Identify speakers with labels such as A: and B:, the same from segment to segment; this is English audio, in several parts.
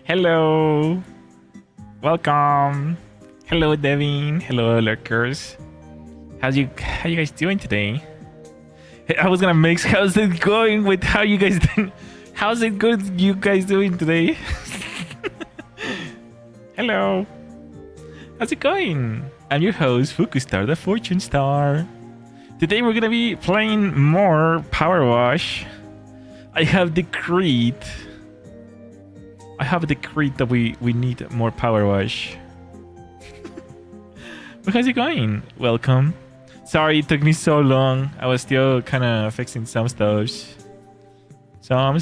A: Hello. Welcome. Hello, Devin. Hello, lurkers. How you guys doing today? I was gonna mix. How's it going with how you guys doing? How's it good? You guys doing today? Hello. How's it going? I'm your host, Fukustar, the Fortune Star. Today we're gonna be playing more PowerWash. I have decreed that we need more PowerWash. But how's it going? Welcome. Sorry it took me so long. I was still kind of fixing some stoves. Ah,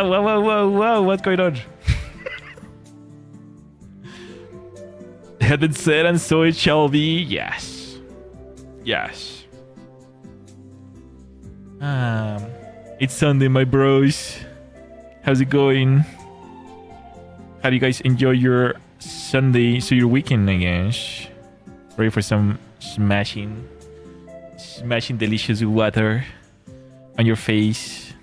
A: whoa, what's going on? Had it said and so it shall be. Yes. It's Sunday, my bros. How's it going? How do you guys enjoy your Sunday, so your weekend, I guess? Ready for some smashing delicious water on your face.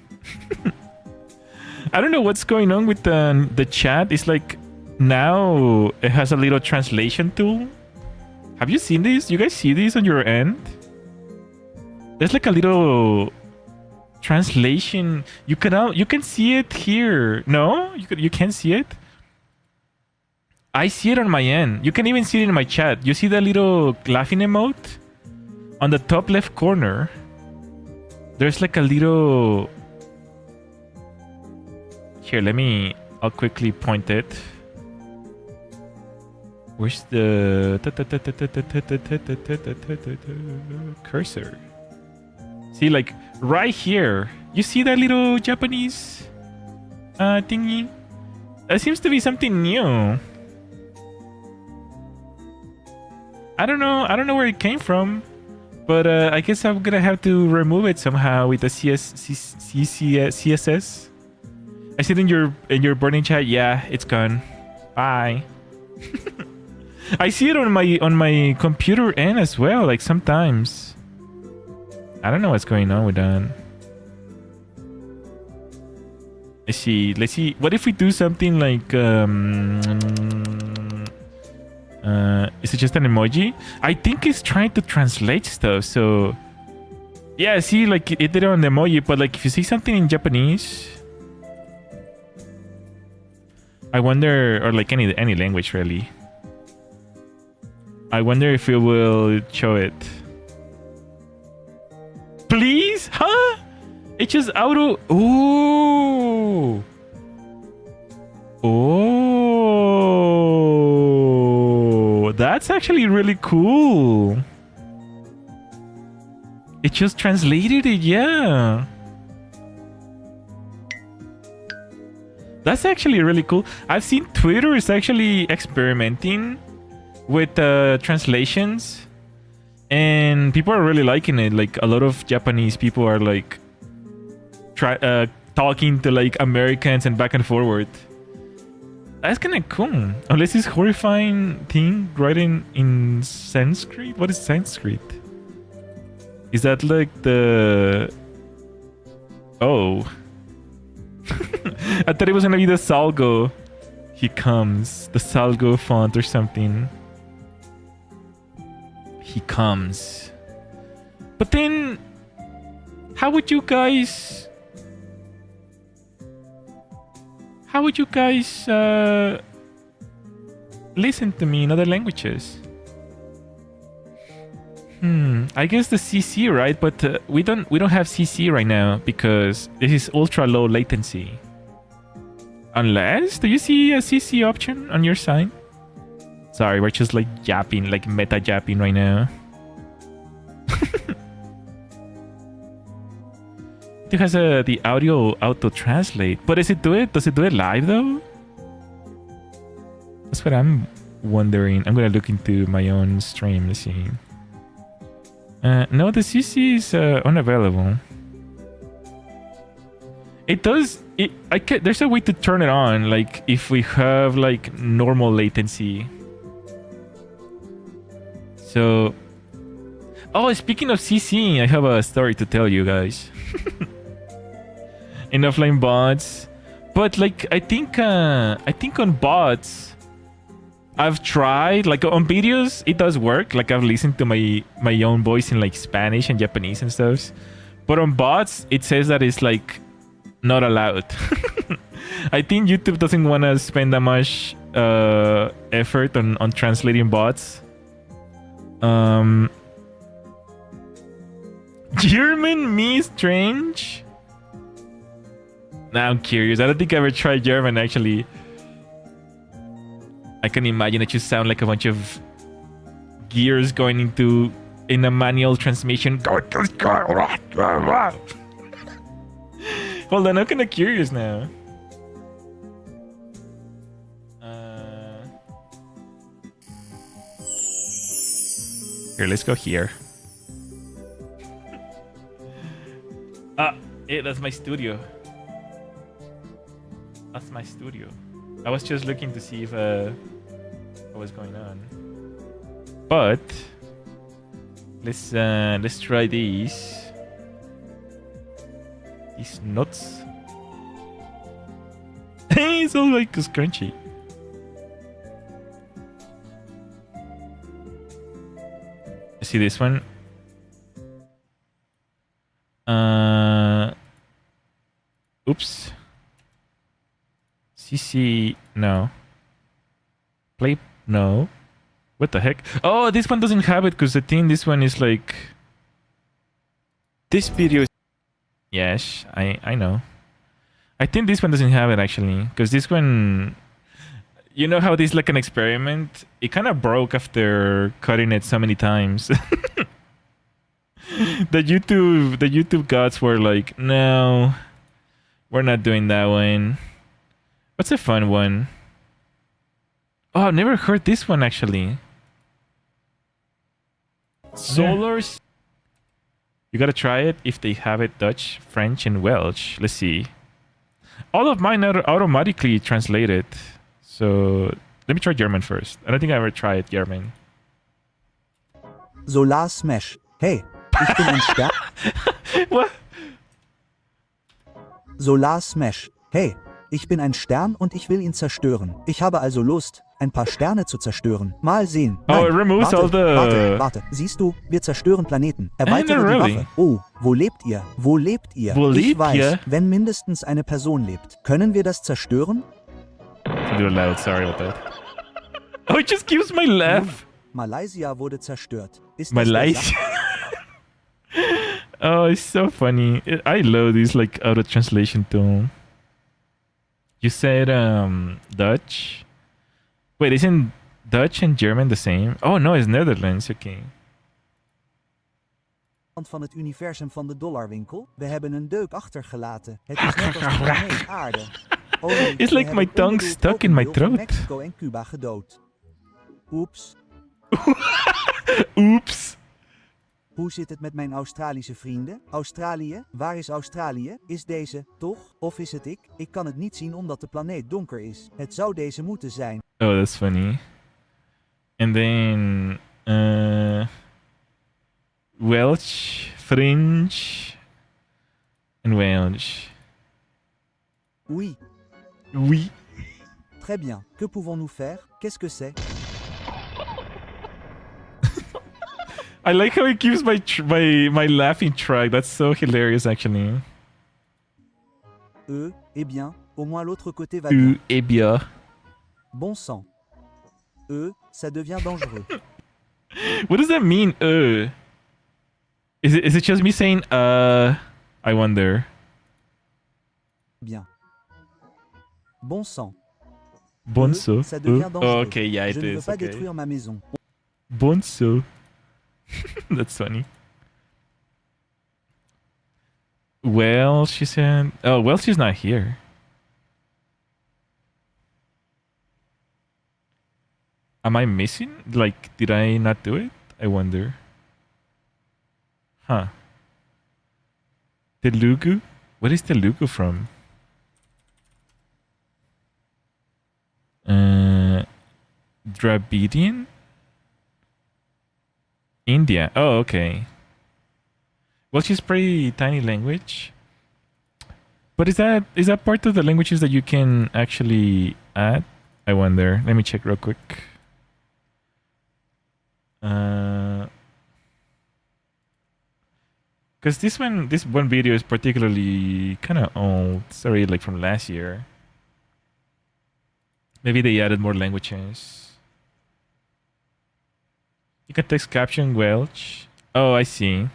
A: I don't know what's going on with the chat. It's like now it has a little translation tool. Have you seen this? You guys see this on your end? There's like a little translation. You can see it here. No, you can't see it. I see it on my end. You can even see it in my chat. You see the little laughing emote on the top left corner. There's like a little. Here, I'll quickly point it. Where's the cursor? See, like right here. You see that little Japanese thingy? That seems to be something new. I don't know where it came from, but I guess I'm gonna have to remove it somehow with the CSS. I see it in your burning chat. Yeah, it's gone. Bye. I see it on my computer end as well. Like sometimes. I don't know what's going on with that. Let's see. What if we do something like is it just an emoji? I think it's trying to translate stuff. So yeah, see, like it did it on the emoji, but like if you see something in Japanese, I wonder, or like any language really. I wonder if it will show it. Please? Huh? It just auto. Oh, that's actually really cool. It just translated it, yeah. That's actually really cool. I've seen Twitter is actually experimenting with translations. And people are really liking it. Like a lot of Japanese people are like talking to like Americans and back and forward. That's kind of cool. Unless this horrifying thing writing in Sanskrit. What is Sanskrit? Is that like the... Oh. I thought it was gonna be the Salgo. He comes. The Salgo font or something. He comes. But then how would you guys listen to me in other languages? I guess the CC, right? But we don't have CC right now because this is ultra low latency. Unless, do you see a CC option on your side? Sorry, we're just like yapping, like meta yapping right now. It has the audio auto translate, but does it do it live though? That's what I'm wondering. I'm gonna look into my own stream to see. No, the CC is unavailable. It does. There's a way to turn it on, like if we have like normal latency. So, oh, speaking of CC, I have a story to tell you guys. in offline bots. But like I think on bots I've tried, like on videos it does work. Like I've listened to my own voice in like Spanish and Japanese and stuff. But on bots it says that it's like not allowed. I think YouTube doesn't want to spend that much effort on translating bots. German me strange? Now I'm curious. I don't think I ever tried German actually. I can imagine it just sound like a bunch of gears going into in a manual transmission. Hold on, I'm kind of curious now. Here, let's go here. That's my studio. That's my studio. I was just looking to see if what was going on. But let's try these. These nuts. It's all like scrunchy. See this one? Oops. CC, no. Play, no. What the heck? Oh, this one doesn't have it because I think this one is like... This video... Yes, I know. I think this one doesn't have it actually because this one... You know how this is like an experiment? It kind of broke after cutting it so many times. The YouTube gods were like, no, we're not doing that one. What's a fun one? Oh, I've never heard this one actually. Solars. You gotta try it if they have it Dutch, French, and Welsh. Let's see. All of mine are automatically translated. So let me try German first. I don't think I ever tried German.
B: Solar Smash. Hey, ich bin ein Stern.
A: What?
B: Solar Smash. Hey, ich bin ein Stern und ich will ihn zerstören. Ich habe also Lust, ein paar Sterne zu zerstören. Mal sehen. Nein,
A: oh, it removes
B: warte,
A: all the...
B: Warte. Siehst du, wir zerstören Planeten. Erweitere die
A: really?
B: Waffe. Oh, wo lebt ihr? Wo lebt ihr?
A: Wo
B: ich
A: lebt
B: weiß,
A: ihr?
B: wenn mindestens eine Person lebt. Können wir das zerstören?
A: It's a little loud, sorry about that. Oh, it just keeps my laugh.
B: Malaysia wurde zerstört. Ist das
A: Malaysia. Oh, it's so funny. I love this like auto translation tool. You said Dutch. Wait, isn't Dutch and German the same? Oh no, it's Netherlands. Okay.
B: Van het universum van de dollarwinkel. We hebben een deuk achtergelaten. Het is net als de planeet Aarde. Oh nee,
A: It's like my tongue stuck in my throat.
B: Mexico en Cuba gedood. Oeps.
A: Oeps.
B: Hoe zit het met mijn Australische vrienden? Australië? Waar is Australië? Is deze, toch? Of is het ik? Ik kan het niet zien omdat de planeet donker is. Het zou deze moeten zijn.
A: Oh, that's funny. And then Welsh, French, and Welsh.
B: Oui.
A: Oui.
B: Très bien. Que pouvons-nous faire? Qu'est-ce que c'est?
A: I like how it keeps my laughing track. That's so hilarious, actually.
B: Eh bien, au moins l'autre côté va bien.
A: Eh bien.
B: Bon sang. Ça devient dangereux.
A: What does that mean? Is it just me saying I wonder.
B: Bien. Bon sang.
A: Bon sang.
B: Ça devient dangereux.
A: Oh, okay, yeah, it
B: Je ne veux
A: is.
B: pas
A: Okay.
B: détruire ma maison.
A: Bon sang. That's funny. Well, she said... Oh, well, she's not here. Am I missing? Like, did I not do it? I wonder. Huh. Telugu? What is Telugu from? Dravidian? India. Oh, okay. Well, she's pretty tiny language. But is that part of the languages that you can actually add? I wonder. Let me check real quick. Because this one video is particularly kind of old. Sorry, like from last year. Maybe they added more languages. You can text caption Welsh. Oh, I see.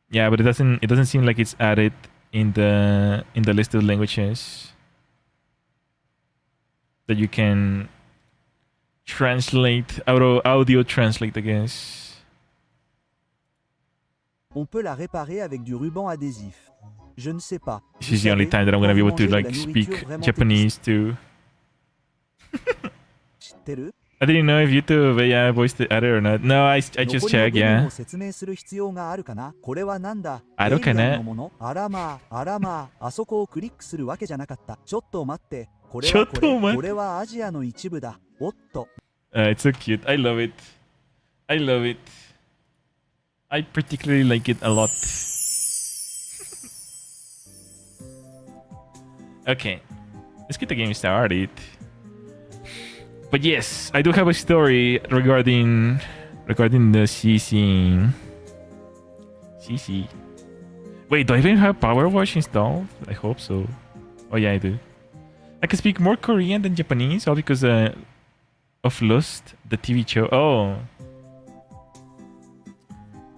A: Yeah, but it doesn't seem like it's added in the list of languages that you can translate, audio translate, I guess.
B: On peut la réparer avec du ruban adhésif. Je ne sais pas.
A: This is the only time that I'm gonna be able to like speak Japanese too. I didn't know if YouTube AI voiced it added or not. No, I just checked, yeah.
B: 説明する必要があるかな。これはなんだ。
A: あるかな。
B: エイリアンのもの。あらまあ、あらまあ、あそこをクリックするわけじゃなかった。ちょっと待って。これはこれはアジアの一部だ。おっと。
A: It's so cute. I love it. I love it. I particularly like it a lot. Okay, let's get the game started. But yes, I do have a story regarding the CC. CC. Wait, do I even have PowerWash installed? I hope so. Oh yeah, I do. I can speak more Korean than Japanese, all because of Lust, the TV show. Oh.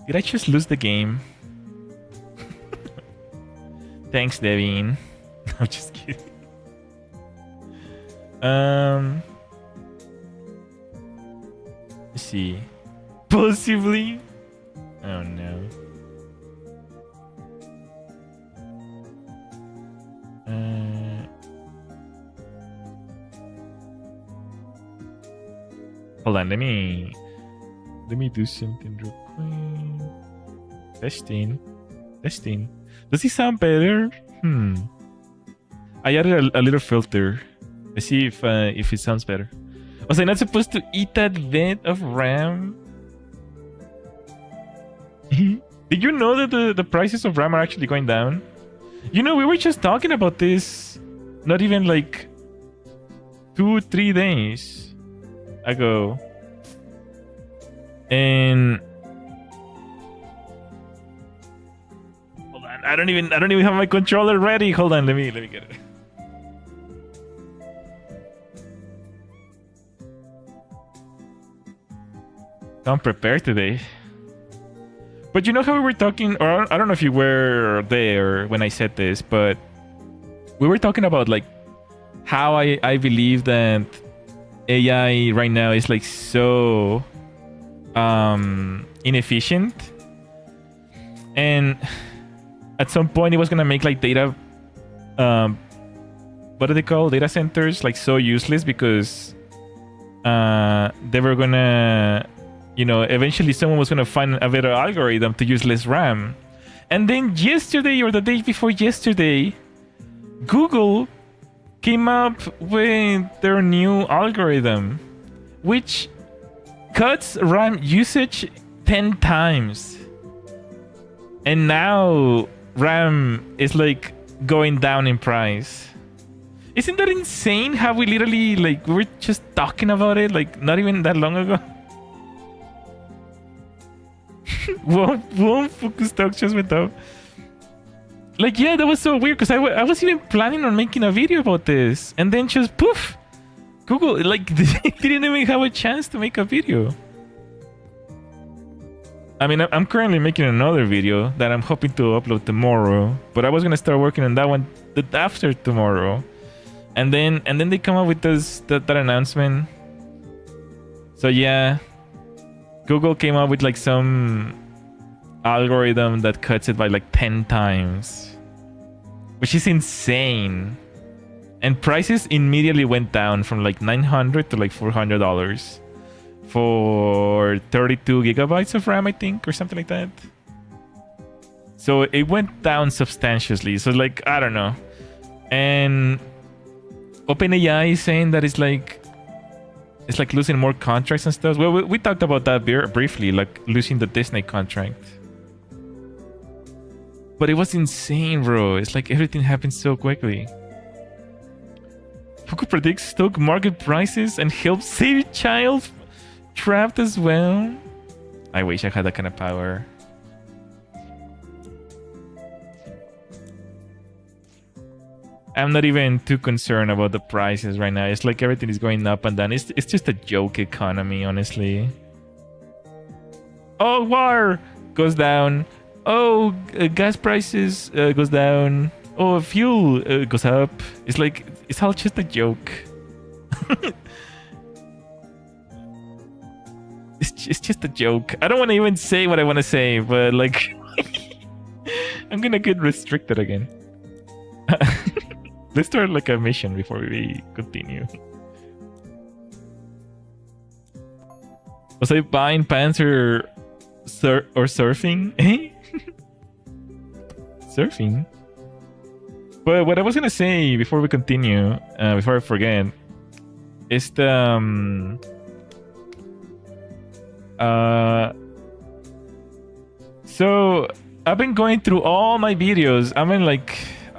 A: Did I just lose the game? Thanks, Devin. I'm just kidding. Let's see. Possibly? Oh no. Hold on, let me do something real quick. Testing. Does he sound better? I added a little filter. Let's see if it sounds better. Was I not supposed to eat that bit of RAM? Did you know that the prices of RAM are actually going down? You know, we were just talking about this not even like 2-3 days ago. And hold on, I don't even have my controller ready. Hold on, let me get it. I'm prepared today. But you know how we were talking, or I don't know if you were there when I said this, but we were talking about like how I believe that AI right now is like so inefficient, and at some point it was gonna make like data what do they call data centers like so useless because they were gonna, you know, eventually someone was gonna find a better algorithm to use less RAM. And then yesterday or the day before yesterday, Google came up with their new algorithm, which cuts RAM usage 10 times. And now RAM is like going down in price. Isn't that insane how we literally like we were just talking about it like not even that long ago? One Fukustar just went up. Like, yeah, that was so weird because I was even planning on making a video about this, and then just poof, Google like they didn't even have a chance to make a video. I mean, I'm currently making another video that I'm hoping to upload tomorrow, but I was gonna start working on that one after tomorrow, and then they come up with that announcement. So yeah, Google came up with like some algorithm that cuts it by like 10 times, which is insane. And prices immediately went down from like $900 to like $400 for 32 gigabytes of RAM, I think, or something like that. So it went down substantially. So like, I don't know. And OpenAI is saying that it's like losing more contracts and stuff. Well, we talked about that briefly, like losing the Disney contract. But it was insane, bro. It's like everything happened so quickly. Fuku predicts stock market prices and helps save child trapped as well. I wish I had that kind of power. I'm not even too concerned about the prices right now. It's like everything is going up and down. It's just a joke economy, honestly. Oh, war goes down. Oh, gas prices goes down. Oh, fuel goes up. It's like, it's all just a joke. It's just a joke. I don't want to even say what I want to say, but like, I'm gonna get restricted again. Let's start like a mission before we continue. Was I buying pants or surfing? Eh? Surfing? But what I was gonna say before we continue, before I forget, is the so I've been going through all my videos. I've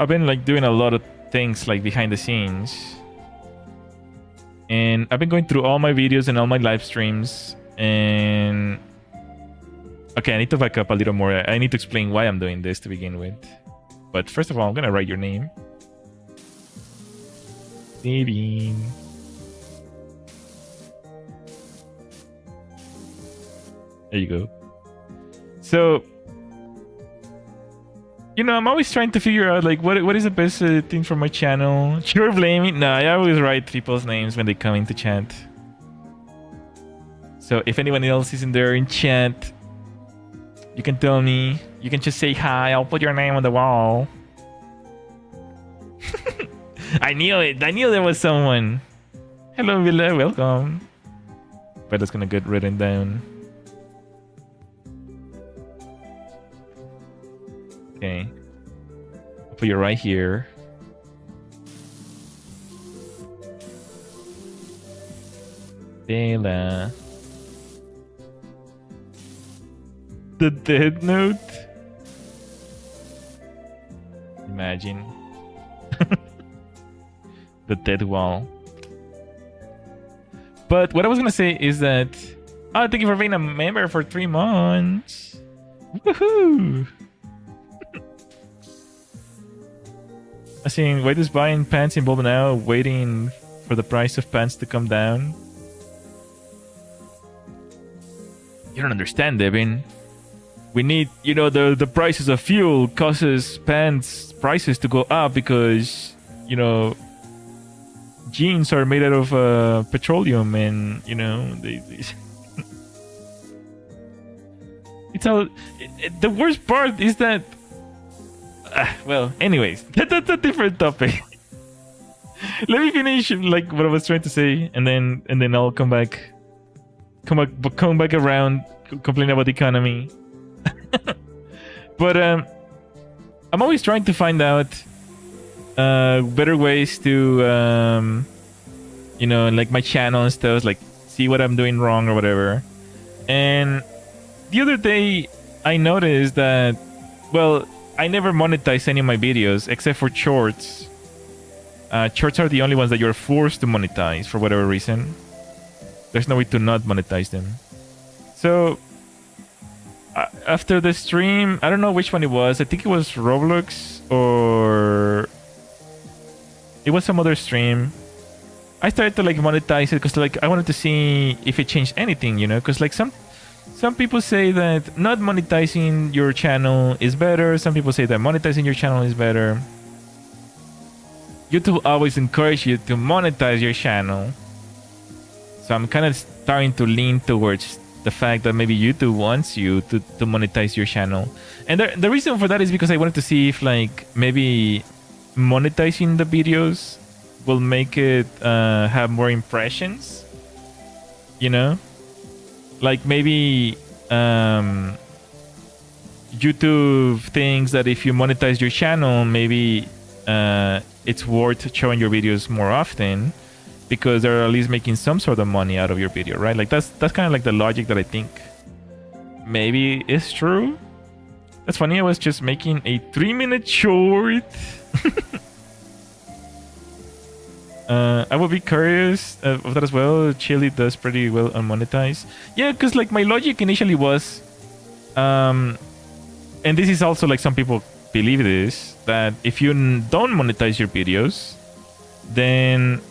A: been like doing a lot of things like behind the scenes, and I've been going through all my videos and all my live streams. And okay, I need to back up a little more. I need to explain why I'm doing this to begin with. But first of all, I'm gonna write your name. Devin. There you go. So, you know, I'm always trying to figure out like what is the best thing for my channel. You're blaming? No, I always write people's names when they come into chat. So if anyone else is in there in chat, you can tell me. You can just say hi. I'll put your name on the wall. I knew it. I knew there was someone. Hello, Villa. Welcome. But it's gonna get written down. Okay. I'll put you right here. Bella. The dead note? Imagine. The dead wall. But what I was gonna say is that... Oh, thank you for being a member for 3 months. Woohoo! I seen, why does buying pants involve now waiting for the price of pants to come down? You don't understand, Devin. We need, you know, the prices of fuel causes pants prices to go up because, you know, jeans are made out of petroleum, and you know they it's all. The worst part is that. Well, anyways, that's a different topic. Let me finish like what I was trying to say, and then I'll come back around, complain about the economy. But I'm always trying to find out better ways to you know, like my channel and stuff, like see what I'm doing wrong or whatever. And the other day I noticed that, well, I never monetize any of my videos except for shorts. Shorts are the only ones that you're forced to monetize for whatever reason. There's no way to not monetize them. So after the stream, I don't know which one it was. I think it was Roblox or it was some other stream. I started to like monetize it because like I wanted to see if it changed anything, you know, because like some people say that not monetizing your channel is better. Some people say that monetizing your channel is better. YouTube always encourage you to monetize your channel. So I'm kind of starting to lean towards the fact that maybe YouTube wants you to monetize your channel. And the reason for that is because I wanted to see if like maybe monetizing the videos will make it have more impressions, you know, like maybe YouTube thinks that if you monetize your channel, maybe it's worth showing your videos more often because they're at least making some sort of money out of your video, right? Like that's kind of like the logic that I think maybe is true. That's funny. I was just making a 3-minute short. I would be curious of that as well. Chili does pretty well on monetize. Yeah, because like my logic initially was, and this is also like some people believe this, that if you don't monetize your videos, then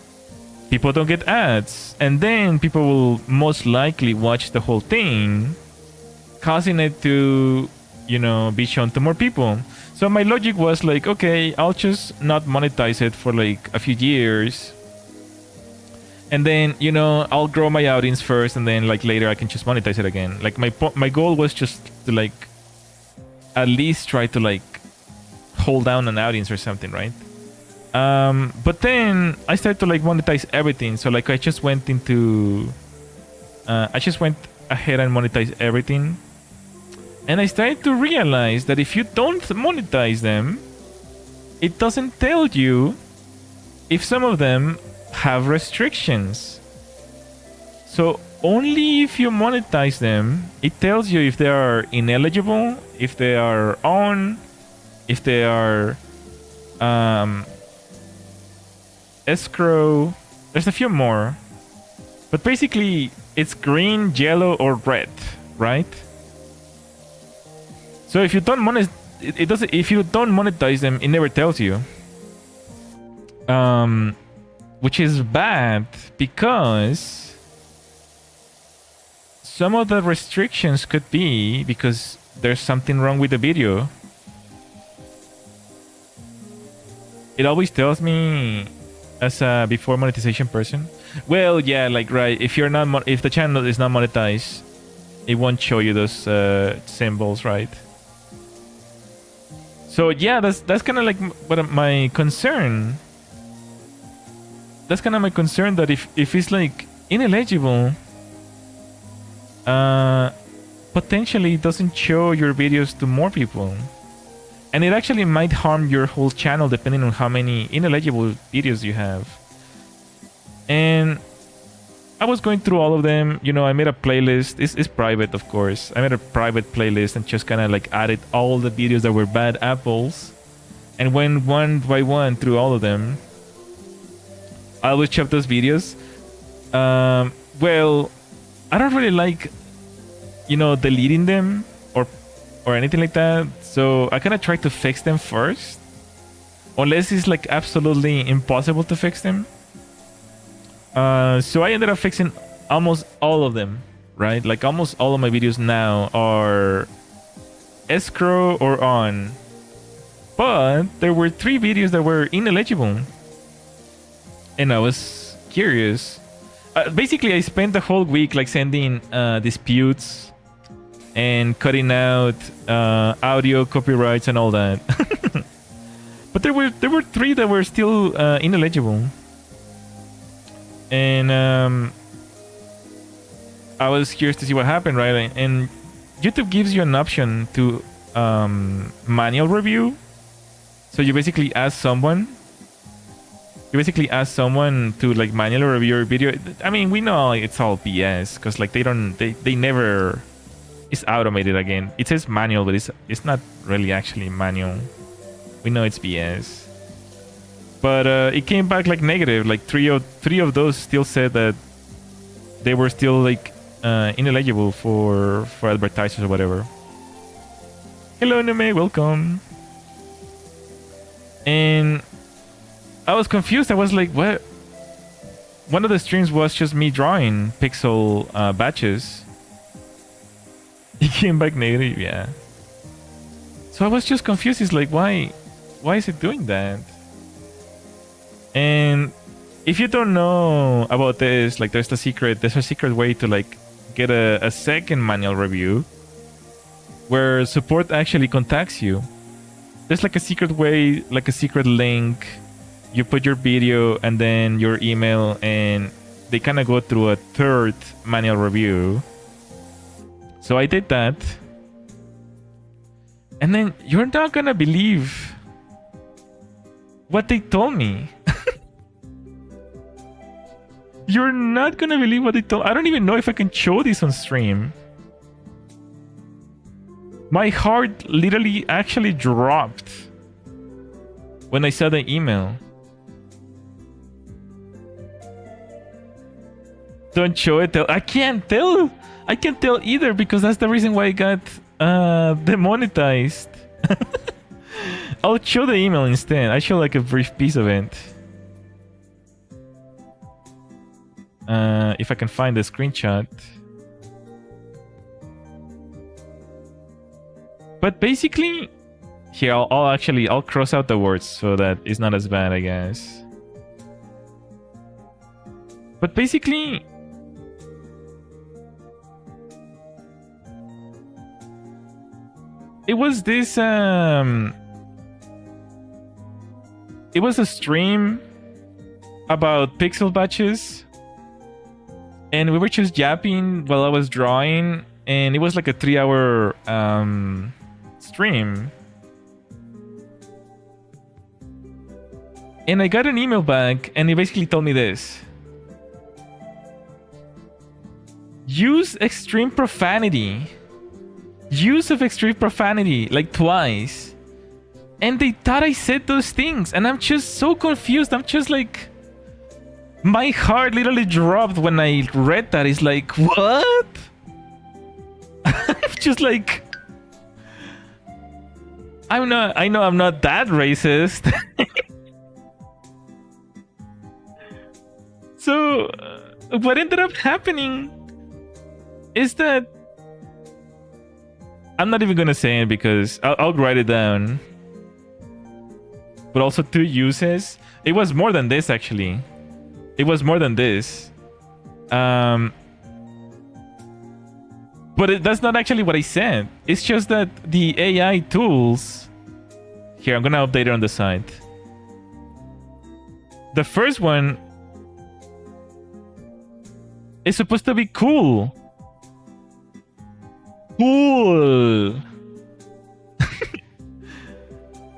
A: people don't get ads, and then people will most likely watch the whole thing, causing it to, you know, be shown to more people. So my logic was like, okay, I'll just not monetize it for like a few years, and then, you know, I'll grow my audience first, and then like later I can just monetize it again. Like my goal was just to like at least try to like hold down an audience or something, right? But then I started to like monetize everything. So like I just went ahead and monetized everything. And I started to realize that if you don't monetize them, it doesn't tell you if some of them have restrictions. So only if you monetize them, it tells you if they are ineligible, if they are on, if they are escrow. There's a few more, but basically it's green, yellow, or red, right? So if you don't monetize, it doesn't. If you don't monetize them, it never tells you. Which is bad because some of the restrictions could be because there's something wrong with the video. It always tells me as a before monetization person. Well, yeah, like right. If you're not, if the channel is not monetized, it won't show you those symbols, right? So yeah, that's kind of like my concern. That's kind of my concern, that if it's like ineligible, potentially it doesn't show your videos to more people. And it actually might harm your whole channel depending on how many ineligible videos you have. And I was going through all of them. You know, I made a playlist. It's private, of course. I made a private playlist and just kind of like added all the videos that were bad apples and went one by one through all of them. I always check those videos. Well, I don't really like, you know, deleting them or anything like that. So I kind of try to fix them first, unless it's like absolutely impossible to fix them. So I ended up fixing almost all of them, right? Like almost all of my videos now are escrow or on. But there were 3 videos that were ineligible. And I was curious. Basically, I spent the whole week like sending disputes and cutting out audio copyrights and all that. But there were 3 that were still ineligible. And I was curious to see what happened, right? And YouTube gives you an option to manual review. So you basically ask someone to like manually review your video. I mean, we know it's all BS because like they never. It's automated again. It says manual, but it's not really actually manual. We know it's BS. But it came back like negative. Like three of those still said that they were still like ineligible for advertisers or whatever. Hello, Nume, welcome. And I was confused. I was like, what? One of the streams was just me drawing pixel batches. It came back negative, yeah. So I was just confused. It's like, why is it doing that? And if you don't know about this, like there's a secret way to like get a second manual review where support actually contacts you. There's like a secret way, like a secret link. You put your video and then your email, and they kind of go through a third manual review. So I did that. And then you're not gonna believe what they told me. You're not gonna believe what they told. I don't even know if I can show this on stream. My heart literally actually dropped when I saw the email. Don't show it. I can't tell. I can't tell either because that's the reason why I got demonetized. I'll show the email instead. I show like a brief piece of it. If I can find the screenshot. But basically, here I'll cross out the words so that it's not as bad, I guess. But basically, it was this it was a stream about pixel batches, and we were just yapping while I was drawing, and it was like a 3-hour stream. And I got an email back, and he basically told me this: use extreme profanity. Use of extreme profanity, like twice. And they thought I said those things, and I'm just so confused. I'm just like, my heart literally dropped when I read that. It's like, what? I'm just like, I know I'm not that racist. So what ended up happening is that I'm not even gonna say it because I'll write it down. But also 2 uses. It was more than this, actually. It was more than this. But that's not actually what I said. It's just that the AI tools... Here, I'm gonna update it on the site. The first one is supposed to be cool. Cool.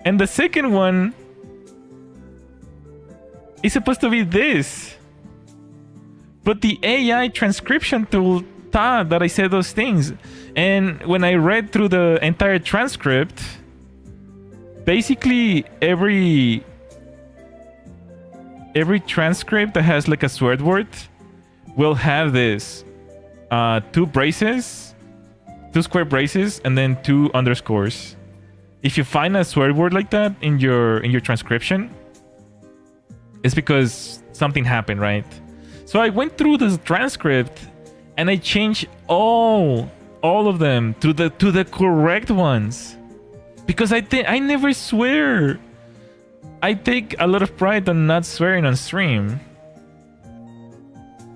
A: And the second one is supposed to be this. But the AI transcription tool thought that I said those things. And when I read through the entire transcript, basically every transcript that has like a swear word will have this 2 braces, 2 square braces, and then 2 underscores. If you find a swear word like that in your transcription, it's because something happened, right? So I went through this transcript and I changed all of them to the correct ones, because I never swear. I take a lot of pride on not swearing on stream.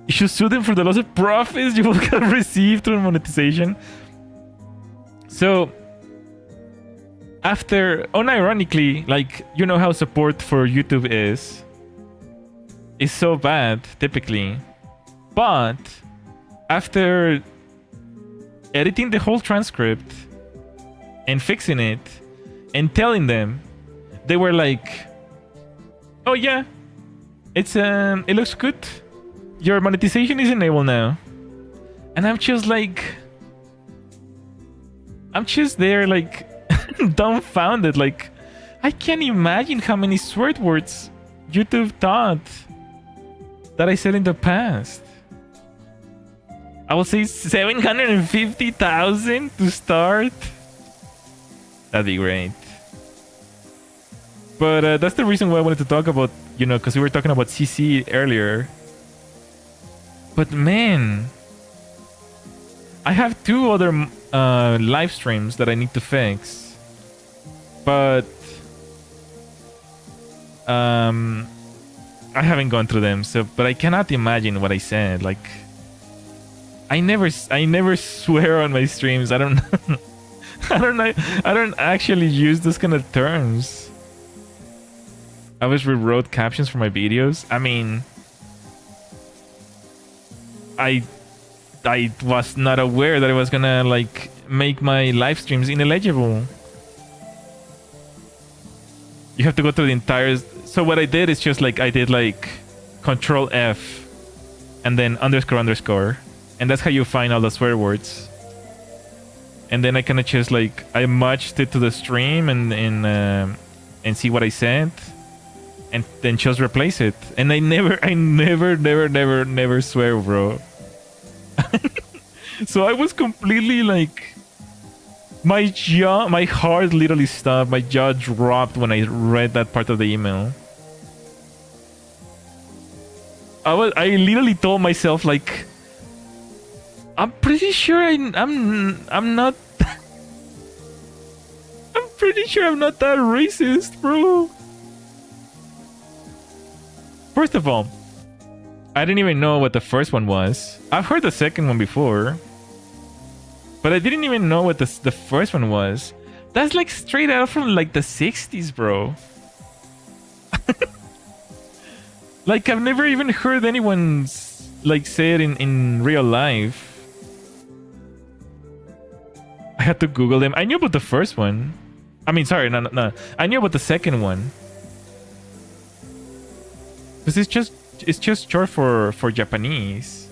A: You should sue them for the loss of profits you will have received through monetization. So after, unironically, like, you know how support for YouTube is so bad typically, but after editing the whole transcript and fixing it and telling them, they were like, oh yeah, it's it looks good, your monetization is enabled now. And I'm just like, I'm just there like dumbfounded. Like, I can't imagine how many swear words YouTube thought that I said in the past. I will say 750,000 to start. That'd be great. But that's the reason why I wanted to talk about, you know, because we were talking about CC earlier. But man, I have 2 other live streams that I need to fix. But I haven't gone through them, so but I cannot imagine what I said. Like, I never swear on my streams. I don't I don't actually use those kind of terms. I always rewrote captions for my videos. I mean, I was not aware that I was gonna like make my live streams ineligible. You have to go through the entire... So what I did is just like, I did like Control F and then underscore underscore. And that's how you find all the swear words. and then I kind of just like I matched it to the stream and see what I said, and then just replace it. And I never swear, bro. So I was completely like, my heart literally stopped. My jaw dropped when I read that part of the email. I literally told myself like, I'm pretty sure I'm not. I'm pretty sure I'm not that racist, bro. First of all, I didn't even know what the first one was. I've heard the second one before, but I didn't even know what the first one was. That's like straight out from like the 60s, bro. Like I've never even heard anyone like say it in real life. I had to Google them. I knew about the first one. I mean, sorry, no. I knew about the second one. Because it's just short for Japanese.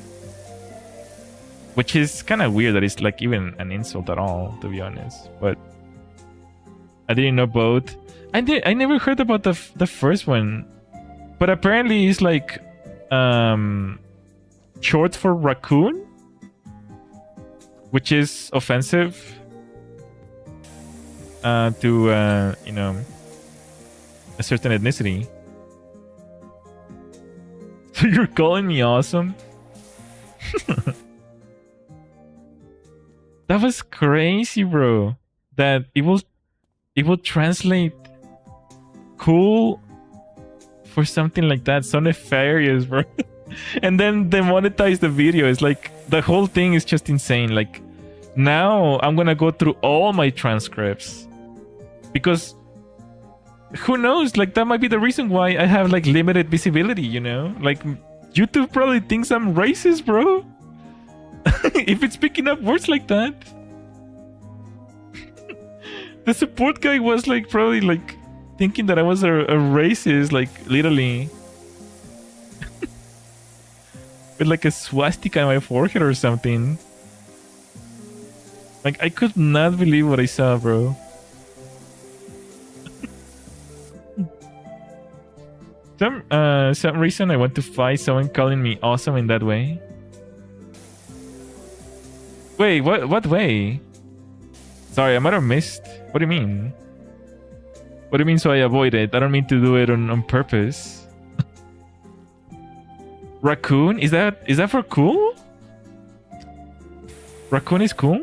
A: Which is kind of weird that it's like even an insult at all, to be honest. But I didn't know both. I never heard about the first one. But apparently it's like short for raccoon, which is offensive to you know, a certain ethnicity. So you're calling me awesome? That was crazy, bro. That it will translate cool for something like that. So nefarious, bro. And then demonetize the video. It's like the whole thing is just insane. Like now I'm gonna go through all my transcripts because who knows, like that might be the reason why I have like limited visibility, you know? Like YouTube probably thinks I'm racist, bro. If it's picking up words like that. The support guy was like probably like thinking that I was a racist, like literally. With like a swastika on my forehead or something. Like I could not believe what I saw, bro. Some reason I want to fight someone calling me awesome in that way. Wait, what way? Sorry, I might have missed. What do you mean? What do you mean so I avoid it? I don't mean to do it on purpose. Raccoon? Is that for cool? Raccoon is cool?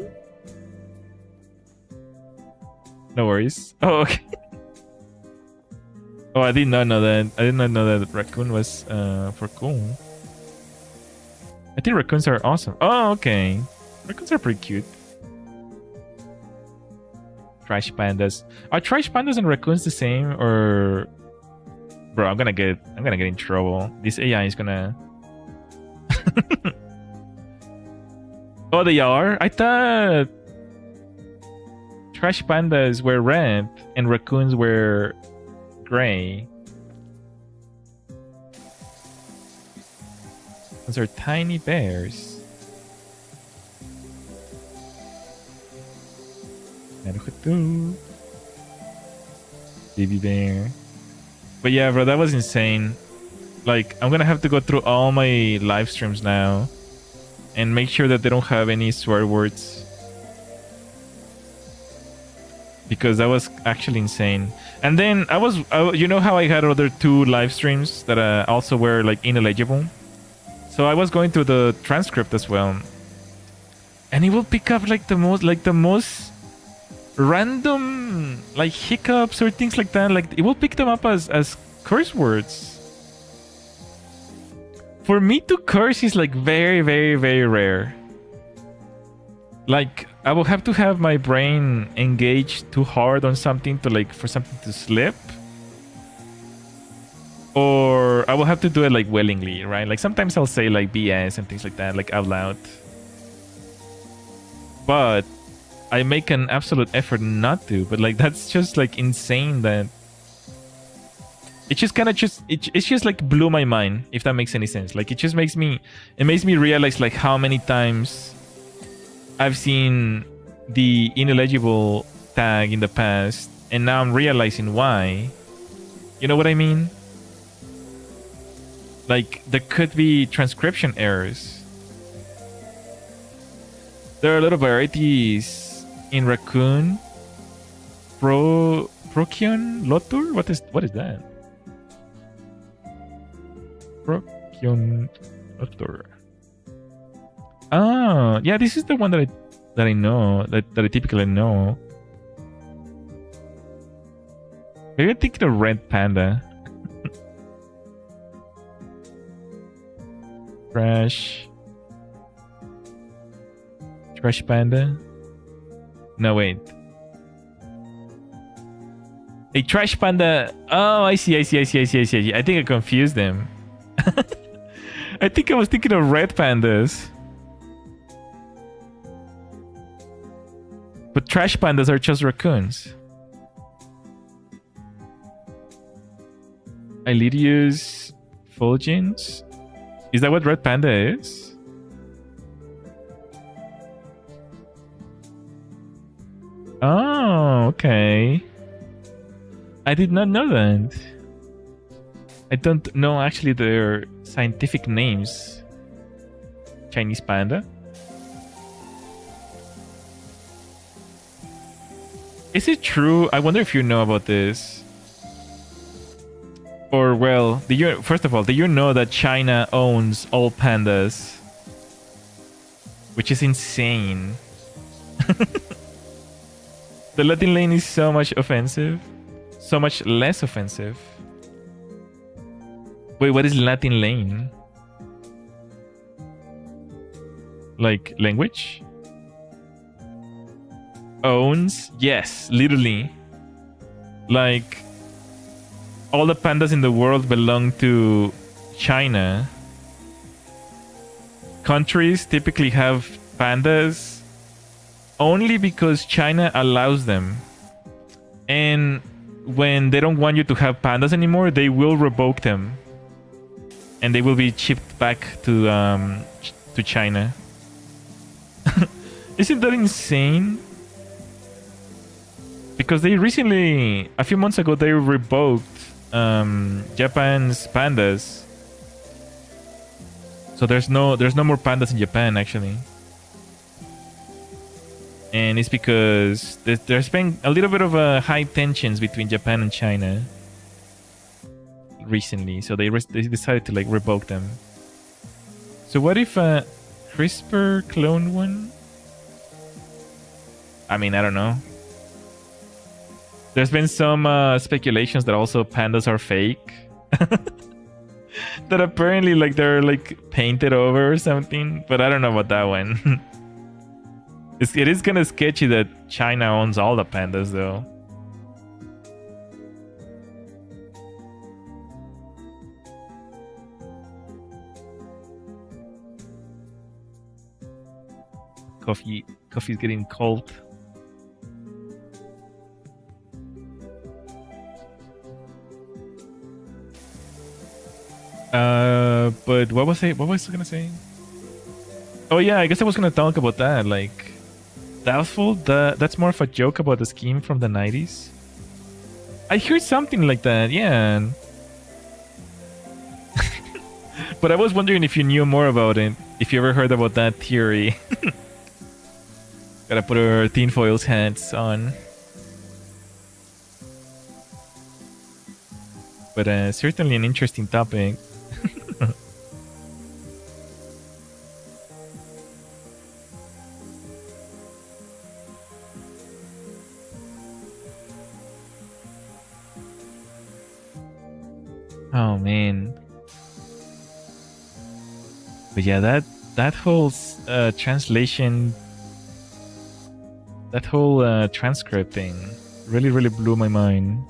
A: No worries. Oh, okay. Oh, I did not know that. I did not know that raccoon was for cool. I think raccoons are awesome. Oh, okay. Raccoons are pretty cute. Trash pandas. Are trash pandas and raccoons the same, or bro? I'm gonna get in trouble. This AI is gonna. Oh, they are. I thought trash pandas were red and raccoons were gray. Those are tiny bears. Baby bear. But yeah, bro, that was insane. Like, I'm gonna have to go through all my live streams now and make sure that they don't have any swear words, because that was actually insane. And then you know how I had other 2 live streams that also were like ineligible? So I was going through the transcript as well, and it will pick up like the most random like hiccups or things like that. Like it will pick them up as curse words. For me to curse is like very, very, very rare. Like I will have to have my brain engaged too hard on something to like for something to slip, or I will have to do it like willingly, right? Like sometimes I'll say like BS and things like that, like out loud, but I make an absolute effort not to. But like that's just like insane that it just kind of it's just like blew my mind, if that makes any sense. Like it makes me realize like how many times I've seen the ineligible tag in the past, and now I'm realizing why. You know what I mean? Like, there could be transcription errors. There are a lot of varieties in raccoon. Procyon Lotur? What is that? Procyon Lotur. Ah, yeah, this is the one that I know, that I typically know. Maybe I think the red panda. Trash panda. No, wait. A trash panda. Oh, I see. I think I confused them. I think I was thinking of red pandas. But trash pandas are just raccoons. Ilidius fulgens. Is that what red panda is? Oh, okay. I did not know that. I don't know actually their scientific names. Chinese panda. Is it true? I wonder if you know about this. Or, well, first of all, do you know that China owns all pandas? Which is insane. The Latin lane is so much offensive. So much less offensive. Wait, what is Latin lane? Like, language? Owns? Yes, literally. Like, all the pandas in the world belong to China. Countries typically have pandas only because China allows them. And when they don't want you to have pandas anymore, they will revoke them. And they will be shipped back to China. Isn't that insane? Because they recently, a few months ago, they revoked Japan's pandas. So there's no more pandas in Japan actually. And it's because there's been a little bit of high tensions between Japan and China recently. So they decided to like revoke them. So what if a CRISPR cloned one? I mean, I don't know. There's been some speculations that also pandas are fake. That apparently like they're like painted over or something. But I don't know about that one. It is kind of sketchy that China owns all the pandas though. Coffee's getting cold. But what was I gonna say? Oh yeah, I guess I was gonna talk about that. Like, doubtful. That's more of a joke about the scheme from the 90s. I heard something like that, yeah. But I was wondering if you knew more about it. If you ever heard about that theory. Gotta put our tinfoil's hats on. But certainly an interesting topic. Oh man. But yeah, that whole translation, that whole transcript thing really blew my mind.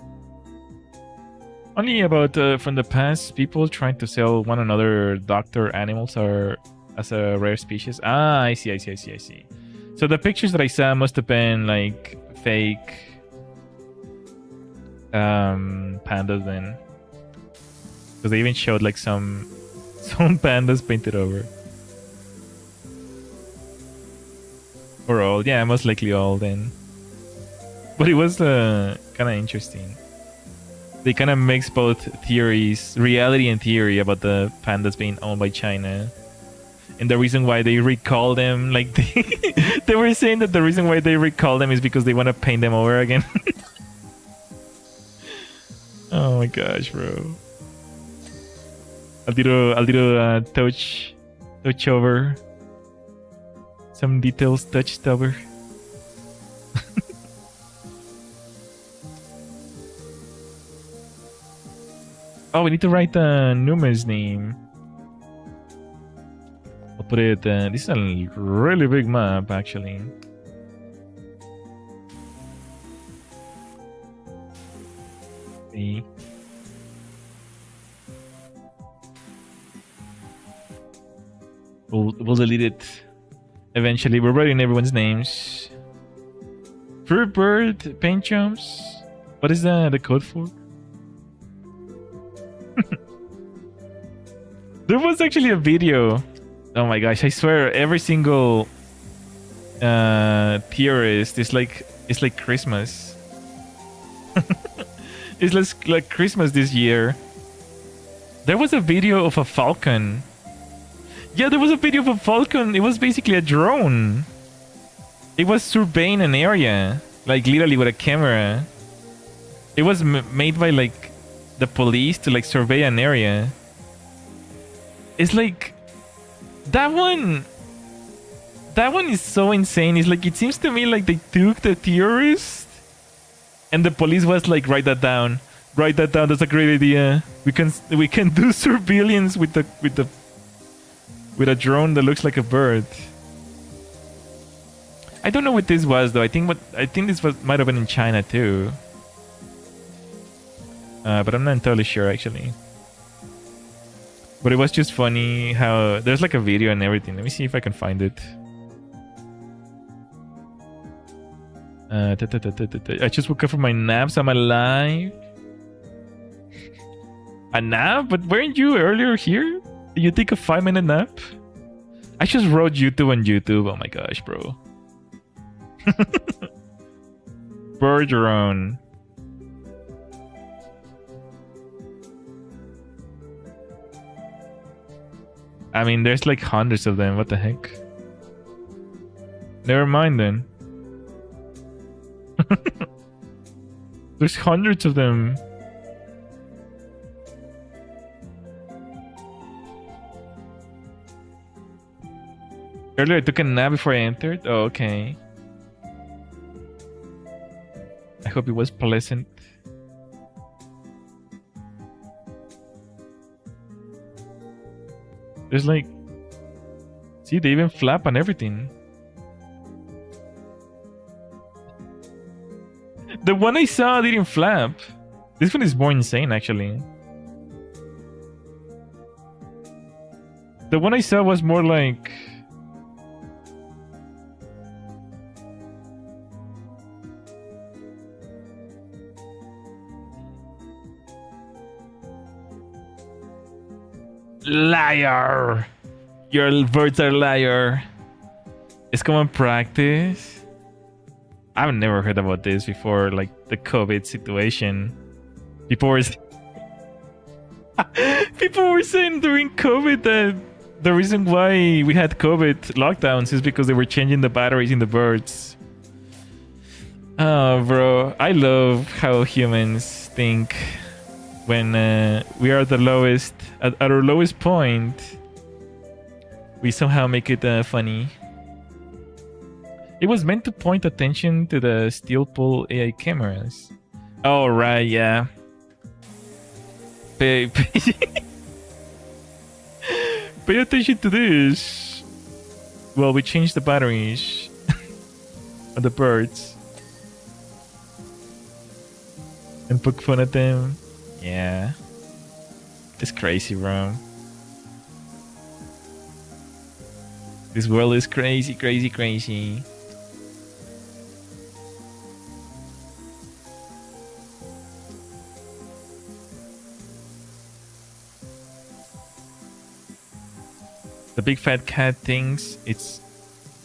A: Only about from the past, people trying to sell one another doctor animals as a rare species. Ah, I see. So the pictures that I saw must have been like fake pandas then. Because they even showed like some pandas painted over. Or old. Yeah, most likely old then. But it was kind of interesting. They kind of mix both theories, reality and theory, about the pandas being owned by China. And the reason why they recall them, like they were saying that the reason why they recall them is because they want to paint them over again. Oh my gosh, bro. A little touch over. Some details touched over. Oh, we need to write Numa's name. I'll put it. This is a really big map, actually. See. We'll delete it eventually. We're writing everyone's names. Fruit bird, paint jumps. What is the code for? There was actually a video. Oh my gosh! I swear, every single theorist is like, it's like Christmas. It's like Christmas this year. There was a video of a falcon. Yeah, there was a video of a falcon. It was basically a drone. It was surveying an area, like literally with a camera. It was made by like the police to like survey an area. It's like that one is so insane. It's like, it seems to me like they took the theorist and the police was like, write that down. Write that down. That's a great idea. We can do surveillance with a drone that looks like a bird. I don't know what this was though. I think this might have been in China too. But I'm not entirely sure actually. But it was just funny how there's like a video and everything. Let me see if I can find it. I just woke up from my nap, so I'm alive. A nap? But weren't you earlier here? Did you take a 5-minute nap? I just wrote YouTube on YouTube. Oh my gosh, bro. Bergeron. I mean, there's like hundreds of them. What the heck? Never mind then. There's hundreds of them. Earlier I took a nap before I entered. Oh, okay. I hope it was pleasant. There's like... See, they even flap and everything. The one I saw didn't flap. This one is more insane, actually. The one I saw was more like... Liar! Your birds are liar. It's common practice. I've never heard about this before, like the COVID situation. People were saying during COVID that the reason why we had COVID lockdowns is because they were changing the batteries in the birds. Oh, bro. I love how humans think when we are the lowest, at our lowest point, we somehow make it funny. It was meant to point attention to the steel pole AI cameras. Oh, right, yeah. Pay attention to this. Well, we changed the batteries on the birds and poke fun at them. Yeah. It's crazy, bro. This world is crazy, crazy, crazy. The big fat cat thinks it's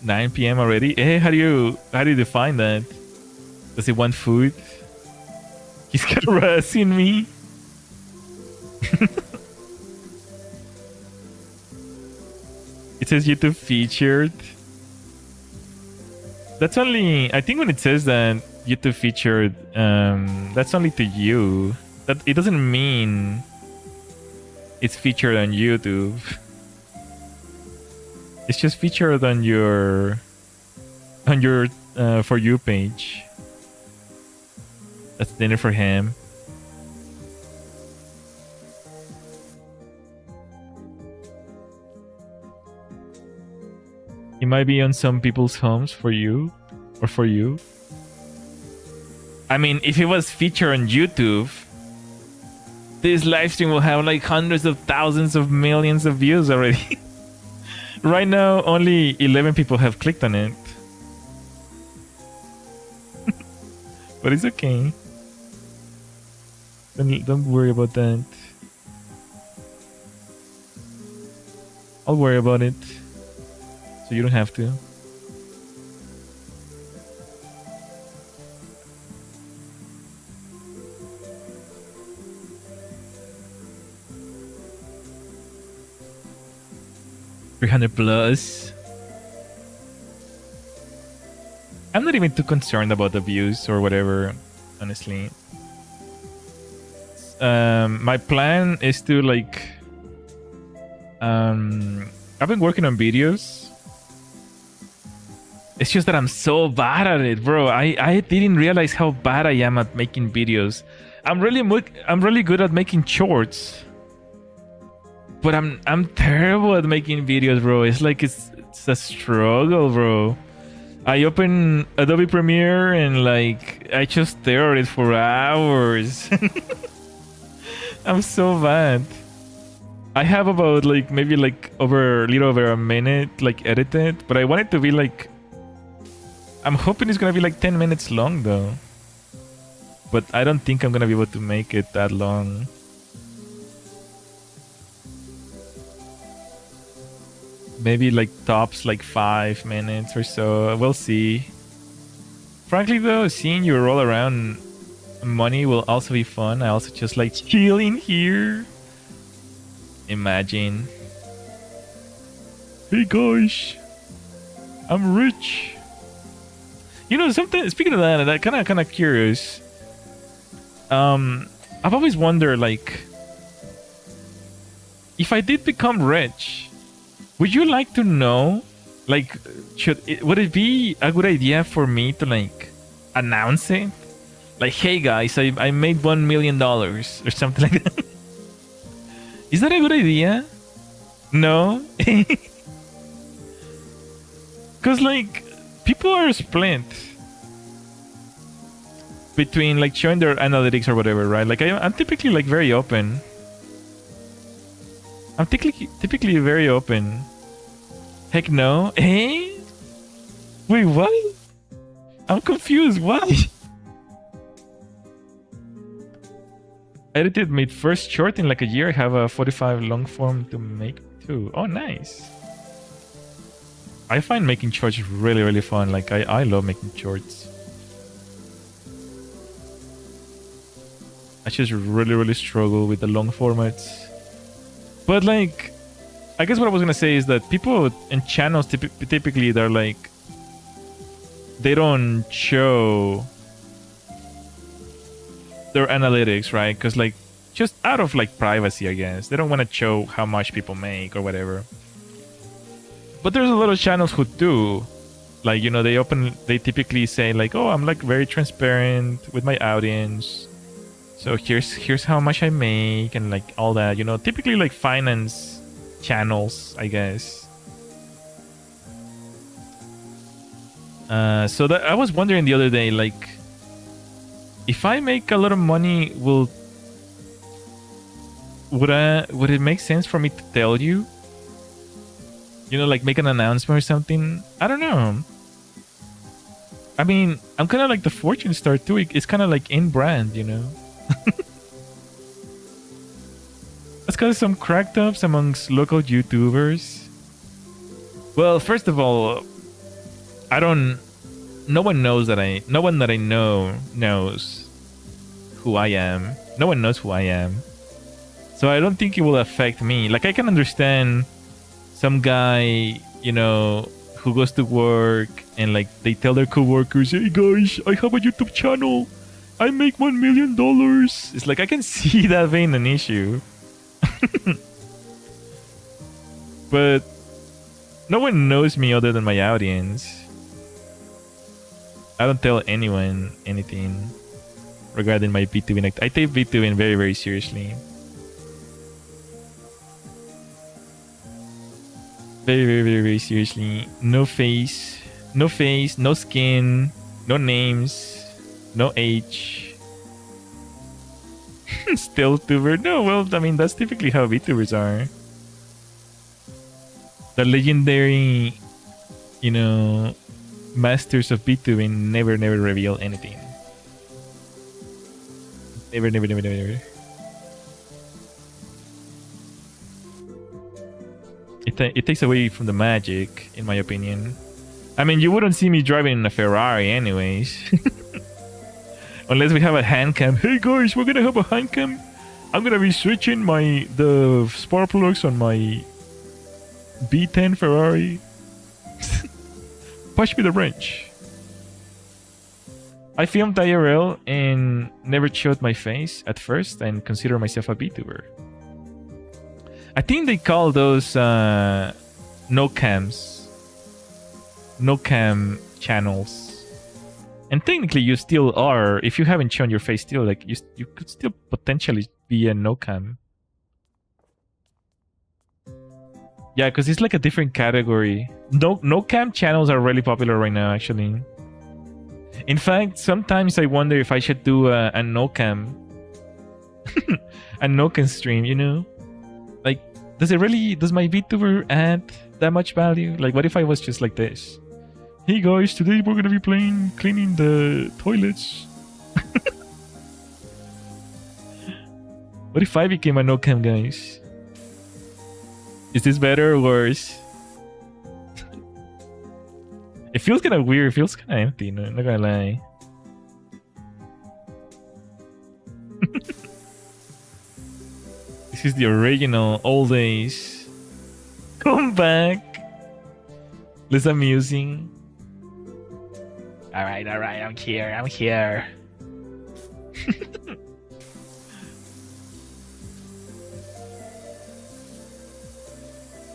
A: 9 p.m. already. Hey, how do you define that? Does it want food? He's harassing me. It says YouTube featured. That's only, I think when it says that YouTube featured, that's only to you. That it doesn't mean it's featured on YouTube. It's just featured on your For You page. That's dinner for him. It might be on some people's homes for you or for you. I mean, if it was featured on YouTube, this live stream will have like hundreds of thousands of millions of views already. Right now, only 11 people have clicked on it. But it's okay. Don't worry about that. I'll worry about it. So you don't have to. $300+. I'm not even too concerned about the views or whatever, honestly. My plan is to like I've been working on videos. It's just that I'm so bad at it, bro. I didn't realize how bad I am at making videos. I'm really good at making shorts, but I'm terrible at making videos, bro. It's like it's a struggle, bro. I open Adobe Premiere and like I just stare at it for hours. I'm so bad. I have about like maybe like a little over a minute like edited, but I want it to be like, I'm hoping it's gonna be like 10 minutes long though. But I don't think I'm gonna be able to make it that long. Maybe like tops like 5 minutes or so. We'll see. Frankly though, seeing you roll around money will also be fun. I also just like chilling here. Imagine. Hey guys, I'm rich. You know something. Speaking of that, I'm kind of curious. I've always wondered, like, if I did become rich, would you like to know? Like, would it be a good idea for me to like announce it? Like, hey guys, I made $1 million or something like that. Is that a good idea? No? Because like people are split between like showing their analytics or whatever, right? Like I'm typically like very open. I'm typically very open. Heck no. Hey? Wait, what? I'm confused. Why? I edited my first short in like a year. I have a 45 long form to make too. Oh, nice. I find making shorts really, really fun. Like I love making shorts. I just really, really struggle with the long formats. But like, I guess what I was gonna say is that people and channels typically they're like, they don't show their analytics, right? Because like, just out of like privacy, I guess they don't want to show how much people make or whatever. But there's a lot of channels who do, like, you know, they typically say like, oh, I'm like very transparent with my audience, so here's how much I make and like all that, you know, typically like finance channels, I guess. So that I was wondering the other day, like, if I make a lot of money, would it make sense for me to tell you? You know, like make an announcement or something? I don't know. I mean, I'm kind of like the Fortune star too. It's kind of like in brand, you know? Let's cause some cracked ups amongst local YouTubers. Well, first of all, I don't. No one knows that I. No one that I know knows who I am. No one knows who I am. So I don't think it will affect me. Like, I can understand some guy, you know, who goes to work and like they tell their coworkers, "Hey guys, I have a YouTube channel. I make $1 million." It's like I can see that being an issue. But no one knows me other than my audience. I don't tell anyone anything regarding my VTubing. I take VTubing very, very seriously. Very, very, very, very seriously. No face, no skin, no names, no age. Still tuber? No, well, I mean, that's typically how VTubers are. The legendary, you know, masters of VTubing never reveal anything. Never. It takes away from the magic, in my opinion. I mean, you wouldn't see me driving in a Ferrari anyways. Unless we have a hand cam. Hey guys, we're gonna have a hand cam. I'm gonna be switching the spark plugs on my B10 Ferrari. Push me the wrench. I filmed IRL and never showed my face at first and consider myself a VTuber. I think they call those no cam channels. And technically you still are. If you haven't shown your face still, like you could still potentially be a no cam. Yeah, because it's like a different category. No cam channels are really popular right now, actually. In fact, sometimes I wonder if I should do a no cam a no cam stream, you know? Like, does my VTuber add that much value? Like, what if I was just like this? Hey guys, today we're gonna be cleaning the toilets. What if I became a no cam, guys? Is this better or worse? It feels kind of weird. It feels kind of empty. No, not gonna lie. This is the original old days. Come back. Less amusing. All right. I'm here.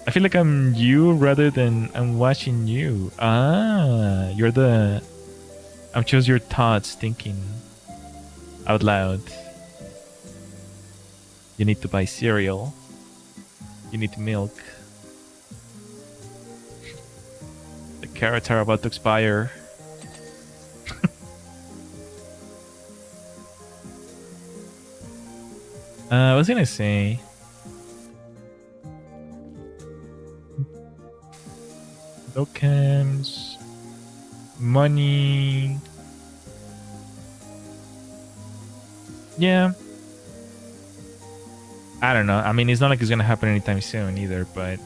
A: I feel like I'm you rather than I'm watching you. Ah, you're the... I'm just your thoughts thinking out loud. You need to buy cereal. You need milk. The carrots are about to expire. I was gonna say... No cams, money. Yeah. I don't know. I mean, it's not like it's gonna happen anytime soon either, but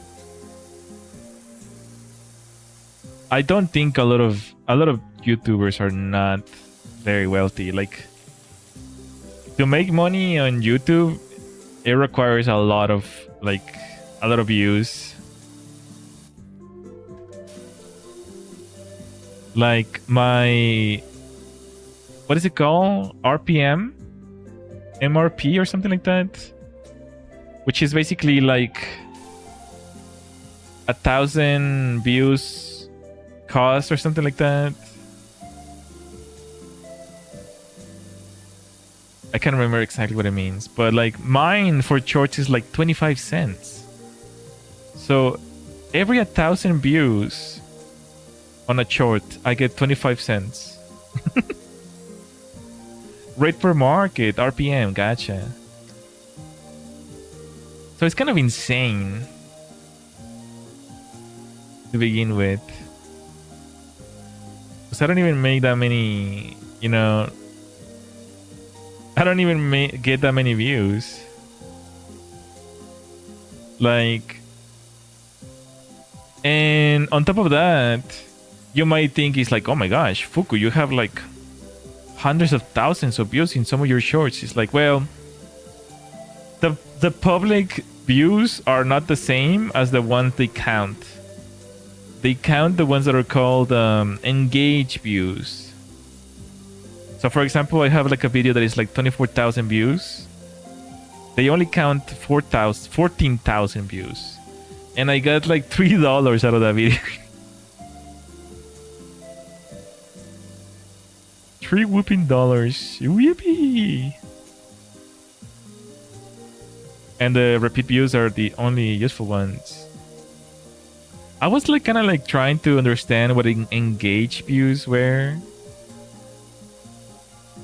A: I don't think a lot of YouTubers are not very wealthy. Like, to make money on YouTube, it requires a lot of views. Like my, what is it called? RPM? MRP or something like that? Which is basically like 1,000 views cost or something like that. I can't remember exactly what it means, but like mine for shorts is like 25 cents. So every 1,000 views on a short, I get 25 cents. Rate per market, RPM, gotcha. So it's kind of insane to begin with. Because I don't even make that many, you know... I don't even get that many views. Like... And on top of that... you might think it's like, oh my gosh, Fuku, you have like hundreds of thousands of views in some of your shorts. It's like, well, the public views are not the same as the ones they count. They count the ones that are called engage views. So for example, I have like a video that is like 24,000 views. They only count 14,000 views. And I got like $3 out of that video. $3 whooping dollars. Yippee! And the repeat views are the only useful ones. I was like kind of like trying to understand what engage views were.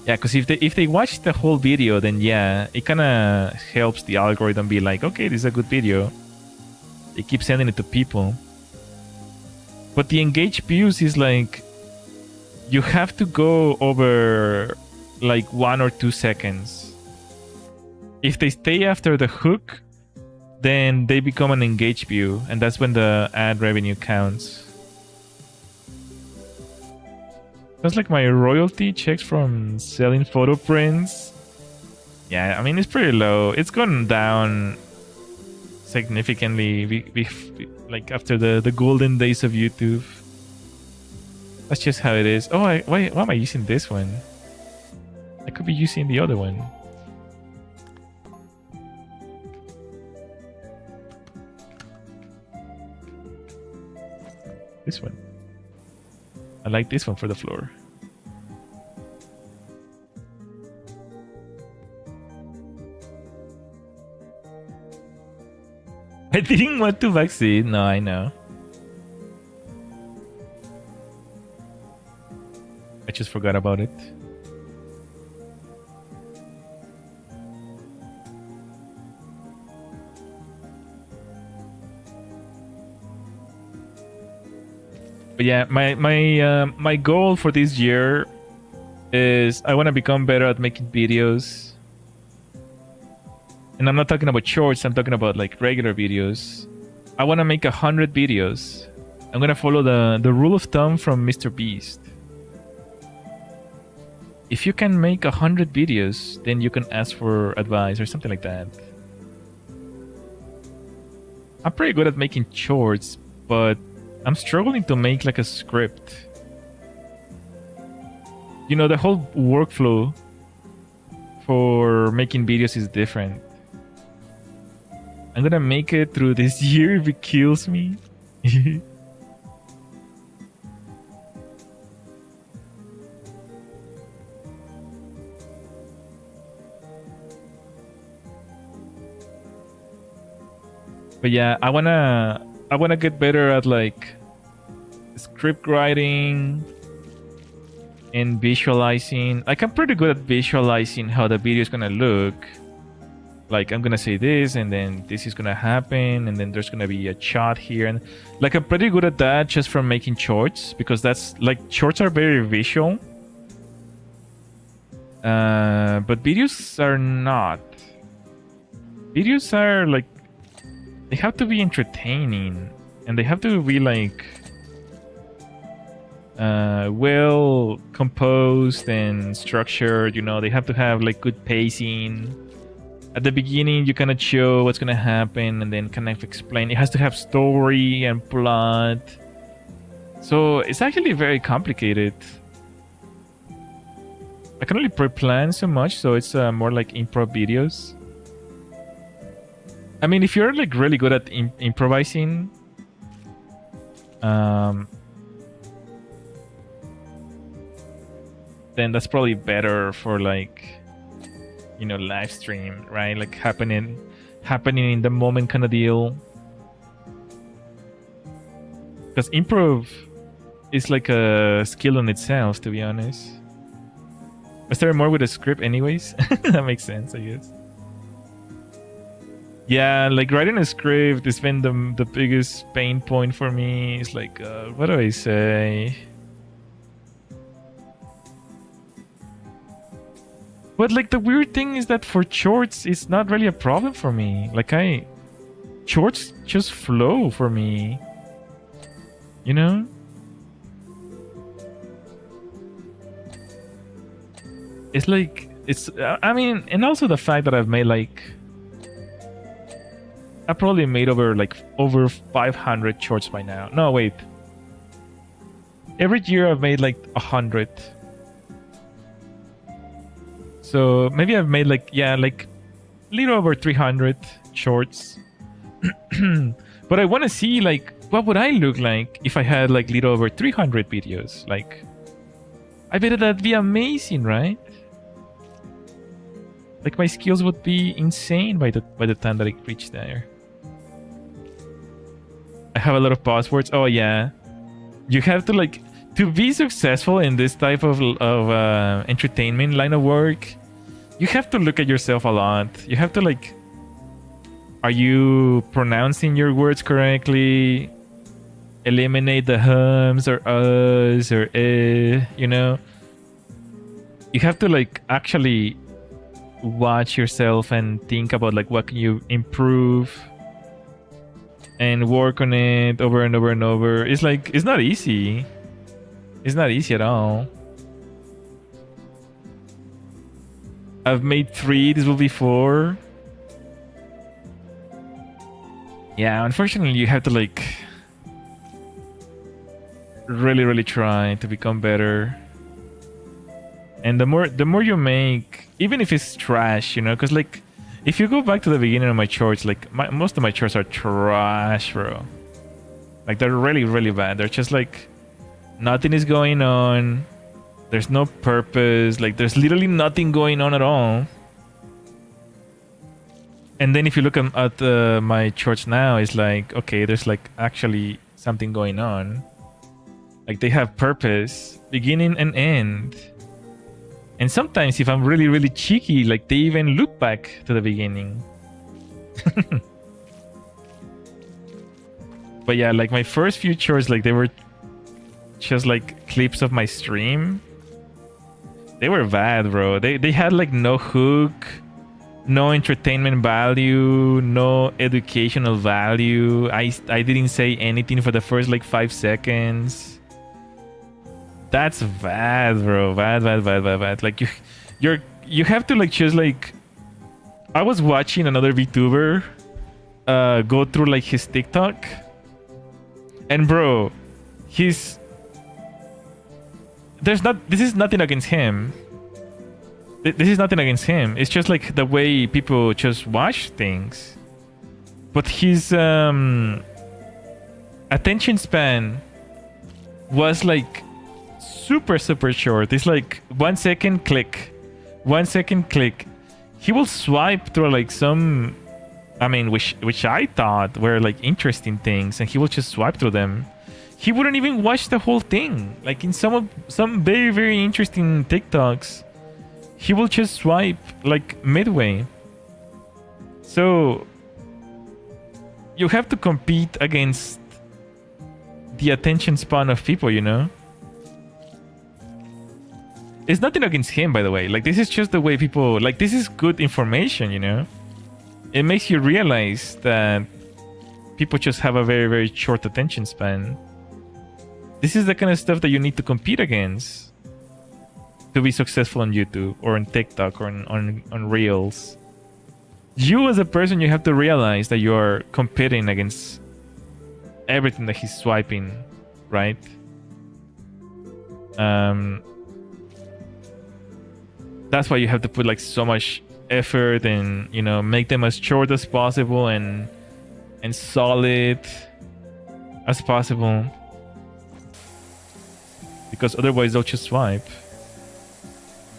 A: Yeah, because if they watch the whole video, then yeah, it kind of helps the algorithm be like, okay, this is a good video. They keep sending it to people. But the engage views is like, you have to go over like 1 or 2 seconds. If they stay after the hook, then they become an engage view, and that's when the ad revenue counts. That's like my royalty checks from selling photo prints. Yeah, I mean, it's pretty low. It's gone down significantly like after the golden days of YouTube. That's just how it is. Oh, why am I using this one? I could be using the other one. This one. I like this one for the floor. I didn't want to vaccine. No, I know. I just forgot about it. But yeah, my goal for this year is I want to become better at making videos. And I'm not talking about shorts, I'm talking about like regular videos. I want to make 100 videos. I'm going to follow the rule of thumb from Mr. Beast. If you can make 100 videos, then you can ask for advice or something like that. I'm pretty good at making shorts, but I'm struggling to make like a script. You know, the whole workflow for making videos is different. I'm gonna make it through this year if it kills me. But yeah, I wanna get better at like script writing and visualizing. Like I'm pretty good at visualizing how the video is gonna look. Like I'm gonna say this, and then this is gonna happen, and then there's gonna be a shot here, and like I'm pretty good at that just from making shorts, because that's like shorts are very visual. But videos are not. Videos are like, they have to be entertaining, and they have to be like well composed and structured. You know, they have to have like good pacing. At the beginning, you kind of show what's gonna happen, and then kind of explain. It has to have story and plot. So it's actually very complicated. I can only pre-plan so much, so it's more like improv videos. I mean, if you're like really good at improvising, then that's probably better for like, you know, live stream, right? Like happening in the moment kind of deal. Because improv is like a skill in itself, to be honest. I started more with a script anyways. That makes sense, I guess. Yeah, like writing a script has been the biggest pain point for me. It's like, what do I say? But like the weird thing is that for shorts, it's not really a problem for me. Like shorts just flow for me. You know? It's like it's. I mean, and also the fact that I've made like I probably made over 500 shorts by now. No, wait. Every year I've made like 100. So maybe I've made like like a little over 300 shorts. But I want to see like what would I look like if I had like little over 300 videos. Like I bet that'd be amazing, right? Like my skills would be insane by the time that I reach there. I have a lot of passwords. Oh yeah, you have to like to be successful in this type of entertainment line of work. You have to look at yourself a lot. You have to like, are you pronouncing your words correctly? Eliminate the hums or uhs or you know. You have to like actually watch yourself and think about like what can you improve and work on it over and over and over. It's like it's not easy. It's not easy at all. I've made 3. This will be 4. Yeah, unfortunately, you have to like really try to become better. And the more you make, even if it's trash, you know, because like if you go back to the beginning of my shorts, like most of my shorts are trash, bro. Like they're really bad. They're just like nothing is going on. There's no purpose. Like there's literally nothing going on at all. And then if you look at my shorts now, it's like, okay, there's like actually something going on. Like they have purpose, beginning and end. And sometimes if I'm really cheeky, like they even look back to the beginning. But yeah, like my first few shorts, like they were just like clips of my stream. They were bad, bro. They had like no hook, no entertainment value, no educational value. I didn't say anything for the first like 5 seconds. That's bad, bro. Bad. Like you have to like choose like. I was watching another VTuber go through like his TikTok, and bro, this is nothing against him. This is nothing against him. It's just like the way people just watch things. But his attention span was like super short. It's like 1 second click, 1 second click. He will swipe through like some, I mean, which I thought were like interesting things, and he will just swipe through them. He wouldn't even watch the whole thing. Like in some very interesting TikToks, he will just swipe like midway. So you have to compete against the attention span of people, you know? It's nothing against him, by the way. Like this is just the way people, like this is good information, you know? It makes you realize that people just have a very short attention span. This is the kind of stuff that you need to compete against to be successful on YouTube or on TikTok or on Reels. You as a person, you have to realize that you are competing against everything that he's swiping, right? That's why you have to put like so much effort and, you know, make them as short as possible and solid as possible. Because otherwise they'll just swipe.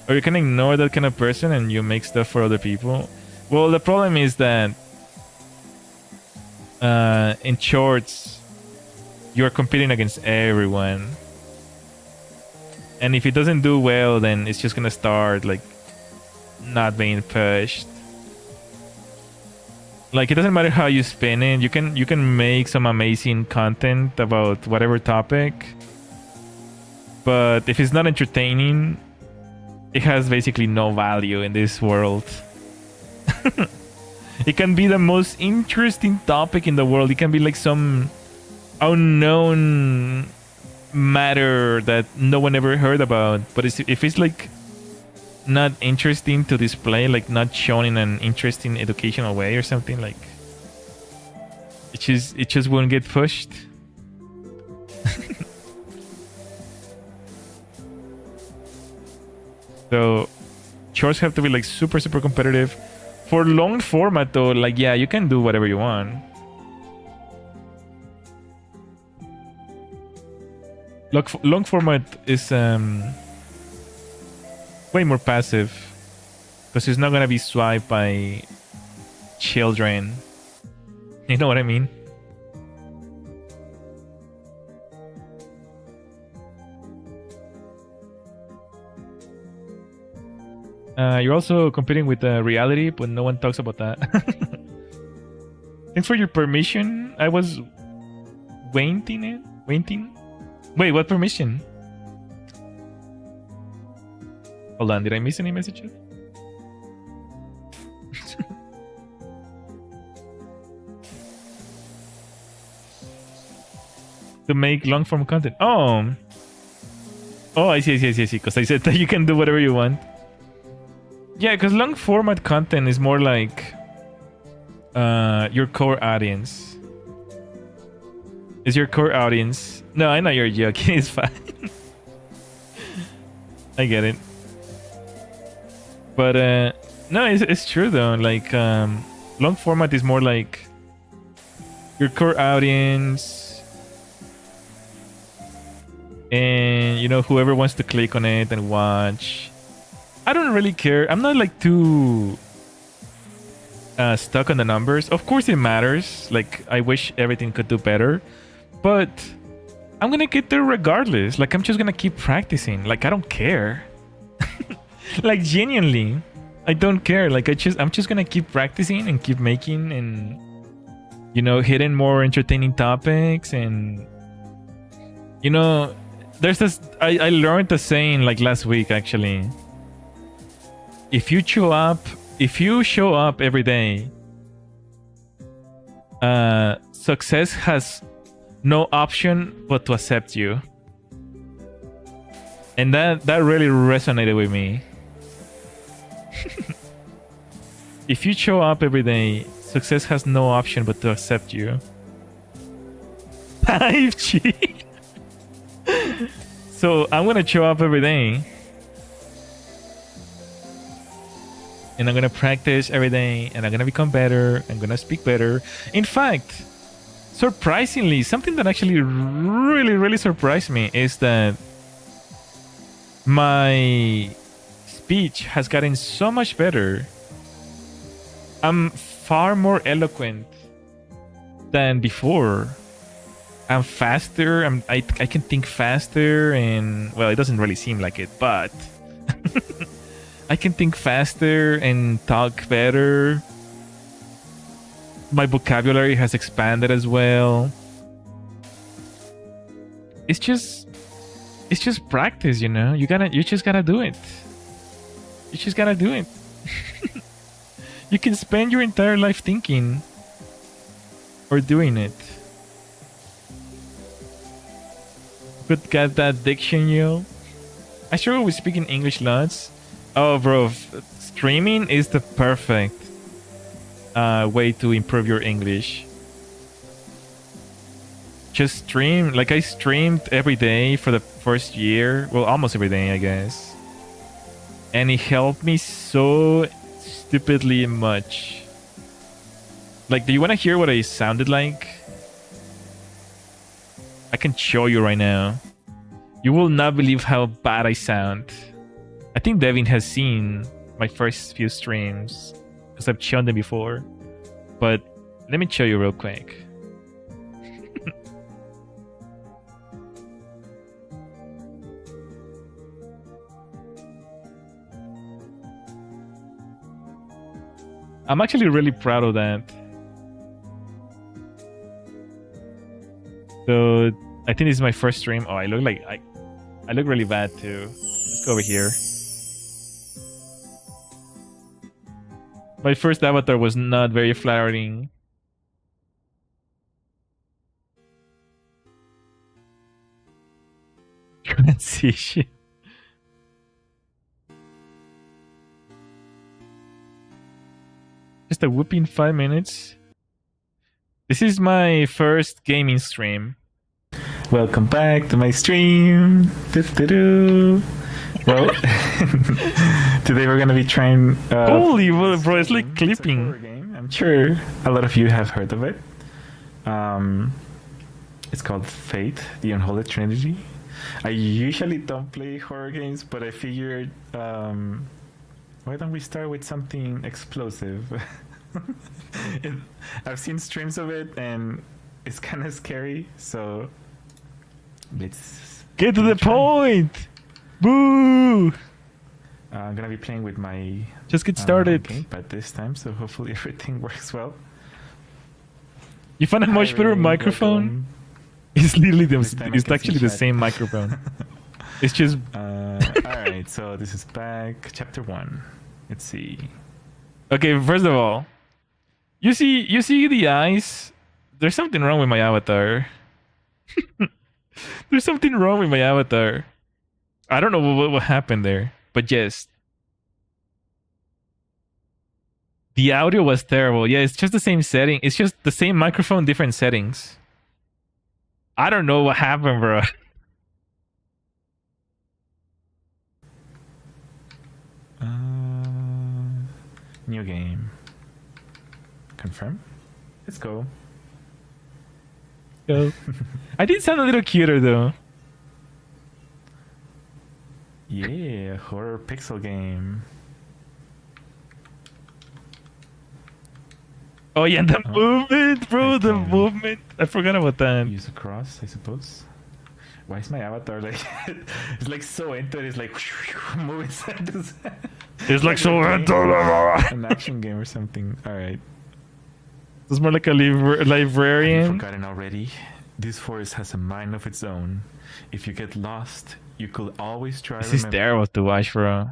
A: Or you can ignore that kind of person and you make stuff for other people. Well, the problem is that in shorts, you're competing against everyone. And if it doesn't do well, then it's just gonna start like not being pushed. Like it doesn't matter how you spin it. You can make some amazing content about whatever topic. But if it's not entertaining, it has basically no value in this world. It can be the most interesting topic in the world. It can be like some unknown matter that no one ever heard about. But if it's like not interesting to display, like not shown in an interesting educational way or something, like it just won't get pushed. So chores have to be like super competitive. For long format though, like yeah, you can do whatever you want. Long format is way more passive because it's not gonna be swiped by children. You know what I mean? You're also competing with reality, but no one talks about that. Thanks for your permission. I was waiting it. Waiting. Wait, what permission? Hold on, did I miss any messages? To make long form content. Oh, I see. Because I said that you can do whatever you want. Yeah, because long format content is more like your core audience. Is your core audience? No, I know you're joking. It's fine. I get it. But no, it's true though. Like long format is more like your core audience, and you know whoever wants to click on it and watch. I don't really care. I'm not like too stuck on the numbers. Of course it matters. Like I wish everything could do better, but I'm gonna get there regardless. Like I'm just gonna keep practicing. Like I don't care. Like genuinely, I don't care. Like I'm just gonna keep practicing and keep making and you know hitting more entertaining topics and you know there's this. I learned a saying like last week actually. If you show up every day, success has no option but to accept you. And that really resonated with me. If you show up every day, success has no option but to accept you. 5G. So I'm gonna show up every day. And I'm gonna practice every day and I'm gonna become better. I'm gonna speak better. In fact, surprisingly, something that actually really surprised me is that my speech has gotten so much better. I'm far more eloquent than before. I'm faster. I can think faster and well, it doesn't really seem like it, but I can think faster and talk better. My vocabulary has expanded as well. It's just practice, you know. You just gotta do it. You just gotta do it. You can spend your entire life thinking or doing it. But got that diction, yo. I struggle with speaking English lots. Oh, bro, streaming is the perfect way to improve your English. Just stream. Like I streamed every day for the first year. Well, almost every day, I guess. And it helped me so stupidly much. Like, do you want to hear what I sounded like? I can show you right now. You will not believe how bad I sound. I think Devin has seen my first few streams because I've shown them before. But let me show you real quick. I'm actually really proud of that. So I think this is my first stream. Oh, I look like I look really bad too. Let's go over here. My first avatar was not very flattering. Transition. Just a whooping 5 minutes. This is my first gaming stream. Welcome back to my stream. Doo-doo-doo. Well, today we're gonna be trying. Holy, well, bro! It's like clipping. Game. I'm sure a lot of you have heard of it. It's called Fate: The Unholy Trinity. I usually don't play horror games, but I figured, why don't we start with something explosive? I've seen streams of it, and it's kind of scary. So let's get to the point. Boo! I'm gonna be playing with my
C: just get started
A: gamepad this time, so hopefully everything works well.
C: You find a much better microphone? It's literally it's actually the same microphone. It's just
A: alright, so this is back chapter 1. Let's see.
C: Okay, first of all, you see the eyes? There's something wrong with my avatar. There's something wrong with my avatar. I don't know what happened there, but yes. The audio was terrible. Yeah, it's just the same setting. It's just the same microphone, different settings. I don't know what happened, bro.
A: New game. Confirm. Let's go.
C: Go. I did sound a little cuter though.
A: Yeah, horror pixel game.
C: Oh yeah, the movement, bro, the movement. I forgot about that.
A: Use a cross, I suppose. Why is my avatar like... it's like so into it, it's like... moving side to side.
C: It's like so into
A: an action game or something. Alright.
C: It's more like a librarian.
A: Have you forgotten already? This forest has a mind of its own. If you get lost, you could always try.
C: This is terrible to watch, bro.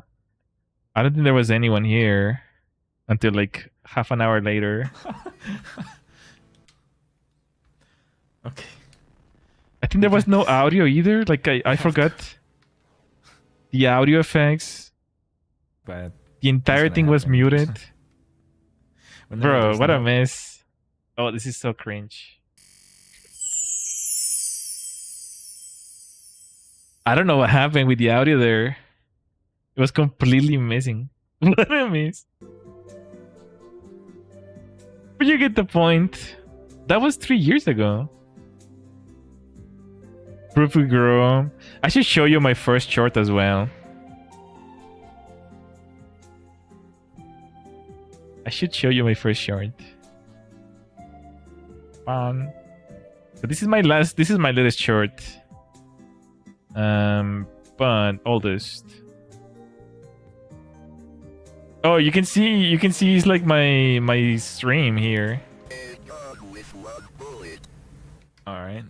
C: I don't think there was anyone here until like half an hour later.
A: Okay.
C: I think there was no audio either. Like I forgot the audio effects.
A: But
C: the entire thing was muted. Bro, what a mess. Oh, this is so cringe. I don't know what happened with the audio there. It was completely missing. What a miss. But you get the point. That was 3 years ago. Proofy girl. I should show you my first short as well. I should show you my first short. Fun. So this is my latest short. But oldest. Oh, you can see it's like my stream here.
A: All right.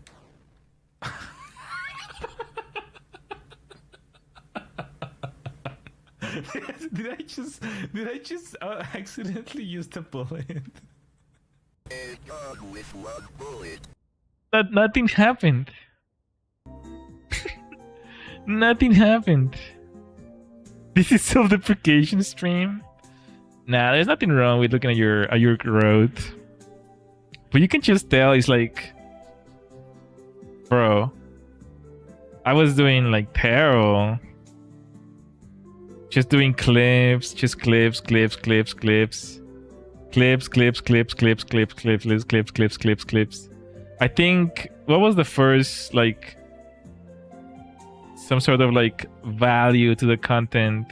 A: Did I just accidentally use the bullet?
C: Nothing happened. Nothing happened. This is self-deprecation stream. Nah, there's nothing wrong with looking at your growth. But you can just tell it's like, bro, I was doing like terrible. Just doing clips, just clips. I think what was the first like some sort of like value to the content?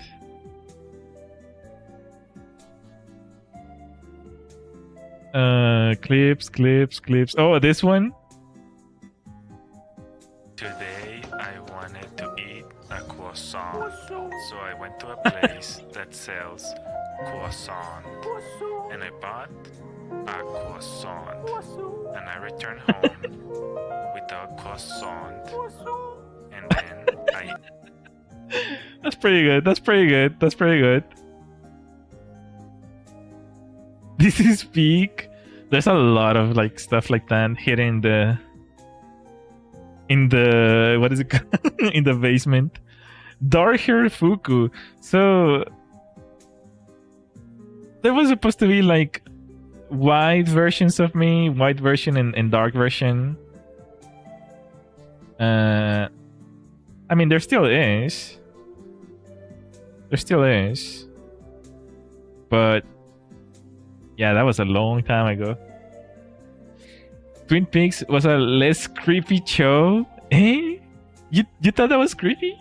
C: Clips. Oh, this one?
A: Today I wanted to eat a croissant. So I went to a place that sells croissant. And I bought a croissant. And I returned home with a croissant. And then I...
C: That's pretty good. This is peak. There's a lot of like stuff like that hidden in the what is it called? In the basement. Dark hair Fuku. So there was supposed to be like white versions of me, white version and dark version. I mean, there still is. There still is. But yeah, that was a long time ago. Twin Peaks was a less creepy show. Eh? You thought that was creepy?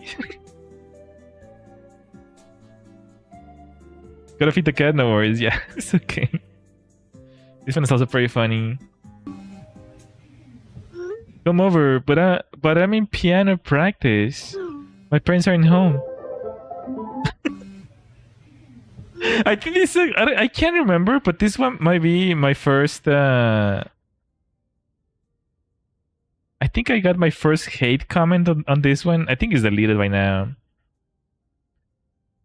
C: Gotta feed the cat, no worries. Yeah, it's okay. This one is also pretty funny. Come over, but I'm in piano practice. My parents aren't home. I think this. I can't remember, but this one might be my first. I think I got my first hate comment on this one. I think it's deleted by now.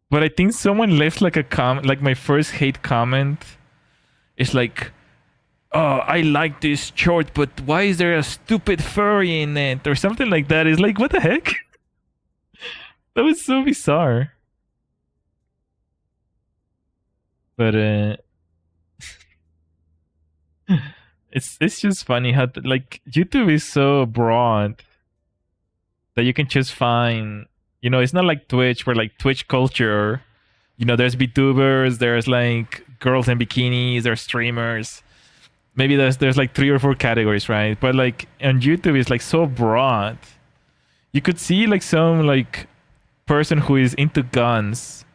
C: But I think someone left like a comment, like my first hate comment. It's like, oh, I like this short, but why is there a stupid furry in it? Or something like that. It's like, what the heck? That was so bizarre. But it's just funny how like YouTube is so broad that you can just find, you know, it's not like Twitch where like Twitch culture, you know, there's VTubers, there's like girls in bikinis, there's streamers. Maybe there's like 3 or 4 categories, right? But like on YouTube it's like so broad. You could see like some like person who is into guns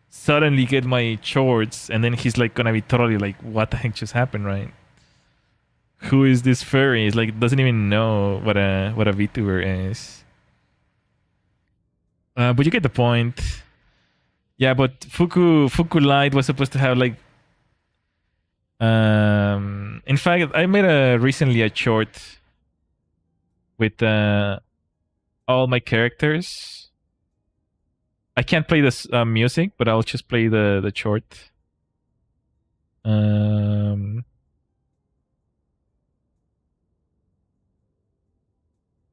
C: suddenly get my shorts and then he's like gonna be totally like, what the heck just happened, right? Who is this furry? He's like doesn't even know what a VTuber is. But you get the point. Yeah, but Fuku-Light was supposed to have like in fact I made recently a short with all my characters. I can't play this music, but I'll just play the short.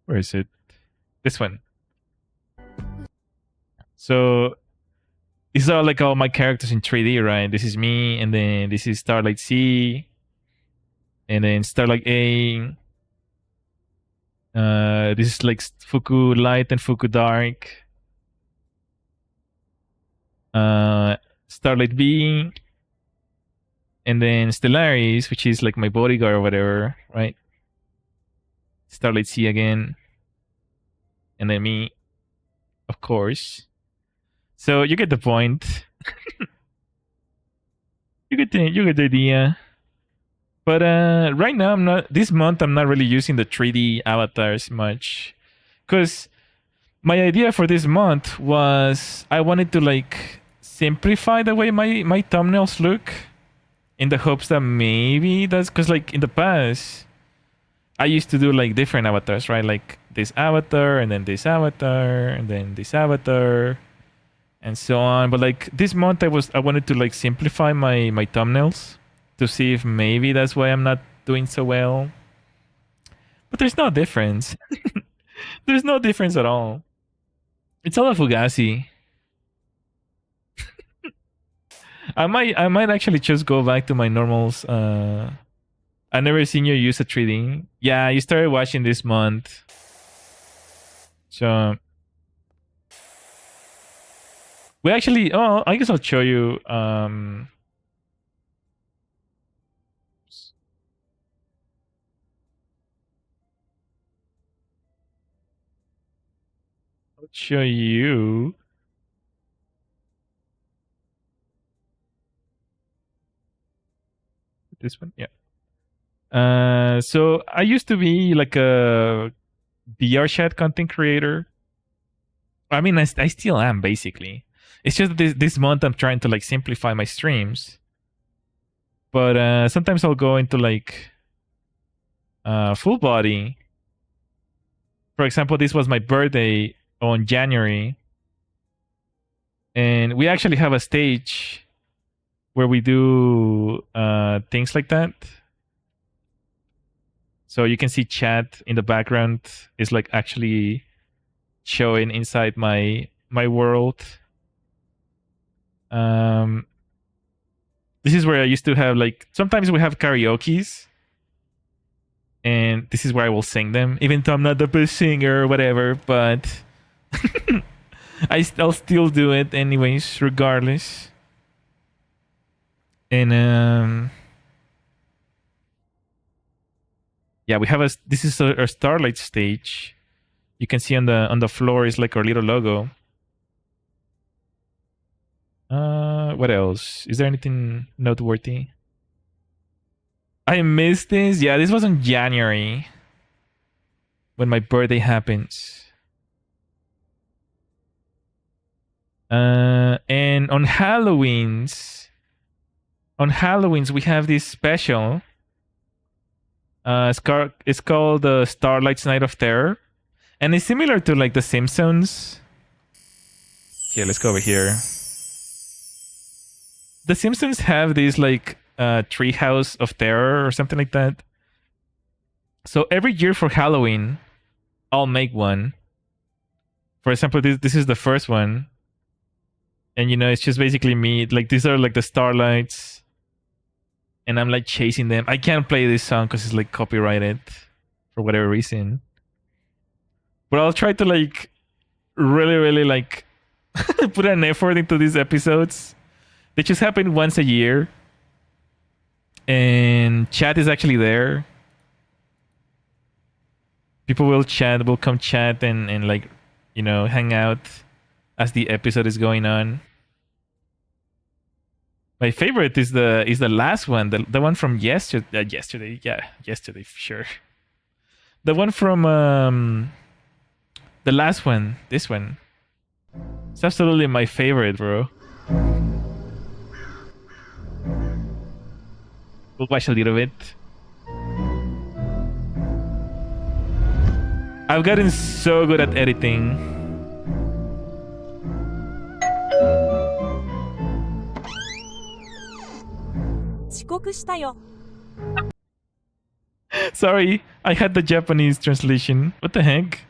C: Where is it? This one. So these are like all my characters in 3D, right? This is me, and then this is Starlight C, and then Starlight A. This is like Fuku Light and Fuku Dark. Starlight B, and then Stellaris, which is like my bodyguard or whatever, right? Starlight C again, and then me, of course. So you get the point. you get the idea. But right now this month I'm not really using the 3D avatars much, because my idea for this month was I wanted to like simplify the way my thumbnails look, in the hopes that maybe that's because like in the past I used to do like different avatars, right? Like this avatar and then this avatar and then this avatar and so on. But like this month I wanted to like simplify my thumbnails to see if maybe that's why I'm not doing so well. But there's no difference. There's no difference at all. It's all a Fugazi. I might actually just go back to my normals. I never seen you use a 3D. Yeah, you started watching this month. So we actually, oh, I guess I'll show you. I'll show you. This one, yeah. So I used to be like a VR chat content creator. I mean, I still am basically. It's just this month I'm trying to like simplify my streams. But sometimes I'll go into like full body. For example, this was my birthday on January, and we actually have a stage where we do things like that. So you can see chat in the background is like actually showing inside my world.
A: This is where I used to have like sometimes we have karaoke's, and this is where I will sing them, even though I'm not the best singer or whatever. But I'll still do it anyways, regardless. And yeah, we have this is our Starlight stage. You can see on the floor is like our little logo. What else? Is there anything noteworthy? I missed this. Yeah, this was in January when my birthday happens. And on Halloween's we have this special. It's called the Starlites Night of Terror, and it's similar to like The Simpsons. Okay, let's go over here. The Simpsons have this like treehouse of terror or something like that. So every year for Halloween, I'll make one. For example, this is the first one, and you know it's just basically me. Like these are like the Starlights, and I'm like chasing them. I can't play this song because it's like copyrighted for whatever reason. But I'll try to like really like put an effort into these episodes. They just happen once a year. And chat is actually there. People will come chat and like, you know, hang out as the episode is going on. My favorite is the last one, the one from yesterday. Yesterday, sure. The one from the last one, this one. It's absolutely my favorite, bro. We'll watch a little bit. I've gotten so good at editing. Sorry, I had the Japanese translation. What the heck?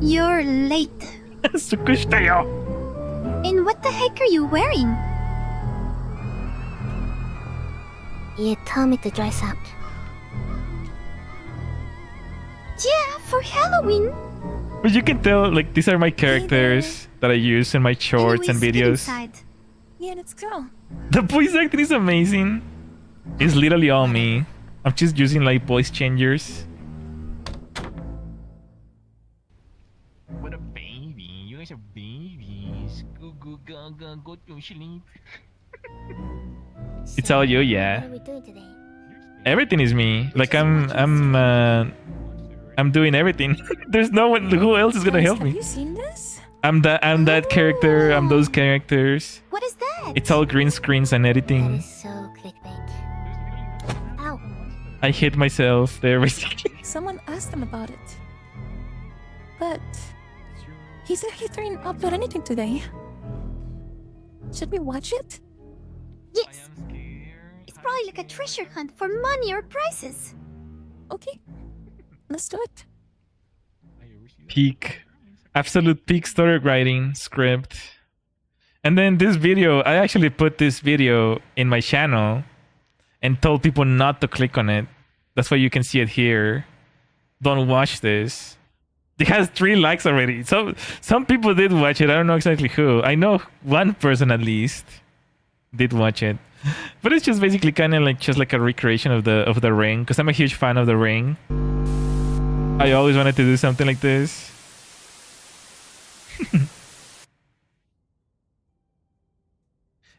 D: You're late.
A: Sukushitayo.
D: And what the heck are you wearing? You told me to dress up. Yeah, for Halloween.
A: But you can tell, like, these are my characters that I use in my shorts and
D: Anyways, get
A: videos.
D: inside.
E: Yeah, let's go.
A: The voice acting is amazing. It's literally all me. I'm just using like voice changers.
C: What a baby. You guys are babies. Go to sleep.
A: It's all you, yeah.
D: What are we doing today?
A: Everything is me. Like I'm doing everything. There's no one who else is gonna
E: Guys,
A: help
E: have
A: me.
E: you seen this?
A: I'm that character, I'm those characters.
D: What is that?
A: It's all green screens and
D: That
A: editing.
D: is so clickbait. Ow.
A: I hate myself there basically.
E: Someone asked him about it. But he said he didn't upload anything today. Should we watch it?
D: Yes. It's probably like a treasure hunt for money or prizes.
E: Okay. Let's do it.
A: Peak. Absolute peak story writing script. And then this video, I actually put this video in my channel and told people not to click on it. That's why you can see it here. Don't watch this. It has 3 likes already. So some people did watch it. I don't know exactly who. I know one person at least did watch it. But it's just basically kind of like just like a recreation of the Ring, because I'm a huge fan of the Ring. I always wanted to do something like this.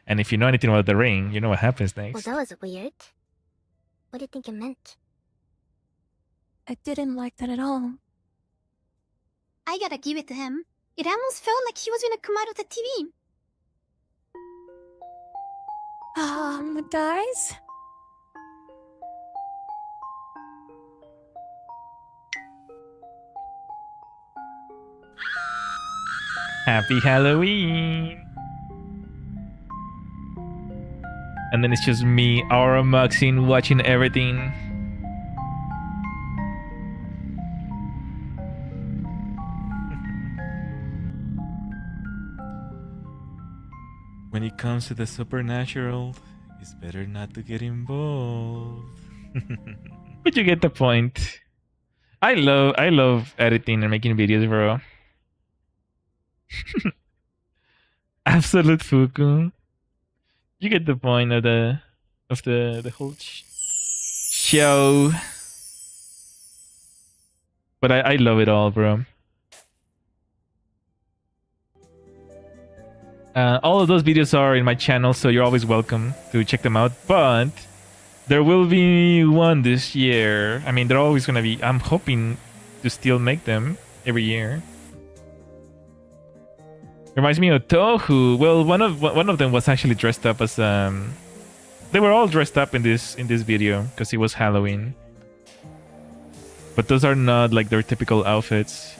A: And if you know anything about the Ring, you know what happens
D: Well,
A: next.
D: that was weird. What do you think it meant?
E: I didn't like that at all.
D: I gotta give it to him. It almost felt like he was gonna come out of the TV.
E: Guys?
A: Happy Halloween! And then it's just me, Aura Maxine, watching everything. it comes to the supernatural, it's better not to get involved.
C: But you get the point. I love editing and making videos, bro. Absolute fuku. You get the point of the whole show. But I love it all, bro. All of those videos are in my channel, so you're always welcome to check them out. But there will be one this year. I mean, they're always gonna be. I'm hoping to still make them every year. Reminds me of Tohu. Well, one of them was actually dressed up as They were all dressed up in this video because it was Halloween. But those are not like their typical outfits.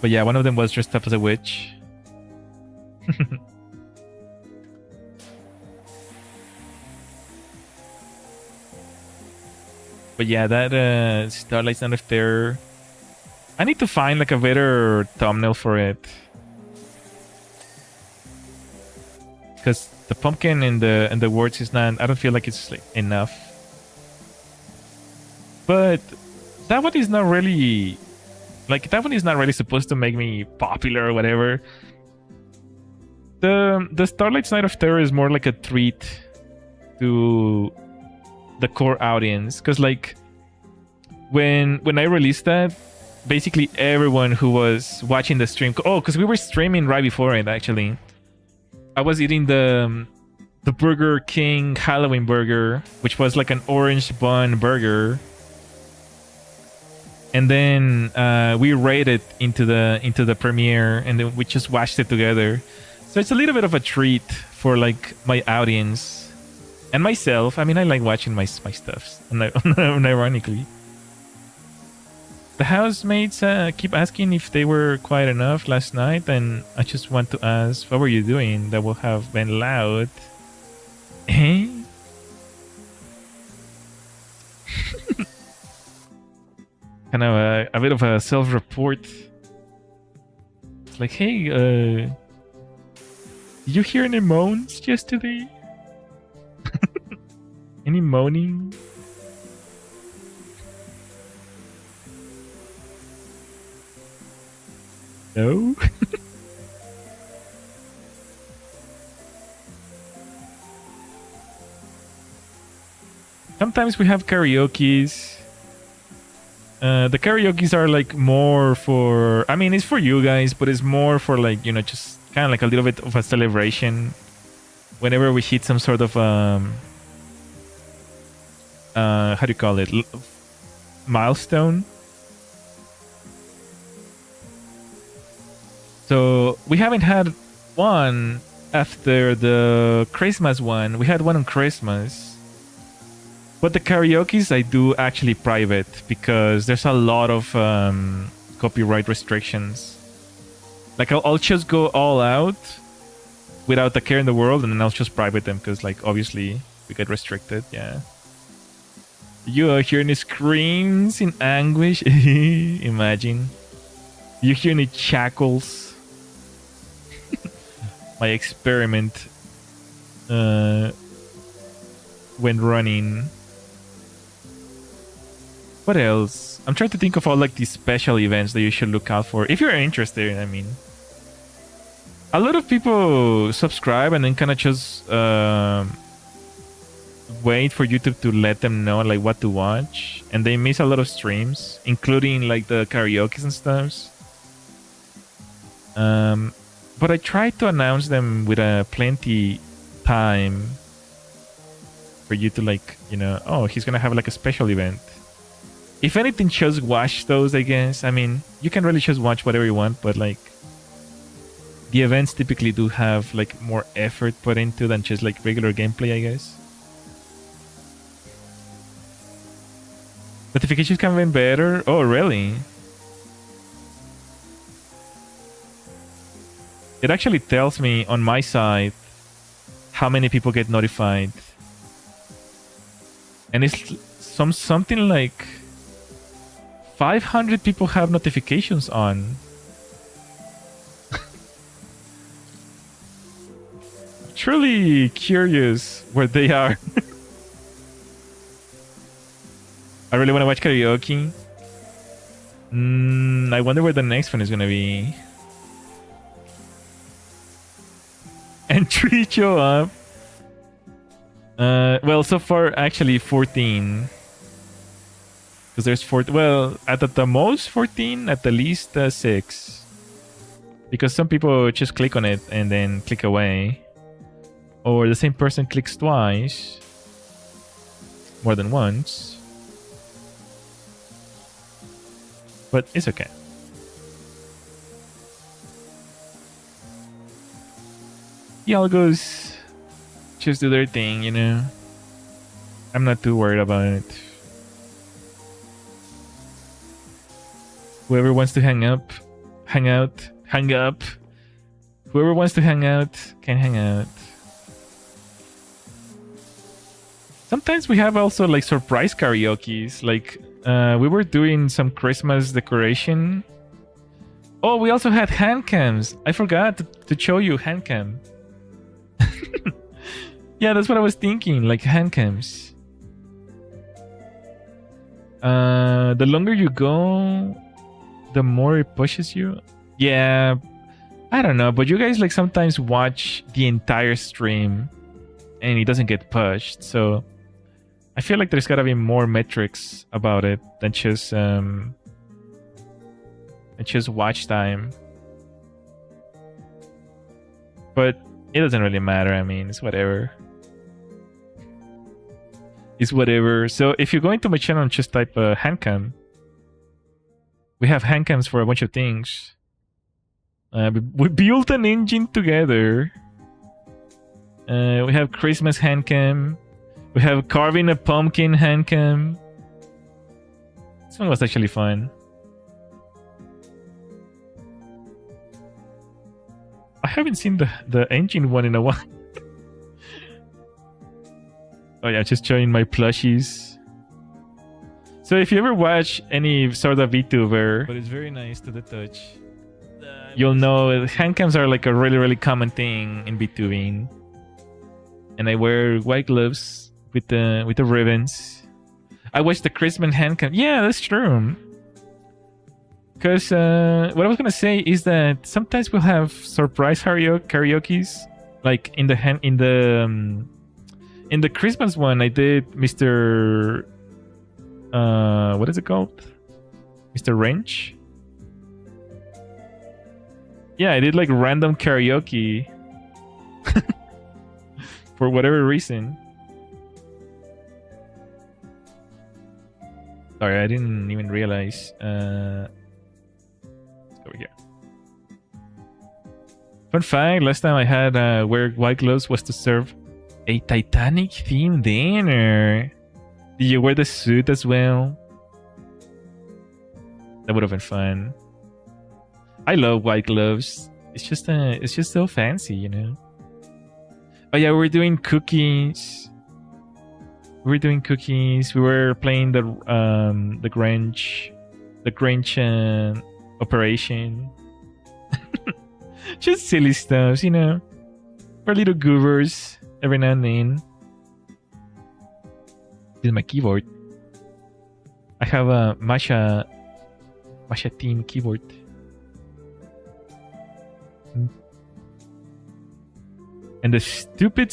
C: But yeah, one of them was dressed up as a witch. But yeah, that Starlight's not if they're... I need to find like a better thumbnail for it. Because the pumpkin and the words is not... I don't feel like it's like enough. But that one is not really... Like, that one is not really supposed to make me popular or whatever. The Starlight's Night of Terror is more like a treat to the core audience. Because, like, when I released that, basically everyone who was watching the stream... Oh, because we were streaming right before it, actually. I was eating the Burger King Halloween burger, which was like an orange bun burger. And then we raided into the premiere, and then we just watched it together. So it's a little bit of a treat for like my audience and myself. I mean, I like watching my stuff, unironically. The housemates keep asking if they were quiet enough last night, and I just want to ask, what were you doing that would have been loud? Eh? Kind of a bit of a self-report. It's like, hey, did you hear any moans yesterday? Any moaning? No? Sometimes we have karaoke's. The karaoke's are like more for... I mean, it's for you guys, but it's more for like, you know, just kind of like a little bit of a celebration. Whenever we hit some sort of... how do you call it? Milestone. So we haven't had one after the Christmas one. We had one on Christmas. But the karaoke's I do actually private because there's a lot of copyright restrictions. Like I'll just go all out without a care in the world, and then I'll just private them because, like, obviously we get restricted. Yeah. You are hearing screams in anguish. Imagine. You hear any shackles. My experiment when running. What else? I'm trying to think of all like these special events that you should look out for if you're interested. I mean, a lot of people subscribe and then kind of just wait for YouTube to let them know like what to watch, and they miss a lot of streams, including like the karaoke and stuff. But I try to announce them with a plenty time for you to, like, you know, oh, he's gonna have like a special event. If anything, just watch those, I guess. I mean, you can really just watch whatever you want, but like the events typically do have like more effort put into than just like regular gameplay, I guess. Notifications can be better. Oh, really? It actually tells me on my side how many people get notified. And it's something like 500 people have notifications on.
A: truly curious where they are. I really want to watch karaoke. I wonder where the next one is gonna be. And 3 show up. Well, so far actually 14. Because there's 4. Well, at the most 14, at the least 6. Because some people just click on it and then click away. Or the same person clicks twice. More than once. But it's okay. The algos just do their thing, you know. I'm not too worried about it. Whoever wants to hang up. Whoever wants to hang out can hang out. Sometimes we have also like surprise karaoke's. Like we were doing some Christmas decoration. Oh, we also had hand cams. I forgot to show you hand cam. Yeah, that's what I was thinking. Like hand cams. The longer you go, the more it pushes you. Yeah, I don't know, but you guys like sometimes watch the entire stream and it doesn't get pushed. So I feel like there's gotta be more metrics about it than just watch time. But it doesn't really matter. I mean, it's whatever. It's whatever. So if you go into my channel and just type handcam, we have handcams for a bunch of things. We built an engine together. We have Christmas handcam. We have carving a pumpkin handcam. This one was actually fun. I haven't seen the engine one in a while. Oh yeah, just showing my plushies. So if you ever watch any sort of VTuber, but it's very nice to the touch, you'll know handcams are like a really, really common thing in VTubing. And I wear white gloves with the ribbons. I watch the Christmas handcam. Yeah, that's true. Because what I was gonna say is that sometimes we'll have surprise karaoke's. Like in the Christmas one, I did Mr. What is it called? Mr. Wrench. Yeah, I did like random karaoke for whatever reason. Sorry, I didn't even realize. Let's go over here. Fun fact, last time I had wear white gloves was to serve a Titanic themed dinner. Did you wear the suit as well? That would have been fun. I love white gloves. It's just so fancy, you know. Oh yeah, we're doing cookies. We were playing the Grinch operation. Just silly stuff, you know. We're little goobers every now and then. This is my keyboard. I have a Masha Team keyboard. And the stupid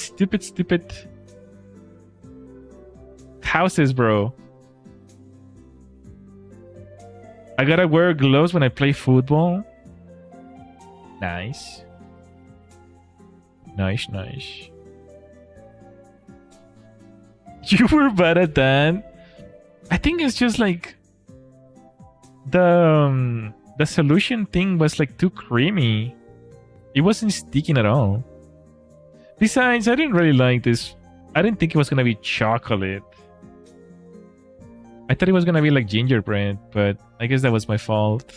A: houses, bro. I gotta wear gloves when I play football. Nice. You were bad at that. I think it's just like the solution thing was like too creamy. It wasn't sticking at all. Besides, I didn't really like this. I didn't think it was gonna be chocolate. I thought it was gonna be like gingerbread, but I guess that was my fault.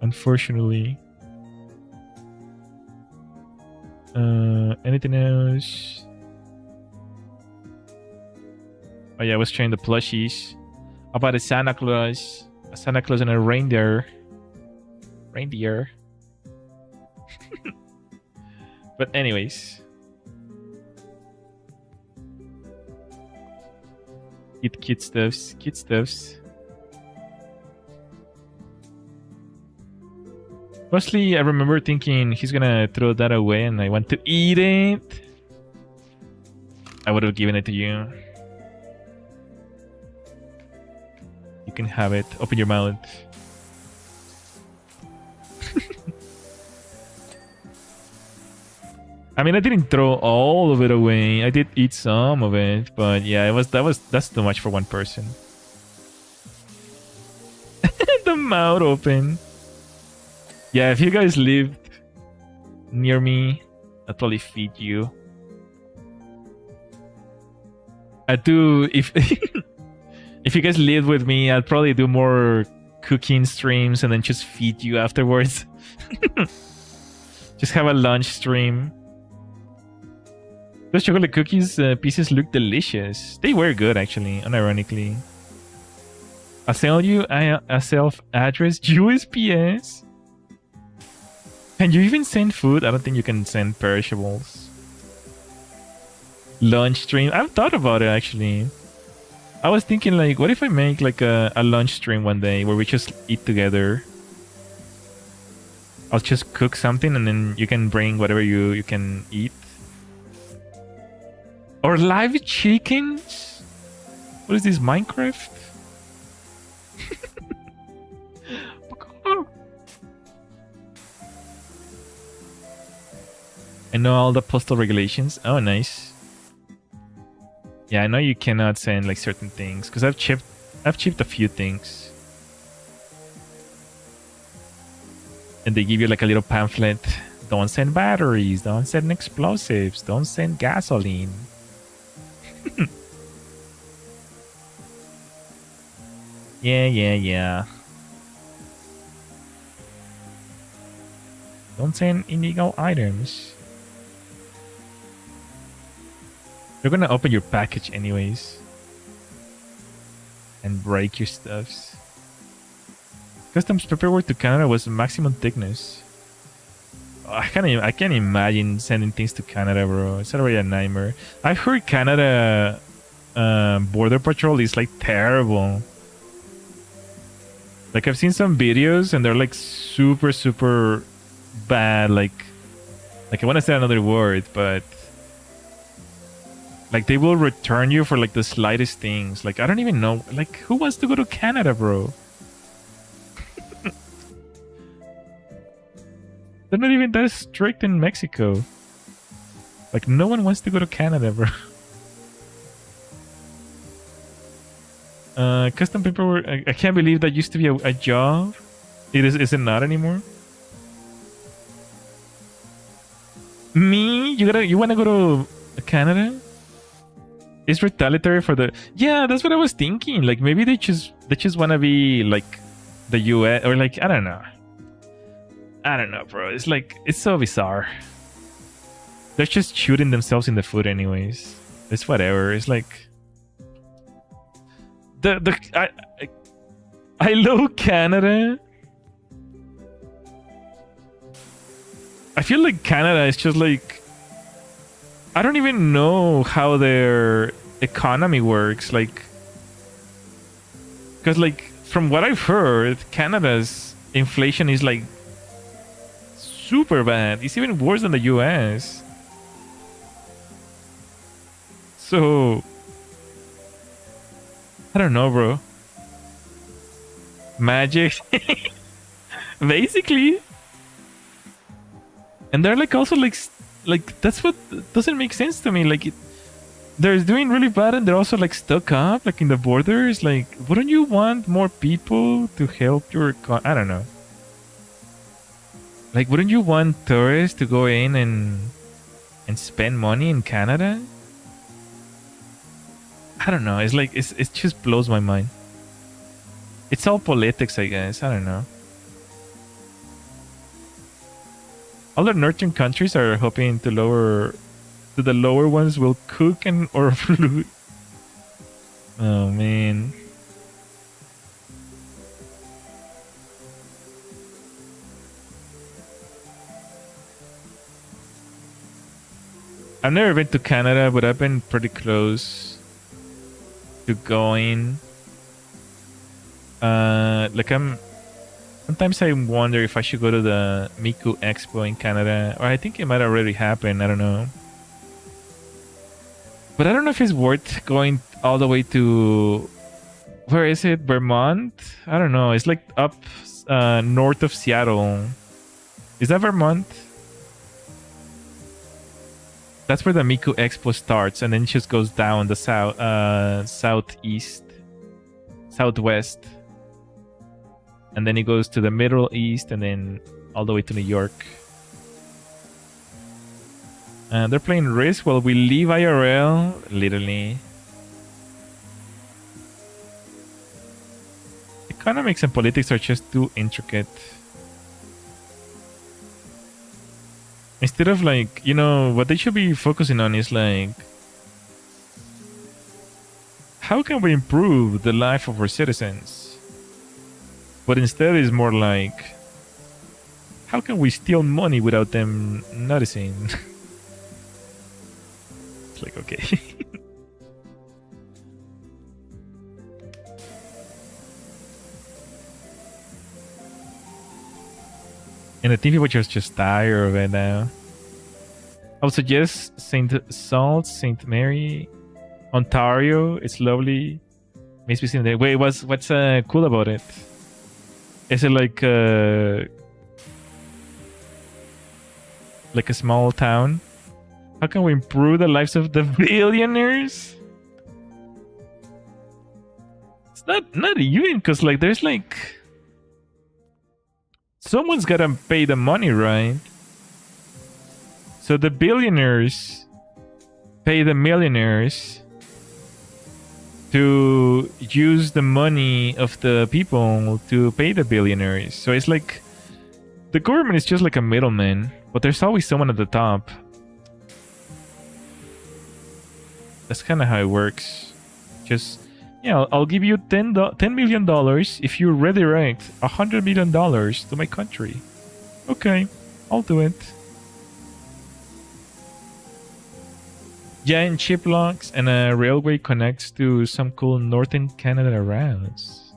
A: Unfortunately. Anything else? Oh yeah, I was trying the plushies. About a Santa Claus and a reindeer.
C: But anyways. Cute stuffs, cute stuffs. Mostly, I remember thinking he's gonna throw that away and I want to eat it. I would have given it to you. You can have it. Open your mouth. I mean, I didn't throw all of it away. I did eat some of it, but yeah, that's too much for one person. The mouth open. Yeah, if you guys lived near me, I'd probably feed you. I do if if you guys lived with me, I'd probably do more cooking streams and then just feed you afterwards. Just have a lunch stream. Those chocolate cookies pieces look delicious. They were good, actually, unironically. I'll sell you a self-address USPS. Can you even send food? I don't think you can send perishables. Lunch stream. I've thought about it, actually. I was thinking, like, what if I make, like, a lunch stream one day where we just eat together? I'll just cook something and then you can bring whatever you can eat. Or live chickens? What is this, Minecraft? I know all the postal regulations. Oh, nice. Yeah, I know you cannot send like certain things because I've chipped a few things. And they give you like a little pamphlet. Don't send batteries, don't send explosives, don't send gasoline. Yeah. Don't send illegal items. They're gonna open your package anyways. And break your stuffs. Customs paperwork to Canada was maximum thickness. I can't imagine sending things to Canada, bro. It's already a nightmare. I've heard Canada border patrol is like terrible. Like I've seen some videos and they're like super bad. Like I want to say another word, but like they will return you for like the slightest things. Like I don't even know. Like who wants to go to Canada, bro? They're not even that strict in Mexico. Like no one wants to go to Canada, bro. Custom paperwork. I can't believe that used to be a job. Is it not anymore? Me? You wanna go to Canada? It's retaliatory for the. Yeah, that's what I was thinking. Like maybe they just wanna be like the US or like I don't know. I don't know, bro. It's like it's so bizarre. They're just shooting themselves in the foot, anyways. It's whatever. It's like I love Canada. I feel like Canada is just like I don't even know how their economy works. Like, because like from what I've heard, Canada's inflation is like super bad. It's even worse than the US. So I don't know, bro. Magic. Basically. And they're like also like that's what doesn't make sense to me. Like they're doing really bad and they're also like stuck up like in the borders. Like wouldn't you want more people to help your I don't know. Like wouldn't you want tourists to go in and spend money in Canada? I don't know. It's like it just blows my mind. It's all politics, I guess. I don't know. Other northern countries are hoping to the lower ones will cook and or pollute. Oh man.
A: I've never been to Canada, but I've been pretty close to going. Like sometimes I wonder if I should go to the Miku Expo in Canada, or I think it might already happen. I don't know. But I don't know if it's worth going all the way to, where is it? Vermont? I don't know. It's like up north of Seattle. Is that Vermont? That's where the Miku Expo starts, and then it just goes down the southeast, southwest, and then it goes to the Middle East, and then all the way to New York. And they're playing Risk while we leave IRL, literally. Economics and politics are just too intricate. Instead of like, you know, what they should be focusing on is like, how can we improve the life of our citizens? But instead it's more like, how can we steal money without them noticing? It's like, okay. And the TV watchers just tired of it now. I would suggest St. Sault, St. Mary, Ontario. It's lovely. Makes me there. Wait, what's cool about it? Is it like a small town? How can we improve the lives of the billionaires? It's not even, because like there's like, someone's gotta pay the money, right? So the billionaires pay the millionaires to use the money of the people to pay the billionaires. So it's like the government is just like a middleman, but there's always someone at the top. That's kind of how it works. Just, yeah, I'll give you $10 million if you redirect $100 million to my country. Okay, I'll do it. Giant chip locks and a railway connects to some cool northern Canada routes.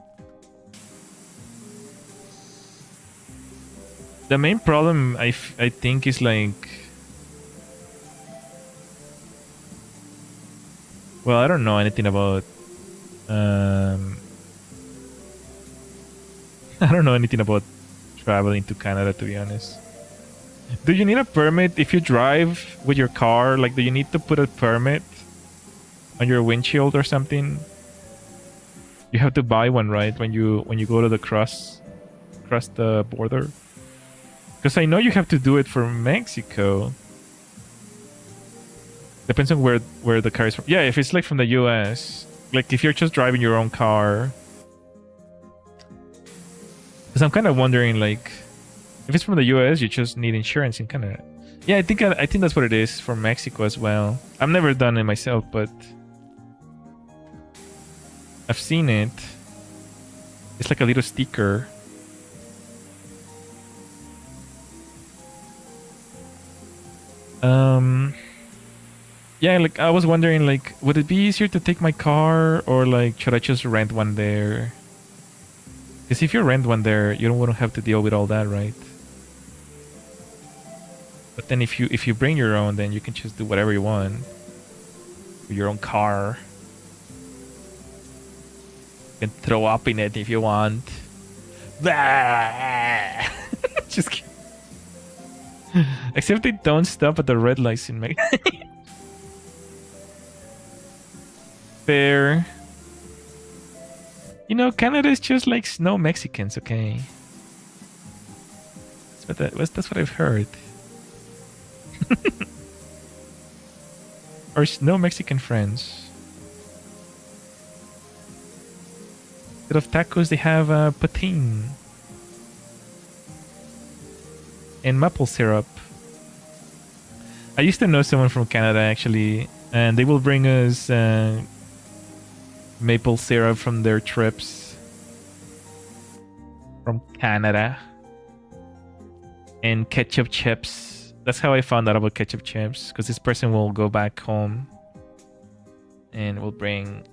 A: The main problem I think is like, well, I don't know anything about I don't know anything about traveling to Canada, to be honest. Do you need a permit if you drive with your car? Like, do you need to put a permit on your windshield or something? You have to buy one, right? When you go to the cross the border. Because I know you have to do it for Mexico. Depends on where the car is from. Yeah, if it's like from the US, like if you're just driving your own car. Because I'm kind of wondering, like, if it's from the US, you just need insurance in Canada. Yeah, I think that's what it is for Mexico as well. I've never done it myself, but I've seen it. It's like a little sticker. Yeah, like I was wondering, like, would it be easier to take my car, or like should I just rent one there? Because if you rent one there, you don't want to have to deal with all that, right? But then if you bring your own, then you can just do whatever you want with your own car. You can throw up in it if you want. Just kidding. Except they don't stop at the red lights in Mexico. Fair. You know, Canada is just like snow Mexicans, okay? That's what I've heard. Or snow Mexican friends. Instead of tacos, they have poutine. And maple syrup. I used to know someone from Canada, actually. And they will bring us maple syrup from their trips. From Canada. And ketchup chips That's how I found out about ketchup chips, because this person will go back home and will bring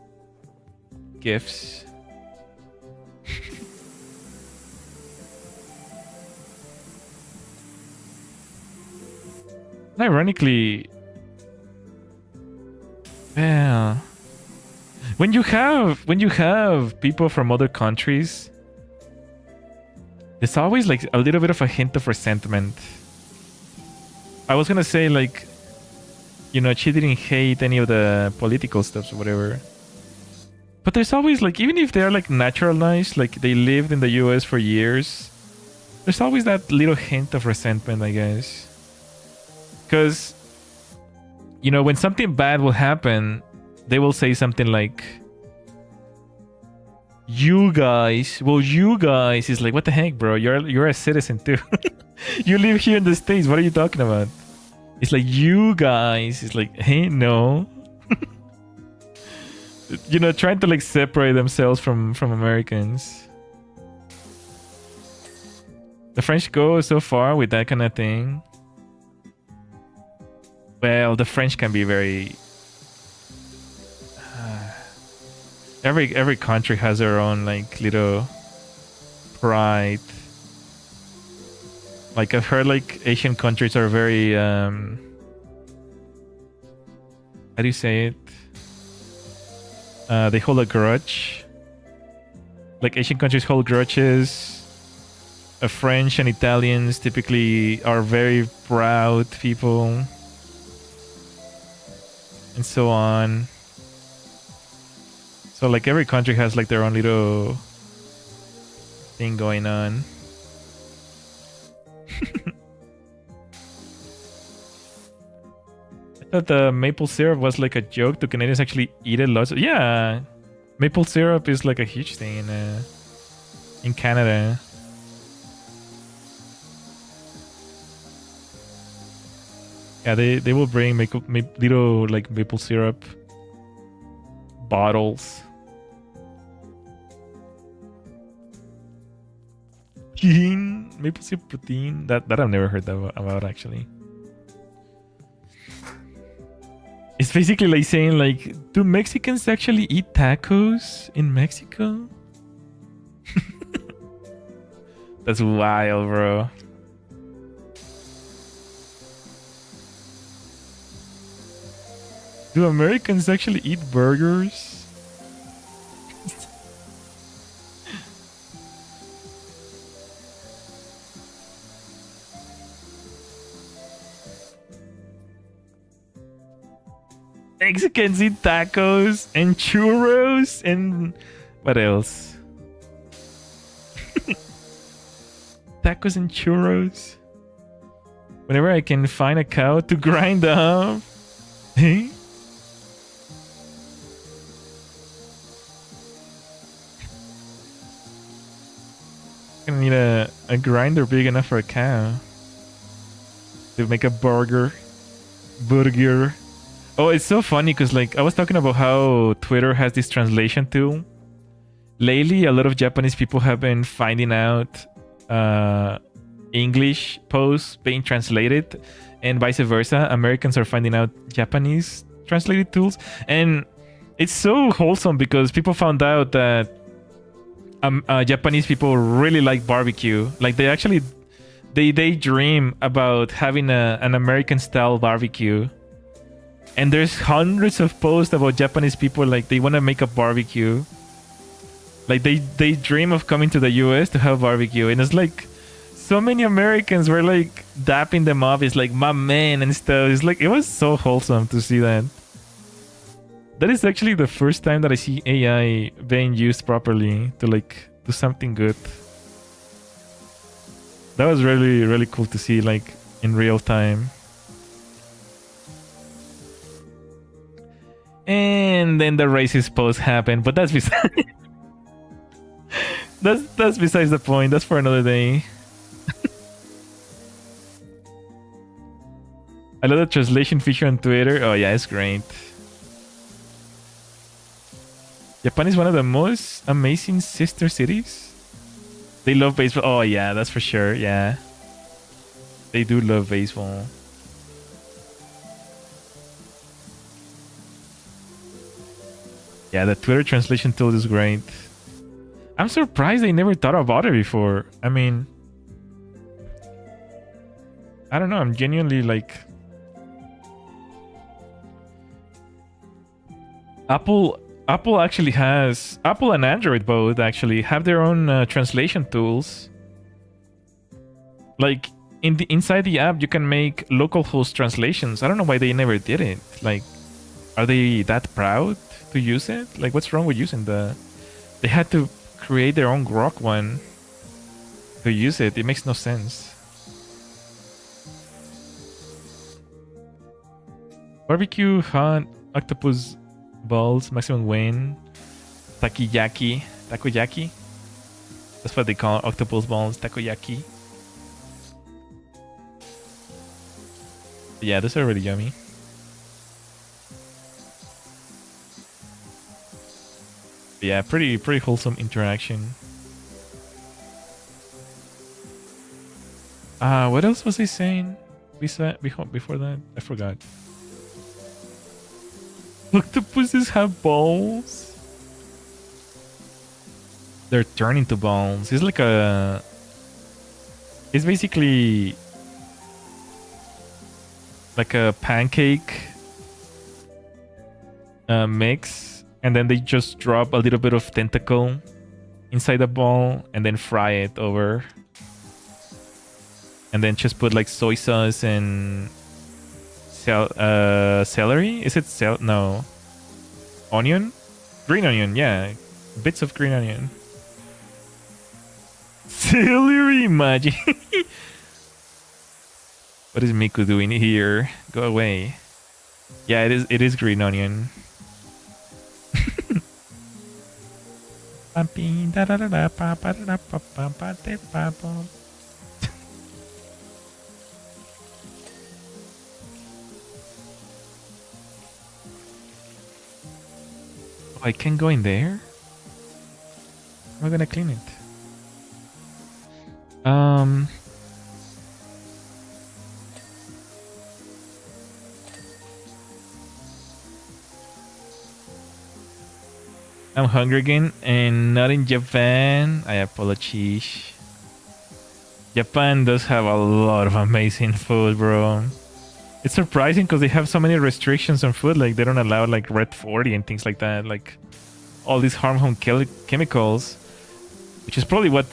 A: gifts. Ironically, yeah, when you have people from other countries, there's always like a little bit of a hint of resentment. I was gonna say, like, you know, she didn't hate any of the political stuff or whatever, but there's always, like, even if they're like naturalized, like they lived in the US for years, there's always that little hint of resentment, I guess. Because, you know, when something bad will happen, they will say something like, you guys is like, what the heck, bro? You're a citizen too. You live here in the States. What are you talking about? It's like, you guys is like, hey, no. You know, trying to like separate themselves from Americans. The French go so far with that kind of thing. Well, the French can be very... every country has their own like little pride. Like I've heard like Asian countries are very how do you say it? They hold a grudge. Like Asian countries hold grudges. French and Italians typically are very proud people. And so on. So like every country has like their own little thing going on. I thought the maple syrup was like a joke. Do Canadians actually eat it lots? Yeah, maple syrup is like a huge thing in Canada. Yeah, they will bring little like maple syrup bottles. Maple syrup protein. That I've never heard about actually. It's basically like saying like, do Mexicans actually eat tacos in Mexico? That's wild, bro. Do Americans actually eat burgers? Mexicans eat tacos and churros and what else? Tacos and churros. Whenever I can find a cow to grind up. Hey? Gonna need a grinder big enough for a cow to make a burger. Oh, it's so funny because like I was talking about how Twitter has this translation tool. Lately, a lot of Japanese people have been finding out English posts being translated, and vice versa. Americans are finding out Japanese translated tools, and it's so wholesome because people found out that Japanese people really like barbecue. Like they actually they dream about having an American style barbecue. And there's hundreds of posts about Japanese people like they want to make a barbecue. Like they dream of coming to the US to have barbecue. And it's like so many Americans were like dapping them up. It's like, my man and stuff. It's like, it was so wholesome to see that. That is actually the first time that I see AI being used properly to like do something good. That was really, really cool to see like in real time. And then the racist post happened, but that's besides that's besides the point. That's for another day. I love the translation feature on Twitter. Oh yeah, it's great. Japan is one of the most amazing sister cities. They love baseball. Oh yeah, that's for sure. Yeah, they do love baseball. Yeah, the Twitter translation tool is great. I'm surprised they never thought about it before. I mean, I don't know. I'm genuinely like... Apple actually has... Apple and Android both actually have their own translation tools. Like, inside the app, you can make localhost translations. I don't know why they never did it. Like, are they that proud to use it? Like, what's wrong with using the... They had to create their own grok one to use it. It makes no sense. Barbecue, hot, octopus balls, maximum win, takoyaki. Takoyaki? That's what they call octopus balls, takoyaki. Yeah, those are really yummy. Yeah, pretty wholesome interaction. What else was he saying? Before that, I forgot. Octopuses have balls. They're turned into balls. It's like a... It's basically like a pancake mix, and then they just drop a little bit of tentacle inside the ball and then fry it over, and then just put like soy sauce and celery. Is it no, onion, green onion? Yeah, bits of green onion. Celery magic. What is Miku doing here? Go away. Yeah, it is green onion. Oh, I can go in there? How am I gonna clean it? I'm hungry again, and not in Japan. I apologize. Japan does have a lot of amazing food, bro. It's surprising because they have so many restrictions on food. Like, they don't allow like Red 40 and things like that. Like, all these harmful chemicals, which is probably what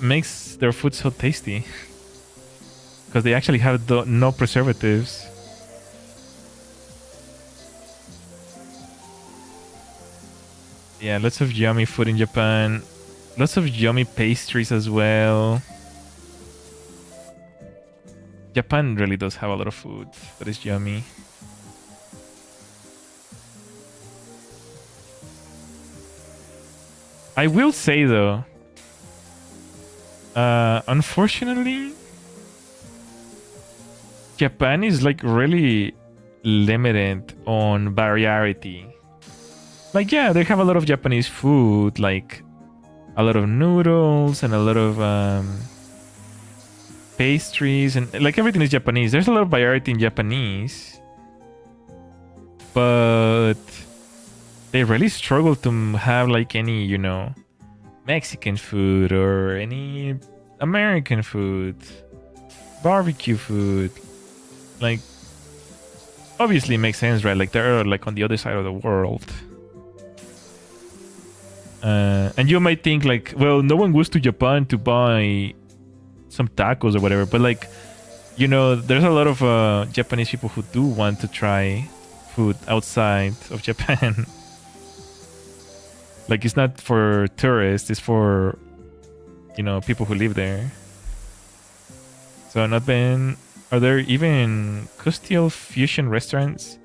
A: makes their food so tasty. Because they actually have no preservatives. Yeah, lots of yummy food in Japan. Lots of yummy pastries as well. Japan really does have a lot of food that is yummy. I will say though, unfortunately, Japan is like really limited on variety. Like, yeah, they have a lot of Japanese food, like a lot of noodles and a lot of pastries, and like everything is Japanese. There's a lot of variety in Japanese, but they really struggle to have like any, you know, Mexican food or any American food, barbecue food. Like, obviously it makes sense, right? Like, they're like on the other side of the world. And you might think like, well, no one goes to Japan to buy some tacos or whatever, but like, you know, there's a lot of Japanese people who do want to try food outside of Japan. Like, it's not for tourists, it's for, you know, people who live there. So not been... Are there even coastal fusion restaurants?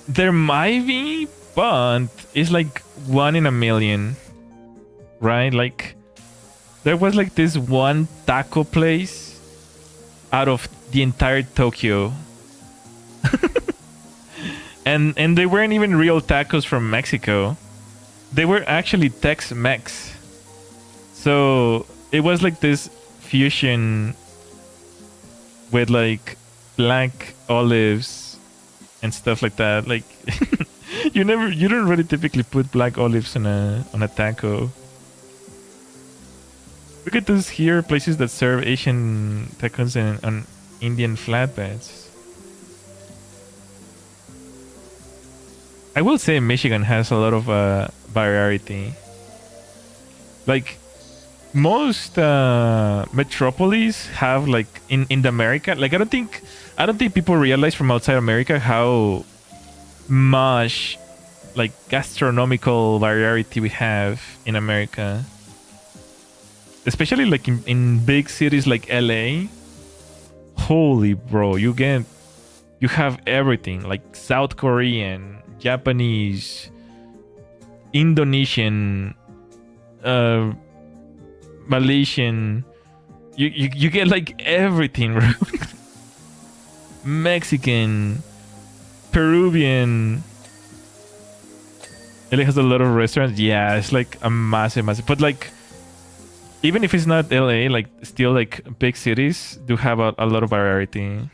A: There might be, but it's like 1 in a million, right? Like, there was like this one taco place out of the entire Tokyo. and they weren't even real tacos from Mexico. They were actually Tex-Mex. So it was like this fusion with like black olives and stuff like that. Like you don't really typically put black olives on a taco. Look at those here places that serve Asian tacos and on Indian flatbeds. I will say Michigan has a lot of variety. Like most metropolis have like in the America. Like I don't think people realize from outside America how much like gastronomical variety we have in America. Especially like in big cities like LA. Holy bro, you have everything like South Korean, Japanese, Indonesian, Malaysian. You get like everything, bro. Mexican, Peruvian. LA has a lot of restaurants. Yeah, it's like a massive. But like, even if it's not LA, like still like big cities do have a lot of variety.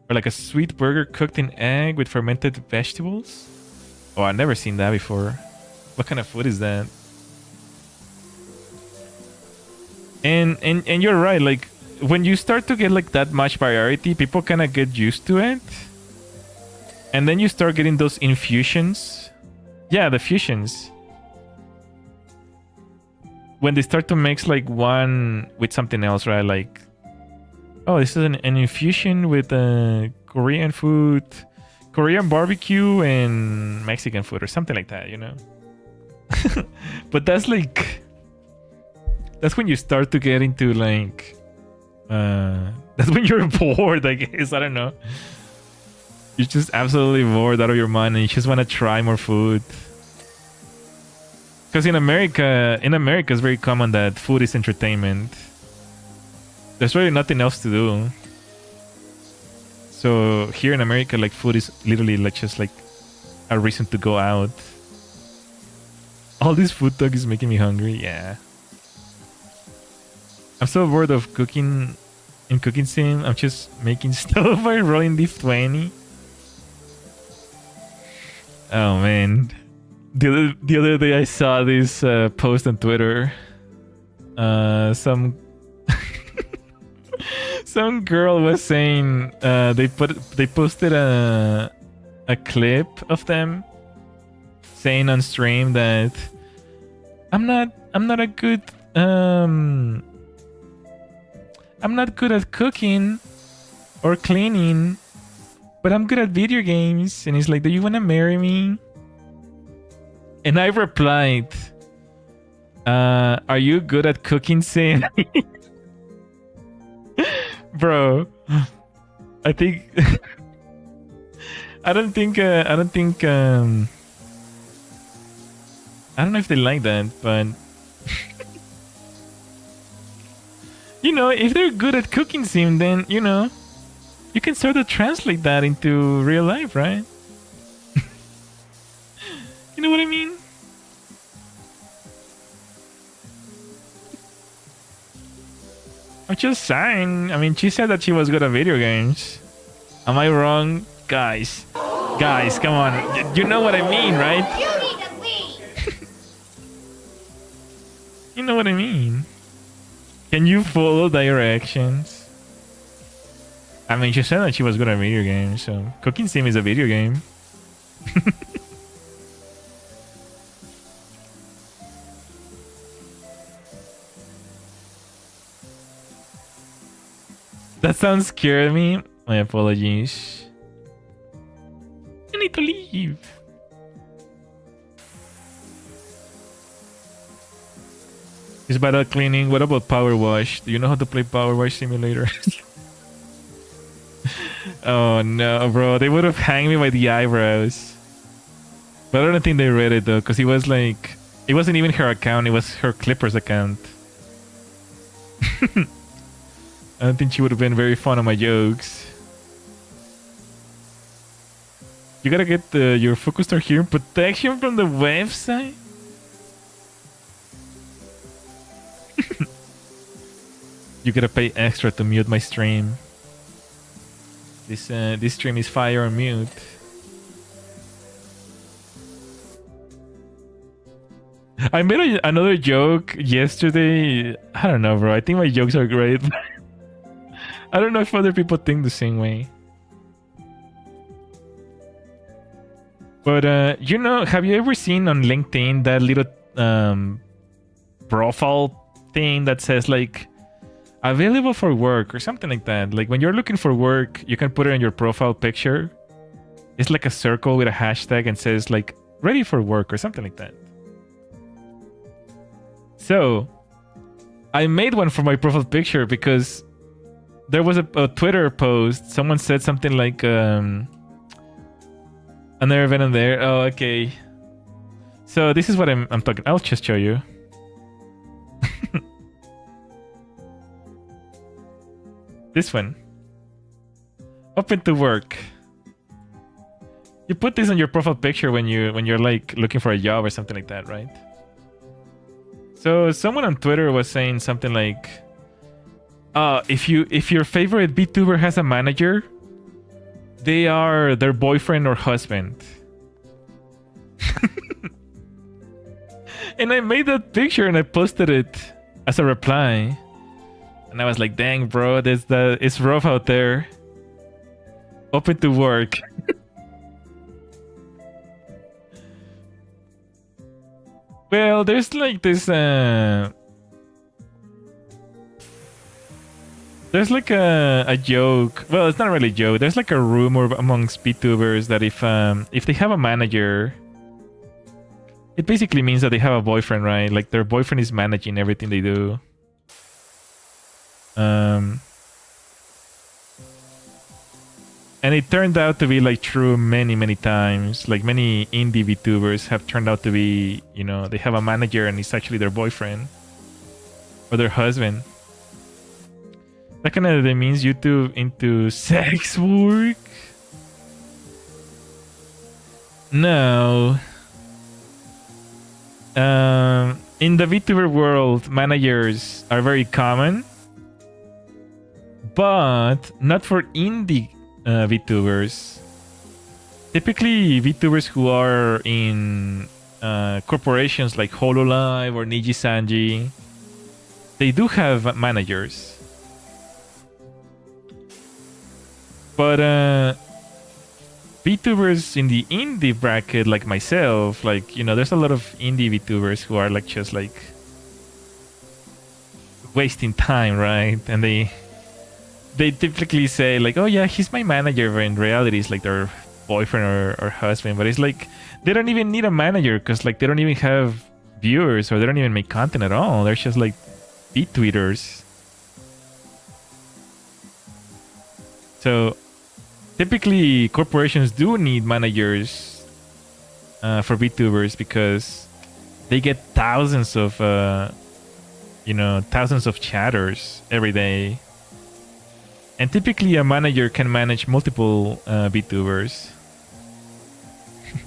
A: Or like a sweet burger cooked in egg with fermented vegetables. Oh, I've never seen that before. What kind of food is that? And you're right. Like when you start to get like that much variety, people kind of get used to it. And then you start getting those infusions. Yeah, the fusions. When they start to mix like one with something else, right? Like, oh, this is an infusion with Korean food, Korean barbecue, and Mexican food, or something like that, you know? But that's like, that's when you start to get into like, that's when you're bored, I guess. I don't know. You're just absolutely bored out of your mind and you just want to try more food. Because in America, it's very common that food is entertainment. There's really nothing else to do. So here in America, like food is literally like just like a reason to go out. All this food talk is making me hungry. Yeah. I'm so bored of cooking in Cooking Sim. I'm just making stuff by rolling Diff 20. Oh man. The other day I saw this post on Twitter. Some some girl was saying they posted a clip of them saying on stream that I'm not good at cooking or cleaning, but I'm good at video games. And he's like, do you want to marry me? And I replied, are you good at cooking, Sam? Bro, I think I don't know if they like that, but you know, if they're good at cooking sim, then you know, you can sort of translate that into real life, right? You know what I mean? I'm just saying. I mean, she said that she was good at video games. Am I wrong? Guys, come on. You know what I mean, right?
D: You need to leave!
A: You know what I mean. Can you follow directions? I mean, she said that she was good at video games, so Cooking Sim is a video game. That sounds scared me. My apologies. I need to leave. It's about cleaning. What about PowerWash? Do you know how to play PowerWash Simulator? Oh no, bro. They would have hanged me by the eyebrows. But I don't think they read it though, because it was like... It wasn't even her account, it was her Clippers account. I don't think she would have been very fond of my jokes. You gotta get your Fukustar hearing protection from the website? You gotta pay extra to mute my stream. This stream is fire on mute. I made another joke yesterday. I don't know, bro. I think my jokes are great. I don't know if other people think the same way. But you know, have you ever seen on LinkedIn that little profile thing that says like available for work or something like that? Like when you're looking for work, you can put it on your profile picture. It's like a circle with a hashtag and says like ready for work or something like that. So I made one for my profile picture because there was a Twitter post. Someone said something like another event on there. Oh, okay. So this is what I'm talking. I'll just show you. This one. Open to work. You put this on your profile picture when you're like looking for a job or something like that, right? So someone on Twitter was saying something like, if your favorite VTuber has a manager, they are their boyfriend or husband. And I made that picture and I posted it as a reply. And I was like, dang, bro, it's rough out there. Open to work. Well, there's like this there's like a joke. Well, it's not really a joke. There's like a rumor amongst VTubers that if they have a manager, it basically means that they have a boyfriend, right? Like their boyfriend is managing everything they do. And it turned out to be like true many times. Like many indie VTubers have turned out to be, you know, they have a manager and it's actually their boyfriend or their husband. That kind of means YouTube into sex work? No. In the VTuber world, managers are very common, but not for indie VTubers. Typically, VTubers who are in corporations like Hololive or Niji-Sanji, they do have managers. But VTubers in the indie bracket, like myself, like, you know, there's a lot of indie VTubers who are like just like wasting time, right? And they typically say like, oh yeah, he's my manager, but in reality it's like their boyfriend or husband. But it's like they don't even need a manager because like they don't even have viewers or they don't even make content at all. They're just like VTweeters. So typically corporations do need managers for VTubers because they get thousands of thousands of chatters every day. And typically a manager can manage multiple VTubers.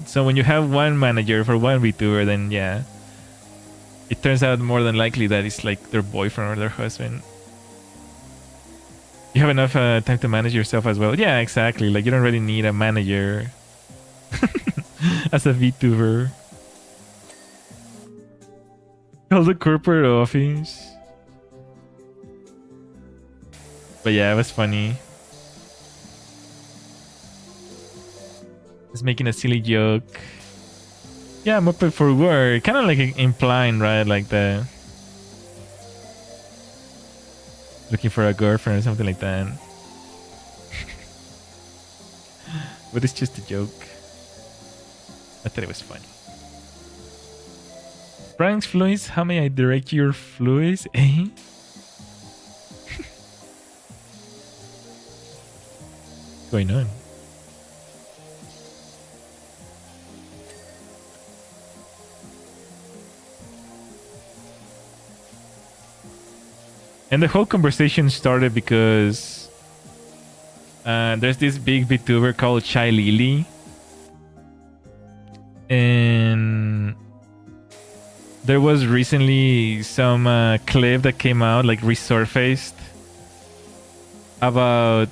A: So when you have one manager for one VTuber, then yeah, it turns out more than likely that it's like their boyfriend or their husband. You have enough time to manage yourself as well. Yeah, exactly. Like you don't really need a manager as a VTuber. Call the corporate office. But yeah, it was funny. Just making a silly joke. Yeah, I'm open for work. Kind of like implying, right? Like the looking for a girlfriend or something like that. But it's just a joke. I thought it was funny. Frank's Fluids, how may I direct your fluids? Eh? What's going on? And the whole conversation started because there's this big VTuber called Chai Lily. And there was recently some clip that came out, like resurfaced, about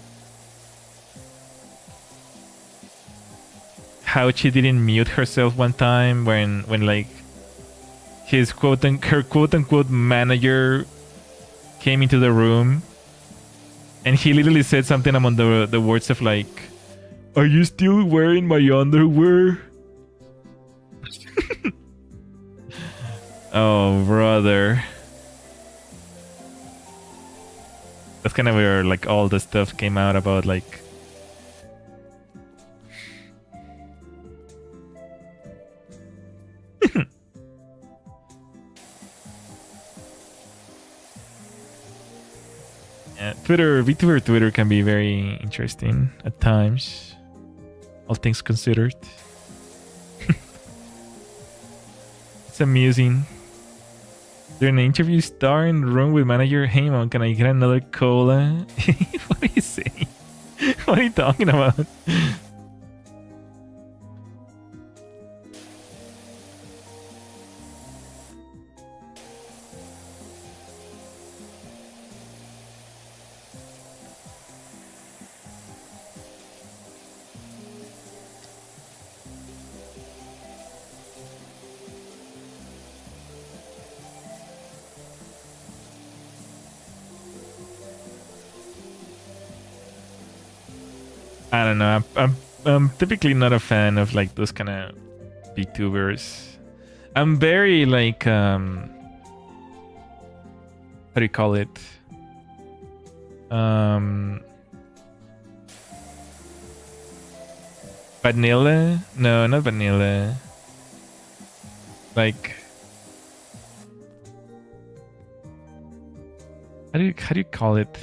A: how she didn't mute herself one time when like her quote unquote manager came into the room, and he literally said something among the words of like, "Are you still wearing my underwear?" Oh, brother. That's kind of where like all the stuff came out about like yeah, VTuber Twitter can be very interesting at times, all things considered. It's amusing. During the interview, star in the room with manager, "Hey man, can I get another cola?" What are you saying? What are you talking about? I don't know. I'm typically not a fan of like those kind of VTubers. I'm very like how do you call it? Vanilla? No, not vanilla. Like how do you call it?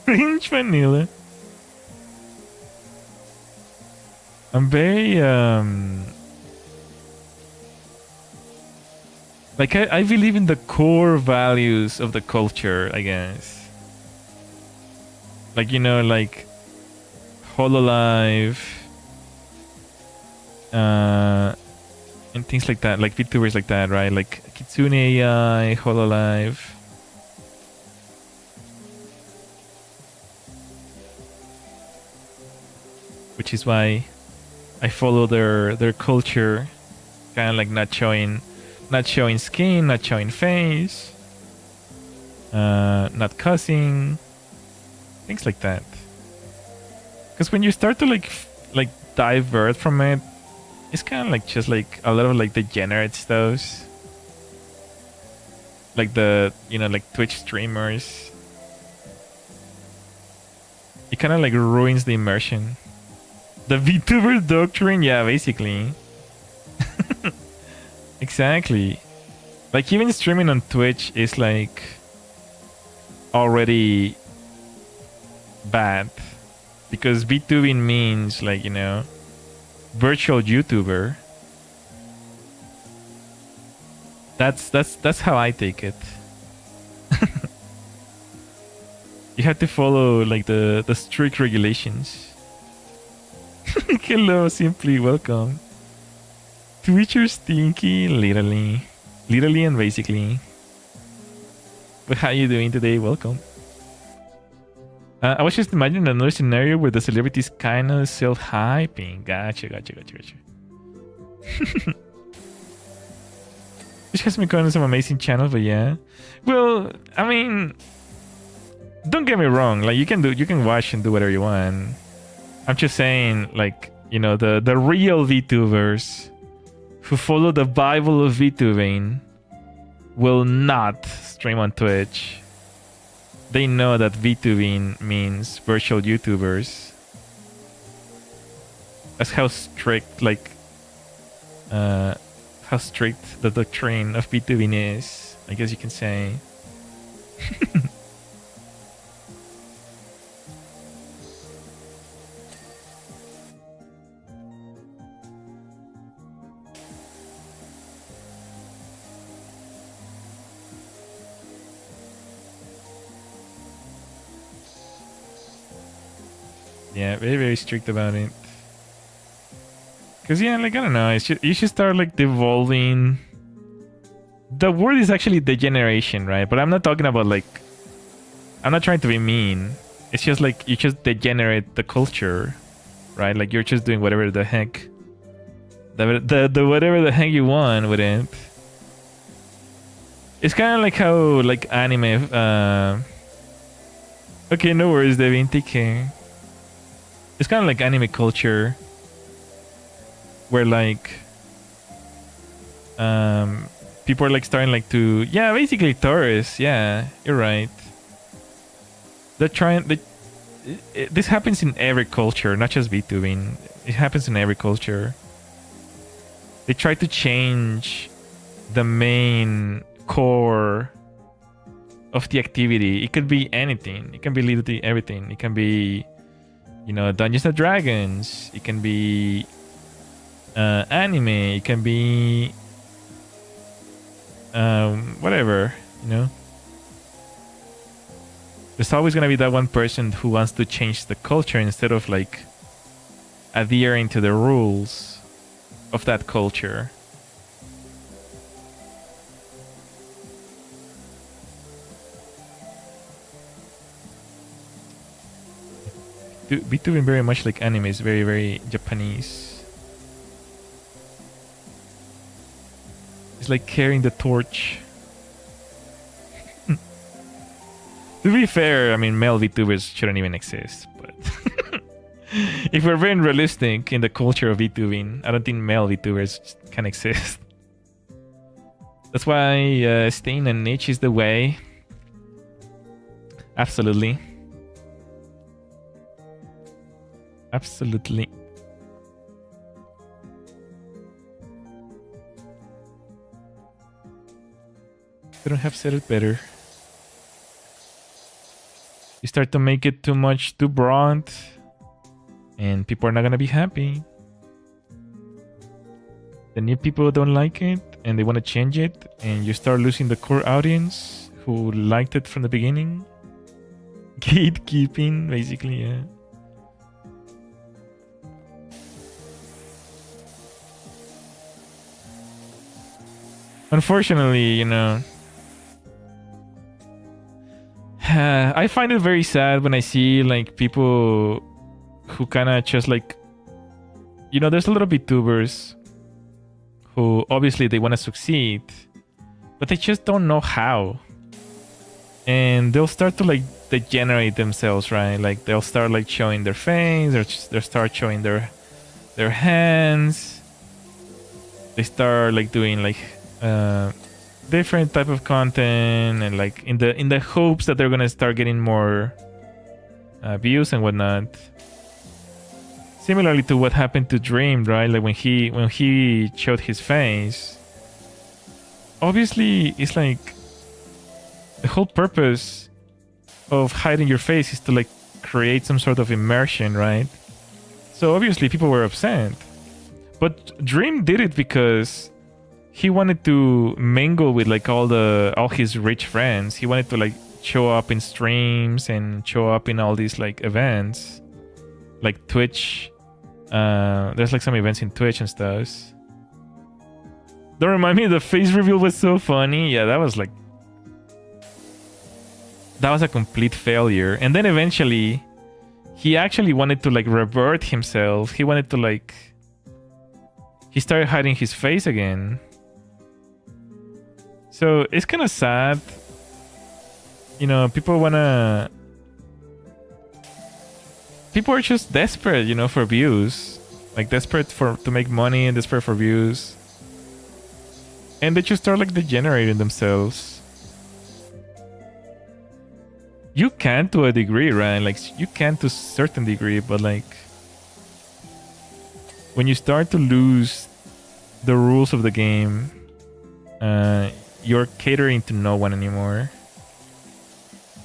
A: Cringe vanilla. I'm very like I believe in the core values of the culture, I guess. Like, you know, like Hololive and things like that, like VTubers like that, right? Like Kitsune AI, Hololive. Which is why I follow their culture, kind of like not showing skin, not showing face, not cussing, things like that. Because when you start to like divert from it, it's kind of like just like a lot of like degenerate stuff, like the, you know, like Twitch streamers. It kind of like ruins the immersion. The VTuber doctrine, yeah, basically. Exactly. Like even streaming on Twitch is like already bad, because VTubing means like, you know, virtual YouTuber. That's how I take it. You have to follow like the strict regulations. Hello, simply welcome. Twitcher stinky, literally and basically. But how you doing today? Welcome. I was just imagining another scenario where the celebrities kind of self-hyping. Gotcha. Which has me on some amazing channels, but yeah. Well, I mean, don't get me wrong. Like you can watch and do whatever you want. I'm just saying, like, you know, the real VTubers who follow the Bible of VTubing will not stream on Twitch. They know that VTubing means virtual YouTubers. That's how strict, like, how strict the doctrine of VTubing is, I guess you can say. Yeah, very, very strict about it. Because, yeah, like, I don't know, you should start, like, devolving. The word is actually degeneration, right? But I'm not talking about, like, I'm not trying to be mean. It's just, like, you just degenerate the culture. right? Like you're just doing whatever the heck, the whatever the heck you want with it. It's kind of like how like anime. Okay, no worries, Devin. Take care. It's kind of like anime culture, where like people are like starting like to basically tourists. Yeah, you're right. They're trying. This happens in every culture, not just VTubing. It happens in every culture. They try to change the main core of the activity. It could be anything. It can be literally everything. It can be, Dungeons and Dragons. It can be anime. It can be whatever, There's always gonna be that one person who wants to change the culture instead of like adhering to the rules of that culture. VTubing very much like anime is very, very Japanese. It's like carrying the torch. To be fair, I mean, male VTubers shouldn't even exist, but if we're very realistic in the culture of VTubing, I don't think male VTubers can exist. That's why staying a niche is the way. Absolutely. Absolutely. Couldn't have said it better. You start to make it too much, too broad, and people are not gonna be happy. The new people don't like it, and they want to change it, and you start losing the core audience who liked it from the beginning. Gatekeeping, basically, yeah. Unfortunately, I find it very sad when I see like people who kind of just like, there's a lot of VTubers who obviously they want to succeed, but they just don't know how. And they'll start to like degenerate themselves, right? Like they'll start like showing their face, or they'll start showing their hands. They start like doing like different type of content, and like in the hopes that they're gonna start getting more views and whatnot. Similarly to what happened to Dream, right? Like when he showed his face, obviously it's like the whole purpose of hiding your face is to like create some sort of immersion, right? So obviously people were upset, but Dream did it because he wanted to mingle with like all his rich friends. He wanted to like show up in streams and show up in all these like events, like Twitch. There's like some events in Twitch and stuff. Don't remind me, the face reveal was so funny. Yeah, that was a complete failure. And then eventually, he actually wanted to like revert himself. He wanted to like, he started hiding his face again. So it's kind of sad. People are just desperate, for views. Like desperate to make money and desperate for views. And they just start like degenerating themselves. You can to a degree, right? Like you can to a certain degree, but like when you start to lose the rules of the game, you're catering to no one anymore.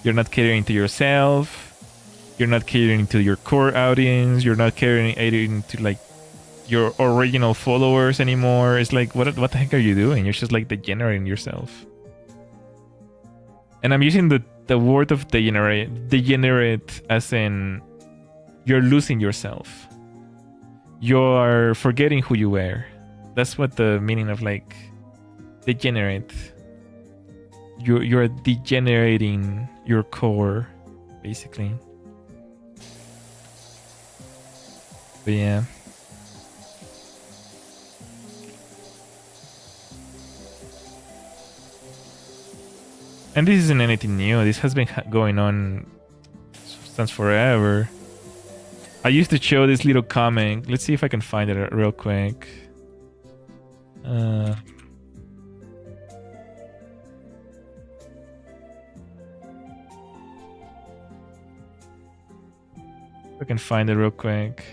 A: You're not catering to yourself. You're not catering to your core audience. You're not catering to like your original followers anymore. It's like, what the heck are you doing? You're just like degenerating yourself. And I'm using the word of degenerate as in you're losing yourself. You're forgetting who you were. That's what the meaning of like degenerate. You're degenerating your core, basically.
C: But yeah. And this isn't anything new. This has been going on since forever. I used to show this little comic. Let's see if I can find it real quick. I can find it real quick.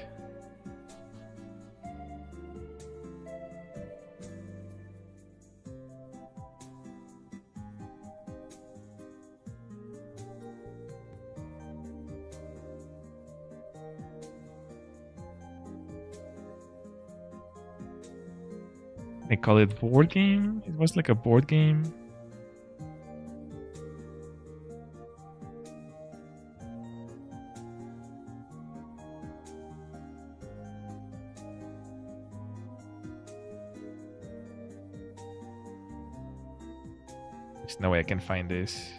C: They call it board game. It was like a board game. There's no way I can find this.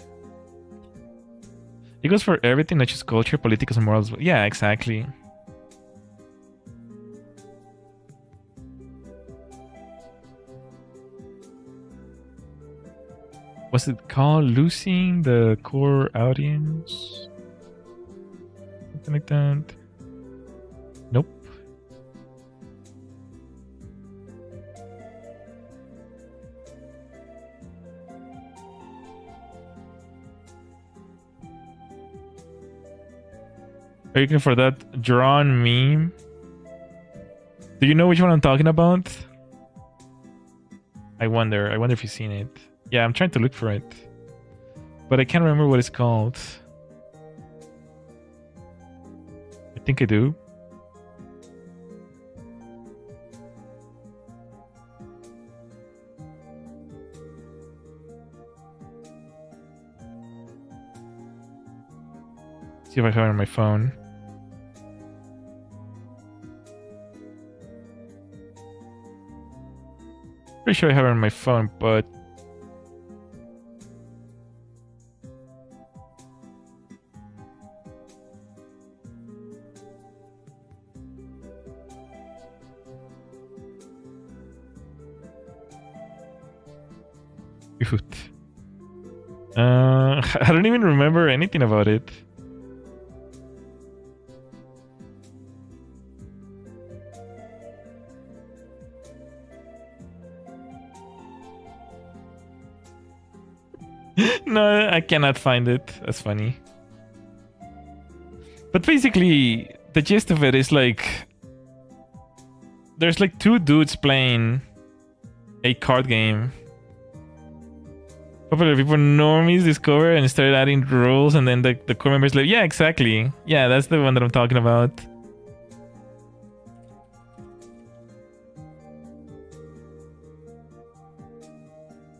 C: It goes for everything, not just culture, politics, and morals. Yeah, exactly. What's it called? Losing the core audience? Something like that. Nope. Are you looking for that drawn meme? Do you know which one I'm talking about? I wonder if you've seen it. Yeah, I'm trying to look for it. But I can't remember what it's called. I think I do. See if I have it on my phone. Pretty sure I have it on my phone, but I don't even remember anything about it. No, I cannot find it. That's funny. But basically, the gist of it is like there's like two dudes playing a card game. Popular people normies discover and start adding rules, and then the core members like, yeah, exactly. Yeah, that's the one that I'm talking about.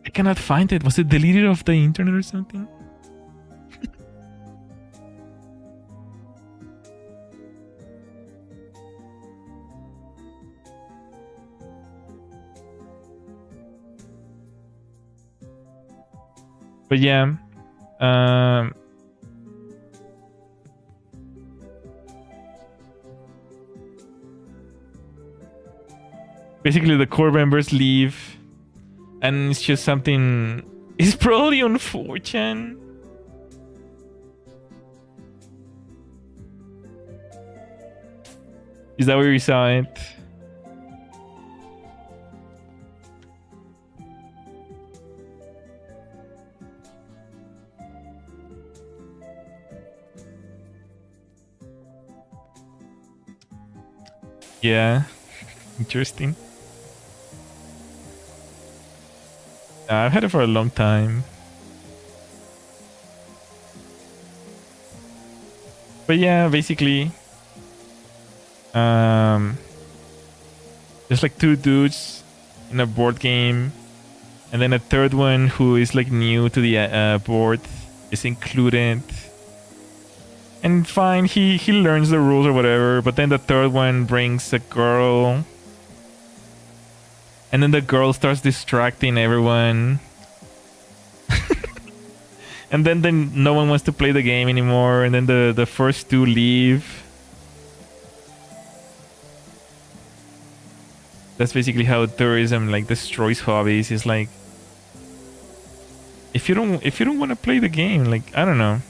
C: I cannot find it. Was it deleted off the internet or something? But yeah, basically the core members leave, and it's just something. It's probably on 4chan. Is that where you saw it? Yeah, interesting. I've had it for a long time. But yeah, basically, there's like two dudes in a board game, and then a third one who is like new to the board is included. And fine, he learns the rules or whatever, but then the third one brings a girl. And then the girl starts distracting everyone. And then no one wants to play the game anymore, and then the first two leave.
A: That's basically how tourism like destroys hobbies. It's like if you don't want to play the game, like I don't know.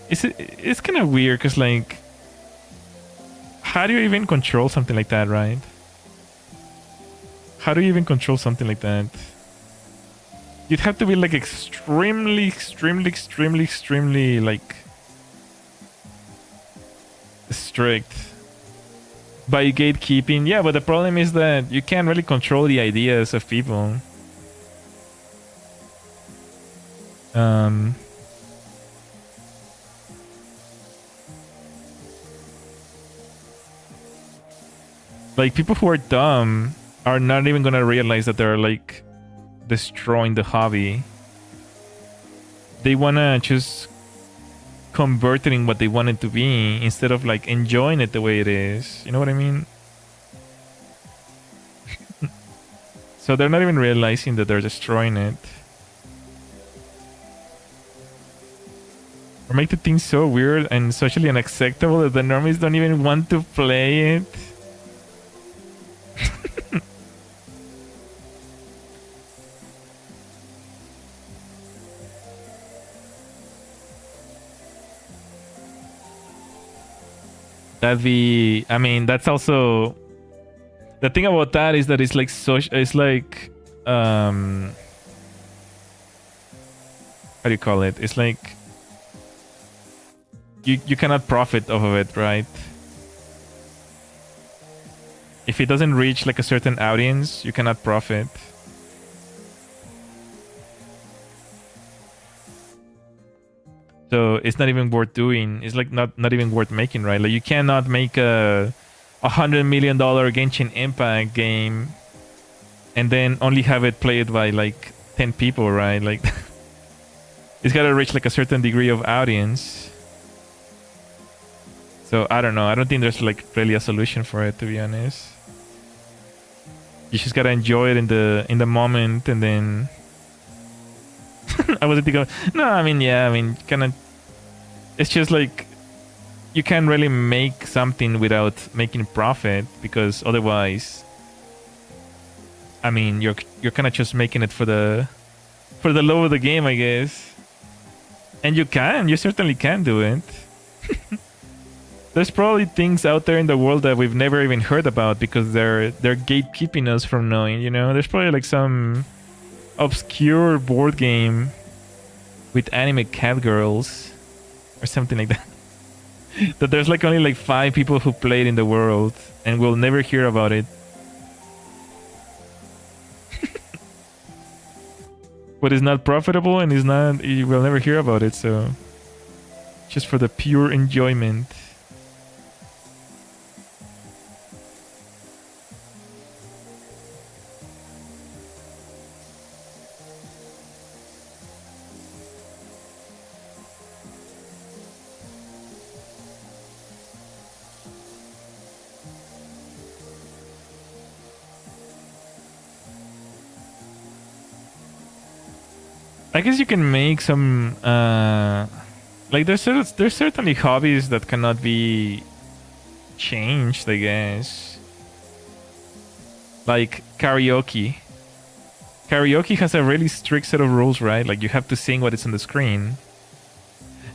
A: It's kind of weird because like how do you even control something like that, right? How do you even control something like that? You'd have to be like extremely like strict by gatekeeping. Yeah, but the problem is that you can't really control the ideas of people. Like people who are dumb are not even gonna realize that they're like destroying the hobby. They wanna just convert it in what they want it to be instead of like enjoying it the way it is. You know what I mean? So they're not even realizing that they're destroying it. Or make the thing so weird and socially unacceptable that the normies don't even want to play it. I mean, that's also the thing about that is that it's like it's like how do you call it? It's like you cannot profit off of it, right? If it doesn't reach like a certain audience, you cannot profit. So it's not even worth doing. It's like not even worth making, right? Like you cannot make a $100 million Genshin Impact game and then only have it played by like 10 people, right? Like it's gotta reach like a certain degree of audience. So I don't know. I don't think there's like really a solution for it, to be honest. You just gotta enjoy it in the moment, and then I was thinking, no, I mean, yeah, I mean, kind of. It's just like you can't really make something without making profit, because otherwise, I mean, you're kind of just making it for the love of the game, I guess. And you certainly can do it. There's probably things out there in the world that we've never even heard about because they're gatekeeping us from knowing, you know? There's probably like some obscure board game with anime cat girls or something like that. That there's like only like 5 people who played in the world and we'll never hear about it. But it's not profitable and you will never hear about it, so just for the pure enjoyment. I guess you can make some like there's certainly hobbies that cannot be changed, I guess. Like karaoke. Karaoke has a really strict set of rules, right? Like you have to sing what is on the screen.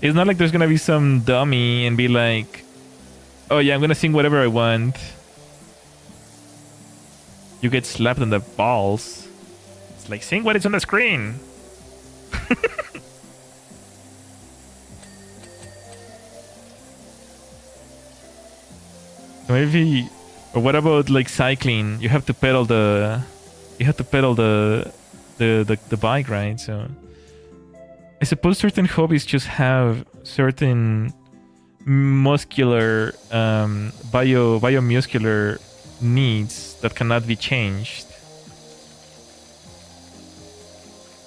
A: It's not like there's gonna be some dummy and be like, oh yeah, I'm gonna sing whatever I want. You get slapped in the balls. It's like, sing what is on the screen. Maybe, or what about like cycling? You have to pedal the bike, right? So I suppose certain hobbies just have certain muscular biomuscular needs that cannot be changed.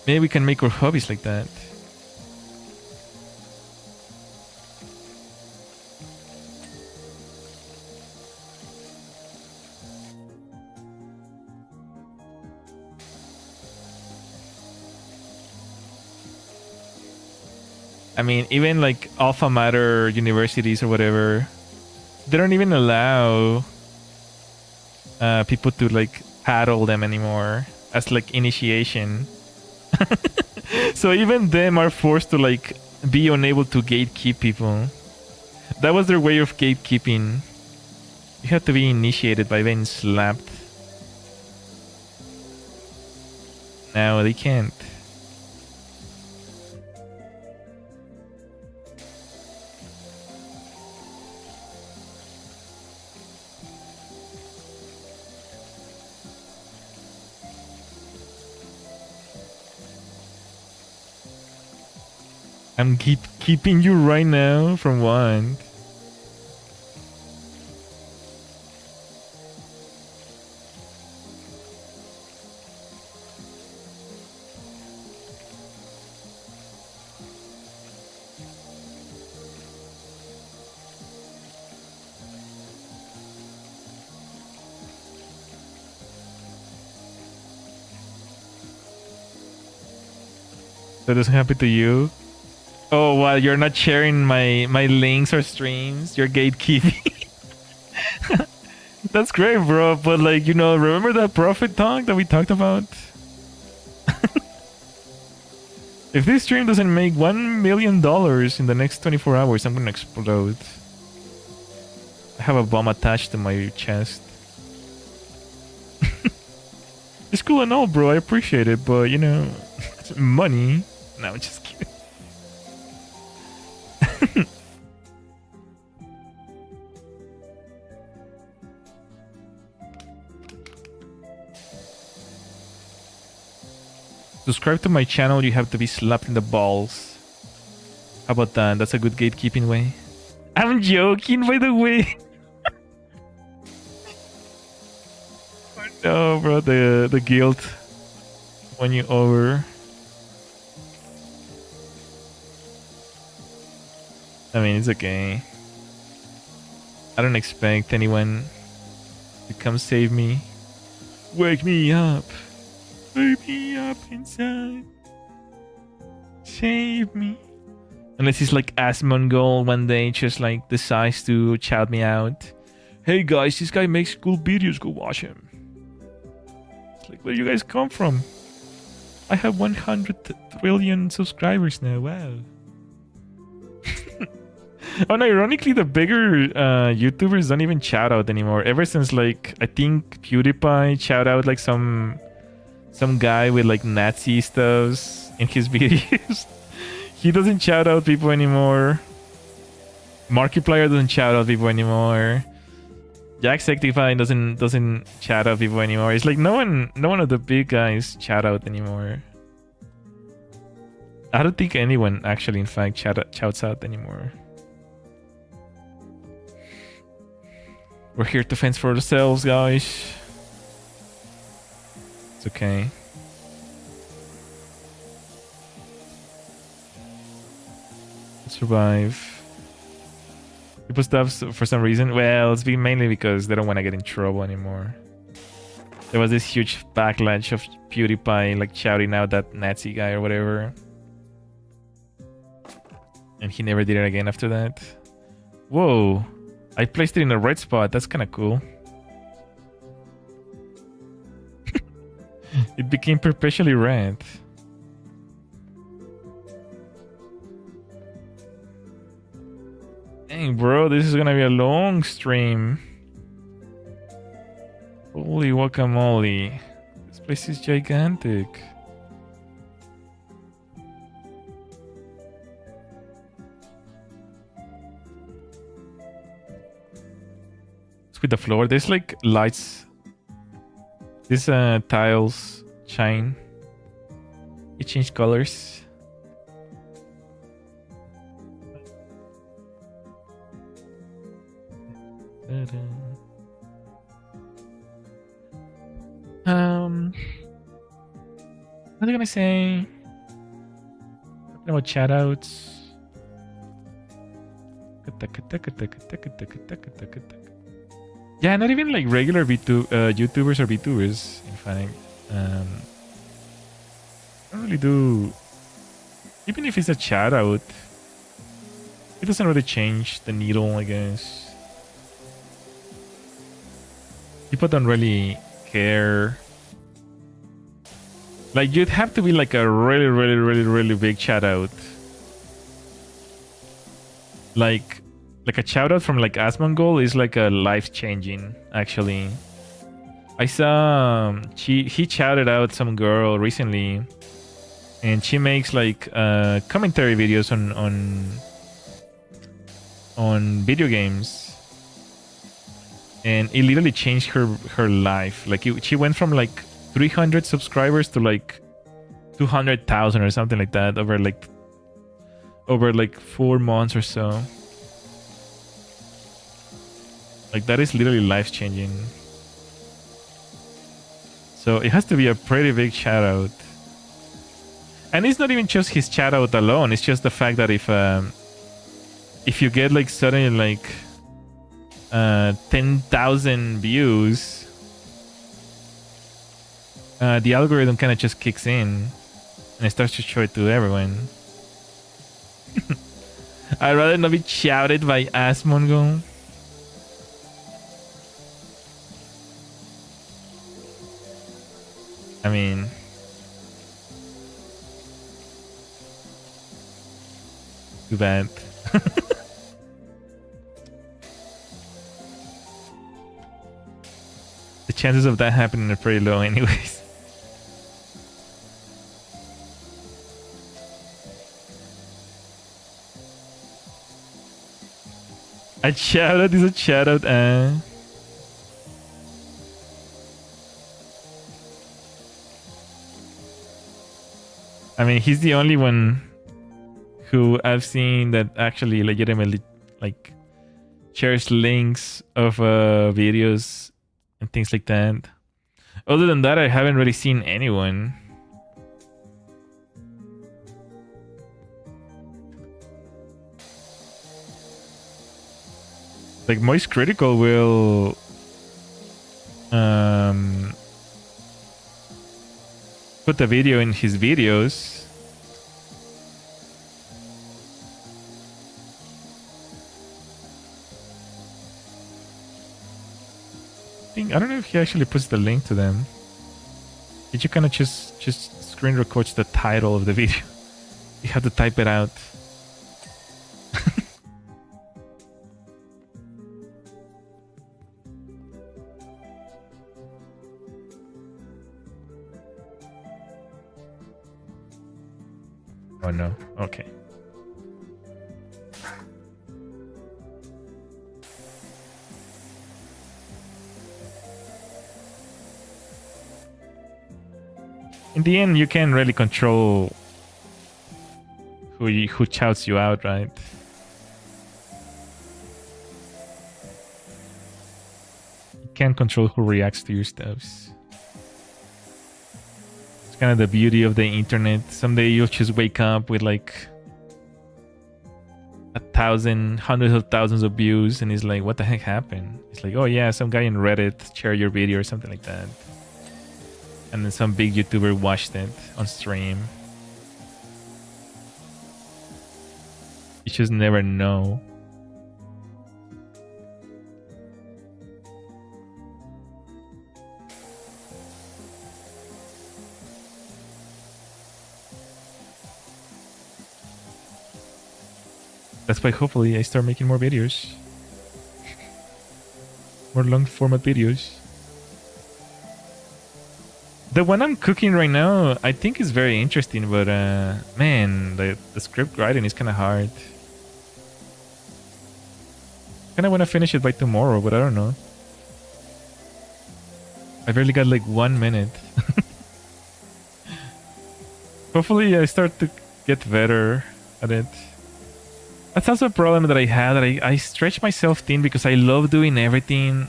A: Maybe we can make our hobbies like that. I mean, even like alpha matter universities or whatever, they don't even allow
C: people to like paddle them anymore as like initiation. So even them are forced to like be unable to gatekeep people. That was their way of gatekeeping. You have to be initiated by being slapped. Now they can't. I'm keeping you right now from one. That doesn't happen to you? Oh, well, you're not sharing my links or streams. You're gatekeeping. That's great, bro. But like, you know, remember that profit talk that we talked about? If this stream doesn't make $1 million in the next 24 hours, I'm gonna explode. I have a bomb attached to my chest. It's cool and all, bro. I appreciate it, but you know, money. No, I'm just kidding. Subscribe to my channel, you have to be slapped in the balls. How about that? That's a good gatekeeping way. I'm joking, by the way. No, bro, the guilt when you over. I mean, it's okay. I don't expect anyone to come save me. Wake me up. Wake me up inside. Save me. Unless he's like Asmongold one day just like decides to shout me out. Hey guys, this guy makes cool videos, go watch him. It's like, where do you guys come from? I have 100 trillion subscribers now, wow. Oh, and ironically, the bigger YouTubers don't even shout out anymore. Ever since like, I think PewDiePie shout out like some guy with like Nazi stuffs in his videos. He doesn't shout out people anymore. Markiplier doesn't shout out people anymore. Jacksepticeye doesn't shout out people anymore. It's like no one of the big guys shout out anymore. I don't think anyone actually, in fact, shouts out anymore. We're here to fend for ourselves, guys. It's okay. Survive. People stop for some reason. Well, it's mainly because they don't want to get in trouble anymore. There was this huge backlash of PewDiePie like shouting out that Nazi guy or whatever. And he never did it again after that. Whoa. I placed it in the right spot. That's kind of cool. It became perpetually red. Dang, bro, this is gonna be a long stream. Holy guacamole. This place is gigantic. What's with the floor? There's like lights. These tiles shine. It changed colors. What am I gonna say? Talking about shoutouts. Yeah, not even like regular YouTubers or VTubers, in fact. I don't really do. Even if it's a shoutout, it doesn't really change the needle, I guess.
A: People don't really care. Like, you'd have to be like a really, really, really, really big shout out. Like a shout out from like Asmongold is like a life changing, actually. I saw he shouted out some girl recently, and she makes like commentary videos on video games, and it literally changed her life. Like she went from like 300 subscribers to like 200,000 or something like that over like 4 months or so. Like, that is literally life changing. So it has to be a pretty big shout out. And it's not even just his shout out alone. It's just the fact that if you get like suddenly like 10,000 views, the algorithm kind of just kicks in and it starts to show it to everyone. I'd rather not be shouted by Asmongold. I mean, too bad. The chances of that happening are pretty low anyways. A shout out is a shout out, I mean, he's the only one who I've seen that actually legitimately like shares links of videos and things like that. Other than that, I haven't really seen anyone. Like, Moist Critical will put the video in his videos. I don't know if he actually puts the link to them. Did you kind of just screen record the title of the video? You have to type it out. Oh no. Okay. In the end, you can't really control who shouts you out, right? You can't control who reacts to your stuffs. It's kind of the beauty of the internet. Someday you'll just wake up with like 1,000, hundreds of thousands of views, and it's like, what the heck happened? It's like, oh yeah, some guy in Reddit shared your video or something like that. And then some big YouTuber watched it on stream. You just never know. That's why hopefully I start making more videos. More long format videos. The one I'm cooking right now, I think is very interesting, but man, the script writing is kind of hard. Kind of want to finish it by tomorrow, but I don't know. I barely got like 1 minute. Hopefully I start to get better at it. That's also a problem that I had, that I stretch myself thin because I love doing everything.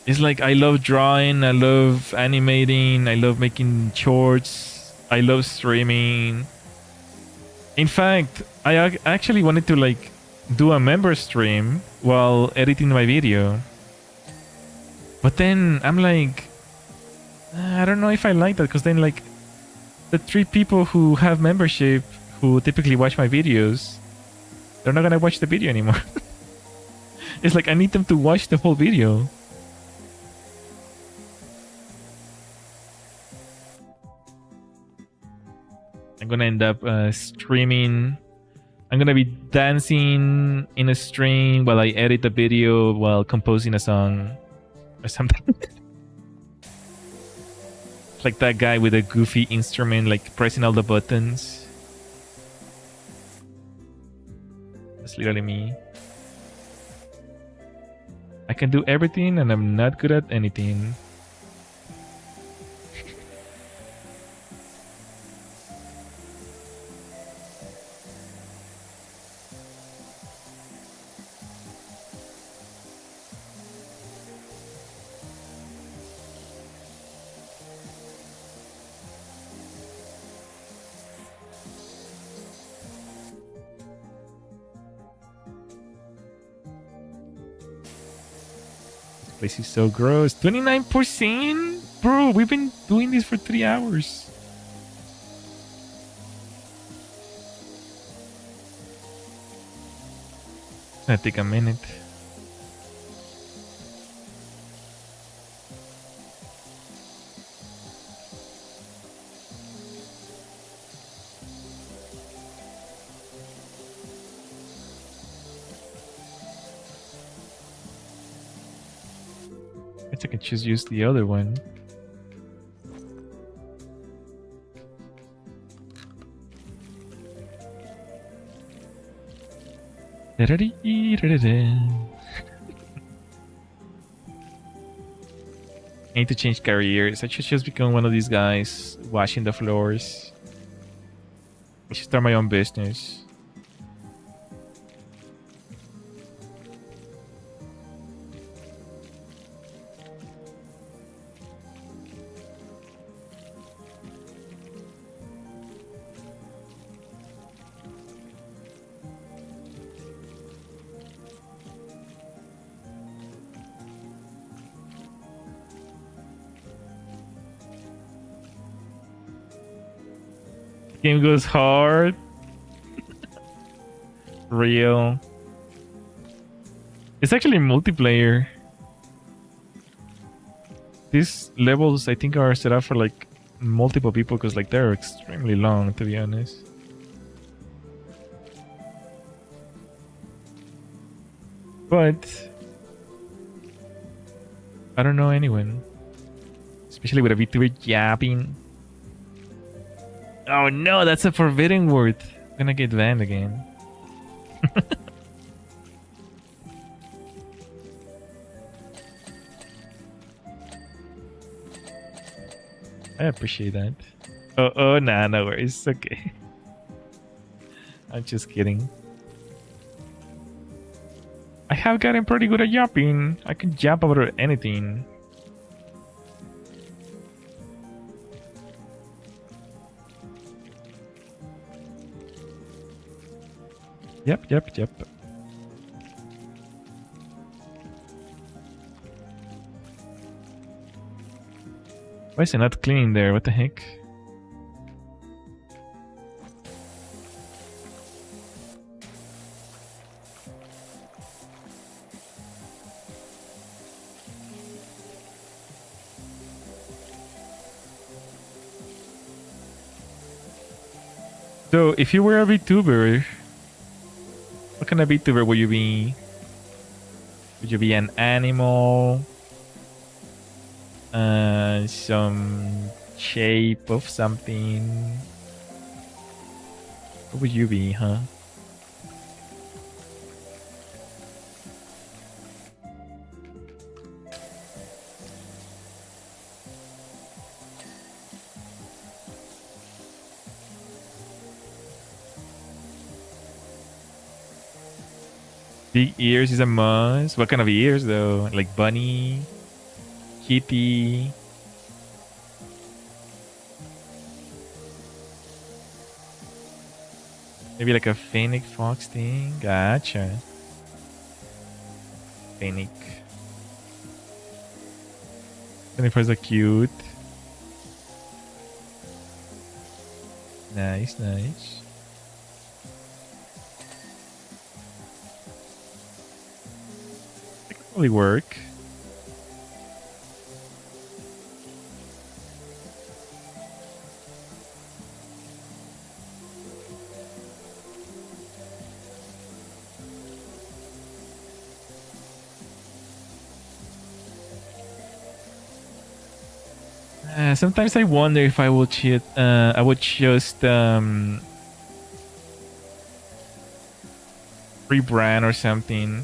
A: It's like, I love drawing, I love animating, I love making shorts, I love streaming. In fact, I actually wanted to like do a member stream while editing my video. But then I'm like, I don't know if I like that, because then like the 3 people who have membership who typically watch my videos, they're not gonna watch the video anymore. It's like, I need them to watch the whole video.
C: I'm gonna end up streaming. I'm gonna be dancing in a stream while I edit the video while composing a song or something. Like that guy with a goofy instrument, like pressing all the buttons. That's literally me. I can do everything and I'm not good at anything. This is so gross. 29%? Bro, we've been doing this for 3 hours. It's gonna take a minute. I guess I can just use the other one. I need to change careers. I should just become one of these guys washing the floors. I should start my own business. Game goes hard. Real. It's actually multiplayer. These levels I think are set up for like multiple people because like they're extremely long, to be honest. But I don't know anyone. Especially with a VTuber yapping. Oh no, that's a forbidden word. I'm gonna get banned again. I appreciate that. Oh, nah, no worries. It's okay. I'm just kidding. I have gotten pretty good at yapping. I can yap about anything. Yep. Why is it not clean there? What the heck? So, if you were a VTuber, what kind of VTuber would you be? Would you be an animal? Some shape of something? What would you be, huh? Big ears is a must. What kind of ears though? Like bunny? Kitty? Maybe like a fennec fox thing? Gotcha. Fennec. Fennec are cute. Nice. That could probably work. Sometimes I wonder if I would cheat. I would just rebrand or something.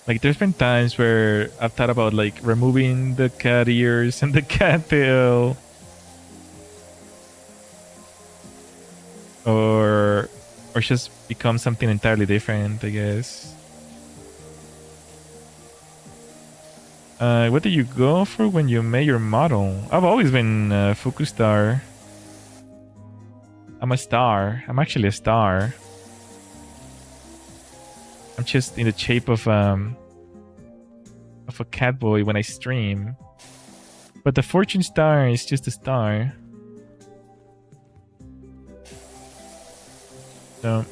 C: Like there's been times where I've thought about like removing the cat ears and the cat tail, or just become something entirely different, I guess. What do you go for when you made your model? I've always been Fukustar. I'm a star. I'm actually a star. I'm just in the shape of a cat boy when I stream. But the fortune star is just a star. So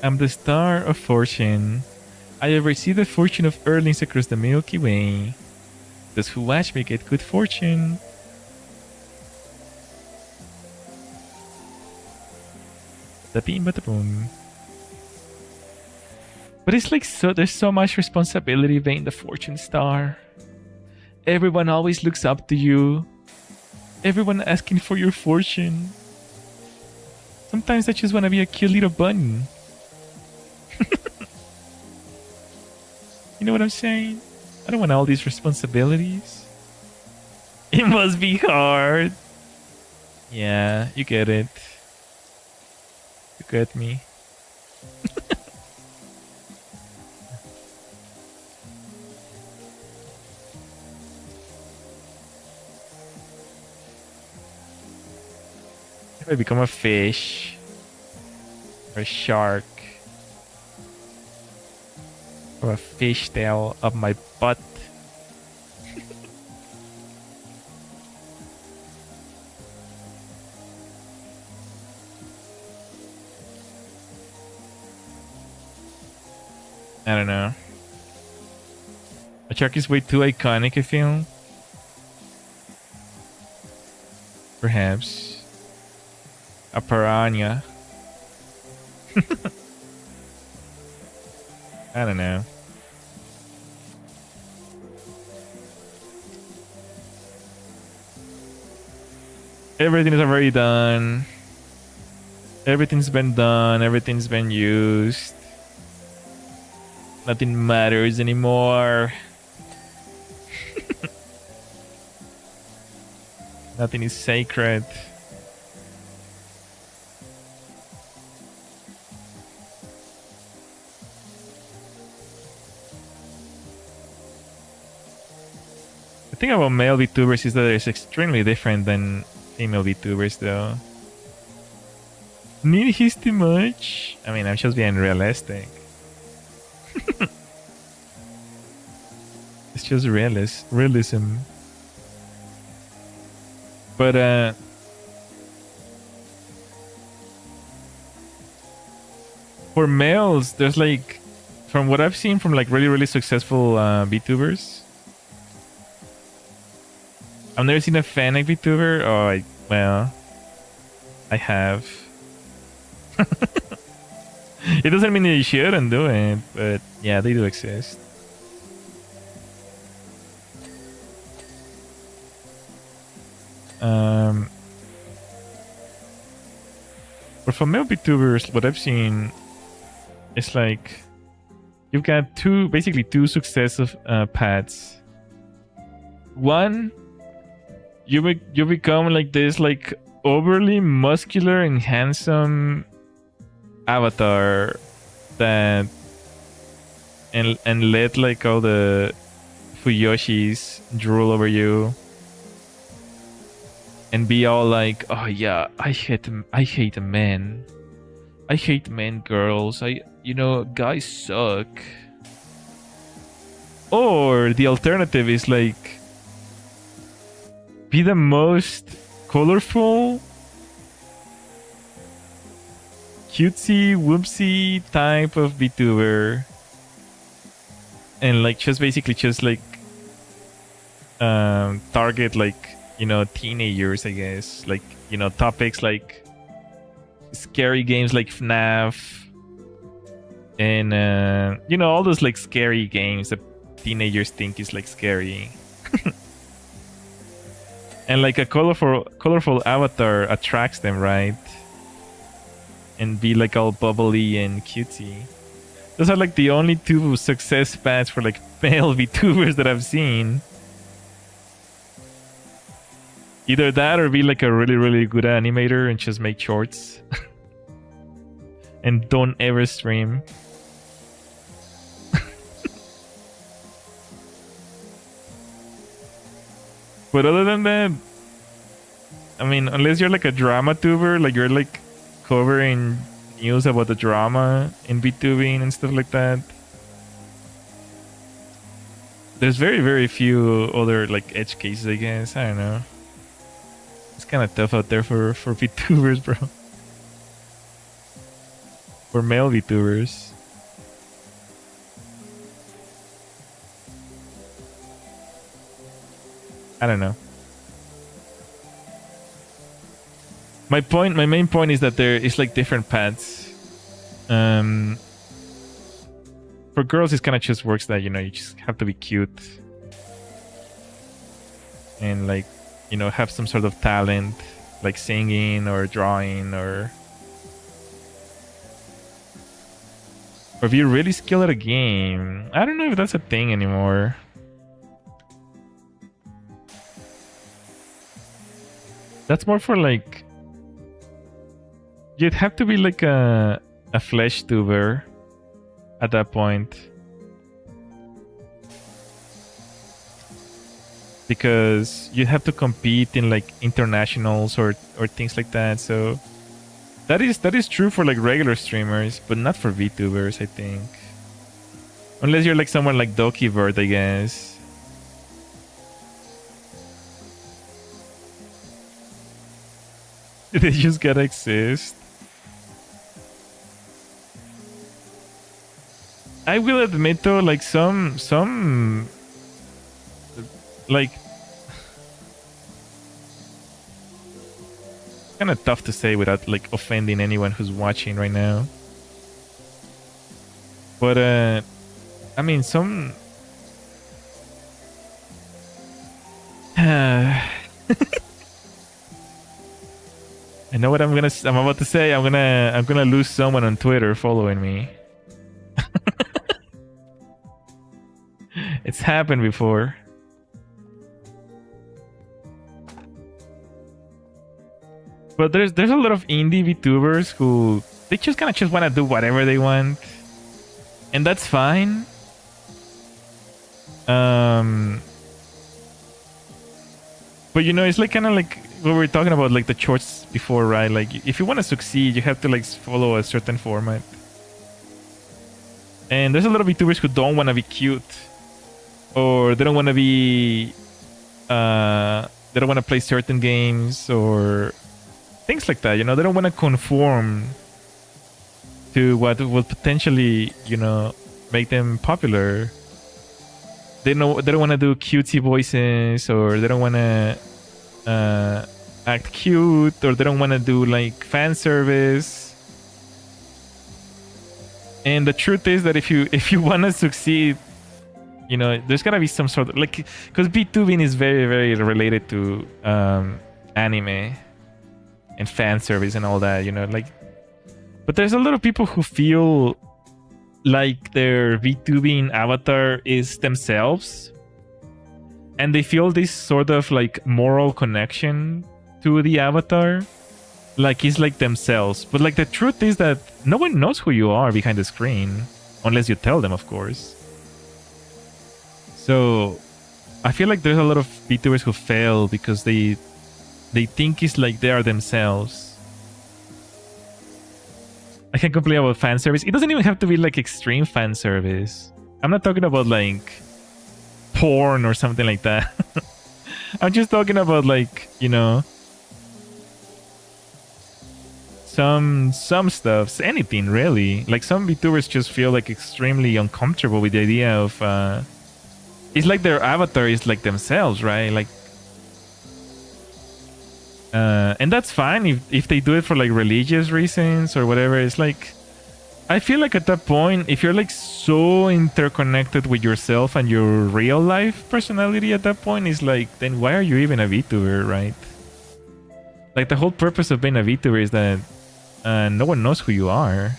C: I'm the star of fortune. I have received the fortune of earlings across the Milky Way. Those who watch me get good fortune. The beam, but the boom. But it's like there's so much responsibility being the fortune star. Everyone always looks up to you. Everyone asking for your fortune. Sometimes I just want to be a cute little bunny. You know what I'm saying? I don't want all these responsibilities. It must be hard. Yeah, you get it. You get me. If I become a fish or a shark or a fishtail up my butt. I don't know. A shark is way too iconic, I feel. Perhaps. A piranha. I don't know. Everything is already done. Everything's been done. Everything's been used. Nothing matters anymore. Nothing is sacred. The thing about male VTubers is that it's extremely different than female VTubers, though. Need his too much? I mean, I'm just being realistic. It's just realism. But for males, there's like, from what I've seen from like really successful VTubers, I've never seen a fanatic VTuber. Oh, well, I have. It doesn't mean you shouldn't do it, but yeah, they do exist. But for male VTubers, what I've seen is like you've got basically two successive paths. One, you become like this like overly muscular and handsome avatar that and let like all the Fuyoshis drool over you and be all like, oh yeah, I hate men, I hate men, girls, guys suck. Or the alternative is like be the most colorful, cutesy, whoopsie type of VTuber, and like just basically just like target like teenagers, I guess, like topics like scary games like FNAF and you know, all those like scary games that teenagers think is like scary. And like a colorful avatar attracts them, right? And be like all bubbly and cutesy. Those are like the only two success paths for like male VTubers that I've seen. Either that or be like a really good animator and just make shorts. And don't ever stream. But other than that, I mean, unless you're like a drama tuber, like you're like covering news about the drama in VTubing and stuff like that, there's very few other like edge cases, I guess. I don't know. It's kind of tough out there for VTubers, bro. For male VTubers. I don't know. My main point is that there is like different paths. For girls, it kind of just works that, you know, you just have to be cute and like, you know, have some sort of talent, like singing or drawing or if you're really skilled at a game. I don't know if that's a thing anymore. That's more for like, you'd have to be like a flesh tuber at that point, because you have to compete in like internationals or things like that. So that is true for like regular streamers, but not for VTubers, I think. Unless you're like someone like Doki Bird, I guess. They just gotta exist. I will admit though, like some like kind of tough to say without like offending anyone who's watching right now. But I mean, some I know what I'm about to say. I'm gonna lose someone on Twitter following me. It's happened before. But there's a lot of indie VTubers who they just kind of just want to do whatever they want, and that's fine. But you know, it's like kind of like what we were talking about, like the shorts before, right? Like if you want to succeed, you have to like follow a certain format. And there's a lot of VTubers who don't want to be cute, or they don't want to be, they don't want to play certain games or things like that. You know, they don't want to conform to what will potentially, you know, make them popular. They don't want to do cutesy voices, or they don't want to act cute, or they don't want to do like fan service. And the truth is that if you want to succeed, you know, there's gotta be some sort of like, because VTubing is very related to anime and fan service and all that, you know, like. But there's a lot of people who feel like their VTubing avatar is themselves, and they feel this sort of like moral connection to the avatar, like it's like themselves. But like the truth is that no one knows who you are behind the screen, unless you tell them, of course. So I feel like there's a lot of VTubers who fail because they think it's like they are themselves. I can complain about fan service. It doesn't even have to be like extreme fan service. I'm not talking about like porn or something like that. I'm just talking about like, you know, some stuff, anything really. Like some VTubers just feel like extremely uncomfortable with the idea of it's like their avatar is like themselves, right? Like
A: And that's fine if they do it for like religious reasons or whatever. It's like, I feel like at that point, if you're like so interconnected with yourself and your real life personality at that point, is like, then why are you even a VTuber, right? Like the whole purpose of being a VTuber is that no one knows who you are.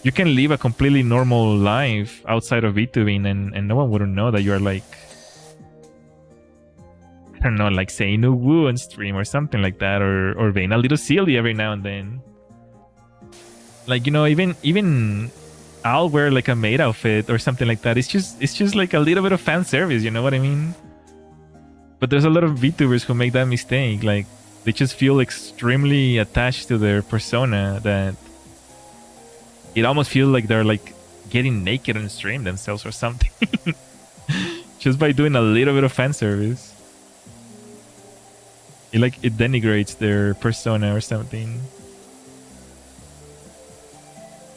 A: You can live a completely normal life outside of VTubing and no one wouldn't know that you're like, I don't know, like saying a woo on stream or something like that, or being a little silly every now and then. Like, you know, even I'll wear like a maid outfit or something like that. It's just like a little bit of fan service, you know what I mean? But there's a lot of VTubers who make that mistake. Like, they just feel extremely attached to their persona that it almost feels like they're like getting naked on stream themselves or something. Just by doing a little bit of fan service. It denigrates their persona or something.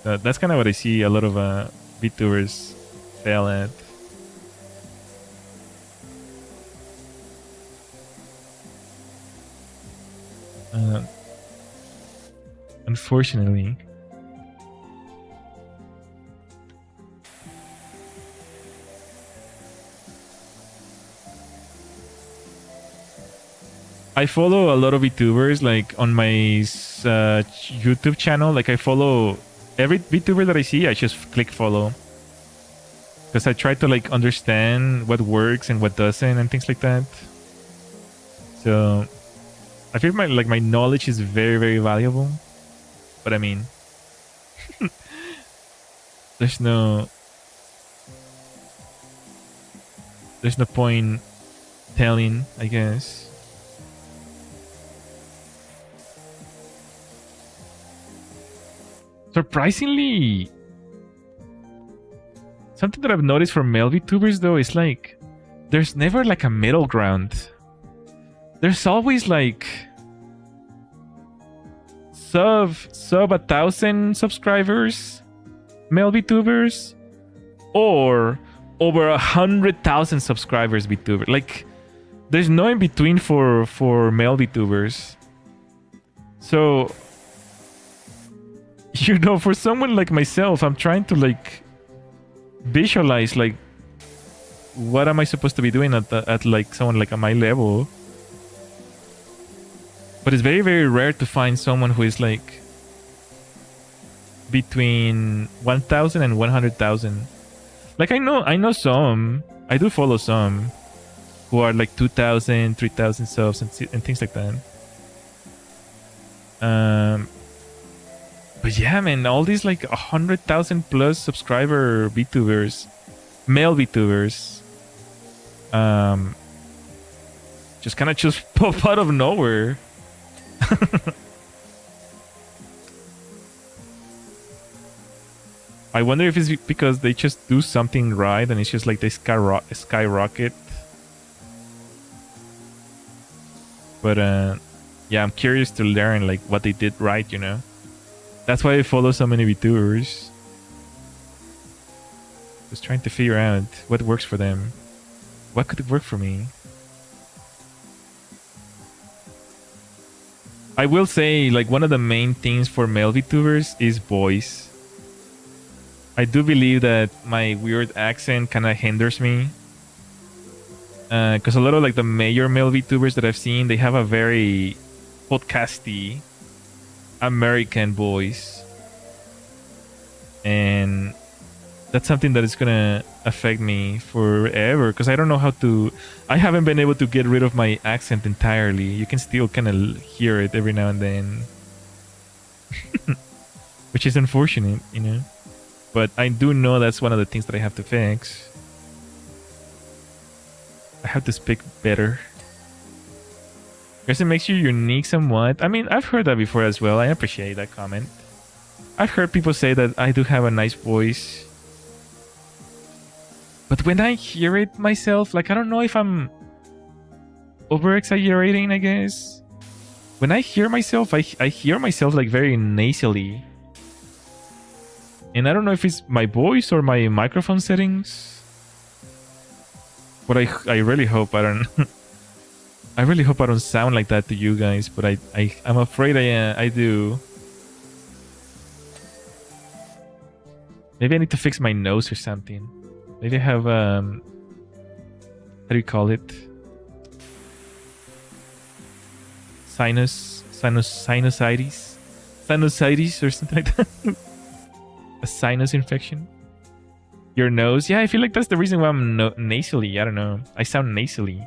A: That's kind of what I see a lot of VTubers fail at. Unfortunately. I follow a lot of VTubers, like on my YouTube channel. Like I follow every VTuber that I see, I just click follow. Because I try to like understand what works and what doesn't and things like that. So I feel my knowledge is very, very valuable. But I mean, there's no point telling, I guess. Surprisingly, something that I've noticed for male VTubers though is like there's never like a middle ground. There's always like sub 1,000 subscribers, male VTubers, or over 100,000 subscribers VTuber. Like there's no in between for male VTubers. So, you know, for someone like myself, I'm trying to like visualize like what am I supposed to be doing at like someone like at my level. But it's very, very rare to find someone who is like between 1,000 and 100,000. Like I know some, I do follow some who are like 2,000, 3,000 subs and things like that. But yeah, man, all these like 100,000 plus subscriber VTubers, male VTubers, just kind of just pop out of nowhere. I wonder if it's because they just do something right and it's just like they skyrocket. But yeah, I'm curious to learn like what they did right, you know. That's why I follow so many VTubers. Just trying to figure out what works for them. What could work for me? I will say, like, one of the main things for male VTubers is voice. I do believe that my weird accent kind of hinders me. Because a lot of, like, the major male VTubers that I've seen, they have a very podcasty American voice. And that's something that is gonna affect me forever, because I don't know how to... I haven't been able to get rid of my accent entirely. You can still kind of hear it every now and then. Which is unfortunate, you know? But I do know that's one of the things that I have to fix. I have to speak better. Because it makes you unique somewhat. I mean, I've heard that before as well. I appreciate that comment. I've heard people say that I do have a nice voice. But when I hear it myself, like, I don't know if I'm over-exaggerating, I guess. When I hear myself, I hear myself, like, very nasally. And I don't know if it's my voice or my microphone settings. But I really hope I don't... I really hope I don't sound like that to you guys, but I'm afraid I do. Maybe I need to fix my nose or something. Maybe I have how do you call it? Sinusitis or something like that. A sinus infection. Your nose? Yeah, I feel like that's the reason why I'm nasally. I don't know. I sound nasally.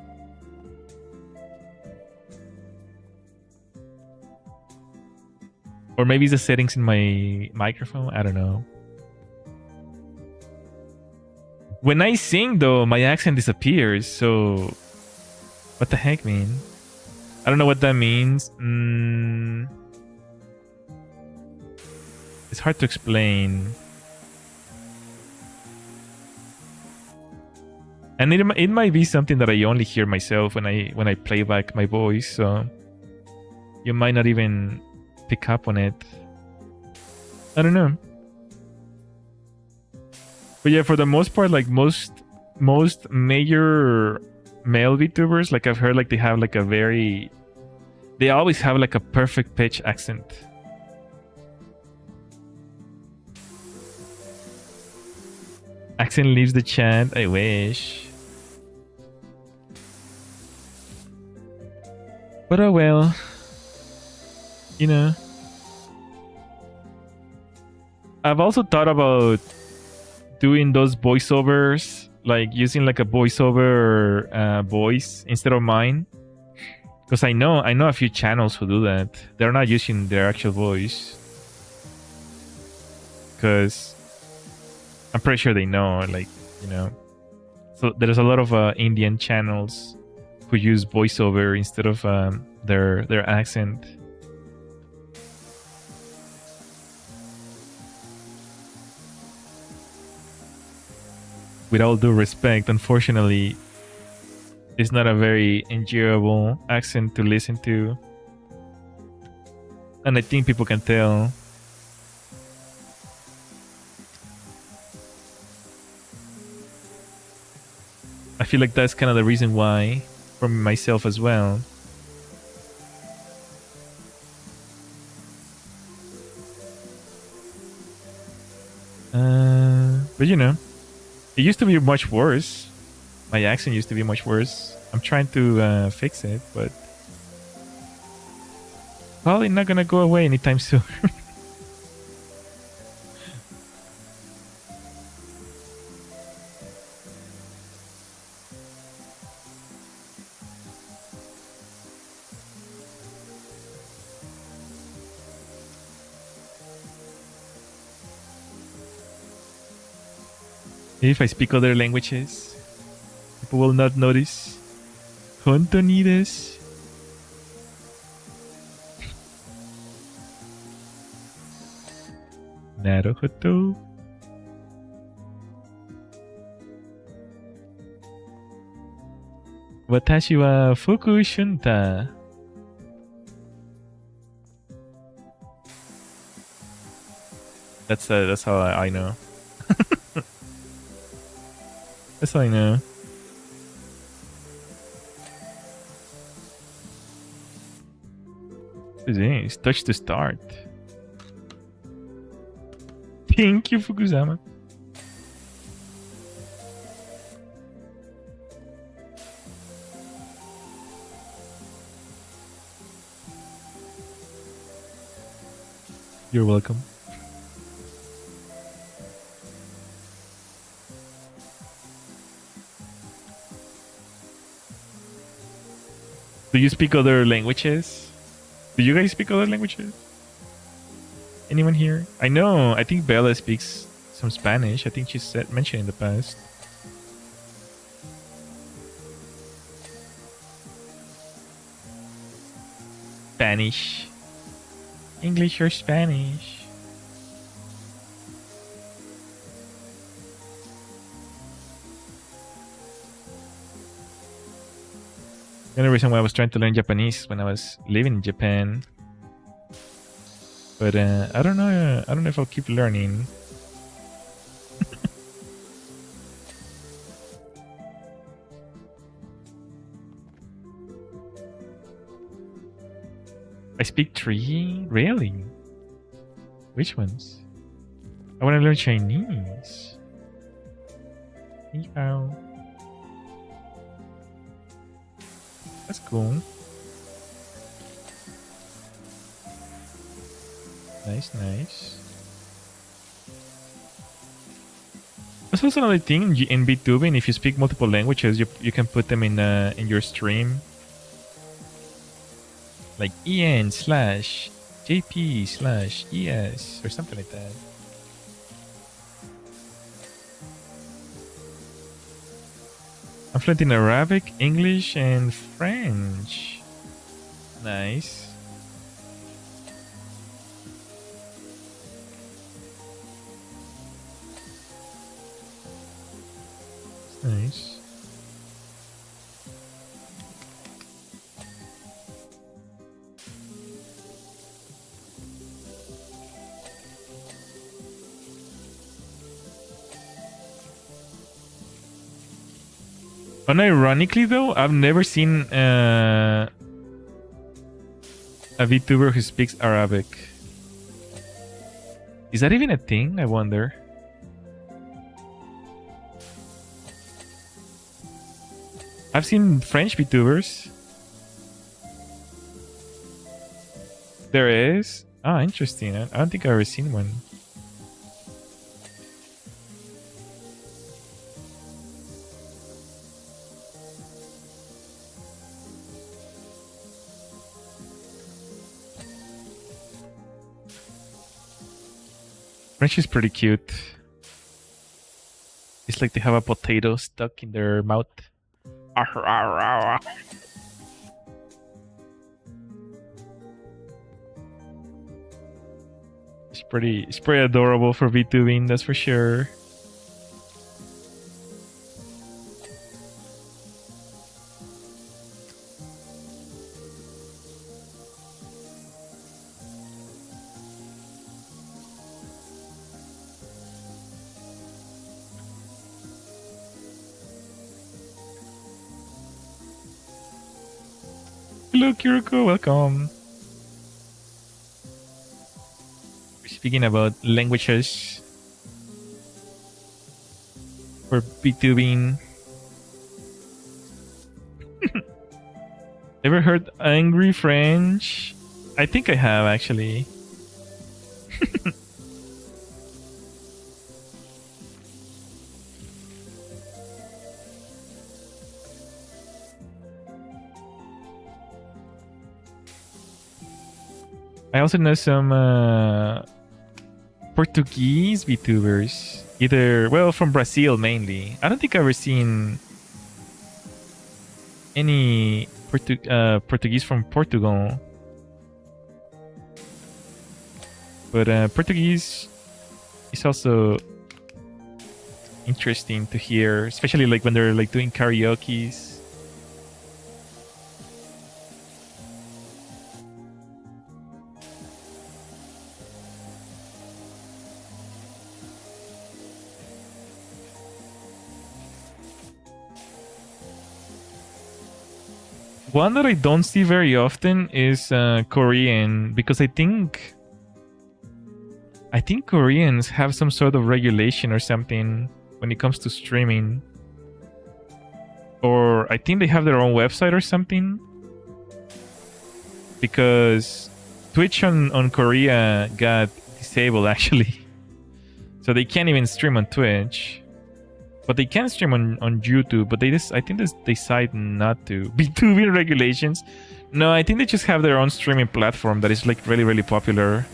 A: Or maybe it's the settings in my microphone. I don't know. When I sing, though, my accent disappears. So, what the heck, man? I don't know what that means. It's hard to explain. And it might be something that I only hear myself when I play back my voice. So, you might not even pick up on it. I don't know. But yeah, for the most part, like most major male VTubers, like I've heard, like they always have like a perfect pitch accent. Accent leaves the chat. I wish. But oh well. You know. I've also thought about doing those voiceovers, like using like a voiceover voice instead of mine, because I know a few channels who do that. They're not using their actual voice, because I'm pretty sure they know, like, you know. So there's a lot of Indian channels who use voiceover instead of their accent. With all due respect, unfortunately, it's not a very enjoyable accent to listen to. And I think people can tell. I feel like that's kind of the reason why, for myself as well. But you know, it used to be much worse. My accent used to be much worse. I'm trying to fix it, but probably not gonna go away anytime soon. If I speak other languages, people will not notice. Hontonides. Naruhodo. Watashi wa fuku shunta. That's how I know. That's how I know. It's touch to start. Thank you, Fuku-sama. You're welcome. Do you speak other languages? Do you guys speak other languages? Anyone here? I think Bella speaks some Spanish. I think she mentioned in the past. Spanish. English or Spanish? The only reason why I was trying to learn Japanese is when I was living in Japan. But I don't know. I don't know if I'll keep learning.
C: I speak 3? Really? Which ones? I want to learn Chinese. Ni hao. That's cool. Nice, nice. That's also another thing in VTubing. If you speak multiple languages, you can put them in your stream. Like EN/JP/ES or something like that. I'm fluent in Arabic, English, and French. Nice. Nice. Unironically though, I've never seen a VTuber who speaks Arabic. Is that even a thing? I wonder. I've seen French VTubers. There is? Ah, interesting. I don't think I've ever seen one. French is pretty cute. It's like they have a potato stuck in their mouth. It's pretty adorable for VTubing, that's for sure. Hello, Kiriko, welcome. We're speaking about languages for VTubing. Ever heard Angry French? I think I have, actually. I also know some Portuguese VTubers. Either, well, from Brazil mainly. I don't think I've ever seen any Portuguese from Portugal. But Portuguese is also interesting to hear, especially like when they're like doing karaoke's. One that I don't see very often is Korean, because I think Koreans have some sort of regulation or something when it comes to streaming. Or I think they have their own website or something. Because Twitch on Korea got disabled actually. So they can't even stream on Twitch. But they can stream on YouTube, but I think they decide not to. VTubing regulations? No, I think they just have their own streaming platform that is like really, really popular.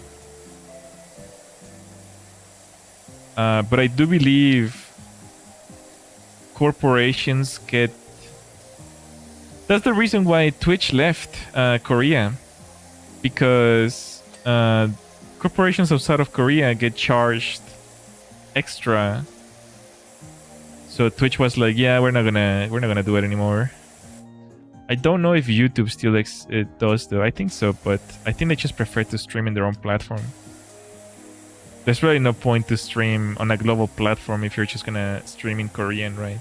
C: But I do believe corporations get... That's the reason why Twitch left Korea. Because corporations outside of Korea get charged extra. So Twitch was like, yeah, we're not gonna do it anymore. I don't know if YouTube still does though. I think so, but I think they just prefer to stream in their own platform. There's really no point to stream on a global platform if you're just gonna stream in Korean, right?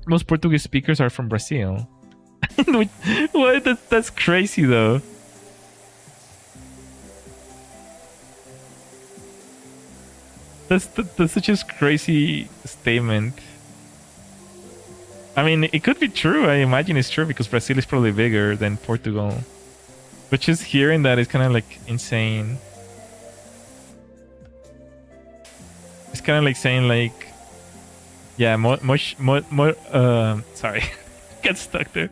C: Most Portuguese speakers are from Brazil. What? That's crazy though. That's such a crazy statement. I mean, it could be true. I imagine it's true because Brazil is probably bigger than Portugal. But just hearing that is kind of like insane. It's kind of like saying like, yeah, sorry, get stuck there.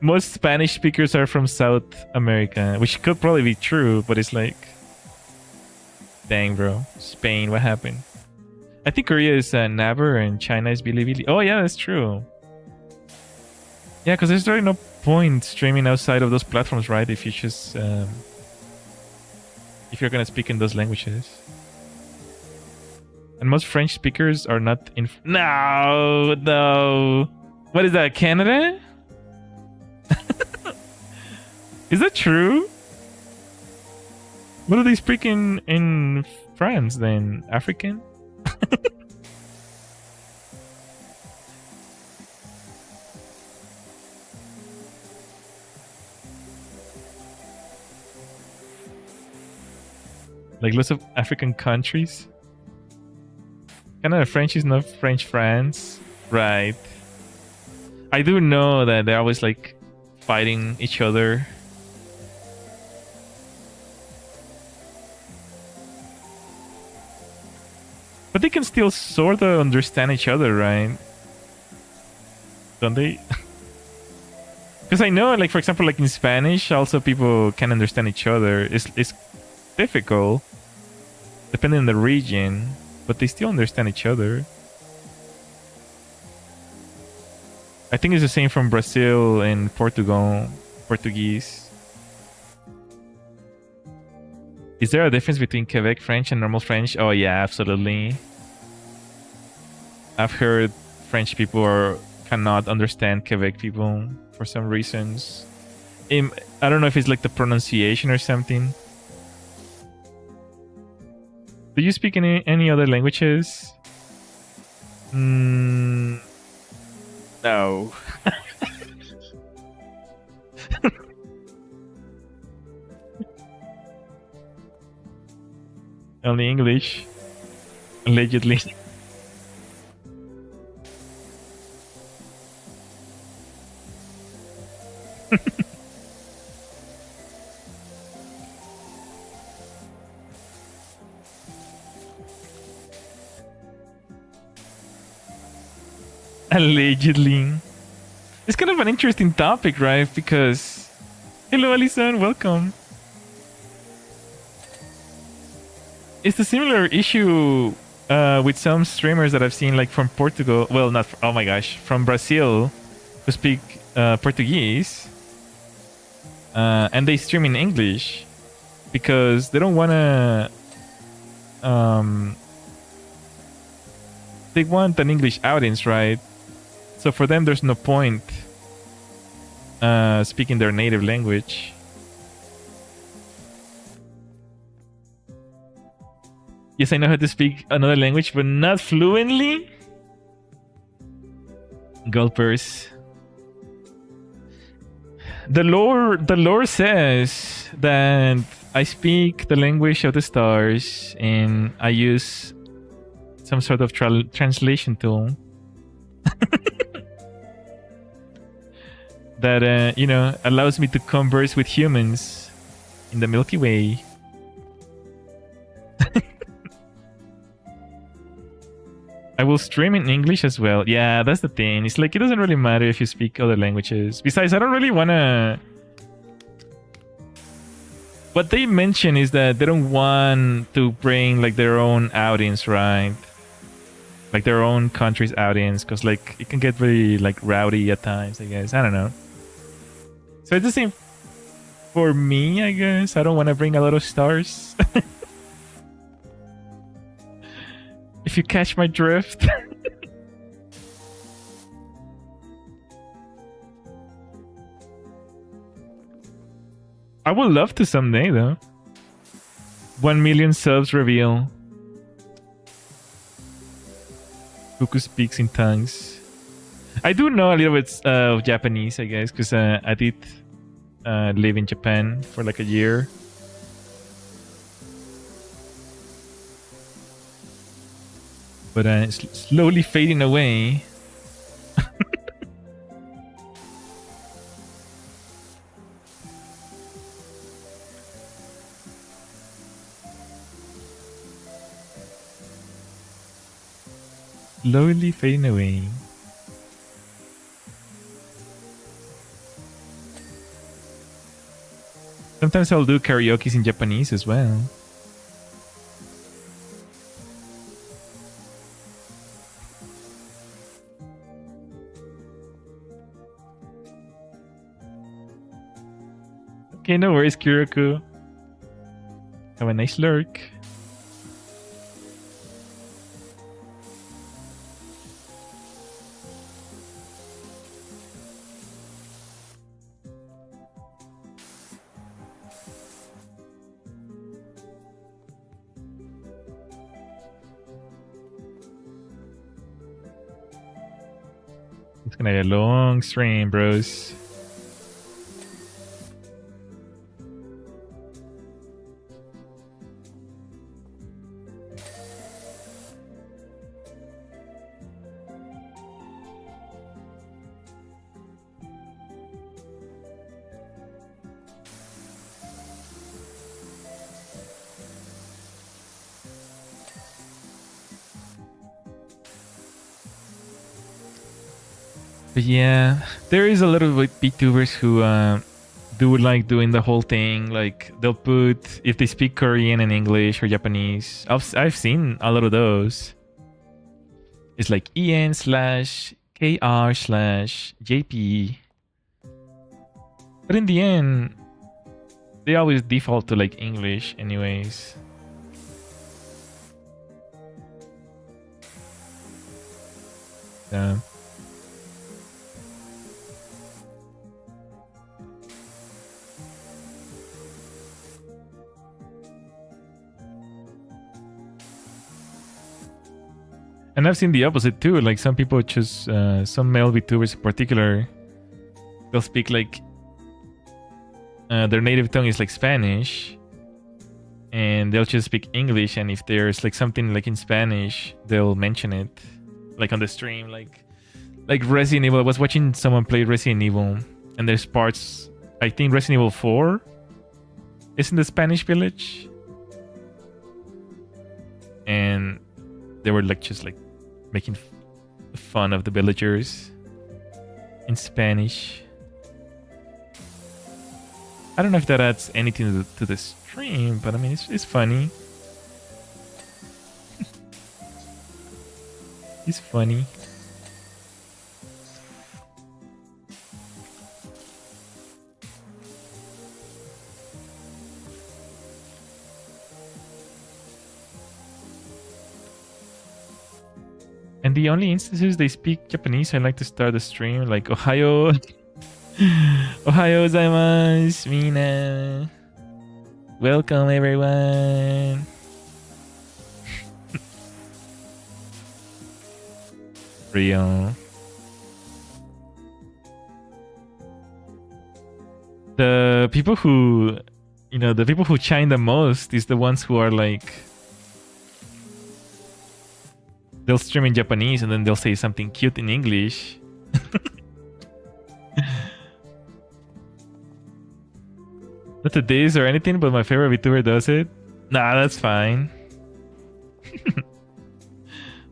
C: Most Spanish speakers are from South America, which could probably be true, but it's like, dang, bro. Spain, what happened? I think Korea is Naver and China is Bilibili. Oh yeah, that's true. Yeah, because there's really no point streaming outside of those platforms, right? If you just if you're gonna speak in those languages. And most French speakers are not in. No. What is that? Canada? Is that true? What do they speak in France then? African? Like lots of African countries? Canada French is not French France. Right. I do know that they're always like fighting each other. But they can still sort of understand each other, right? Don't they? Because I know, like, for example, like in Spanish, also people can understand each other. It's difficult, depending on the region, but they still understand each other. I think it's the same from Brazil and Portugal, Portuguese. Is there a difference between Quebec French and normal French? Oh yeah, absolutely. I've heard French people cannot understand Quebec people for some reasons. I don't know if it's like the pronunciation or something. Do you speak any other languages? No. Only English. Allegedly. Allegedly. It's kind of an interesting topic, right? Because... Hello, Alison. Welcome. It's a similar issue with some streamers that I've seen, like from Portugal. Well, not oh my gosh, from Brazil, who speak Portuguese, and they stream in English because they don't want to. They want an English audience, right? So for them, there's no point speaking their native language. Yes, I know how to speak another language, but not fluently. Gulpers. The lore says that I speak the language of the stars and I use some sort of translation tool that you know, allows me to converse with humans in the Milky Way. I will stream in English as well. Yeah, that's the thing. It's like, it doesn't really matter if you speak other languages. Besides, I don't really want to... What they mention is that they don't want to bring like their own audience, right? Like their own country's audience, because like it can get very like rowdy at times, I guess. I don't know. So it's the same for me, I guess. I don't want to bring a lot of stars. If you catch my drift. I would love to someday, though. 1 million subs reveal. Fuku speaks in tongues. I do know a little bit of Japanese, I guess, because I did live in Japan for like a year. But it's slowly fading away. Slowly fading away. Sometimes I'll do karaoke in Japanese as well. Okay, no worries, Kiraku. Have a nice lurk. It's gonna be a long stream, bros. But yeah, there is a lot of VTubers who do like doing the whole thing. Like they'll put, if they speak Korean and English or Japanese, I've seen a lot of those. It's like en/kr/jp. But in the end, they always default to like English anyways. Yeah. And I've seen the opposite too. Like some people choose, some male VTubers in particular, they'll speak like their native tongue is like Spanish, and they'll just speak English. And if there's like something like in Spanish, they'll mention it, like on the stream. Like Resident Evil. I was watching someone play Resident Evil, and there's parts. I think Resident Evil 4 is in the Spanish village, and they were like just like making fun of the villagers in Spanish. I don't know if that adds anything to the stream, but I mean it's funny. It's funny. And the only instances they speak Japanese, I like to start the stream like Ohayo. Ohayo gozaimasu, mina. Welcome everyone. Real. The people who, the people who shine the most is the ones who are like, they'll stream in Japanese and then they'll say something cute in English. Not the days or anything, but my favorite VTuber does it. Nah, that's fine.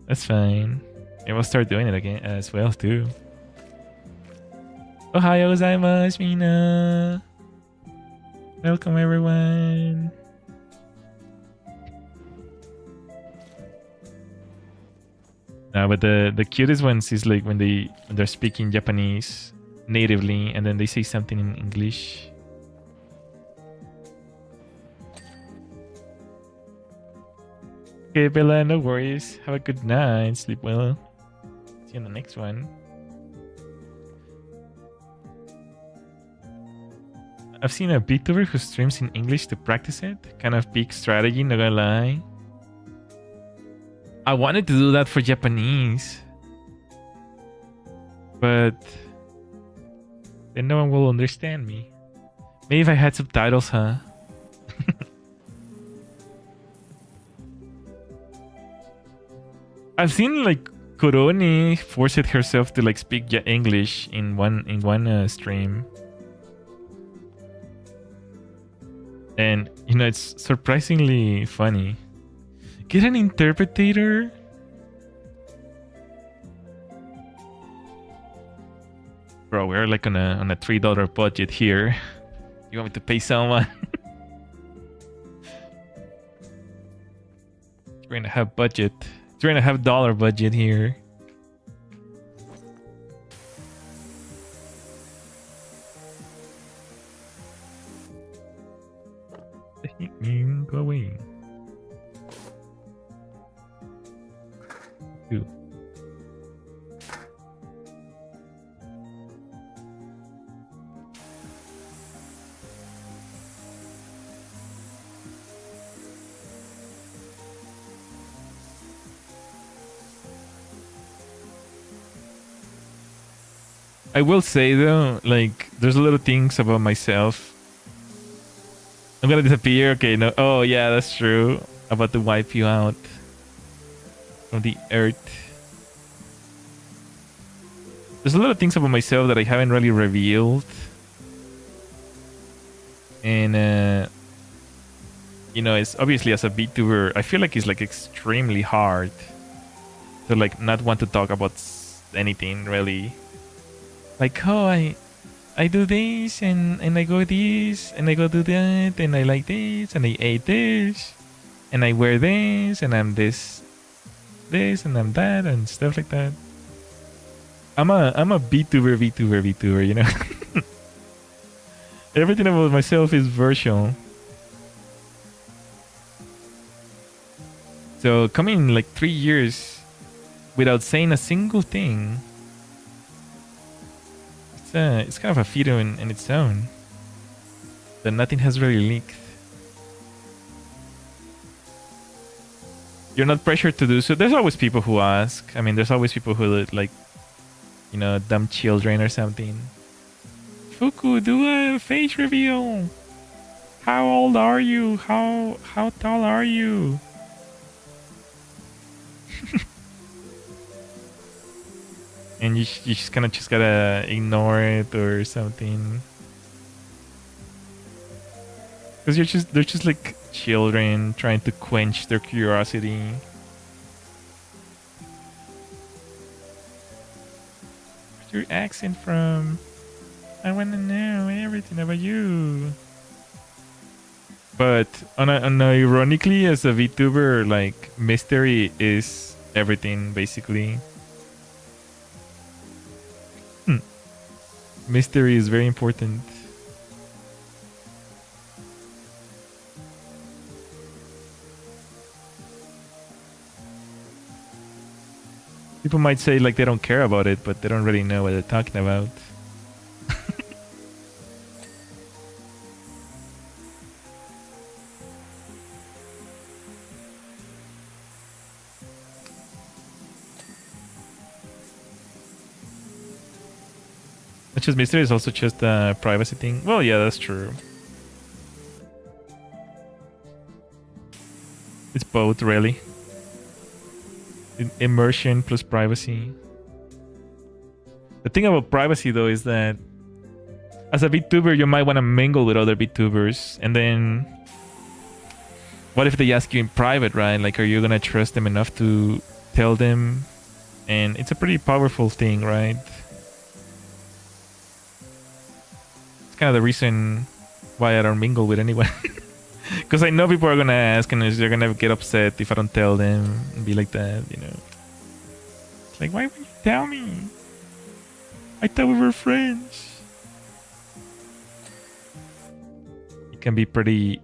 C: That's fine. I will start doing it again as well too. Ohayo gozaimasu, mina. Welcome everyone. No, but the cutest ones is like when they're speaking Japanese natively and then they say something in English. Okay, Bella, no worries. Have a good night. Sleep well. See you in the next one. I've seen a VTuber who streams in English to practice it. Kind of peak strategy, not gonna lie. I wanted to do that for Japanese. But then no one will understand me. Maybe if I had subtitles, huh? I've seen like Koroni forced herself to like speak English in one stream, and you know it's surprisingly funny. Get an interpreter. Bro, we're like on a $3 budget here. You want me to pay someone? $3.5 budget. $3.5 budget here. Go away. Two. I will say though, like, there's a lot of things about myself. I'm gonna disappear. Okay, no. Oh yeah, that's true. About to wipe you out from the earth. There's a lot of things about myself that I haven't really revealed, and you know, it's obviously as a VTuber, I feel like it's like extremely hard to like not want to talk about anything really. Like, oh, I do this and I go this and I go do that and I like this and I ate this and I wear this and I'm this and I'm that and stuff like that. I'm a VTuber, you know. Everything about myself is virtual. So coming like 3 years without saying a single thing, it's kind of a feat in its own. That nothing has really leaked. You're not pressured to do so. There's always people who ask. I mean, there's always people who like, you know, dumb children or something. Fuku, do a face reveal. How old are you? How tall are you? And you just kind of just gotta ignore it or something, because they're just like children trying to quench their curiosity. Where's your accent from? I want to know everything about you. But ironically, as a VTuber, like, mystery is everything basically. Mystery is very important. People might say like they don't care about it, but they don't really know what they're talking about. Not just mystery, it's also just a privacy thing. Well, yeah, that's true. It's both, really. Immersion plus privacy. The thing about privacy, though, is that as a VTuber, you might want to mingle with other VTubers, and then what if they ask you in private, right? Like, are you gonna trust them enough to tell them? And it's a pretty powerful thing, right? Kind of the reason why I don't mingle with anyone, because I know people are gonna ask and they're gonna get upset if I don't tell them and be like that, you know. It's like, why would you tell me? I thought we were friends. It can be pretty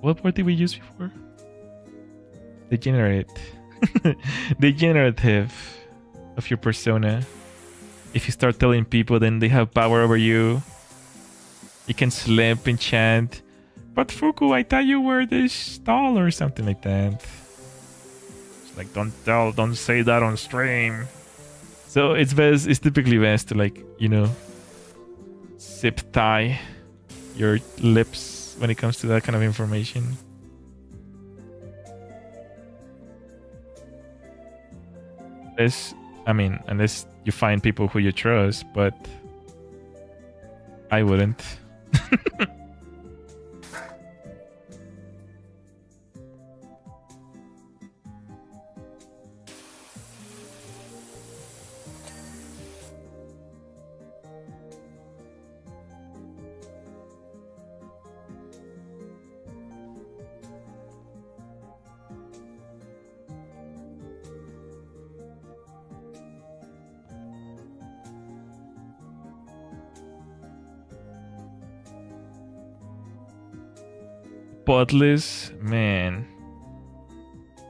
C: what word did we use before? Degenerate. Degenerative of your persona. If you start telling people, then they have power over you. You can slip and chant,
A: but Fuku, I thought you were this stall or something like that. It's like, don't say that on stream. So it's typically best to, like, you know, zip tie your lips when it comes to that kind of information. Unless you find people who you trust, but I wouldn't. Buttless, man.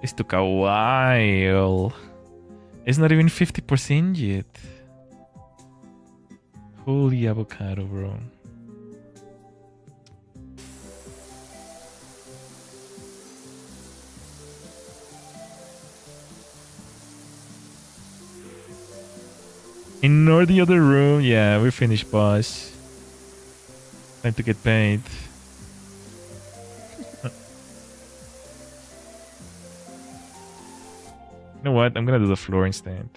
A: This took a while. It's not even 50% yet. Holy avocado, bro. Ignore the other room. Yeah, we're finished, boss. Time to get paid. You know what? I'm gonna do the floor instead.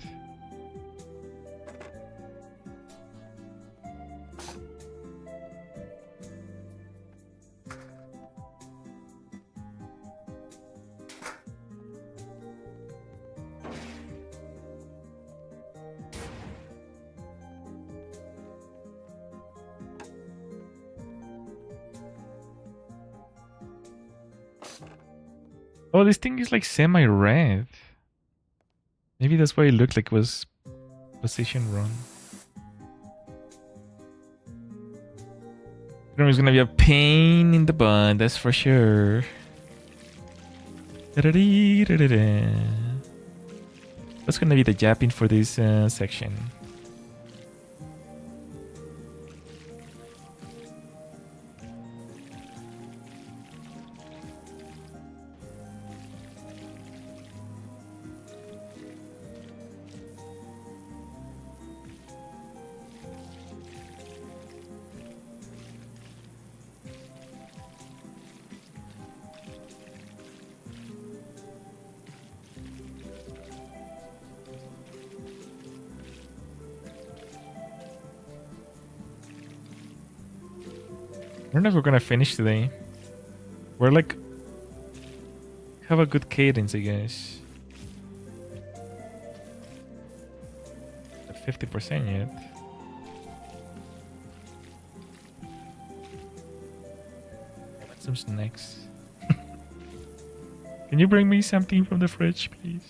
A: Oh, this thing is like semi-red. Maybe that's why it looked like it was positioned wrong. It's gonna be a pain in the butt, that's for sure. What's gonna be the japping for this section? I don't know if we're gonna finish today. We're like... have a good cadence, I guess. At 50% yet. I want some snacks. Can you bring me something from the fridge, please?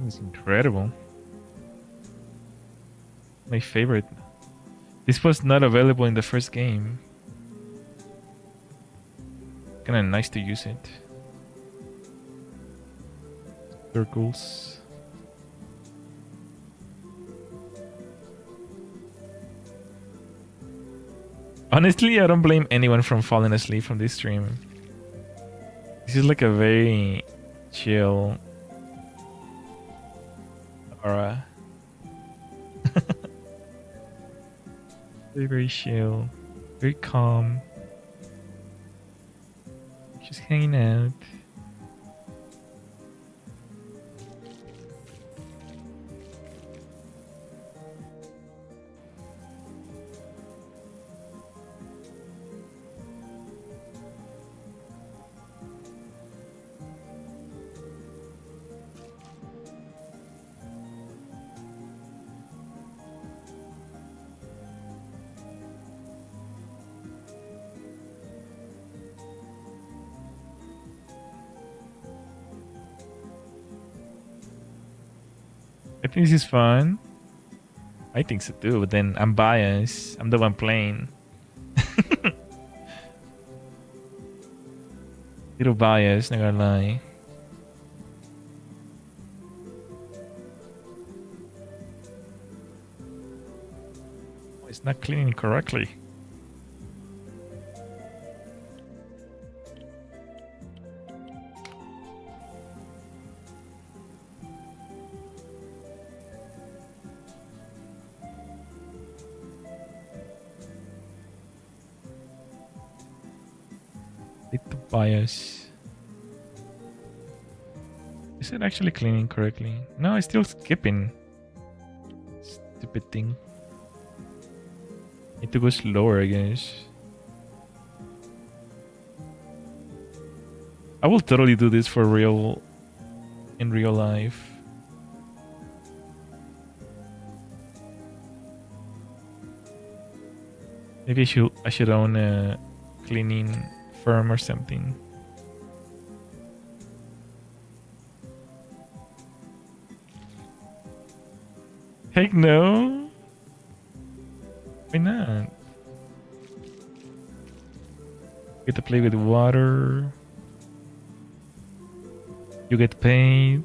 A: It's incredible. My favorite. This was not available in the first game. Kinda nice to use it. Circles. Honestly, I don't blame anyone from falling asleep from this stream. This is like a very chill aura. Very, very chill. Very calm. Just hanging out.
C: I think this is fun. I think so too, but then I'm biased. I'm the one playing. Little biased, not gonna lie. Oh, it's not cleaning correctly. Little bias. Is it actually cleaning correctly? No, it's still skipping. Stupid thing. Need to go slower, I guess. I will totally do this for real in real life. Maybe I should own a cleaning firm or something. Heck no. Why not? Get to play with water. You get paid.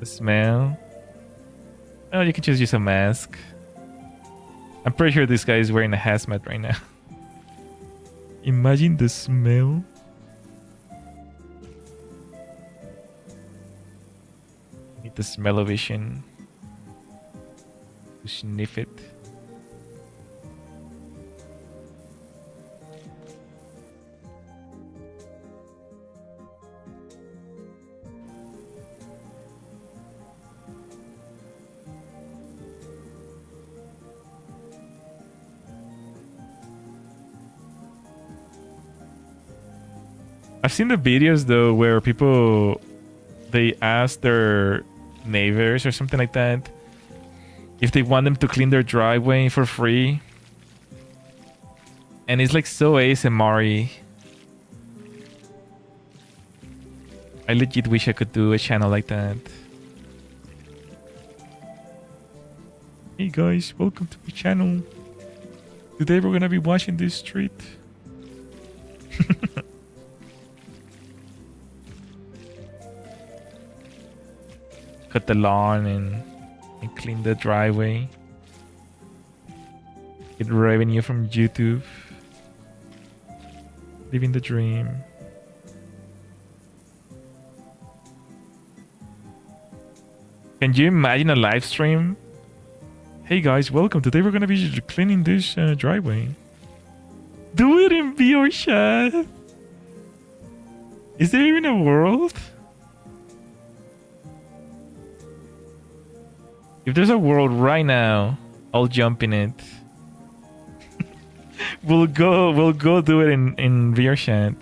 C: The smell. Oh, you can just use a mask. I'm pretty sure this guy is wearing a hazmat right now. Imagine the smell. Need the smell-o-vision to sniff it. I've seen the videos though where people they ask their neighbors or something like that if they want them to clean their driveway for free, and it's like so ASMR-y. I legit wish I could do a channel like that. Hey guys, welcome to my channel. Today we're gonna be washing this street. Cut the lawn and clean the driveway. Get revenue from YouTube. Living the dream. Can you imagine a live stream? Hey guys, welcome. Today we're gonna be cleaning this driveway. Do it in VR chat. Is there even a world? If there's a world right now, I'll jump in it. We'll go do it in VR chat.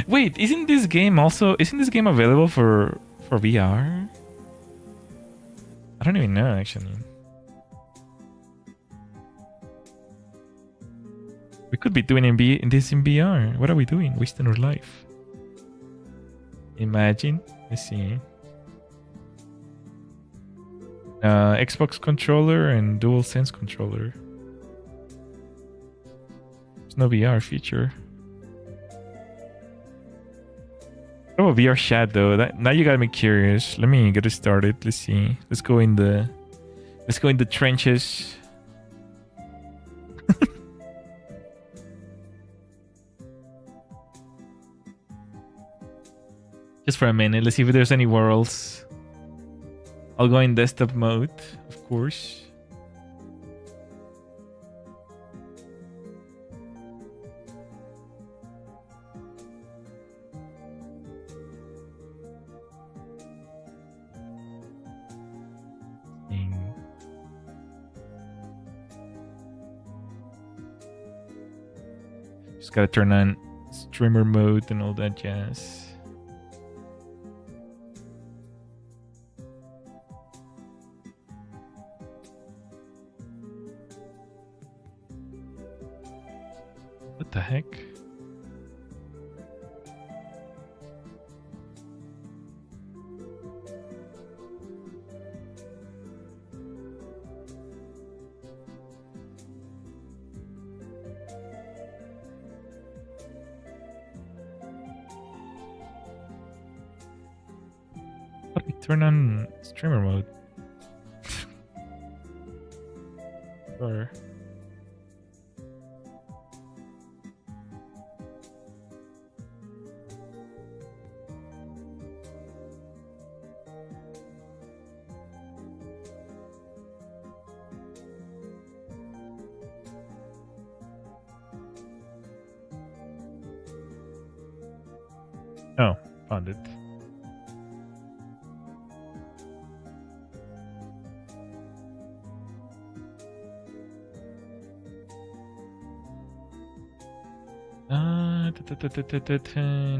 C: Wait, isn't this game available for VR? I don't even know actually. We could be doing this in VR. What are we doing? Wasting our life. Imagine. Let's see. Xbox controller and DualSense controller. There's no VR feature. Oh, VR chat though. Now you got me curious. Let me get it started. Let's see. Let's go in the trenches. Just for a minute. Let's see if there's any worlds. I'll go in desktop mode, of course. Just gotta turn on streamer mode and all that jazz. What the heck? turn on streamer mode. Or oh, found it.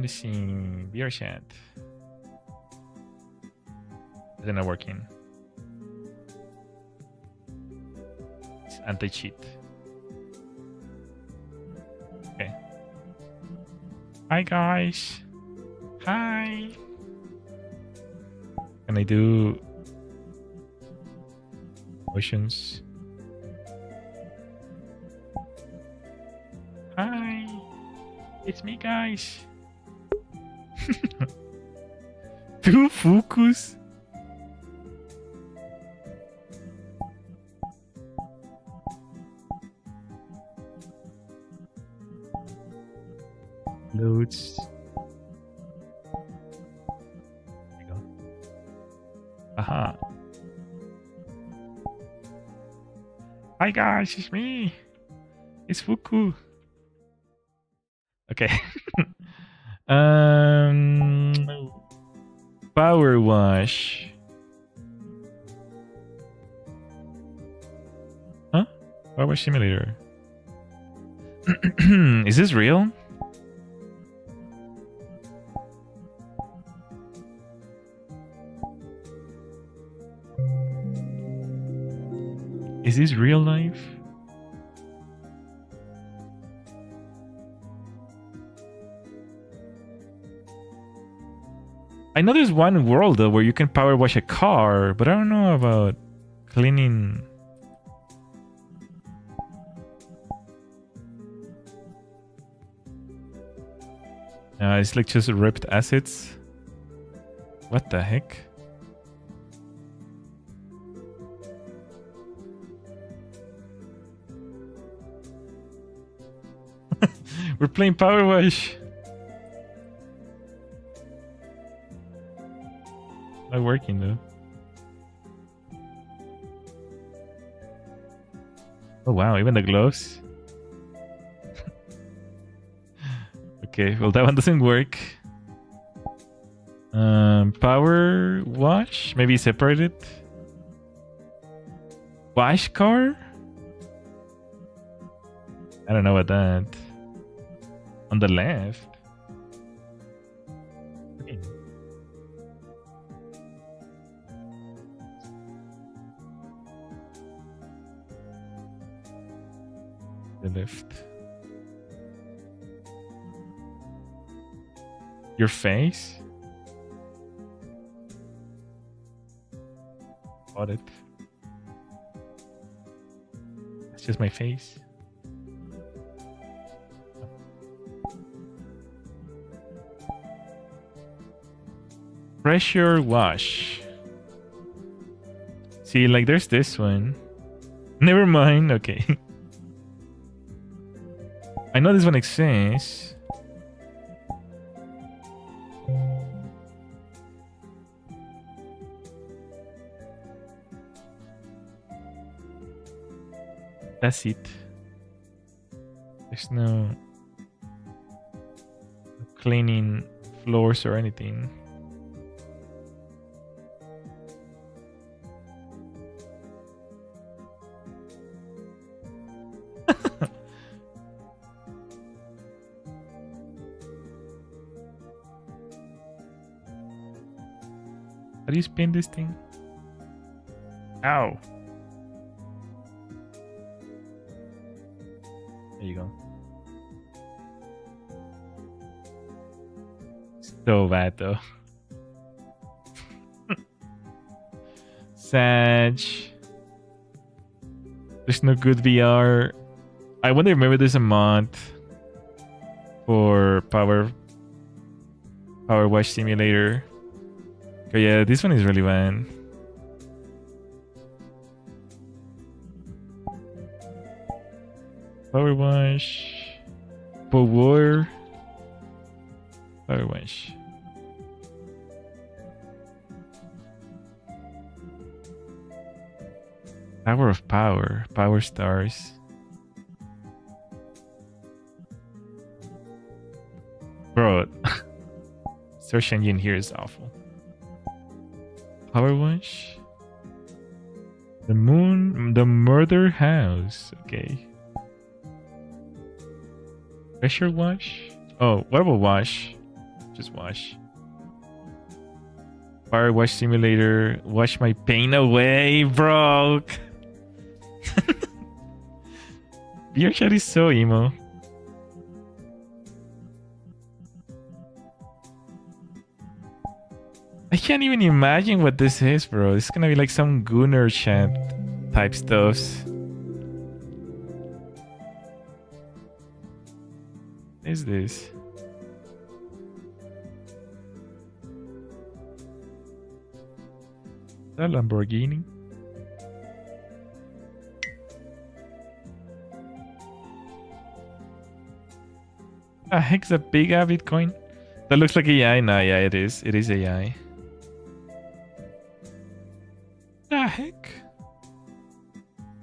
C: Let's see. VR chat. Is it not working? It's anti-cheat. Okay. Hi guys. Hi. Can I do motions? Hi. It's me, guys. Two Fukus. Loads. There you go. Aha. Hi guys, it's me. It's Fuku. Okay. PowerWash. Huh? PowerWash Simulator. Is this real? Is this real life? I know there's one world though where you can power wash a car, but I don't know about cleaning. It's like just ripped acids. What the heck? We're playing Power Wash. Not working though. Oh wow, even the gloves. Okay, well that one doesn't work. Power wash? Maybe separate it. Wash car? I don't know about that. On the left. Okay. The left. Your face? Got it. It's just my face. Pressure wash. See, like there's this one. Never mind. Okay. I know this one exists. That's it. There's no cleaning floors or anything. How do you spin this thing? Ow. There you go. So bad though. Sag. There's no good VR. I wonder if maybe there's a mod for PowerWash Simulator.
A: Okay, yeah, this one is really bad. PowerWash. Power PowerWash. Tower of Power. Power Stars. Bro, search engine here is awful. PowerWash. The Moon. The Murder House. Okay. Pressure wash? Oh, what about wash? Just wash. PowerWash Simulator. Wash my pain away, bro. Beer chat is so emo. I can't even imagine what this is, bro. It's gonna be like some Gunner chat type stuffs. What is this? Is that Lamborghini? Ah, heck's a big Bitcoin? That looks like AI. No, yeah, it is. It is AI. The heck?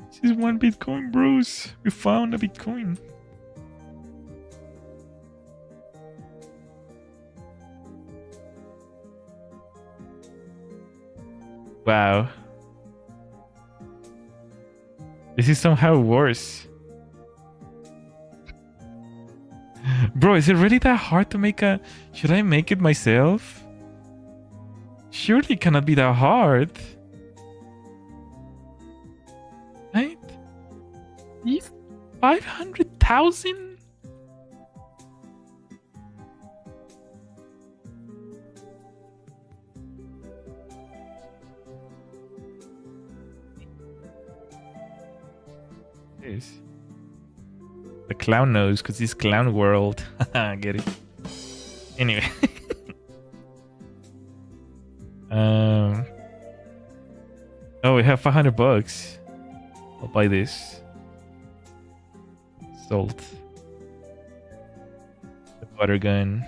A: This is 1 Bitcoin, bros. We found a Bitcoin. Wow. This is somehow worse. Bro, is it really that hard to make a... Should I make it myself? Surely it cannot be that hard. Right? 500,000? Is the clown knows because it's clown world. Get it? Anyway. Oh, we have 500 bucks. I'll buy this. Salt. The butter gun.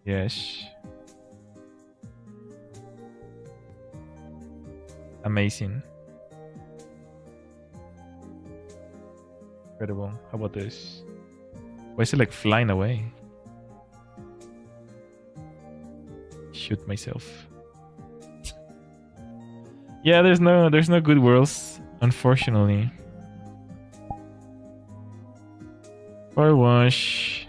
A: Yes. Amazing. Incredible. How about this? Why is it like flying away? Shoot myself. Yeah, there's no good worlds, unfortunately. PowerWash.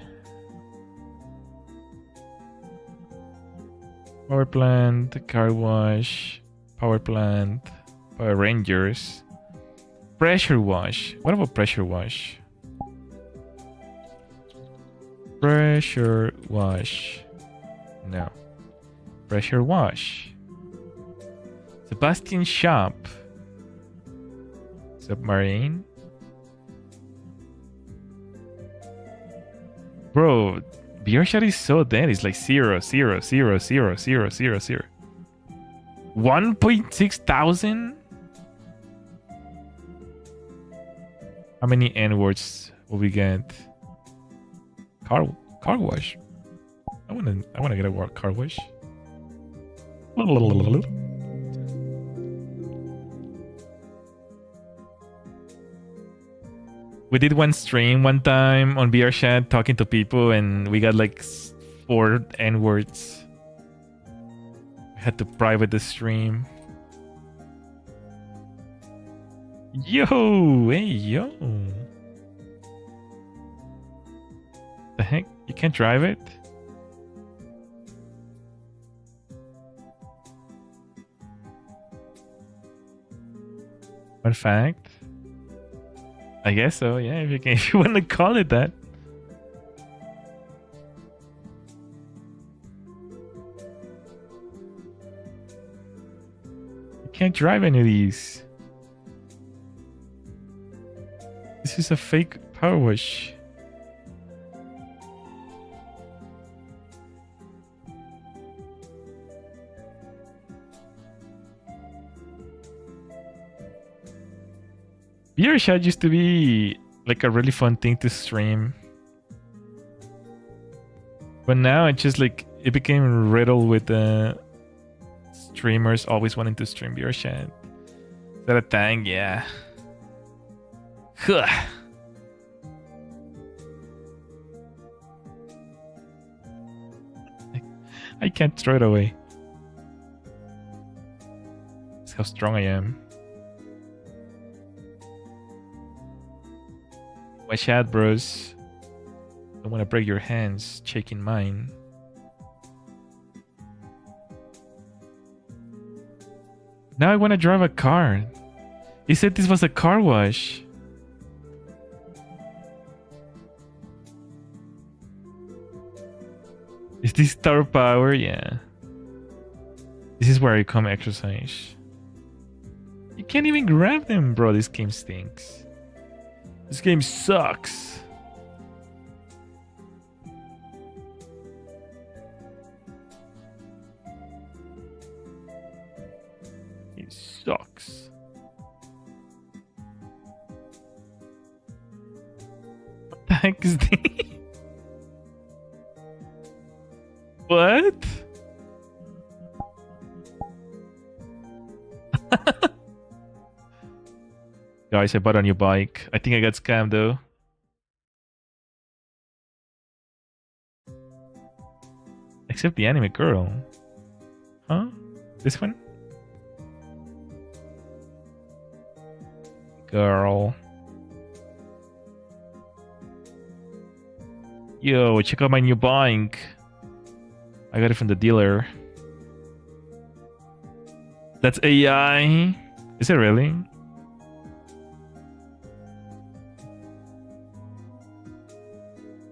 A: Power plant, car wash. Power plant, Power Rangers, pressure wash. What about pressure wash? Pressure wash. No. Pressure wash. Sebastian Shop. Submarine. Bro, beer shot is so dead. It's like 0, 0, 0, 0, 0, 0, 0. 1.6 thousand? How many N words will we get? Car wash. I wanna get a car wash. We did one stream one time on VR chat talking to people and we got like 4 N words. Had to private the stream. Yo, hey, yo. The heck? You can't drive it? Fun fact? I guess so, yeah, if you can, if you want to call it that. Can't drive any of these. This is a fake power wash. VR chat used to be like a really fun thing to stream. But now it just like it became riddled with streamers always wanting to stream VR chat. Is that a thing? Yeah. Huh. I can't throw it away. That's how strong I am. Watch out, bros. Don't want to break your hands shaking mine. Now I want to drive a car. He said this was a car wash. Is this star power? Yeah. This is where I come exercise. You can't even grab them, bro. This game stinks. This game sucks. It sucks. What the heck is this? What? Guys, I bought a new bike. I think I got scammed though. Except the anime girl. Huh? This one? Girl. Yo, check out my new bike. I got it from the dealer. That's AI. Is it really?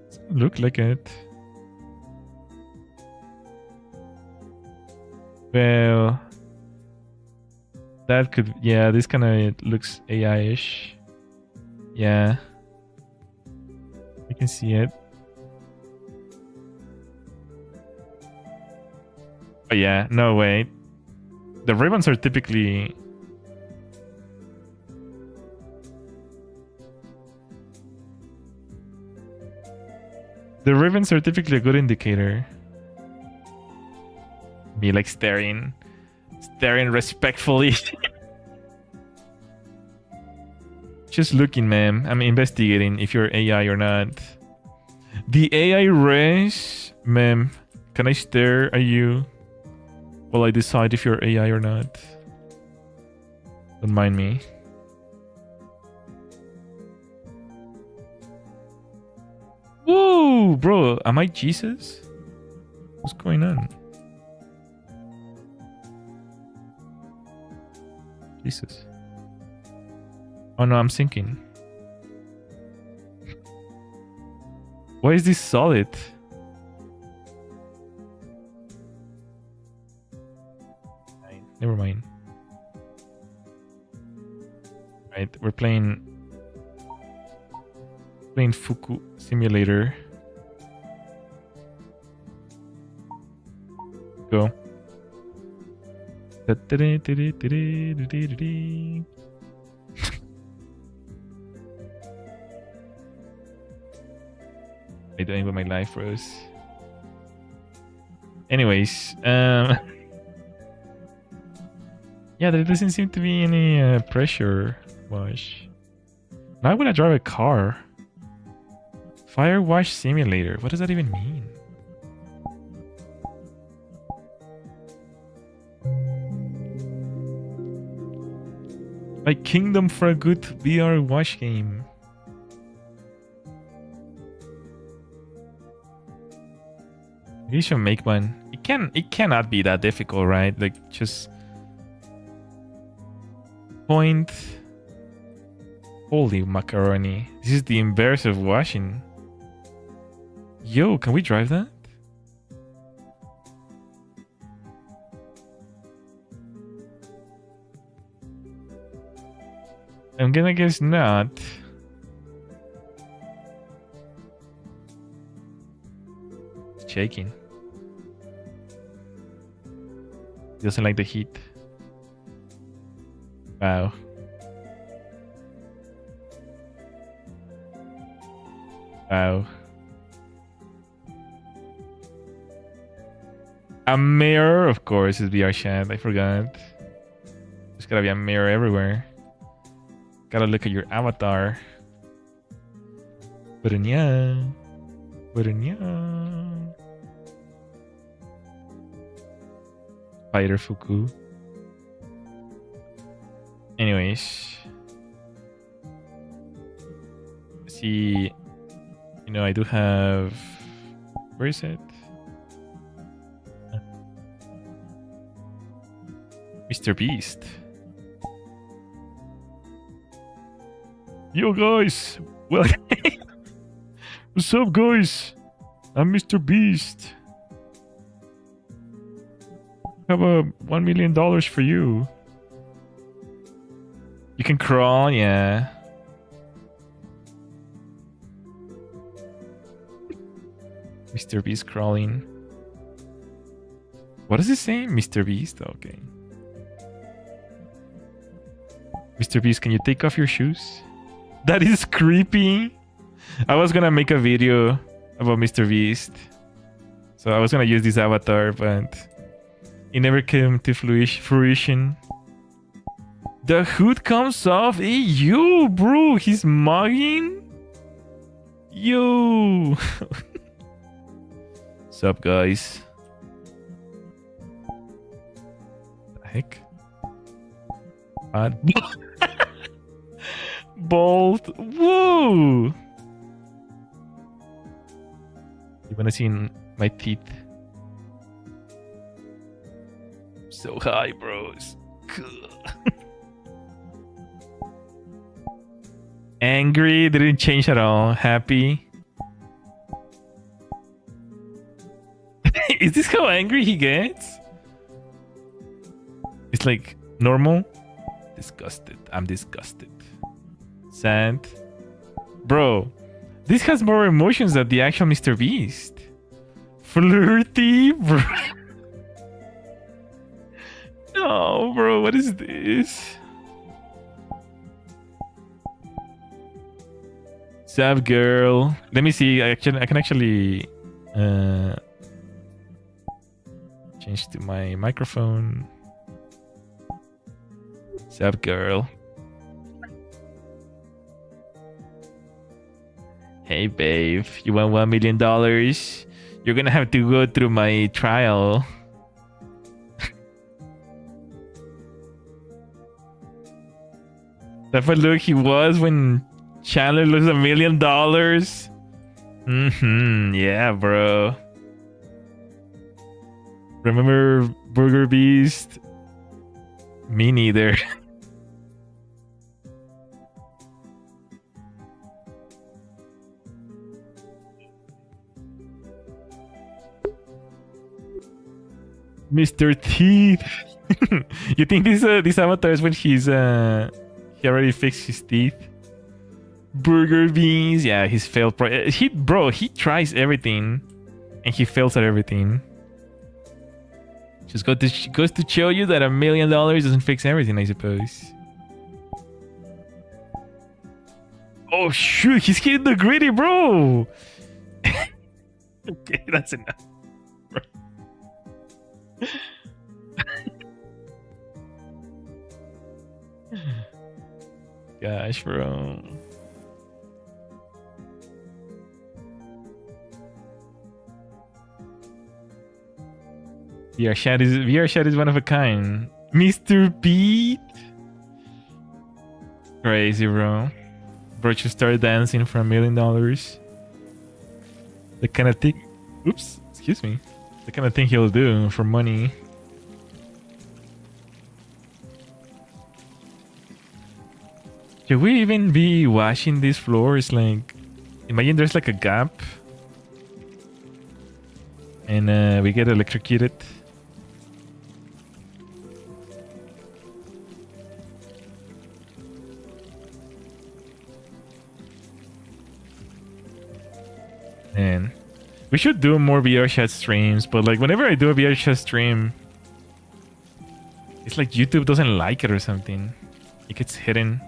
A: Doesn't look like it. Well, that could, yeah, this kind of looks AI-ish. Yeah. I can see it. Oh yeah, no wait. The ribbons are typically... The ribbons are typically a good indicator. Me like staring respectfully. Just looking, ma'am. I'm investigating if you're AI or not. The AI race, ma'am. Can I stare at you while I decide if you're AI or not? Don't mind me. Whoa, bro. Am I Jesus? What's going on? Jesus. Oh no, I'm sinking. Why is this solid? Never mind. Right, we're playing Fuku Simulator. Go. I don't even my life froze. Anyways, yeah, there doesn't seem to be any pressure wash. Now I want to drive a car. PowerWash Simulator. What does that even mean? My kingdom for a good VR wash game. You should make one. It cannot be that difficult, right? Like just point. Holy macaroni. This is the inverse of washing. Yo, can we drive that? I'm gonna guess not. It's shaking. He doesn't like the heat. Wow. Wow. A mirror, of course, is VR chat. I forgot. There's gotta be a mirror everywhere. Gotta look at your avatar. Burunya. Spider Fuku. Anyways. See, you know, I do have... Where is it? Mr. Beast. Yo guys! Welcome! What's up guys? I'm Mr. Beast. I have a $1 million for you. You can crawl, yeah. Mr. Beast crawling. What does it say? Mr. Beast? Okay. Mr. Beast, can you take off your shoes? That is creepy. I was gonna make a video about Mr. Beast. So I was gonna use this avatar, but it never came to fruition. The hood comes off. Hey, yo, bro. He's mugging? Yo. What's up, guys? The heck? Bolt. Whoa. You wanna see my teeth? So high, bros. Angry, didn't change at all. Happy. Is this how angry he gets? It's like normal. Disgusted. I'm disgusted. Sad. Bro, this has more emotions than the actual Mr. Beast. Flirty, bro. No, bro, what is this? Sup, girl. Let me see. I can actually change to my microphone. Sup, girl. Hey, babe. You want $1 million? You're gonna have to go through my trial. That's what look he was when Chandler loses $1 million. Yeah, bro. Remember Burger Beast? Me neither. Mr. Teeth. You think this avatar is when he already fixed his teeth? Burger Beans, yeah, he's failed. He tries everything, and he fails at everything. Just goes to show you that $1 million doesn't fix everything, I suppose. Oh shoot, he's hitting the gritty, bro. Okay, that's enough. Gosh, bro. VR chat is one of a kind. Mr. Beat. Crazy, bro. Bro should start dancing for $1 million. The kind of thing. Oops, excuse me. The kind of thing he'll do for money. Should we even be washing these floors? Like, imagine there's like a gap, and we get electrocuted. Man, we should do more VR chat streams, but like whenever I do a VR chat stream, it's like YouTube doesn't like it or something. It gets hidden.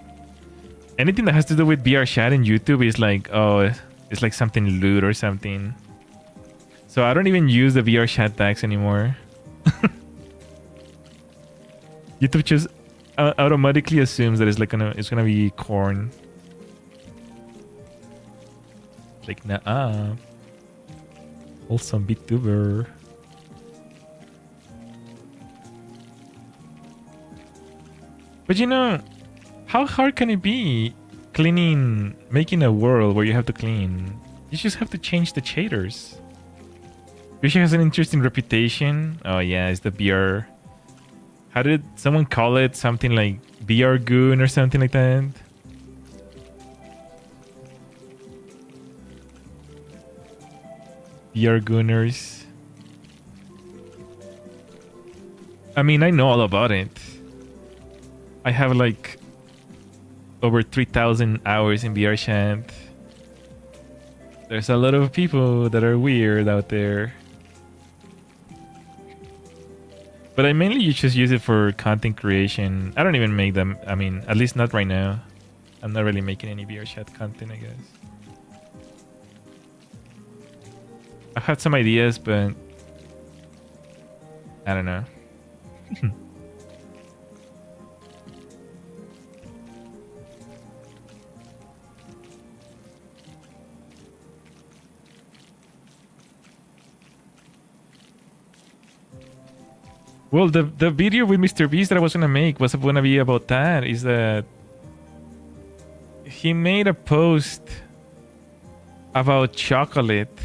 A: Anything that has to do with VR chat in YouTube is like, oh, It's like something loot or something. So I don't even use the VR chat tags anymore. YouTube just automatically assumes that it's gonna be corn. Like nah. Wholesome VTuber. But you know, how hard can it be making a world where you have to clean? You just have to change the shaders. Yoshi has an interesting reputation. Oh yeah, it's the VR. How did someone call it? Something like VR goon or something like that? VR gooners. I mean, I know all about it. I have like over 3,000 hours in VR chat. There's a lot of people that are weird out there. But I mainly just use it for content creation. I don't even make them. I mean, at least not right now. I'm not really making any VR chat content, I guess. I had some ideas, but I don't know. Well, the video with Mr. Beast that I was gonna make was gonna be about that. Is that he made a post about chocolate.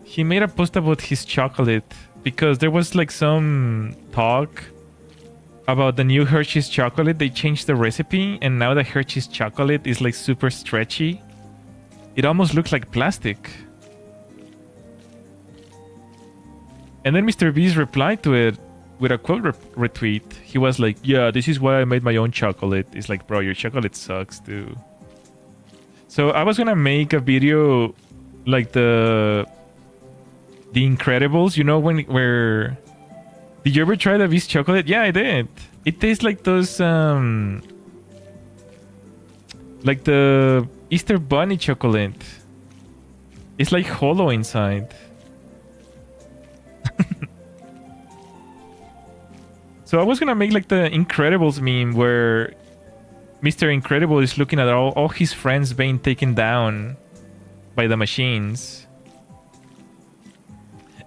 A: He made a post about his chocolate because there was like some talk about the new Hershey's chocolate. They changed the recipe and now the Hershey's chocolate is like super stretchy. It almost looks like plastic. And then Mr. Beast replied to it with a quote retweet. He was like, yeah, this is why I made my own chocolate. It's like, bro, your chocolate sucks too. So I was gonna make a video like the Incredibles, you know, where did you ever try the Beast chocolate? Yeah, I did. It tastes like those like the Easter Bunny chocolate. It's like hollow inside. So I was gonna make like the Incredibles meme where Mr. Incredible is looking at all his friends being taken down by the machines.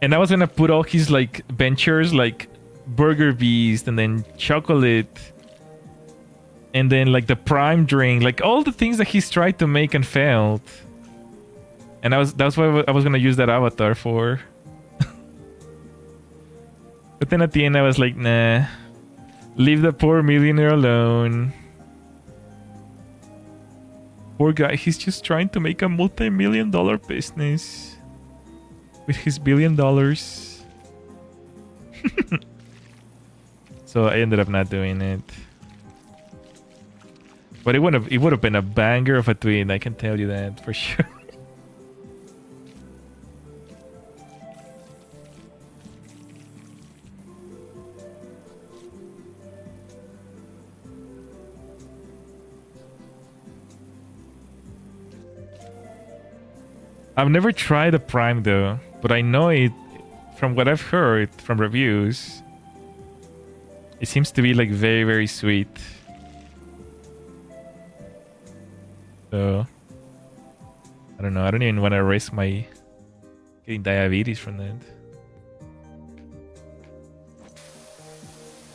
A: And I was gonna put all his like ventures like Burger Beast and then chocolate and then like the prime drink, like all the things that he's tried to make and failed. And that's what I was gonna use that avatar for. But then at the end I was like, nah, leave the poor millionaire alone. Poor guy, he's just trying to make a multi-million-dollar business with his $1 billion. So I ended up not doing it. But it would have been a banger of a tweet, I can tell you that for sure. I've never tried the Prime though, but I know it from what I've heard from reviews. It seems to be like very, very sweet. So I don't know. I don't even want to risk my getting diabetes from that.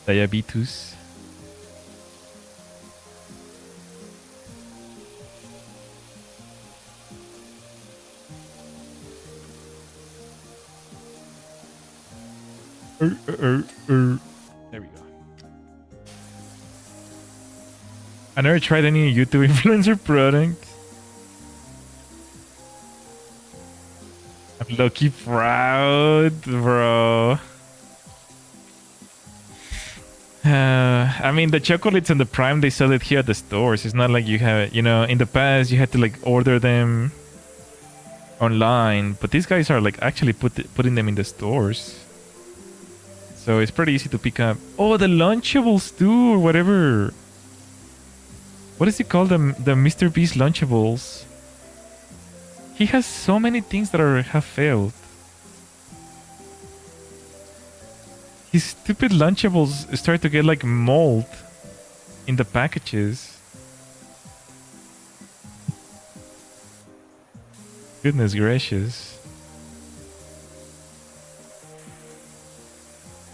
A: Diabetes. There we go. I never tried any YouTube influencer product. I'm low-key proud, bro. I mean, the chocolates and the Prime, they sell it here at the stores. It's not like you have, you know, in the past you had to like order them online, but these guys are like actually putting them in the stores. So it's pretty easy to pick up. Oh, the Lunchables too, or whatever. What does he call them? The Mr. Beast Lunchables. He has so many things that have failed. His stupid Lunchables start to get like mold in the packages. Goodness gracious.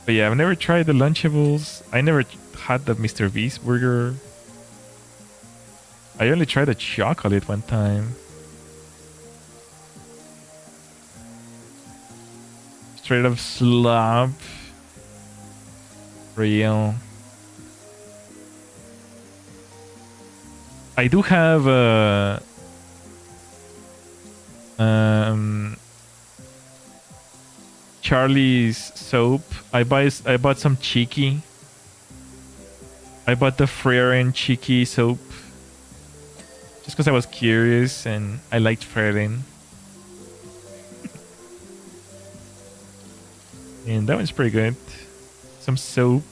A: But yeah, I've never tried the Lunchables. I never had the Mr. Beast burger. I only tried the chocolate one time. Straight up slop. Real. I do have Charlie's soap. I bought some Cheeky. I bought the Frere Cheeky soap. Just because I was curious and I liked Frere. And that one's pretty good. Some soap.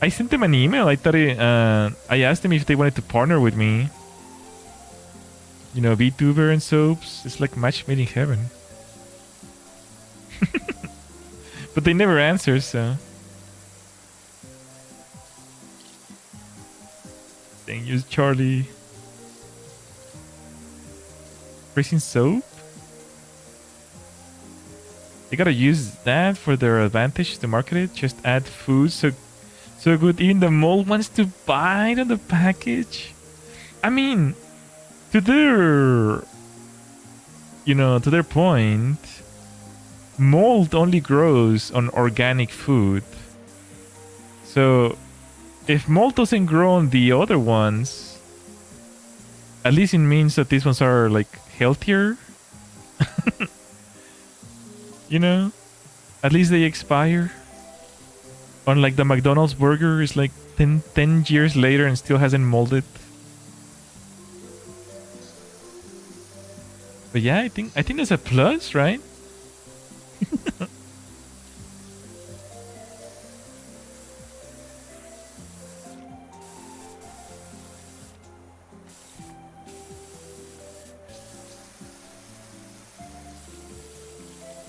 A: I sent them an email. I thought I asked them if they wanted to partner with me. You know, VTuber and soaps. It's like match made in heaven. But they never answer, so. Thank you, Charlie. Racing soap? They gotta use that for their advantage to market it. Just add food so good. Even the mold wants to bite on the package. I mean, to their point, mold only grows on organic food. So if mold doesn't grow on the other ones, at least it means that these ones are like healthier. You know, at least they expire. Unlike the McDonald's burger is like 10 years later and still hasn't molded. But yeah, I think that's a plus, right?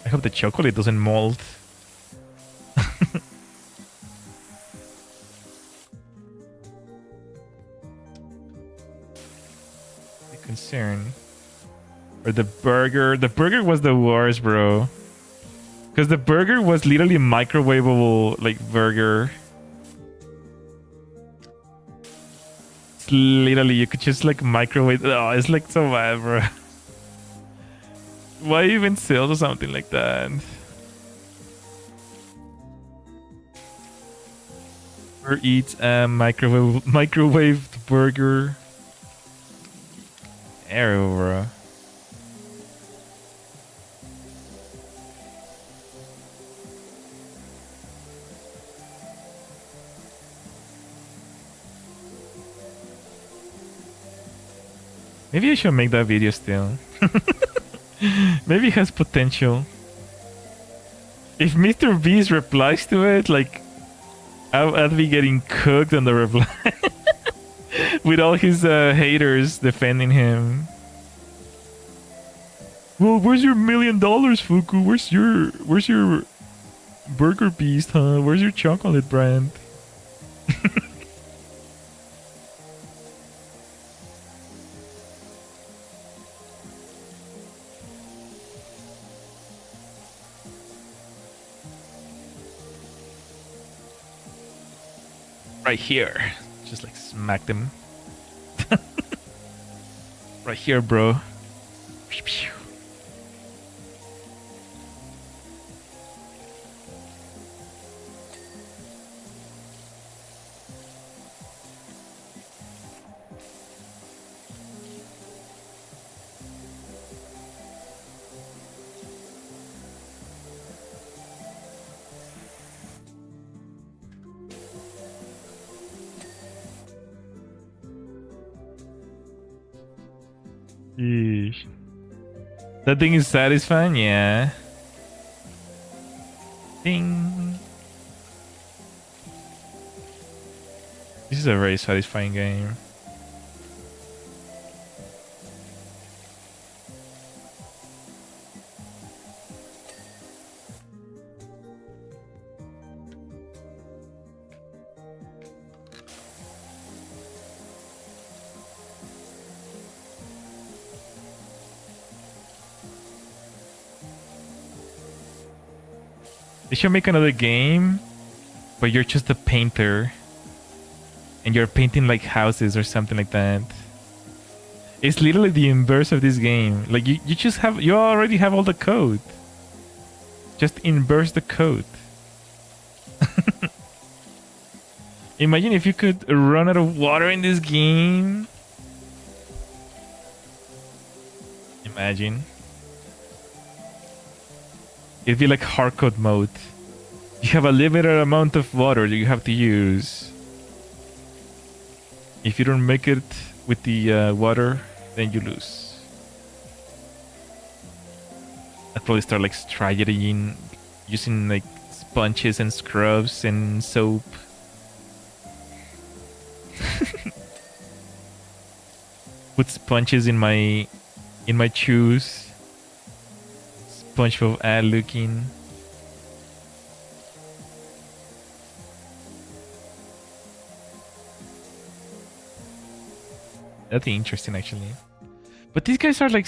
A: I hope the chocolate doesn't mold. The concern. Or the burger. The burger was the worst, bro. Because the burger was literally microwavable, like, burger. It's literally, you could just, like, microwave. Oh, it's, like, so bad, bro. Why even sell something like that? Or eat a microwaved burger. Arrow, bro. Maybe I should make that video still. Maybe it has potential. If Mr. Beast replies to it, like, I'd be getting cooked on the reply. With all his haters defending him. Well, where's your $1 million, Fuku? Where's your Burger Beast, huh? Where's your chocolate brand? Right here. Just like smack them. Right here, bro. Yeesh. That thing is satisfying, yeah. Ding. This is a very satisfying game. They should make another game where you're just a painter and you're painting like houses or something like that. It's literally the inverse of this game. Like you already have all the code. Just inverse the code. Imagine if you could run out of water in this game. Imagine. It'd be like hardcode mode. You have a limited amount of water that you have to use. If you don't make it with the water, then you lose. I'd probably start like strategizing, using like sponges and scrubs and soap. Put sponges in my shoes. SpongeBob ad looking. That'd be interesting, actually. But these guys are like,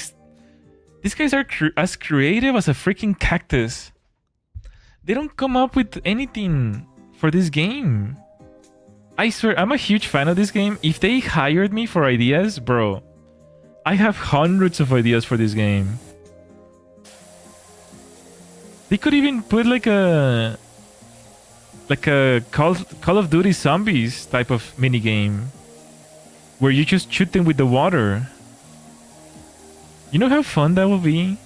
A: as creative as a freaking cactus. They don't come up with anything for this game. I swear, I'm a huge fan of this game. If they hired me for ideas, bro, I have hundreds of ideas for this game. They could even put like a Call of Duty Zombies type of mini game where you just shoot them with the water. You know how fun that would be?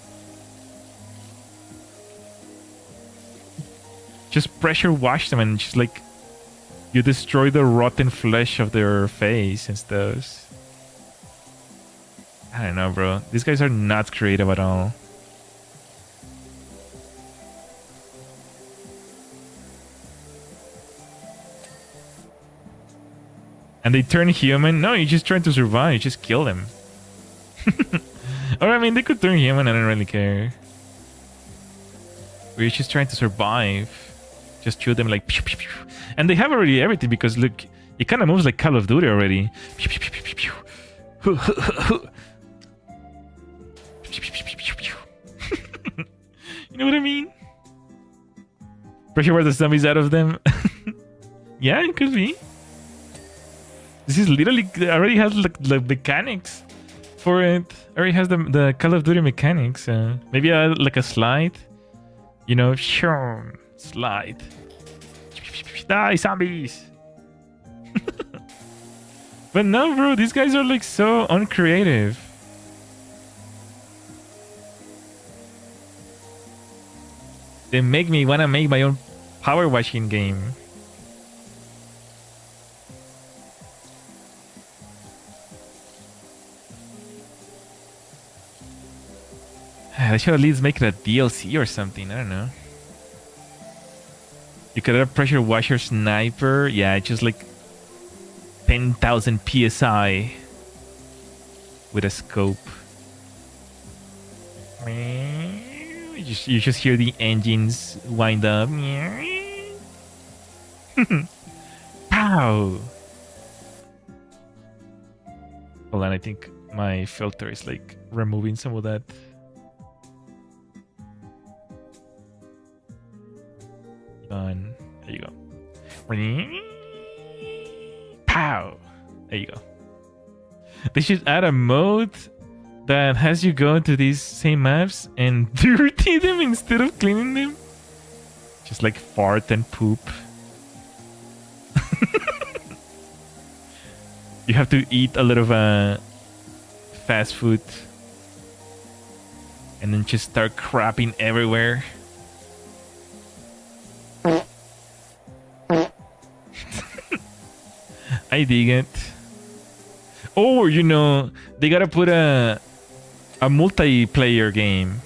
A: Just pressure wash them and just like you destroy the rotten flesh of their face and stuff. I don't know, bro. These guys are not creative at all. And they turn human? No, you're just trying to survive. You just kill them. Or I mean, they could turn human. I don't really care. We're just trying to survive. Just shoot them like... Pew, pew, pew. And they have already everything because look, it kind of moves like Call of Duty already. Pew, pew, pew, pew, pew. You know what I mean? Pressure where the zombies out of them. Yeah, it could be. This is literally already has like the mechanics for it. Already has the Call of Duty mechanics. Maybe like a slide. You know, sure, slide. Die, zombies! But no, bro, these guys are like so uncreative. They make me wanna make my own power washing game. They should at least make it a DLC or something. I don't know. You could have pressure washer sniper. Yeah, it's just like 10,000 PSI with a scope. You just hear the engines wind up. Pow! Hold on, I think my filter is like removing some of that. On. There you go. Pow! There you go. They should add a mode that has you go into these same maps and dirty them instead of cleaning them. Just like fart and poop. You have to eat a lot of fast food and then just start crapping everywhere. I dig it. Or, you know, they gotta put a multiplayer game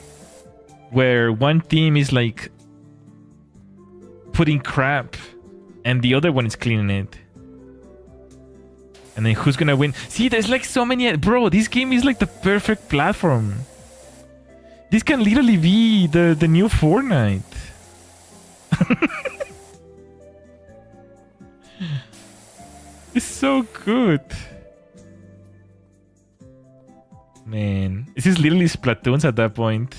A: where one team is like putting crap and the other one is cleaning it. And then who's gonna win? See, there's like so many... Bro, this game is like the perfect platform. This can literally be the new Fortnite. It's so good. Man, this is literally Splatoons at that point.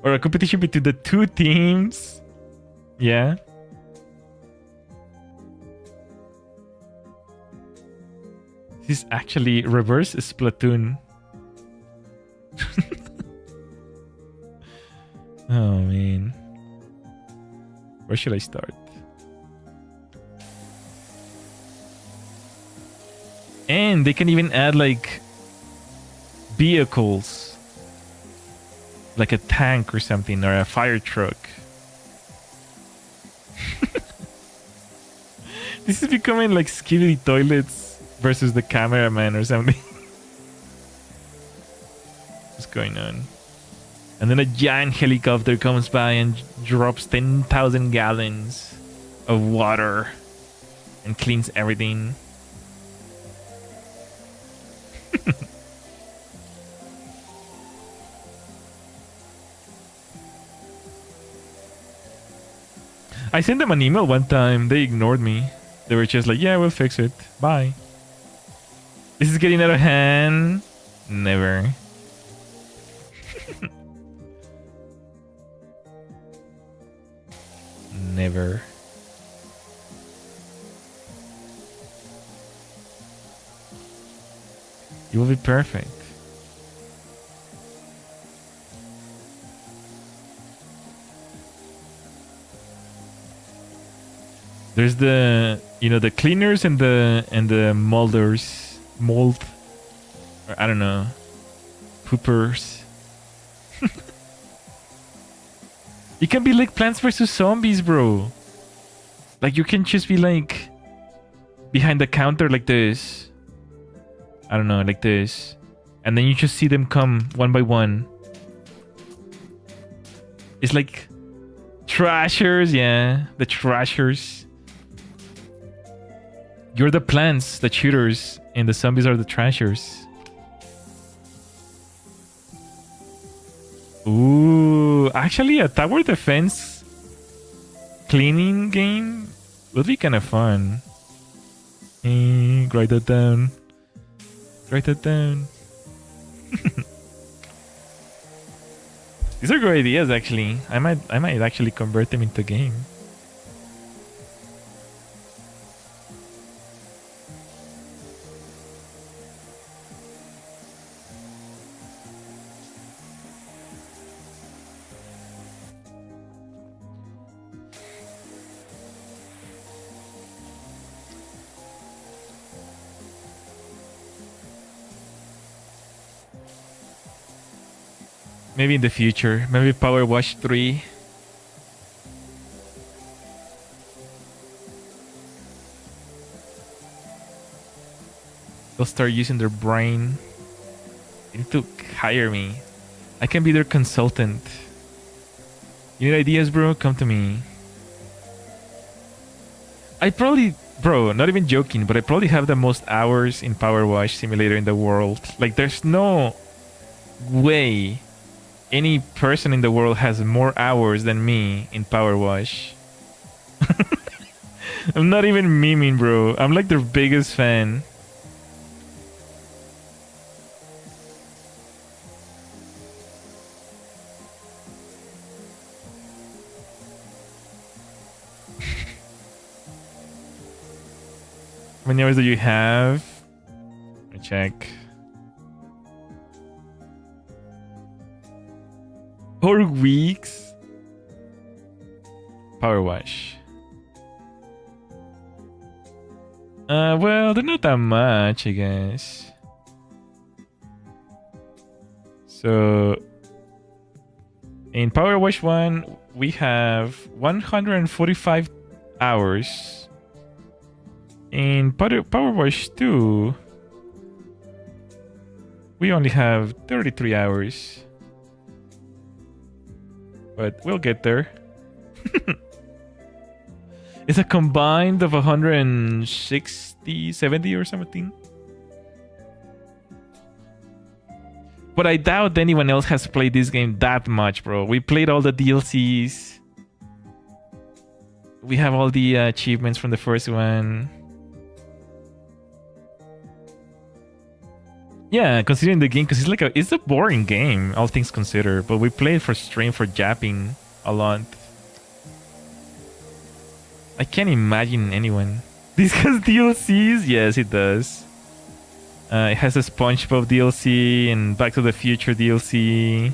A: Or a competition between the two teams. Yeah. This is actually reverse Splatoon. Oh man. Where should I start? And they can even add like vehicles. Like a tank or something, or a fire truck. This is becoming like skilly toilets versus the cameraman or something. What's going on? And then a giant helicopter comes by and drops 10,000 gallons of water and cleans everything. I sent them an email one time. They ignored me. They were just like, yeah, we'll fix it. Bye. This is getting out of hand. Never. Never. You will be perfect. There's the, you know, the cleaners and the molders, mold, or I don't know, poopers. It can be like Plants vs Zombies, bro. Like you can just be like behind the counter like this. I don't know, like this, and then you just see them come one by one. It's like trashers, yeah, the trashers. You're the plants, the shooters, and the zombies are the trashers. Ooh, actually a tower defense cleaning game would be kind of fun. Write that down. Write that down. These are great ideas, actually. I might actually convert them into a game. Maybe in the future. Maybe PowerWash 3. They'll start using their brain. They need to hire me. I can be their consultant. You need ideas, bro? Come to me. I probably... Bro, not even joking, but I probably have the most hours in PowerWash Simulator in the world. Like, there's no way any person in the world has more hours than me in PowerWash. I'm not even memeing, bro. I'm like their biggest fan. How many hours do you have? Let me check. 4 weeks. PowerWash. Well, they're not that much, I guess. So, in PowerWash 1, we have 145 hours. In PowerWash 2, we only have 33 hours. But we'll get there. It's a combined of 160, 70 or something. But I doubt anyone else has played this game that much, bro. We played all the DLCs. We have all the achievements from the first one. Yeah, considering the game, because it's a boring game, all things considered. But we played for stream for japping a lot. I can't imagine anyone. This has DLCs? Yes, it does. It has a SpongeBob DLC and Back to the Future DLC.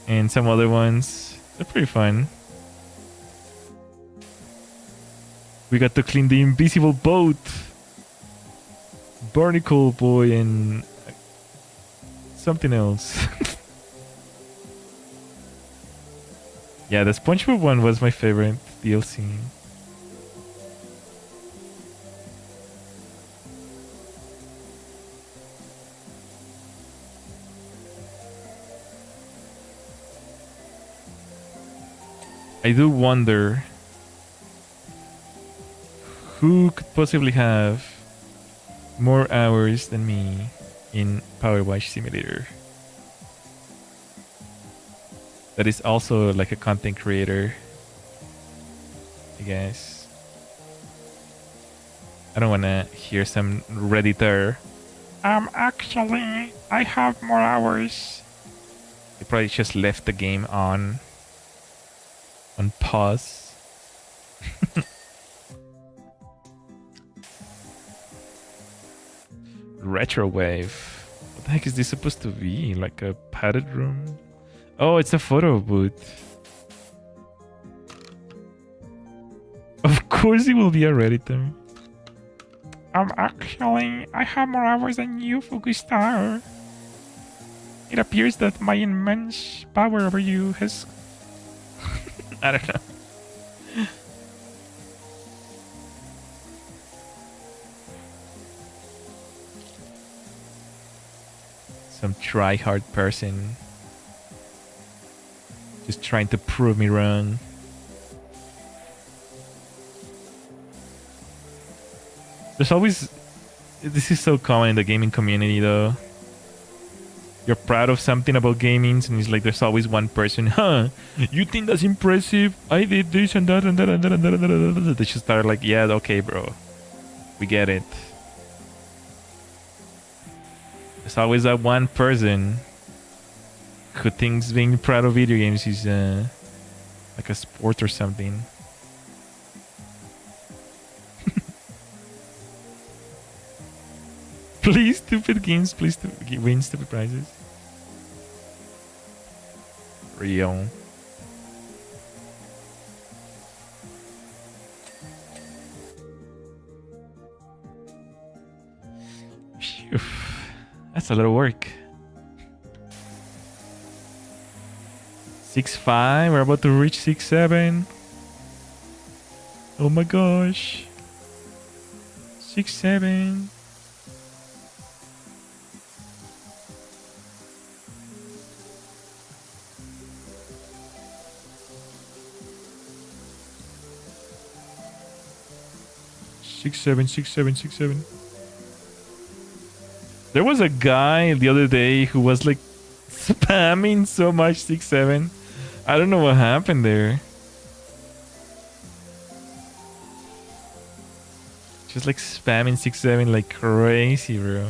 A: And some other ones. They're pretty fun. We got to clean the invisible boat. Barnacle Boy and something else. Yeah, the SpongeBob one was my favorite DLC. I do wonder who could possibly have more hours than me in PowerWash Simulator. That is also like a content creator, I guess. I don't want to hear some Redditor. Actually, I have more hours. They probably just left the game on pause. Retrowave. What the heck is this supposed to be? Like a padded room? Oh, it's a photo booth. Of course it will be a Redditor. Actually, I have more hours than you, Fukustar. It appears that my immense power over you has... I don't know. Some try-hard person. Just trying to prove me wrong. There's always... This is so common in the gaming community though. You're proud of something about gaming and it's like there's always one person. Huh? You think that's impressive? I did this and that and that and that and that and that. And that. They should start like, yeah, okay bro. We get it. There's always that one person who thinks being proud of video games is like a sport or something. Please, stupid games, please win stupid prizes. Real. Phew. That's a lot of work. 6.5, we're about to reach 6.7. Oh my gosh. 6.7. Six, seven. There was a guy the other day who was like spamming so much 6.7. I don't know what happened there. Just like spamming 6.7 like crazy, bro.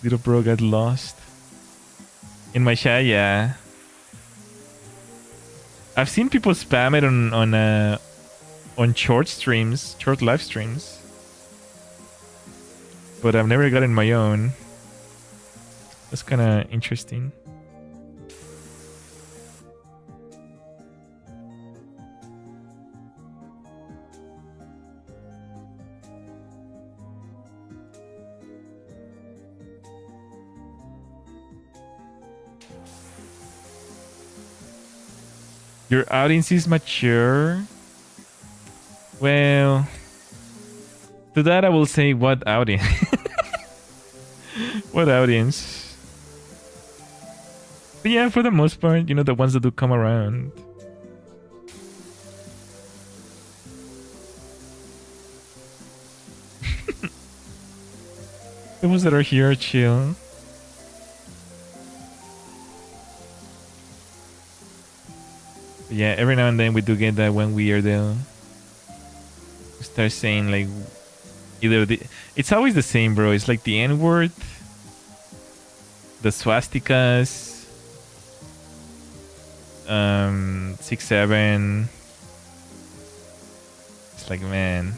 A: Little bro got lost. In my chat, yeah. I've seen people spam it on short streams, short live streams. But I've never gotten my own. That's kind of interesting. Your audience is mature? Well, to that I will say, what audience? What audience? But yeah, for the most part, the ones that do come around. The ones that are here are chill. But yeah, every now and then we do get that one weirdo who starts saying like it's always the same, bro. It's like the N-word, the swastikas, 6-7. It's like, man.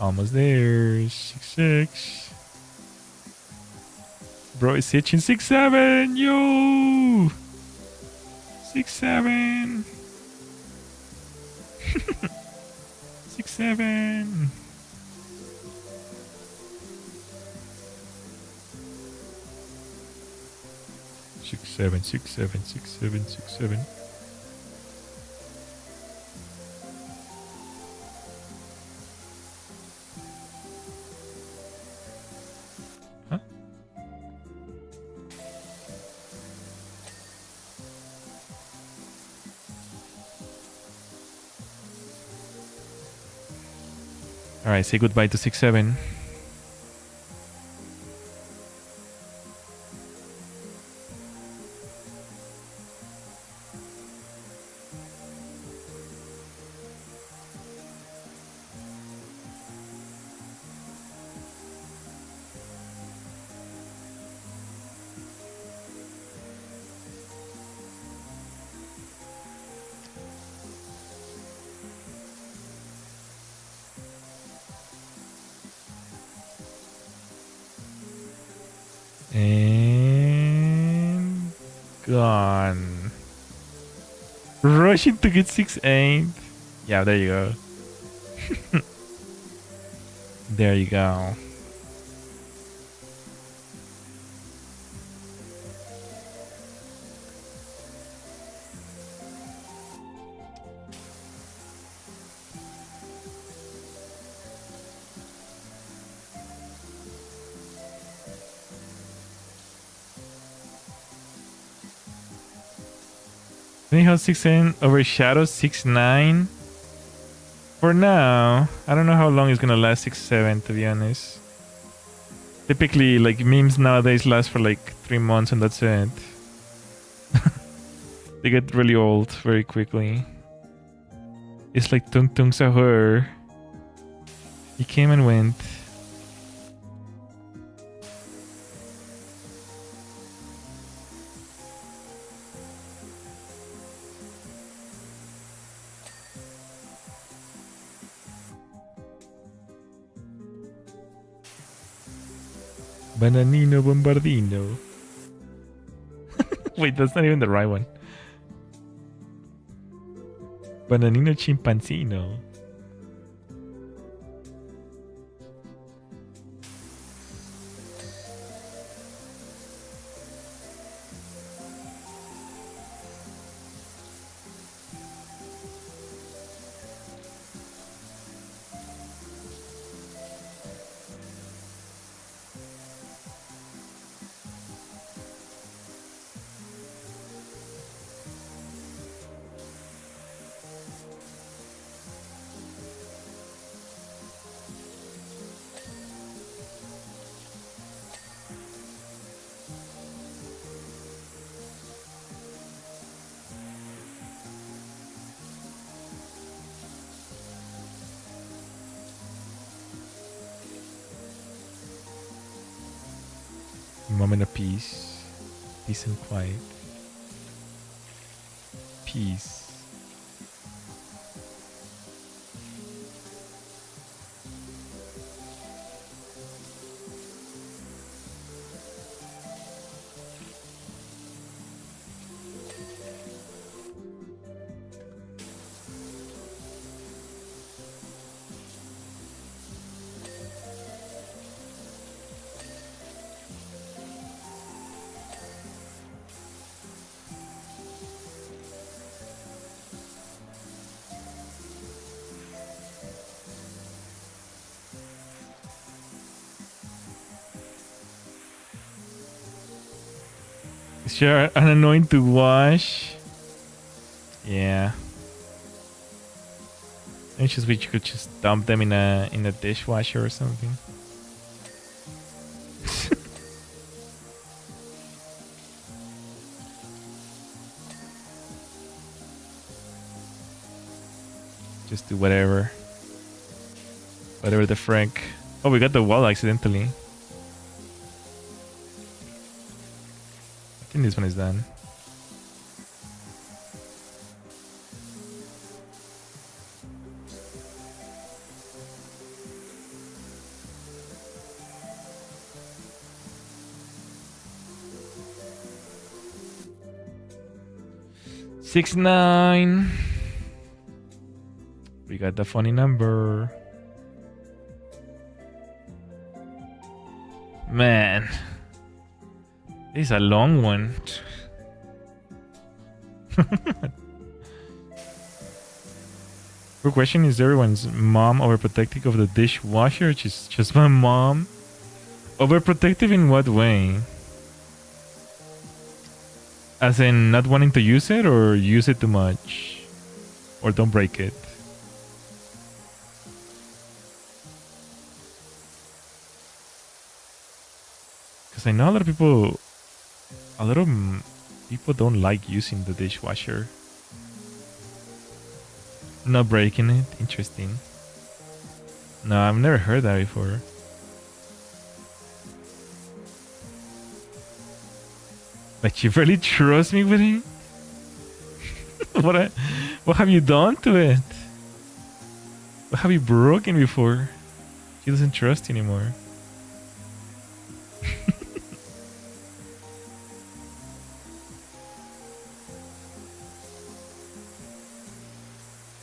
A: Almost there. 6-6. Bro is hitching 6-7. Yo. 6-7. 6-7. Six, seven, 6-7, 6-7, 6-7. Huh? All right, say goodbye to 6-7. And gone. Rushing to get 6-8. Yeah, there you go. There you go. Anyhow, 6-8 overshadows 6-9. For now, I don't know how long it's gonna last 6-7, to be honest. Typically, like, memes nowadays last for like 3 months and that's it. They get really old very quickly. It's like Tung Tung Sahur. He came and went. Bananino Bombardino. Wait, that's not even the right one. Bananino Chimpanzino. Moment of peace. Peace and quiet. Peace. Sure, and annoying to wash. Yeah. I just wish you could just dump them in a dishwasher or something. Just do whatever. Whatever the frick. Oh, we got the wall accidentally. I think this one is done. Six nine. We got the funny number. Man, this is a long one. Quick question: is everyone's mom overprotective of the dishwasher? Just my mom. Overprotective in what way? As in not wanting to use it, or use it too much, or don't break it? Because I know a lot of people don't like using the dishwasher. Not breaking it? Interesting. No, I've never heard that before. Like, you really trust me with it? What have you done to it? What have you broken before? She doesn't trust you anymore.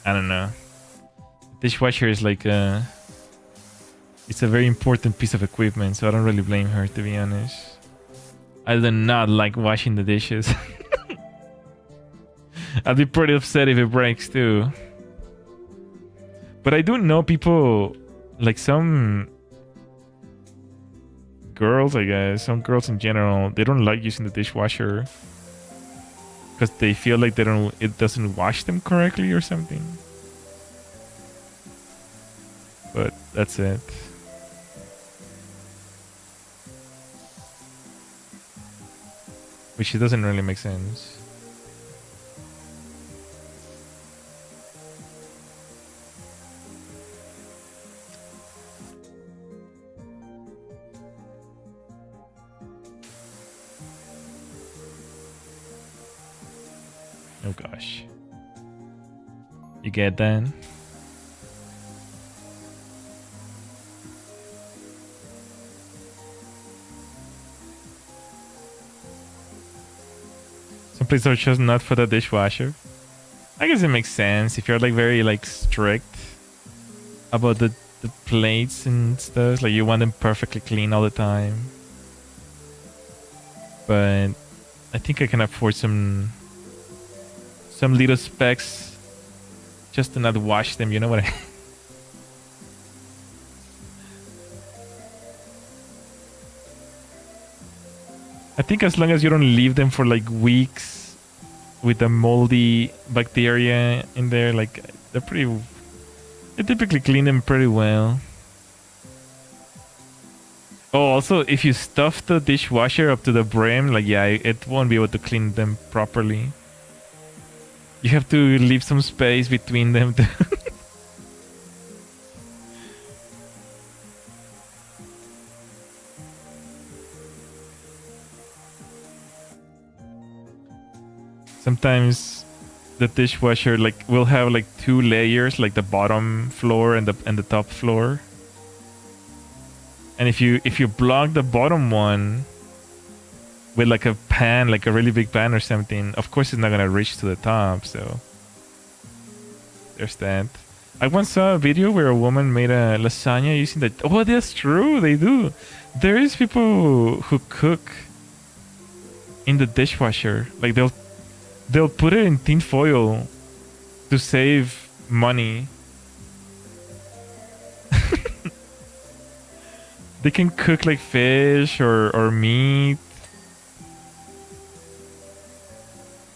A: I don't know. Dishwasher is like it's a very important piece of equipment, so I don't really blame her, to be honest. I do not like washing the dishes. I'd be pretty upset if it breaks too. But I do know people, like some girls, I guess, some girls in general, they don't like using the dishwasher because they feel like it doesn't wash them correctly or something. But that's it. Which doesn't really make sense. Oh gosh. You get that? Some places are just not for the dishwasher. I guess it makes sense if you're like very like strict about the plates and stuff. Like you want them perfectly clean all the time. But I think I can afford some little specs just to not wash them, you know what I I think as long as you don't leave them for like weeks with the moldy bacteria in there, like they typically clean them pretty well. Oh, also if you stuff the dishwasher up to the brim, like yeah, it won't be able to clean them properly. You have to leave some space between them. Sometimes the dishwasher will have like two layers, like the bottom floor and the top floor. And if you block the bottom one with like a pan, like a really big pan or something, of course it's not gonna reach to the top, so there's that. I once saw a video where a woman made a lasagna using the... Oh, that's true, they do. There is people who cook in the dishwasher. Like they'll put it in tin foil to save money. They can cook like fish or meat.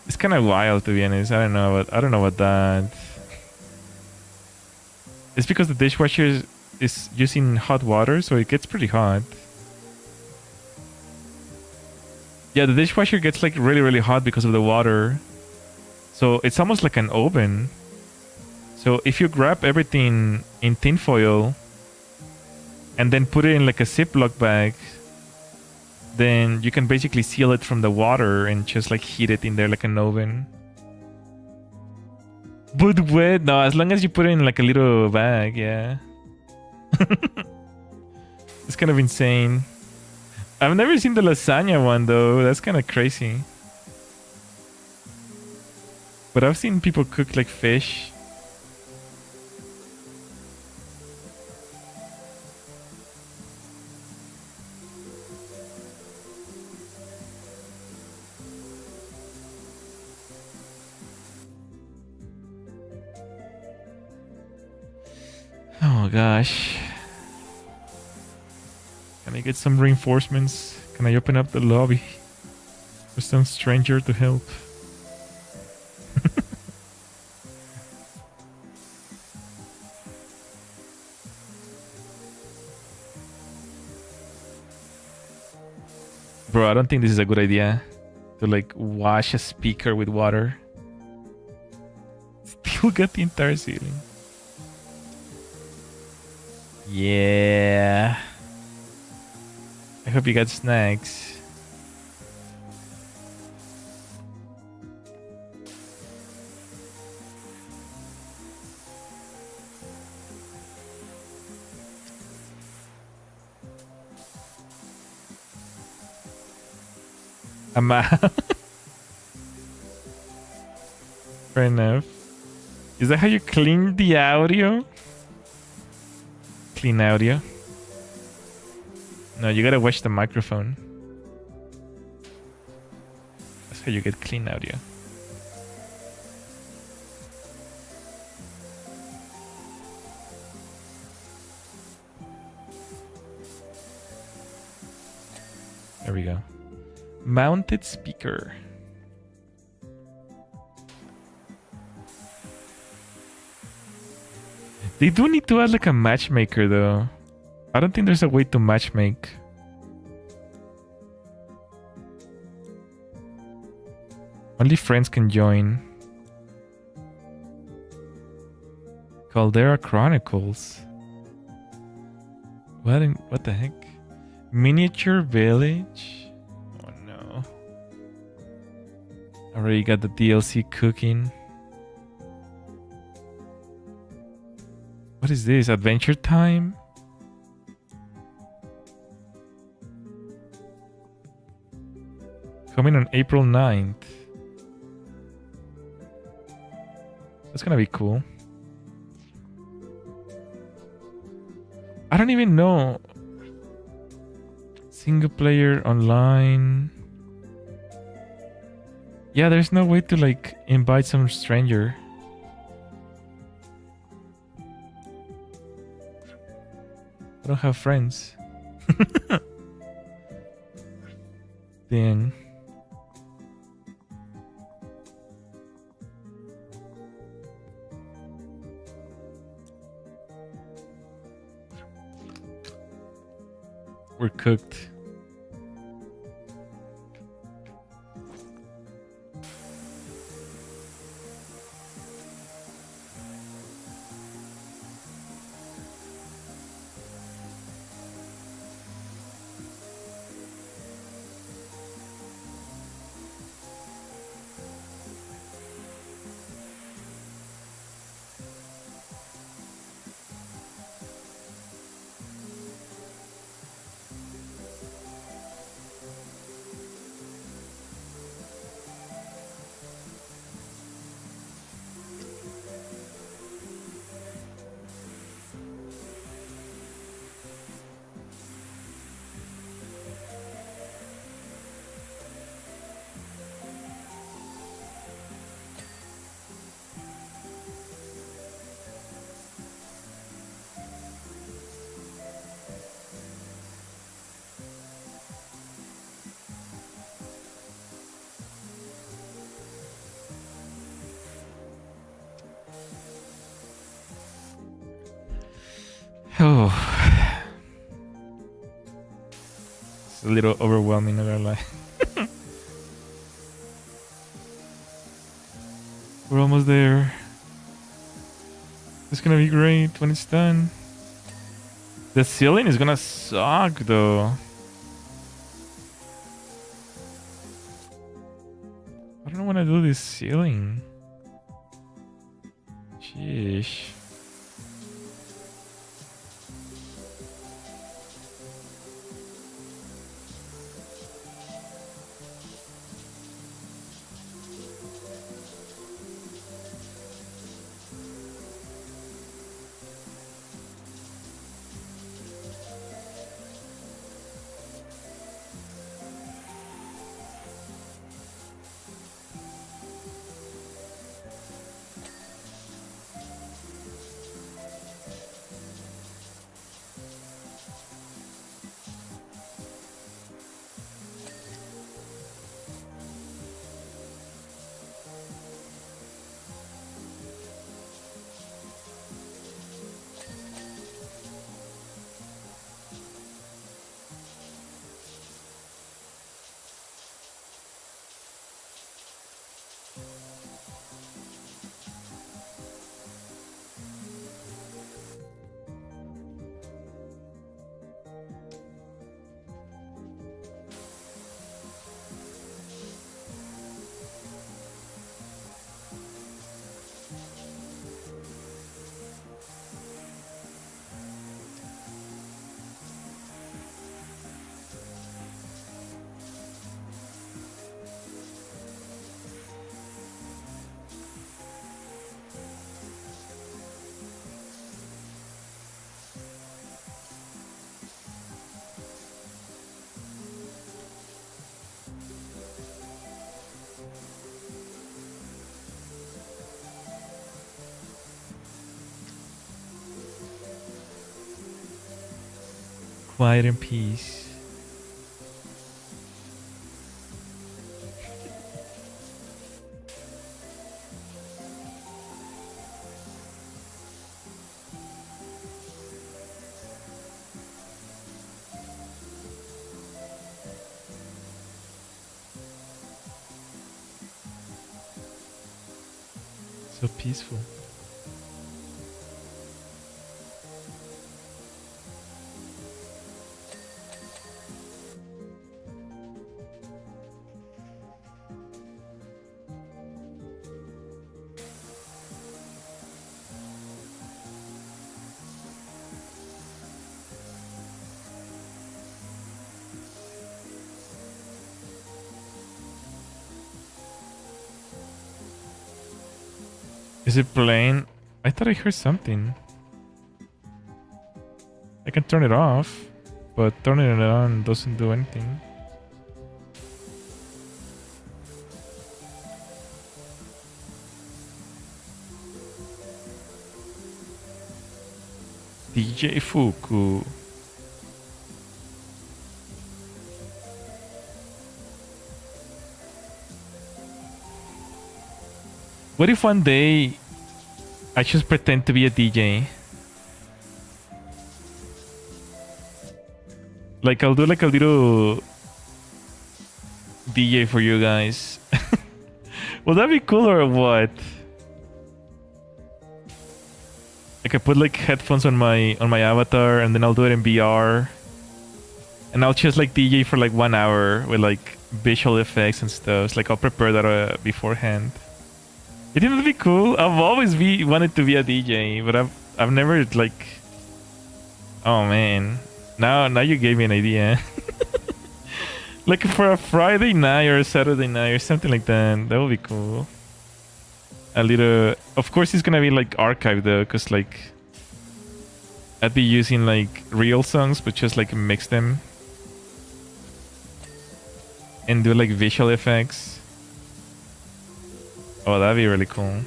A: It's kind of wild, to be honest. I don't know about that. It's because the dishwasher is using hot water, so it gets pretty hot. Yeah, the dishwasher gets like really, really hot because of the water. So it's almost like an oven. So if you grab everything in tinfoil and then put it in like a Ziploc bag, then you can basically seal it from the water and just like heat it in there like an oven. But wet? No, as long as you put it in like a little bag, yeah. It's kind of insane. I've never seen the lasagna one though. That's kind of crazy. But I've seen people cook like fish. Oh gosh. Can I get some reinforcements? Can I open up the lobby for some stranger to help? Bro, I don't think this is a good idea to like wash a speaker with water. Still get the entire ceiling. Yeah. I hope you got snacks. Fair enough. Is that how you clean the audio? Clean audio? No, you gotta wash the microphone. That's how you get clean audio. There we go. Mounted speaker. They do need to add like a matchmaker though. I don't think there's a way to matchmake. Only friends can join. Caldera Chronicles. What the heck? Miniature village? Oh no. Already got the DLC cooking. What is this? Adventure Time? Coming on April 9th. That's gonna be cool. I don't even know. Single player online. Yeah, there's no way to like invite some stranger. I don't have friends. Dang. We're cooked. Oh, it's a little overwhelming, not gonna lie. We're almost there. It's gonna be great when it's done. The ceiling is gonna suck though. I don't want to do this ceiling. Sheesh. Quiet and peace. So peaceful. Is it playing? I thought I heard something. I can turn it off, but turning it on doesn't do anything. DJ Fuku. What if one day I just pretend to be a DJ? Like I'll do like a little DJ for you guys. Will that be cool or what? I could put like headphones on my avatar and then I'll do it in VR. And I'll just like DJ for like 1 hour with like visual effects and stuff. Like I'll prepare that beforehand. You think that'd be cool? I've always wanted to be a DJ, but I've never like. Oh man, now you gave me an idea. Like for a Friday night or a Saturday night or something like that. That would be cool. A little. Of course, it's gonna be like archived though, cause like I'd be using like real songs, but just like mix them and do like visual effects. Oh, that'd be really cool.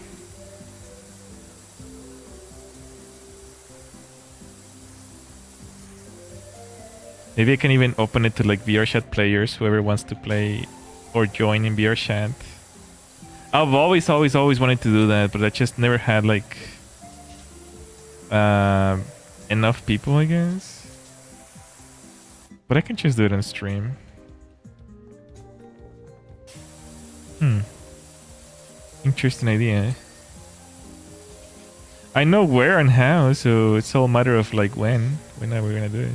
A: Maybe I can even open it to like VR chat players, whoever wants to play or join in VR chat. I've always wanted to do that, but I just never had like enough people, I guess. But I can just do it on stream. Interesting idea. I know where and how, so it's all a matter of like when are we gonna do it.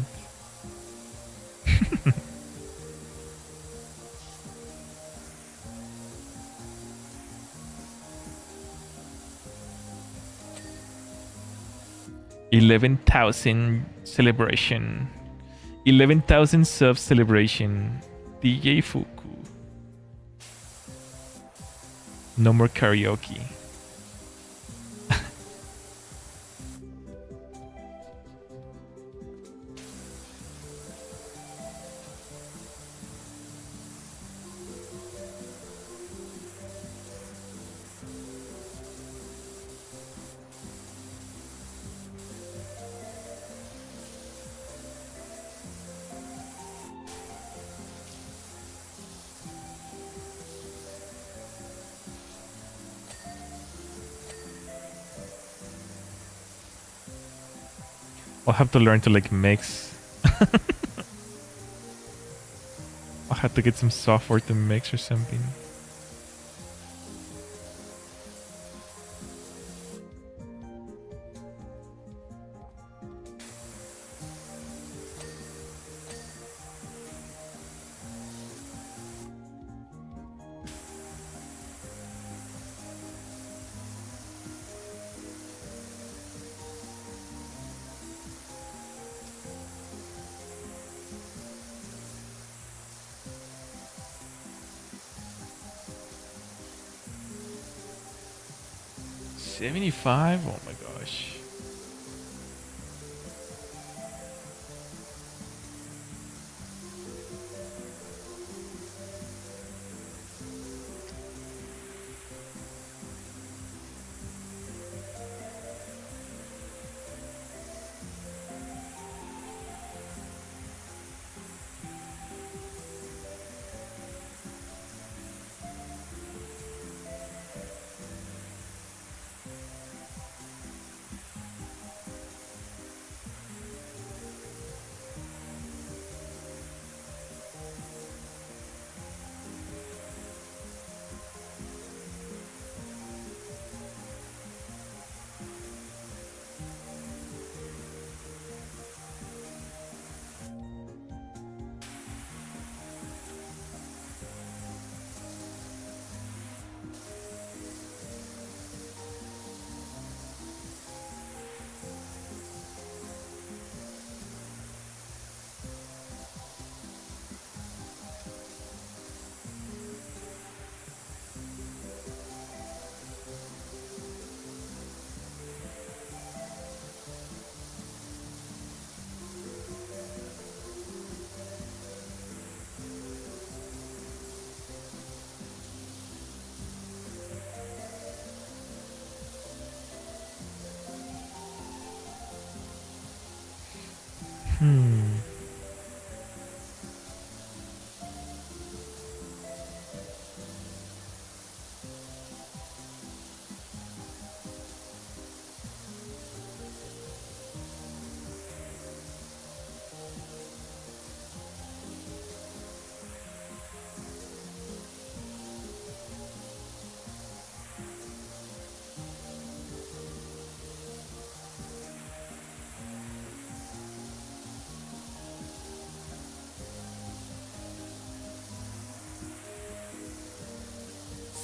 A: $11,000 celebration. 11,000 subs celebration. DJ Fuku. No more karaoke. I'll have to learn to like mix. I'll have to get some software to mix or something. $75? Oh my gosh.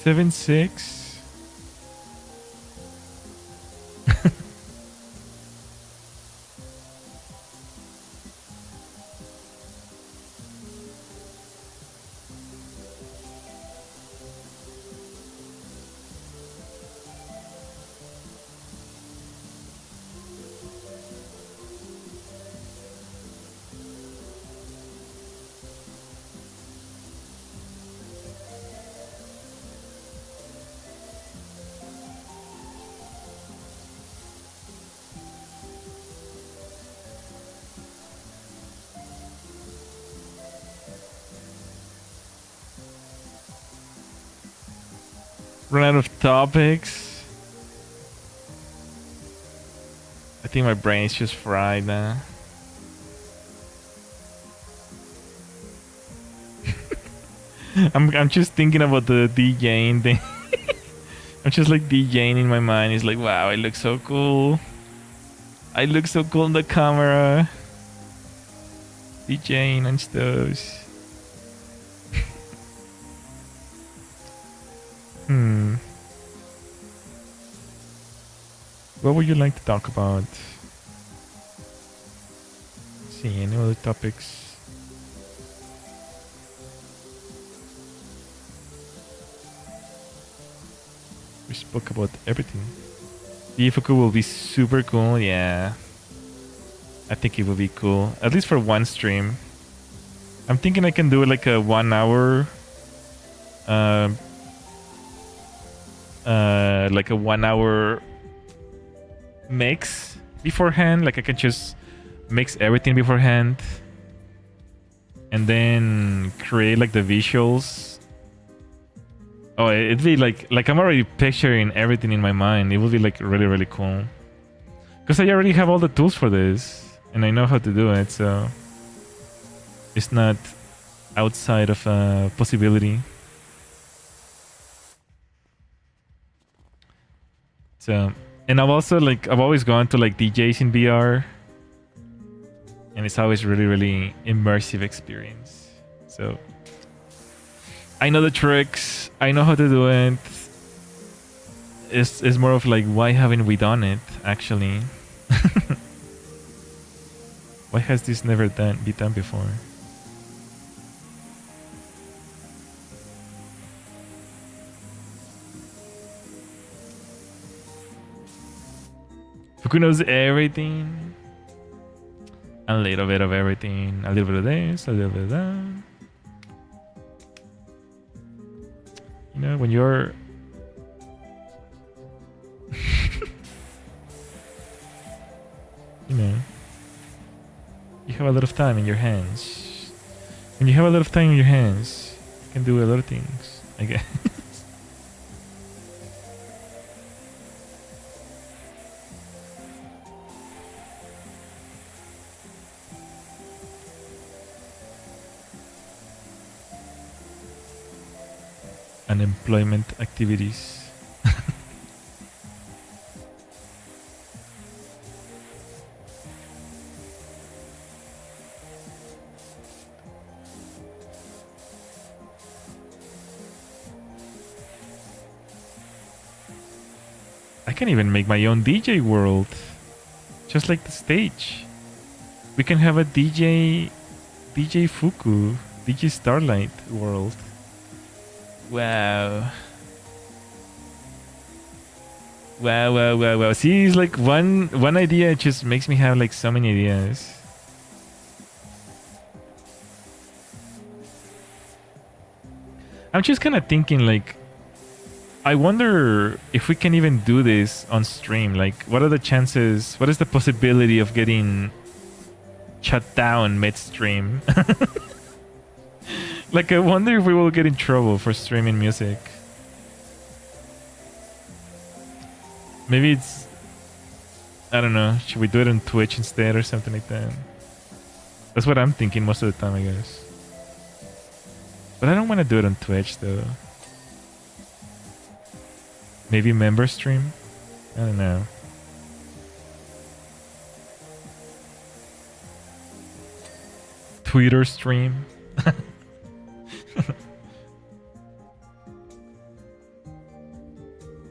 A: Seven six. Run out of topics. A
C: think my brain is just fried now. I'm just thinking about the DJing thing. I'm just like DJing in my mind. It's like, wow, I look so cool. I look so cool on the camera. DJing and stuff. What would you like to talk about? Let's see, any other topics? We spoke about everything. The Fuku will be super cool, yeah. I think it will be cool. At least for one stream. I'm thinking I can do like a 1 hour like a 1 hour mix beforehand. Like I can just mix everything beforehand and then create like the visuals. Oh, it'd be like I'm already picturing everything in my mind. It would be like really, really cool. Because I already have all the tools for this and I know how to do it, so it's not outside of a possibility. So, and I've also I've always gone to like DJs in VR, and it's always really, really immersive experience. So I know the tricks, I know how to do it. It's more of like, why haven't we done it actually? Why has this never been done before? Fuku knows everything. A little bit of everything. A little bit of this, a little bit of that. You know, when you're... you know, you have a lot of time in your hands. When you have a lot of time in your hands, you can do a lot of things, I guess. Unemployment activities. I can even make my own DJ world. Just like the stage. We can have a DJ Fuku, DJ Starlight world. Wow. Wow. See, it's like one idea just makes me have like so many ideas. I'm just kind of thinking like, I wonder if we can even do this on stream. Like, what are the chances? What is the possibility of getting shut down midstream? Like, I wonder if we will get in trouble for streaming music. Maybe it's... I don't know. Should we do it on Twitch instead or something like that? That's what I'm thinking most of the time, I guess. But I don't want to do it on Twitch, though. Maybe member stream? I don't know. Twitter stream?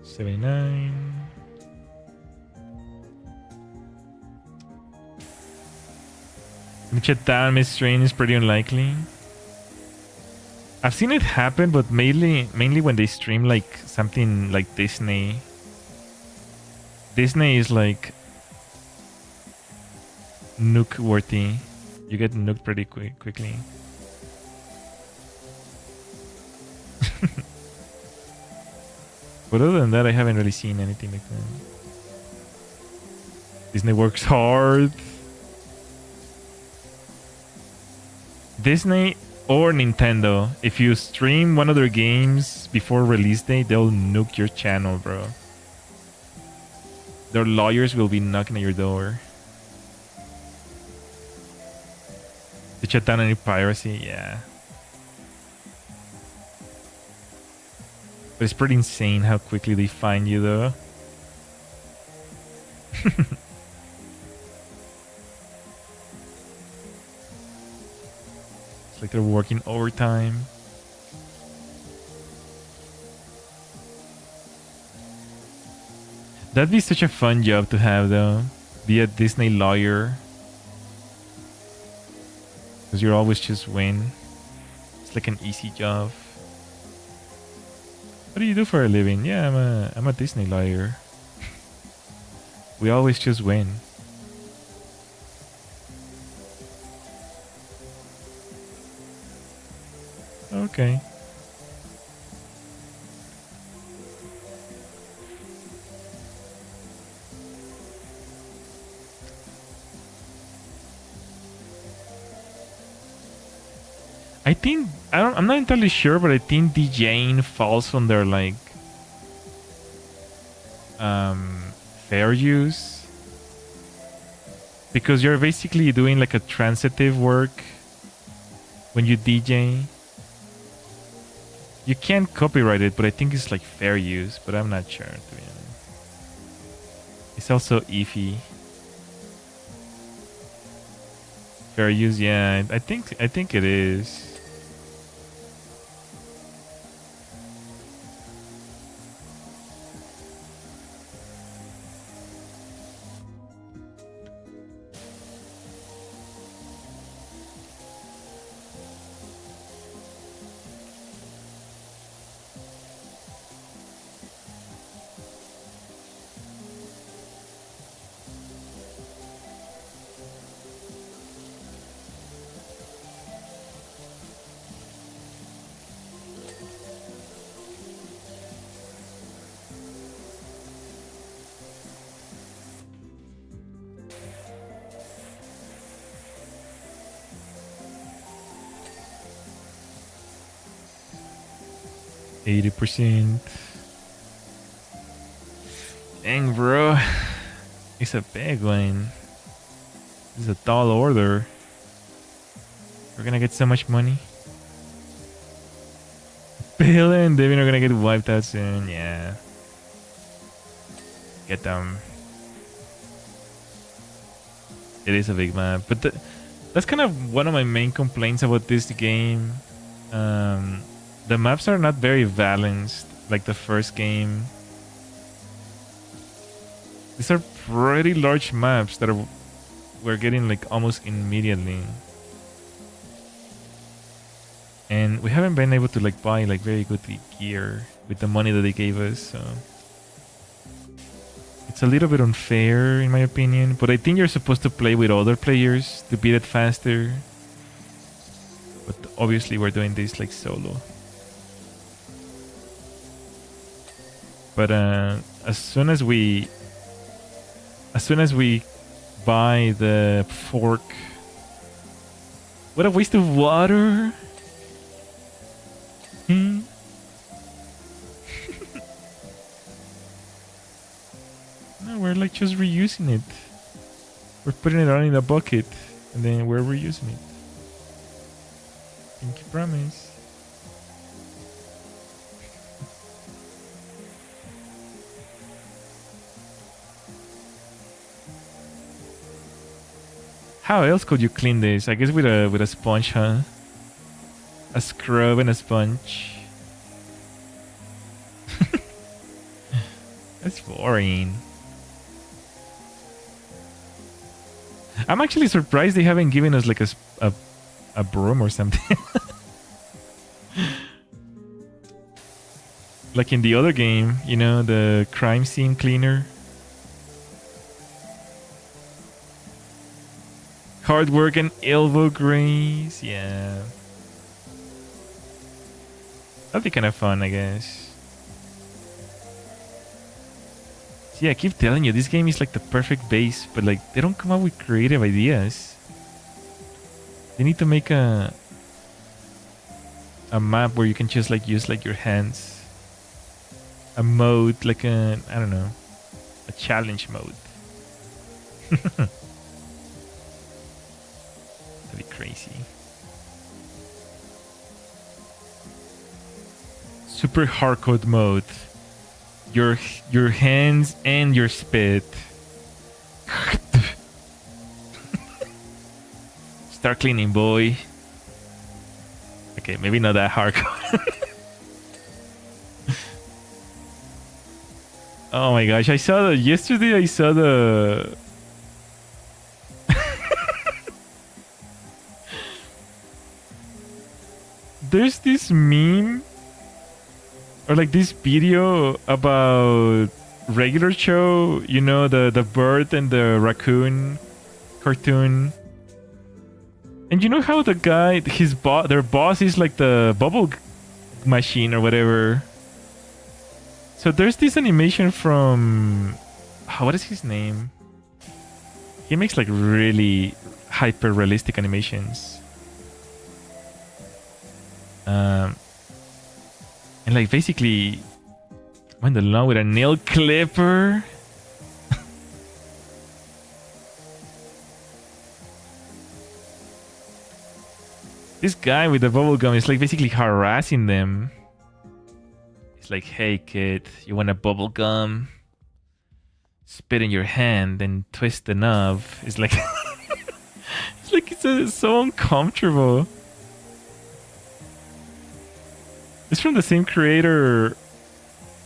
C: 79. Shut down mid-stream is pretty unlikely. I've seen it happen, but mainly when they stream like something like Disney. Disney is like nuke worthy. You get nuked pretty quickly. But other than that, I haven't really seen anything like that. Disney works hard. Disney or Nintendo, if you stream one of their games before release date, they'll nuke your channel, bro.
A: their lawyers will be knocking at your door to shut down any piracy. Yeah. But it's pretty insane how quickly they find you, though. It's like they're working overtime. That'd be such a fun job to have, though. Be a Disney lawyer. Because you always just win. It's like an easy job. What do you do for a living? Yeah, I'm a Disney lawyer. We always just win. Okay. I think I'm not entirely sure, but I think DJing falls under like fair use, because you're basically doing like a transitive work when you DJ. You can't copyright it, but I think it's like fair use, but I'm not sure, to be honest. It's also iffy. Fair use, yeah, I think it is. %. Dang, bro. It's a big one. This is a tall order. We're gonna get so much money. Bill and Devin are gonna get wiped out soon. Yeah. Get them. It is a big map. But that's kind of one of my main complaints about this game. The maps are not very balanced like the first game. These are pretty large maps that we're getting like almost immediately. And we haven't been able to like buy like very good gear with the money that they gave us, so it's a little bit unfair in my opinion, but I think you're supposed to play with other players to beat it faster. But obviously we're doing this like solo. But as soon as we buy the fork, what a waste of water. No, we're like just reusing it. We're putting it on in a bucket and then we're reusing it. Pinky promise. How else could you clean this? I guess with a sponge, huh? A scrub and a sponge. That's boring. I'm actually surprised they haven't given us like a broom or something. Like in the other game, you know, the crime scene cleaner. Hard work and elbow grease, yeah. That'd be kind of fun, I guess. See, I keep telling you, this game is like the perfect base, but like they don't come up with creative ideas. They need to make a map where you can just like use like your hands. A mode, like a, I don't know, a challenge mode. That'd be crazy. Super hardcore mode. Your hands and your spit. Start cleaning, boy. Okay, maybe not that hardcore. Oh my gosh, I saw the yesterday. I saw the. There's this meme or like this video about regular show, you know, the bird and the raccoon cartoon. And you know how the guy, their boss is like the bubble machine or whatever. So there's this animation from, what is his name? He makes like really hyper realistic animations. And like basically went along with a nail clipper. This guy with the bubble gum is like basically harassing them. He's like, hey kid, you want a bubble gum? Spit in your hand and twist the knob. It's like it's so uncomfortable. It's from the same creator,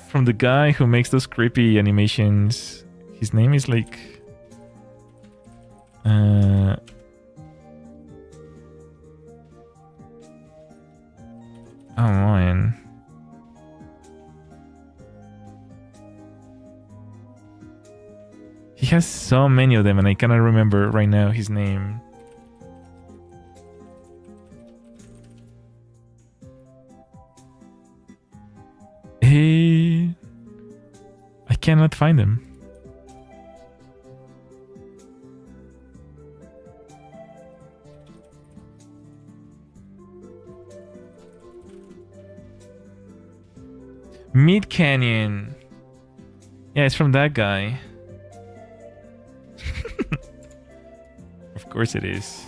A: from the guy who makes those creepy animations. His name is like oh man. He has so many of them and I cannot remember right now his name. Hey, I cannot find him. Mid Canyon. Yeah, it's from that guy. Of course it is.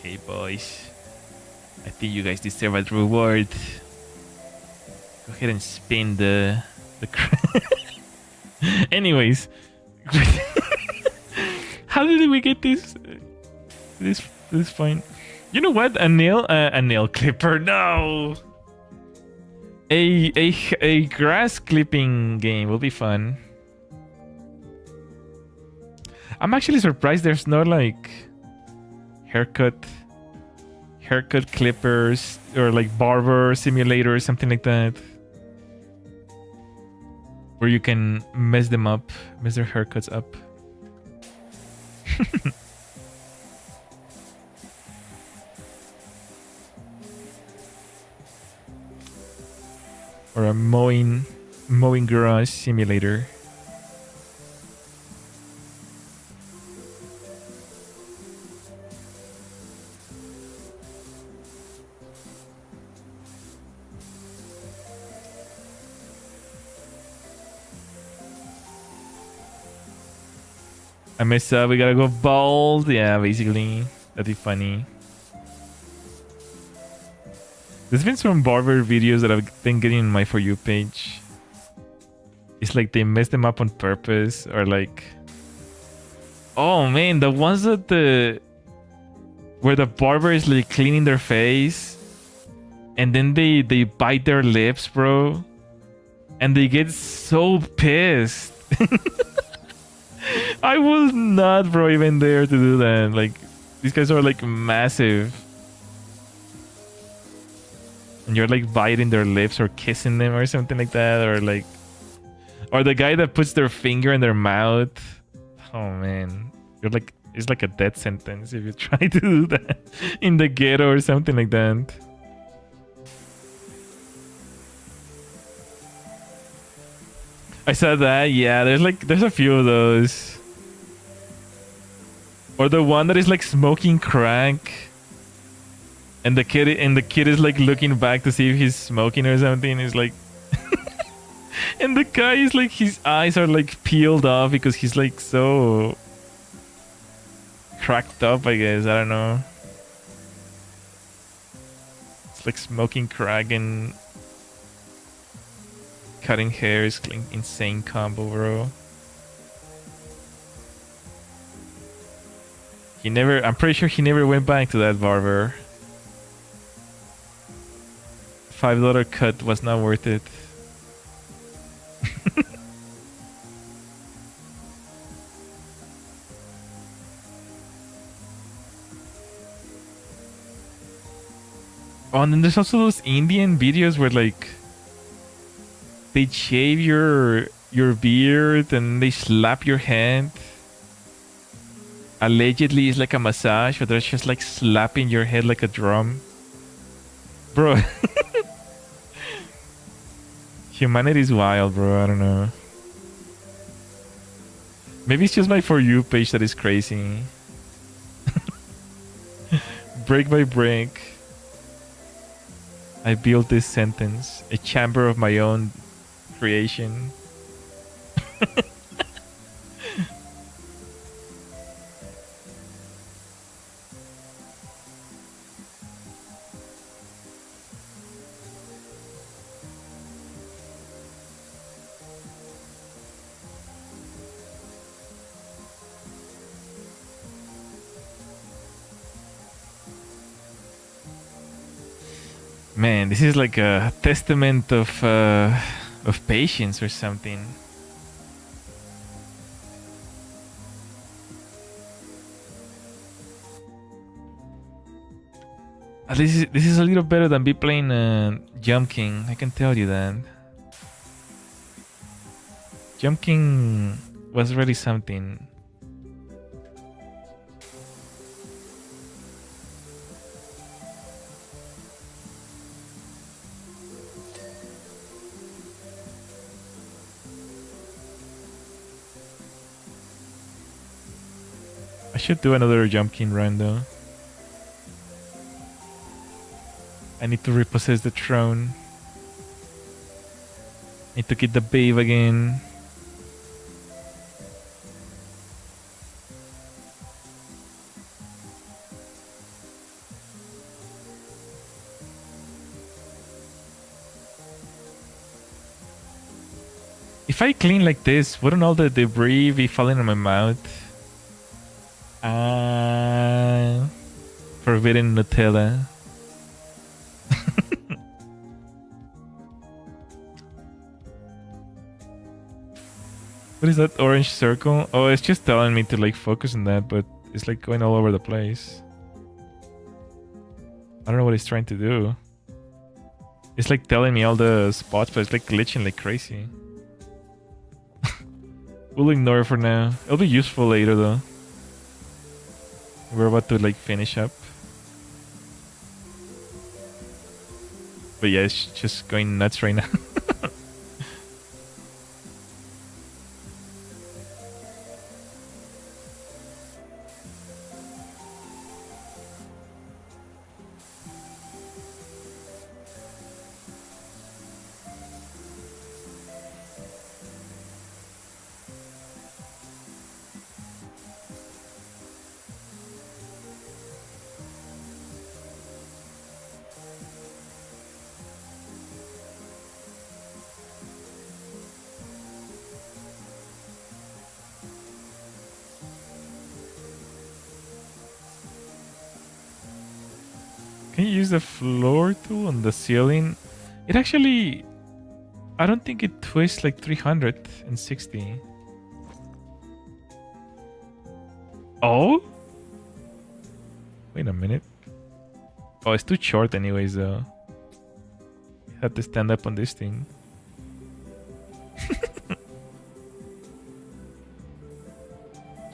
A: Hey boys, I think you guys deserve a reward. Go ahead and spin the anyways. How did we get this point? You know what? A nail clipper. No. A grass clipping game will be fun. I'm actually surprised there's no like haircut clippers or like barber simulator or something like that, where you can mess their haircuts up. Or a mowing grass simulator. I messed up, we gotta go bald. Yeah, basically. That'd be funny. There's been some barber videos that I've been getting in my For You page. It's like they mess them up on purpose, or like... Oh man, the ones that where the barber is like cleaning their face and then they bite their lips, bro. And they get so pissed. I was not, bro, even there to do that. Like, these guys are like massive. And you're like biting their lips or kissing them or something like that. Or like, or the guy that puts their finger in their mouth. Oh man, you're like, it's like a death sentence if you try to do that in the ghetto or something like that. I saw that. Yeah, there's a few of those. Or the one that is like smoking crack, and the kid is like looking back to see if he's smoking or something. It's like And the guy is like, his eyes are like peeled off because he's like so cracked up, I guess. I don't know. It's like smoking crack and cutting hair is like insane combo, bro. I'm pretty sure he never went back to that barber. $5 cut was not worth it. Oh, and then there's also those Indian videos where like they shave your beard and they slap your hand. Allegedly, it's like a massage, but they're just like slapping your head like a drum. Bro. Humanity is wild, bro. I don't know. Maybe it's just my For You page that is crazy. Break by break, I built this sentence. A chamber of my own creation. Man, this is like a testament of patience or something. At least this is a little better than be playing Jump King. I can tell you that. Jump King was really something. I should do another Jump King run though. I need to repossess the throne. Need to get the babe again. If I clean like this, wouldn't all the debris be falling in my mouth? Forbidden Nutella. What is that orange circle? Oh, it's just telling me to like focus on that, but it's like going all over the place. I don't know what it's trying to do. It's like telling me all the spots, but it's like glitching like crazy. We'll ignore it for now. It'll be useful later though. We're about to like finish up. But yeah, it's just going nuts right now. Can you use the floor tool on the ceiling? It actually... I don't think it twists like 360. Oh? Wait a minute. Oh, it's too short anyways though. You have to stand up on this thing.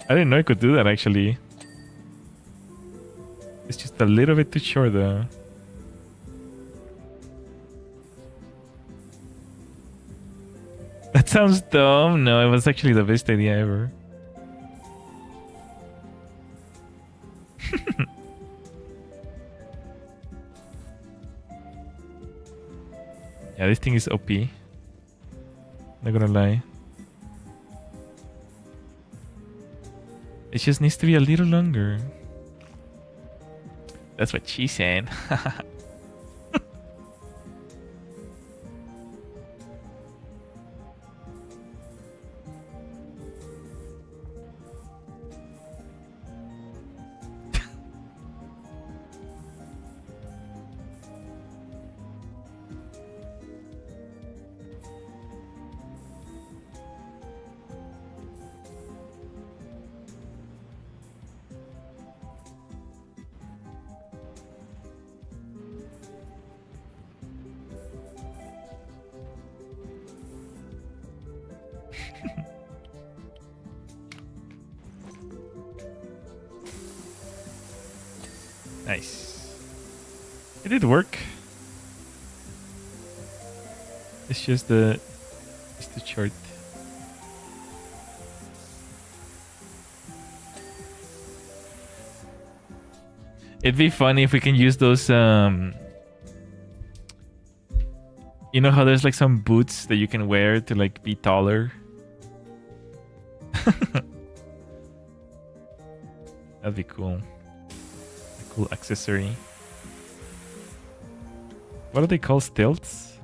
A: I didn't know I could do that actually. It's just a little bit too short though. That sounds dumb. No, it was actually the best idea ever. Yeah, this thing is OP. Not gonna lie. It just needs to be a little longer. That's what she said. Nice. It did work. It's just the chart. It'd be funny if we can use those you know how there's like some boots that you can wear to like be taller? That'd be cool. Cool accessory. What are they called? Stilts?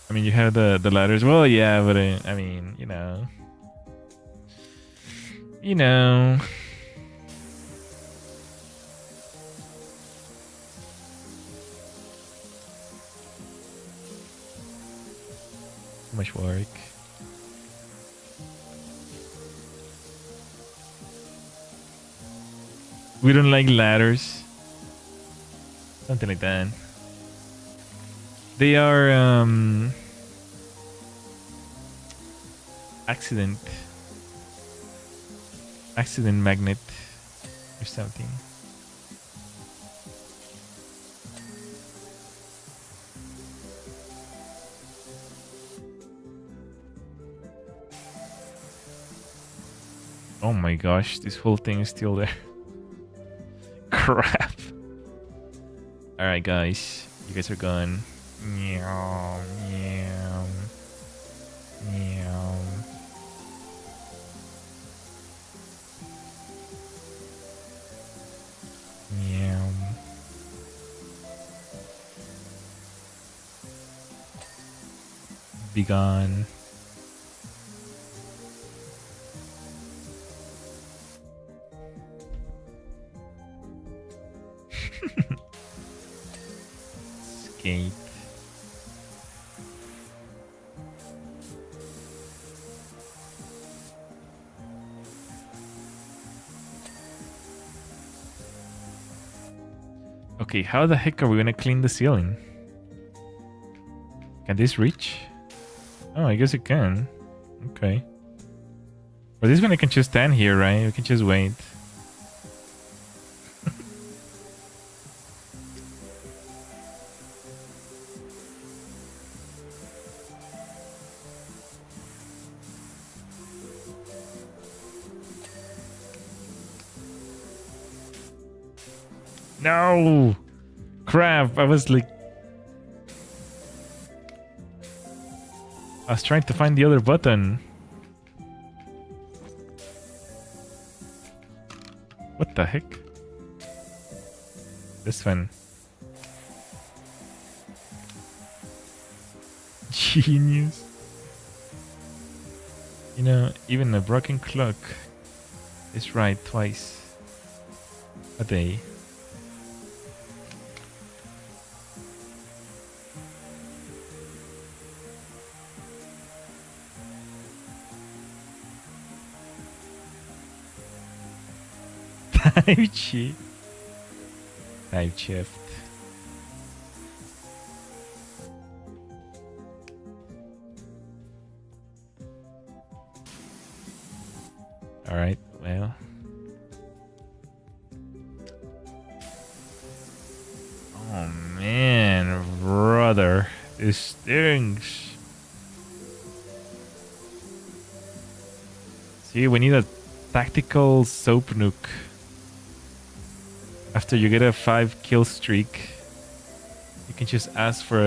A: I mean, you have the ladders. Well, yeah, but I mean, you know. You know. So much work. We don't like ladders. Something like that. They are accident magnet or something. Oh my gosh, this whole thing is still there. Crap. Alright guys, you guys are gone. Meow, meow, meow. Meow. Be gone. Escape. Okay, how the heck are we gonna clean the ceiling? Can this reach? Oh, I guess it can. Okay. But this one I can just stand here, right? We can just wait. No! Crap, I was trying to find the other button. What the heck? This one. Genius. You know, even a broken clock is right twice a day. Time shift. Time shift. Alright, well. Oh man, brother. This stinks. See, we need a tactical soap nuke. After you get a 5 kill streak. You can just ask for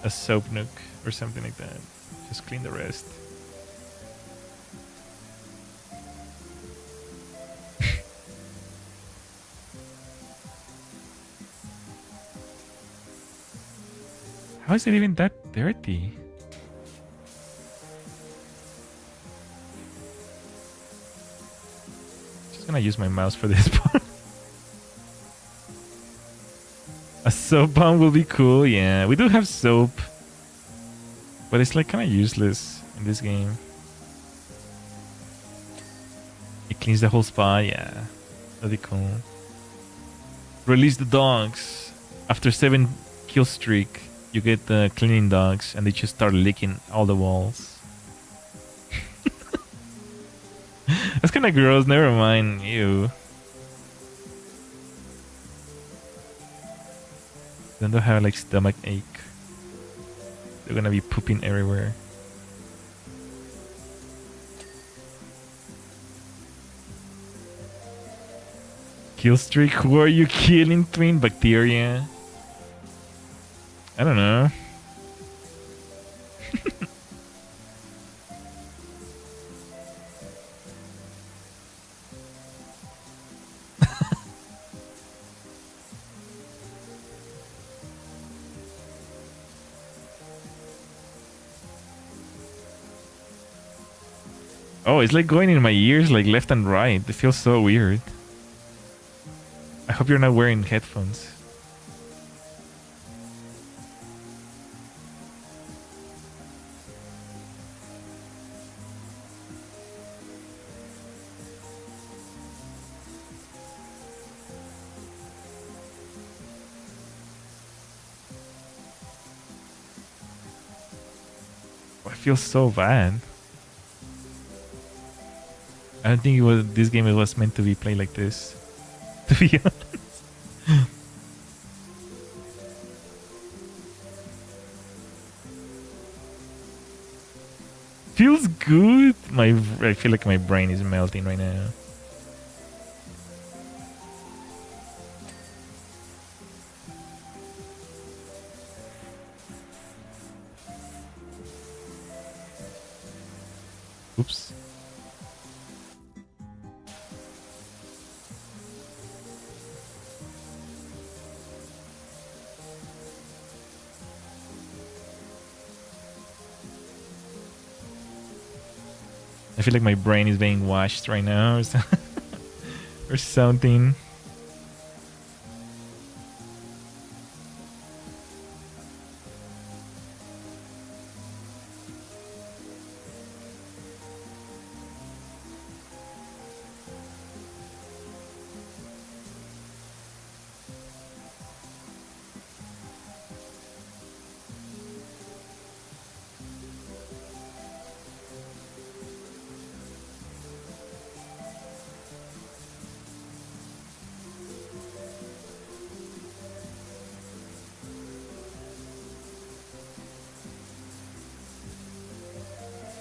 A: a soap nook or something like that. Just clean the rest. How is it even that dirty? Just gonna use my mouse for this part. A soap bomb will be cool. Yeah, we do have soap, but it's like kind of useless in this game. It cleans the whole spot. Yeah, that'd be cool. Release the dogs. After 7 kill streak, you get the cleaning dogs, and they just start licking all the walls. That's kind of gross. Never mind. Ew. Then they'll have like stomach ache. They're gonna be pooping everywhere. Kill streak? Who are you killing, twin? Bacteria? I don't know. Oh, it's like going in my ears like left and right. It feels so weird. I hope you're not wearing headphones. I feel so bad. I don't think this game was meant to be played like this. To be honest. Feels good. I feel like my brain is melting right now. Oops. I feel like my brain is being washed right now or something.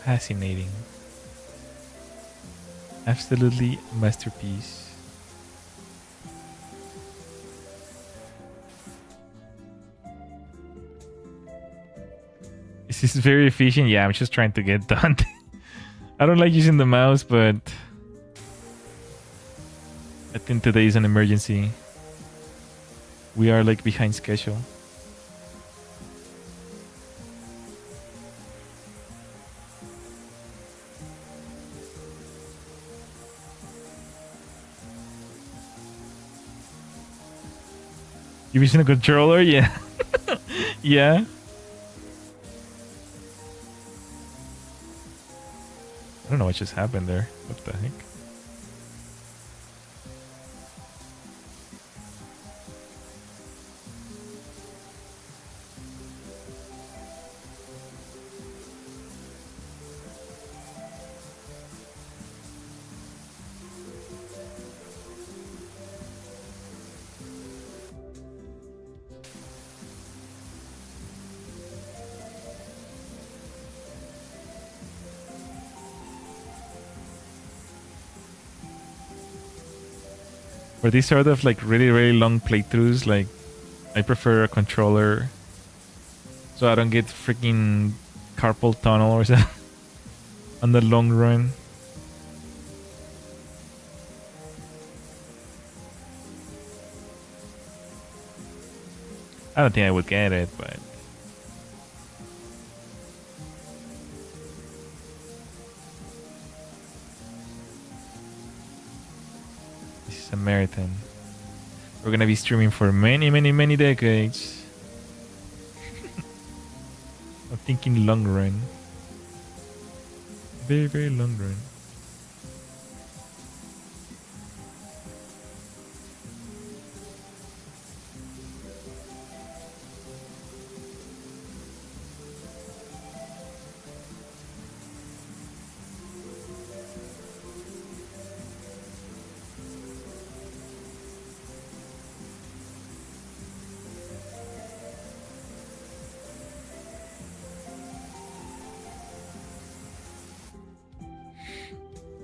A: Fascinating. Absolutely masterpiece. This is very efficient. Yeah, I'm just trying to get done. I don't like using the mouse, but I think today is an emergency. We are like behind schedule. You using a controller? Yeah. Yeah. I don't know what just happened there. What the heck? For these sort of like really, really long playthroughs, like I prefer a controller so I don't get freaking carpal tunnel or something on the long run. I don't think I would get it, but this is a marathon. We're gonna be streaming for many, many, many decades. I'm thinking long run. Very, very long run.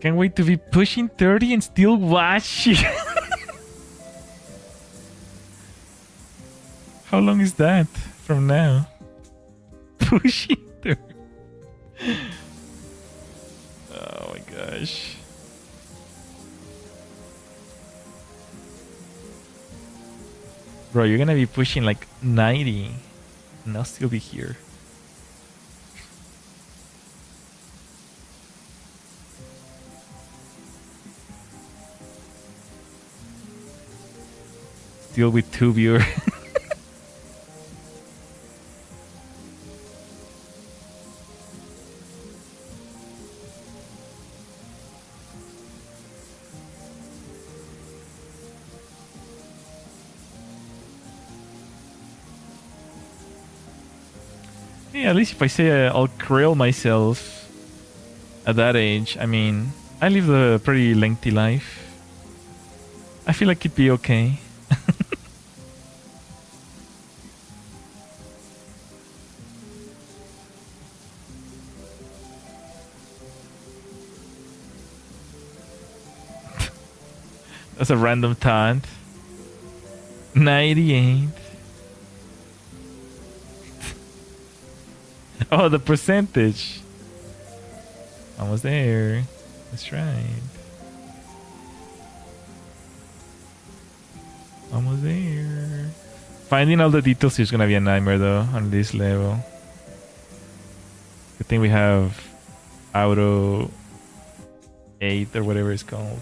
A: Can't wait to be pushing 30 and still watching. How long is that from now? Pushing 30. Oh my gosh. Bro, you're gonna be pushing like 90 and I'll still be here. Still with 2 viewers. Yeah, at least if I say I'll krill myself at that age, I mean, I lived a pretty lengthy life. I feel like it'd be okay. That's a random taunt. 98. Oh, the percentage. Almost there. That's right. Almost there. Finding all the details is gonna be a nightmare though on this level. Good thing we have Auto 8 or whatever it's called.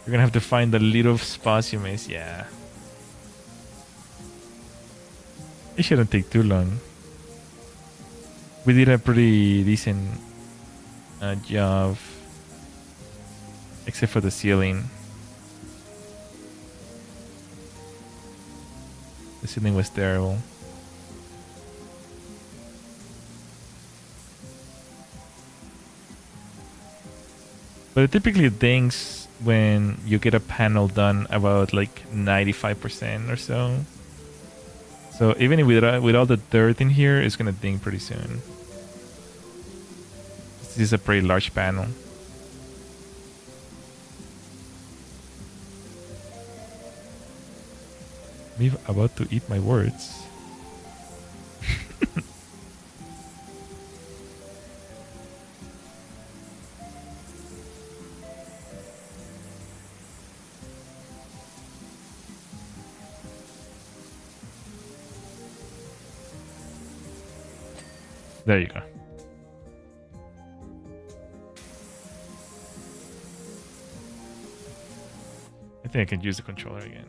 A: You're gonna have to find the little spots you miss, yeah. It shouldn't take too long. We did a pretty decent job. Except for the ceiling. The ceiling was terrible. But it typically dings when you get a panel done about like 95% or so. So even with all the dirt in here, it's gonna ding pretty soon. This is a pretty large panel. I'm about to eat my words. There you go. I think I can use the controller again.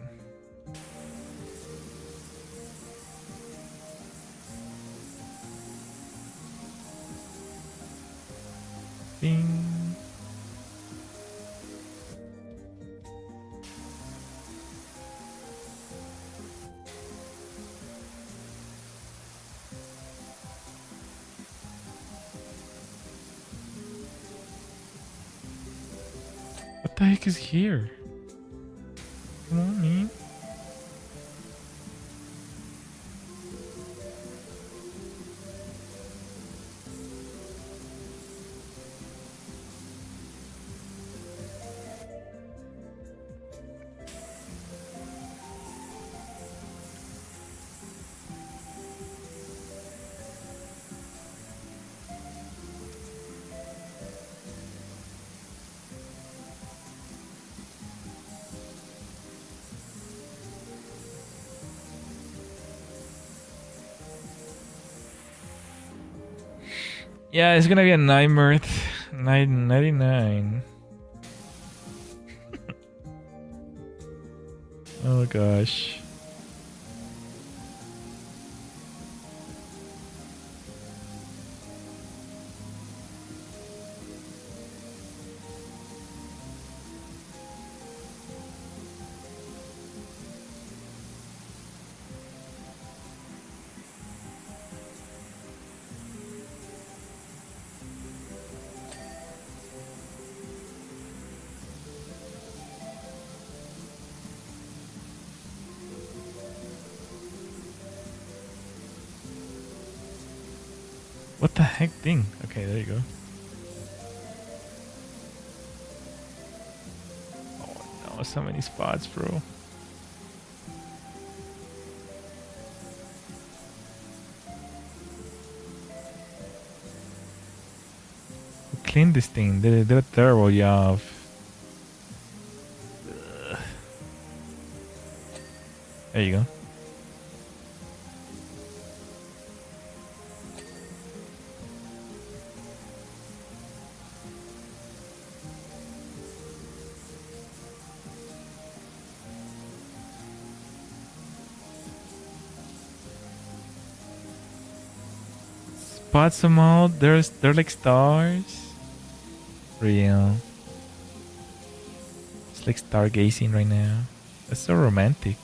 A: Ding. What the heck is here? Come on, man.
C: Yeah, it's gonna be a nightmare. 999. Oh gosh. What the heck thing? Okay, there you go. Oh no, so many spots, bro. Who cleaned this thing? They did a terrible job. Ugh. There you go. Spots them out. They're like stars. Real. It's like stargazing right now. That's so romantic.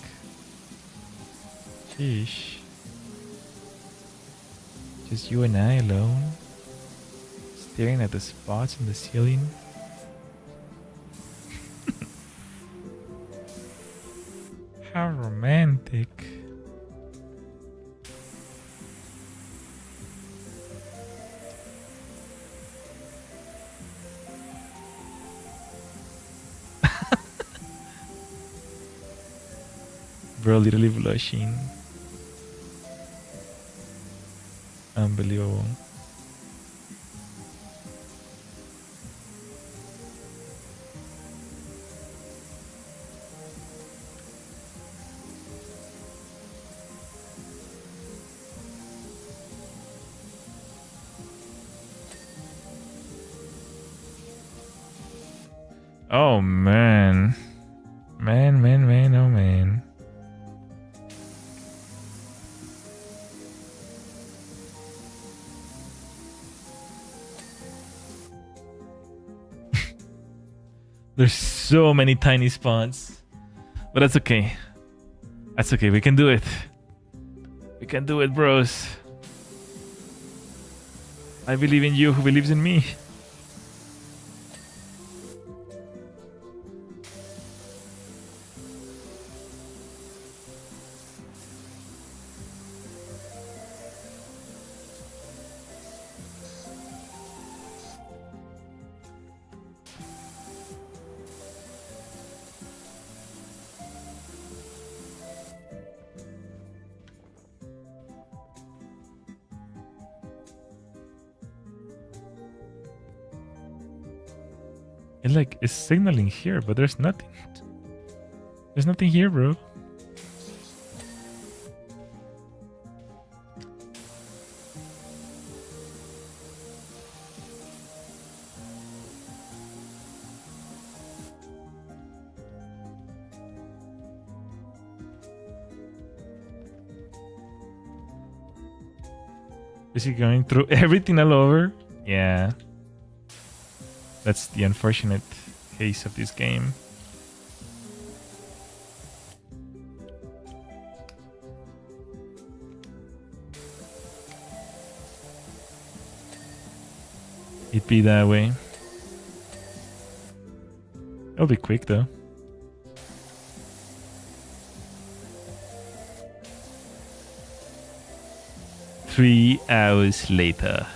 C: Sheesh. Just you and I alone. Staring at the spots in the ceiling. How romantic. Bro, literally blushing. Unbelievable. Oh man. Man, oh man. There's so many tiny spots. But that's okay. That's okay. We can do it. We can do it, bros. I believe in you who believes in me. It like is signaling here, but there's nothing. There's nothing here, bro. Is he going through everything all over? Yeah. That's the unfortunate case of this game. It'd be that way. It'll be quick though. Three hours later.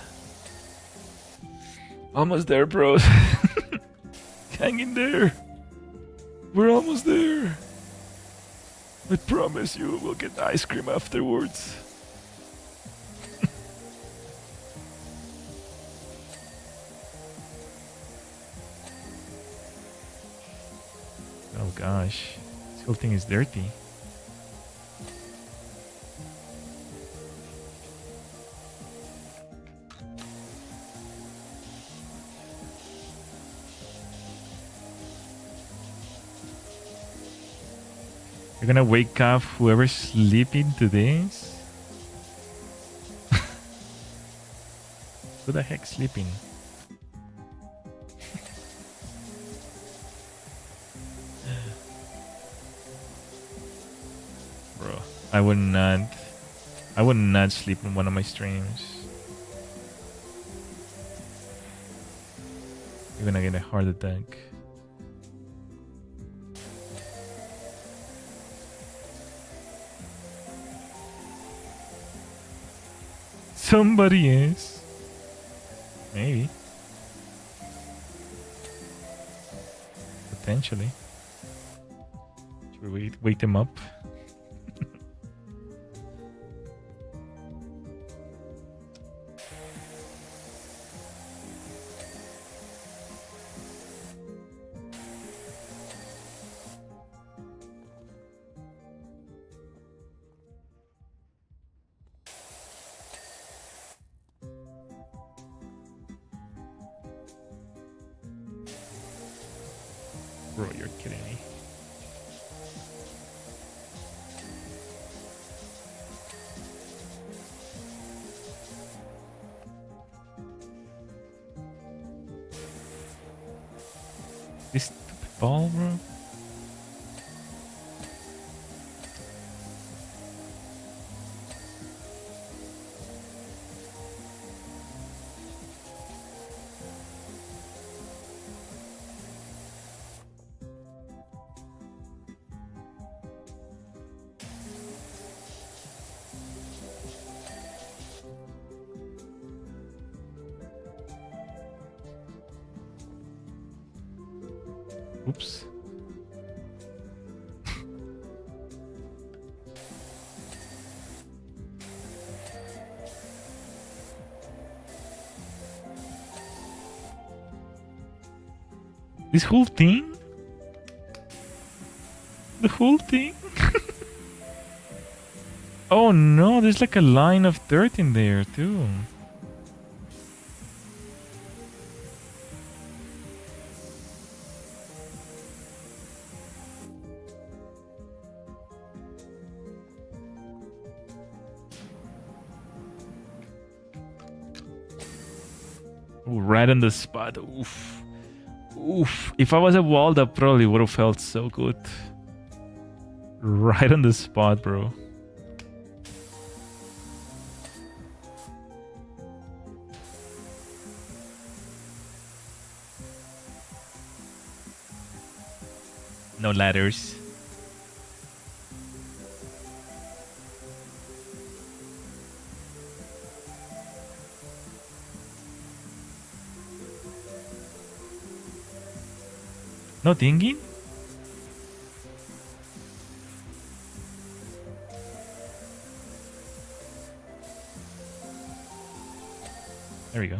C: Almost there, bros. Hang in there. We're almost there. I promise you we'll get ice cream afterwards. Oh gosh. This whole thing is dirty.
A: You're gonna wake up whoever's sleeping to this? Who the heck sleeping? Bro, I would not sleep in one of my streams. You're gonna get a heart attack. Somebody is. Maybe. Potentially. Should we wake them up? Bro, you're kidding me. This stupid ball, bro. Oops. This whole thing? The whole thing? Oh no, there's like a line of dirt in there too. Ooh, right on the spot. Oof. Oof. If I was a wall, that probably would have felt so good. Right on the spot, bro. No ladders. No dinging? There we go.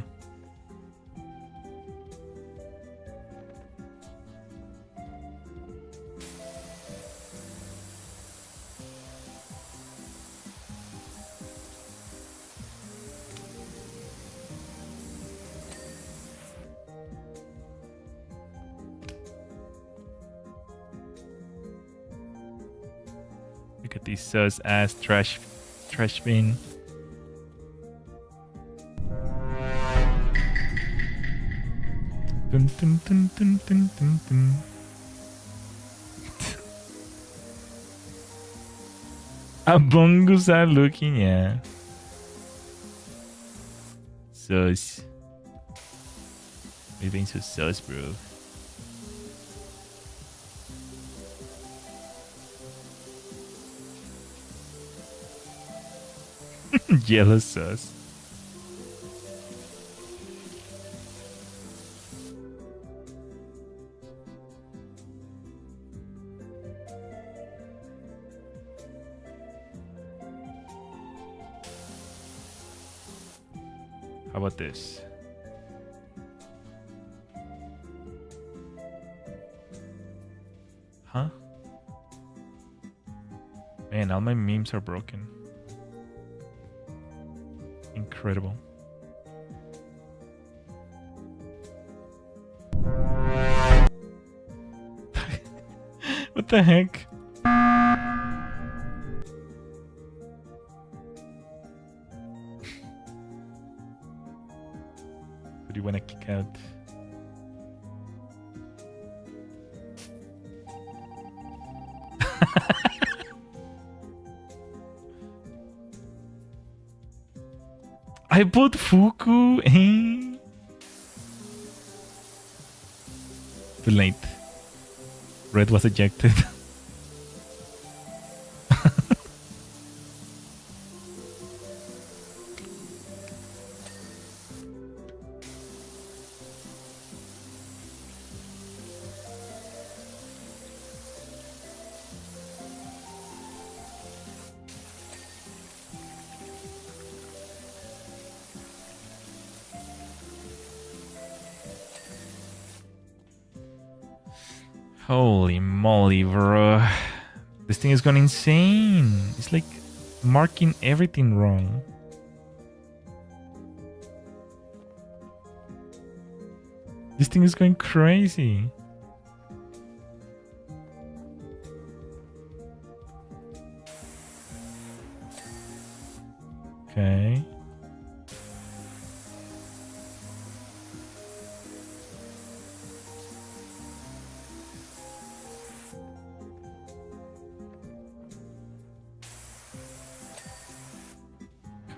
A: Look at this sus ass trash bin. Dun, dun, dun, dun, dun, dun, dun. Abongus are looking, yeah. Sus. We've been so sus, bro. Yellow sauce. How about this? Huh? Man, all my memes are broken. Incredible. What the heck? Who do you want to kick out? I bought Fuku. Too late. Red was ejected. Holy moly, bro. This thing is going insane. It's like marking everything wrong. This thing is going crazy. Okay.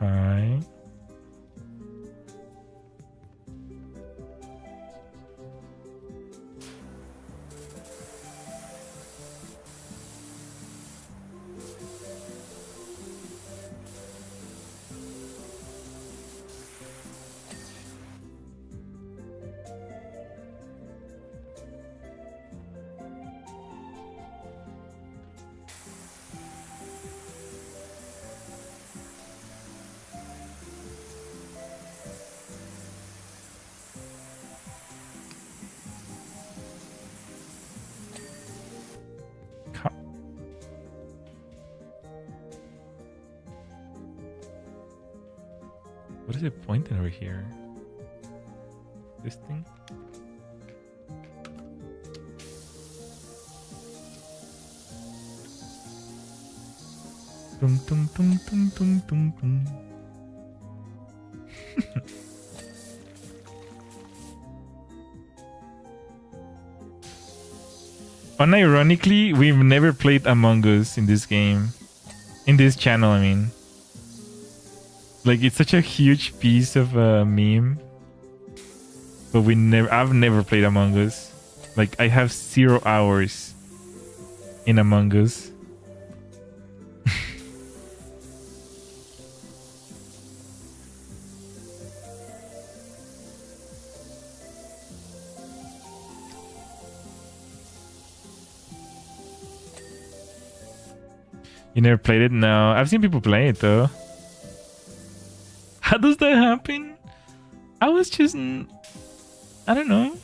A: Okay. What is it pointing over here? This thing? Tum tum tum tum tum tum tum. Unironically, we've never played Among Us in this game. In this channel, I mean. Like, it's such a huge piece of a meme. But I've never played Among Us. Like, I have 0 hours in Among Us. You never played it? No. I've seen people play it, though. How does that happen? I was just... I don't know.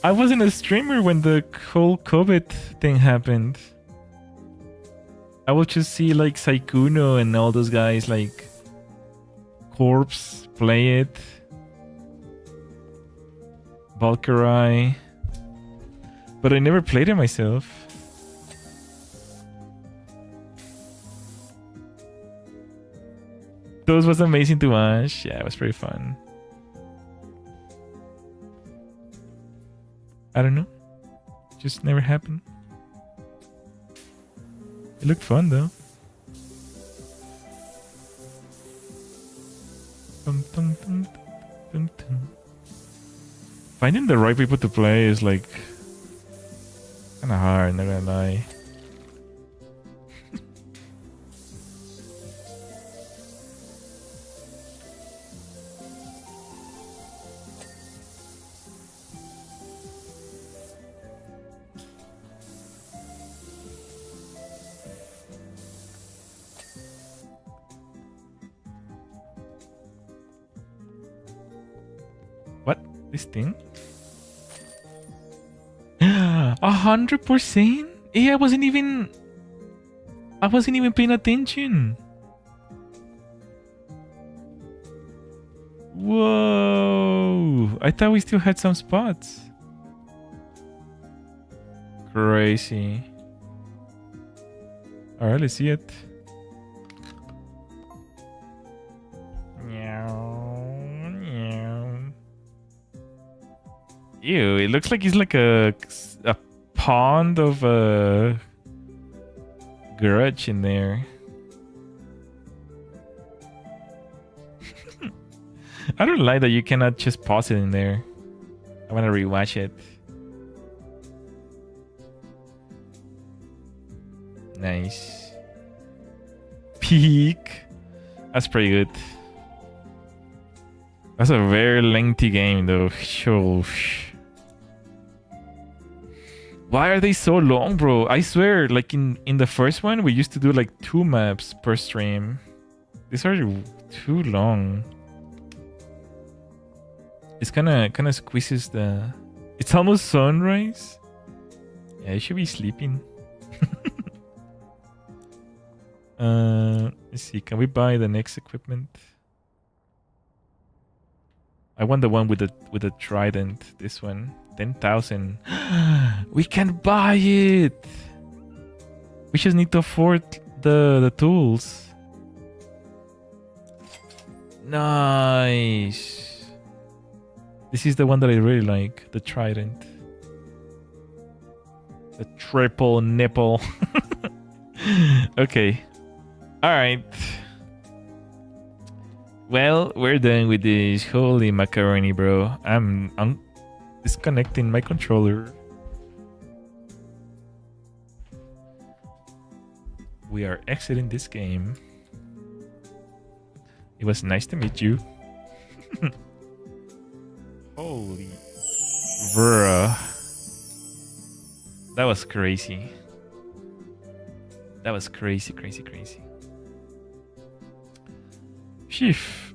A: I wasn't a streamer when the whole COVID thing happened. I would just see like Saikuno and all those guys like Corpse play it. Valkyrie. But I never played it myself. Those was amazing to watch. Yeah, it was pretty fun. I don't know. Just never happened. It looked fun though. Finding the right people to play is like kind of hard, not gonna lie. This thing? 100%? Yeah, I wasn't even paying attention. Whoa! I thought we still had some spots. Crazy. Alright, let's see it. Meow, meow. Ew, it looks like it's like a pond of grudge in there. I don't like that you cannot just pause it in there. I want to rewatch it. Nice. Peak. That's pretty good. That's a very lengthy game though. Why are they so long, bro? I swear, like in the first one, we used to do like 2 maps per stream. These are too long. It's kind of squeezes the... It's almost sunrise. Yeah, I should be sleeping. Let's see. Can we buy the next equipment? I want the one with the trident. This one, 10,000. We can buy it. We just need to afford the tools. Nice. This is the one that I really like. The trident. The triple nipple. Okay. All right. Well, we're done with this. Holy macaroni, bro. I'm disconnecting my controller. We are exiting this game. It was nice to meet you. Holy bruh. That was crazy. That was crazy. Sheesh.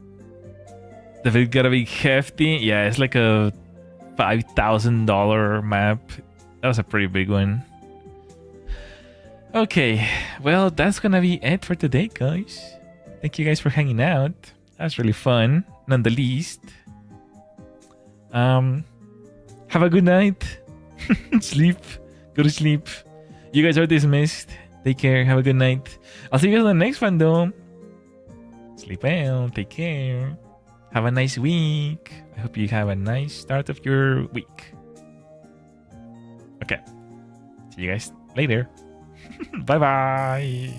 A: The vid gotta be hefty. Yeah, it's like a $5,000 map. That was a pretty big one. Okay, well, that's gonna be it for today, guys. Thank you guys for hanging out. That was really fun, none the least. Have a good night. Sleep. Go to sleep. You guys are dismissed. Take care. Have a good night. I'll see you guys on the next one, though. Sleep well. Take care. Have a nice week. I hope you have a nice start of your week. Okay. See you guys later. Bye-bye.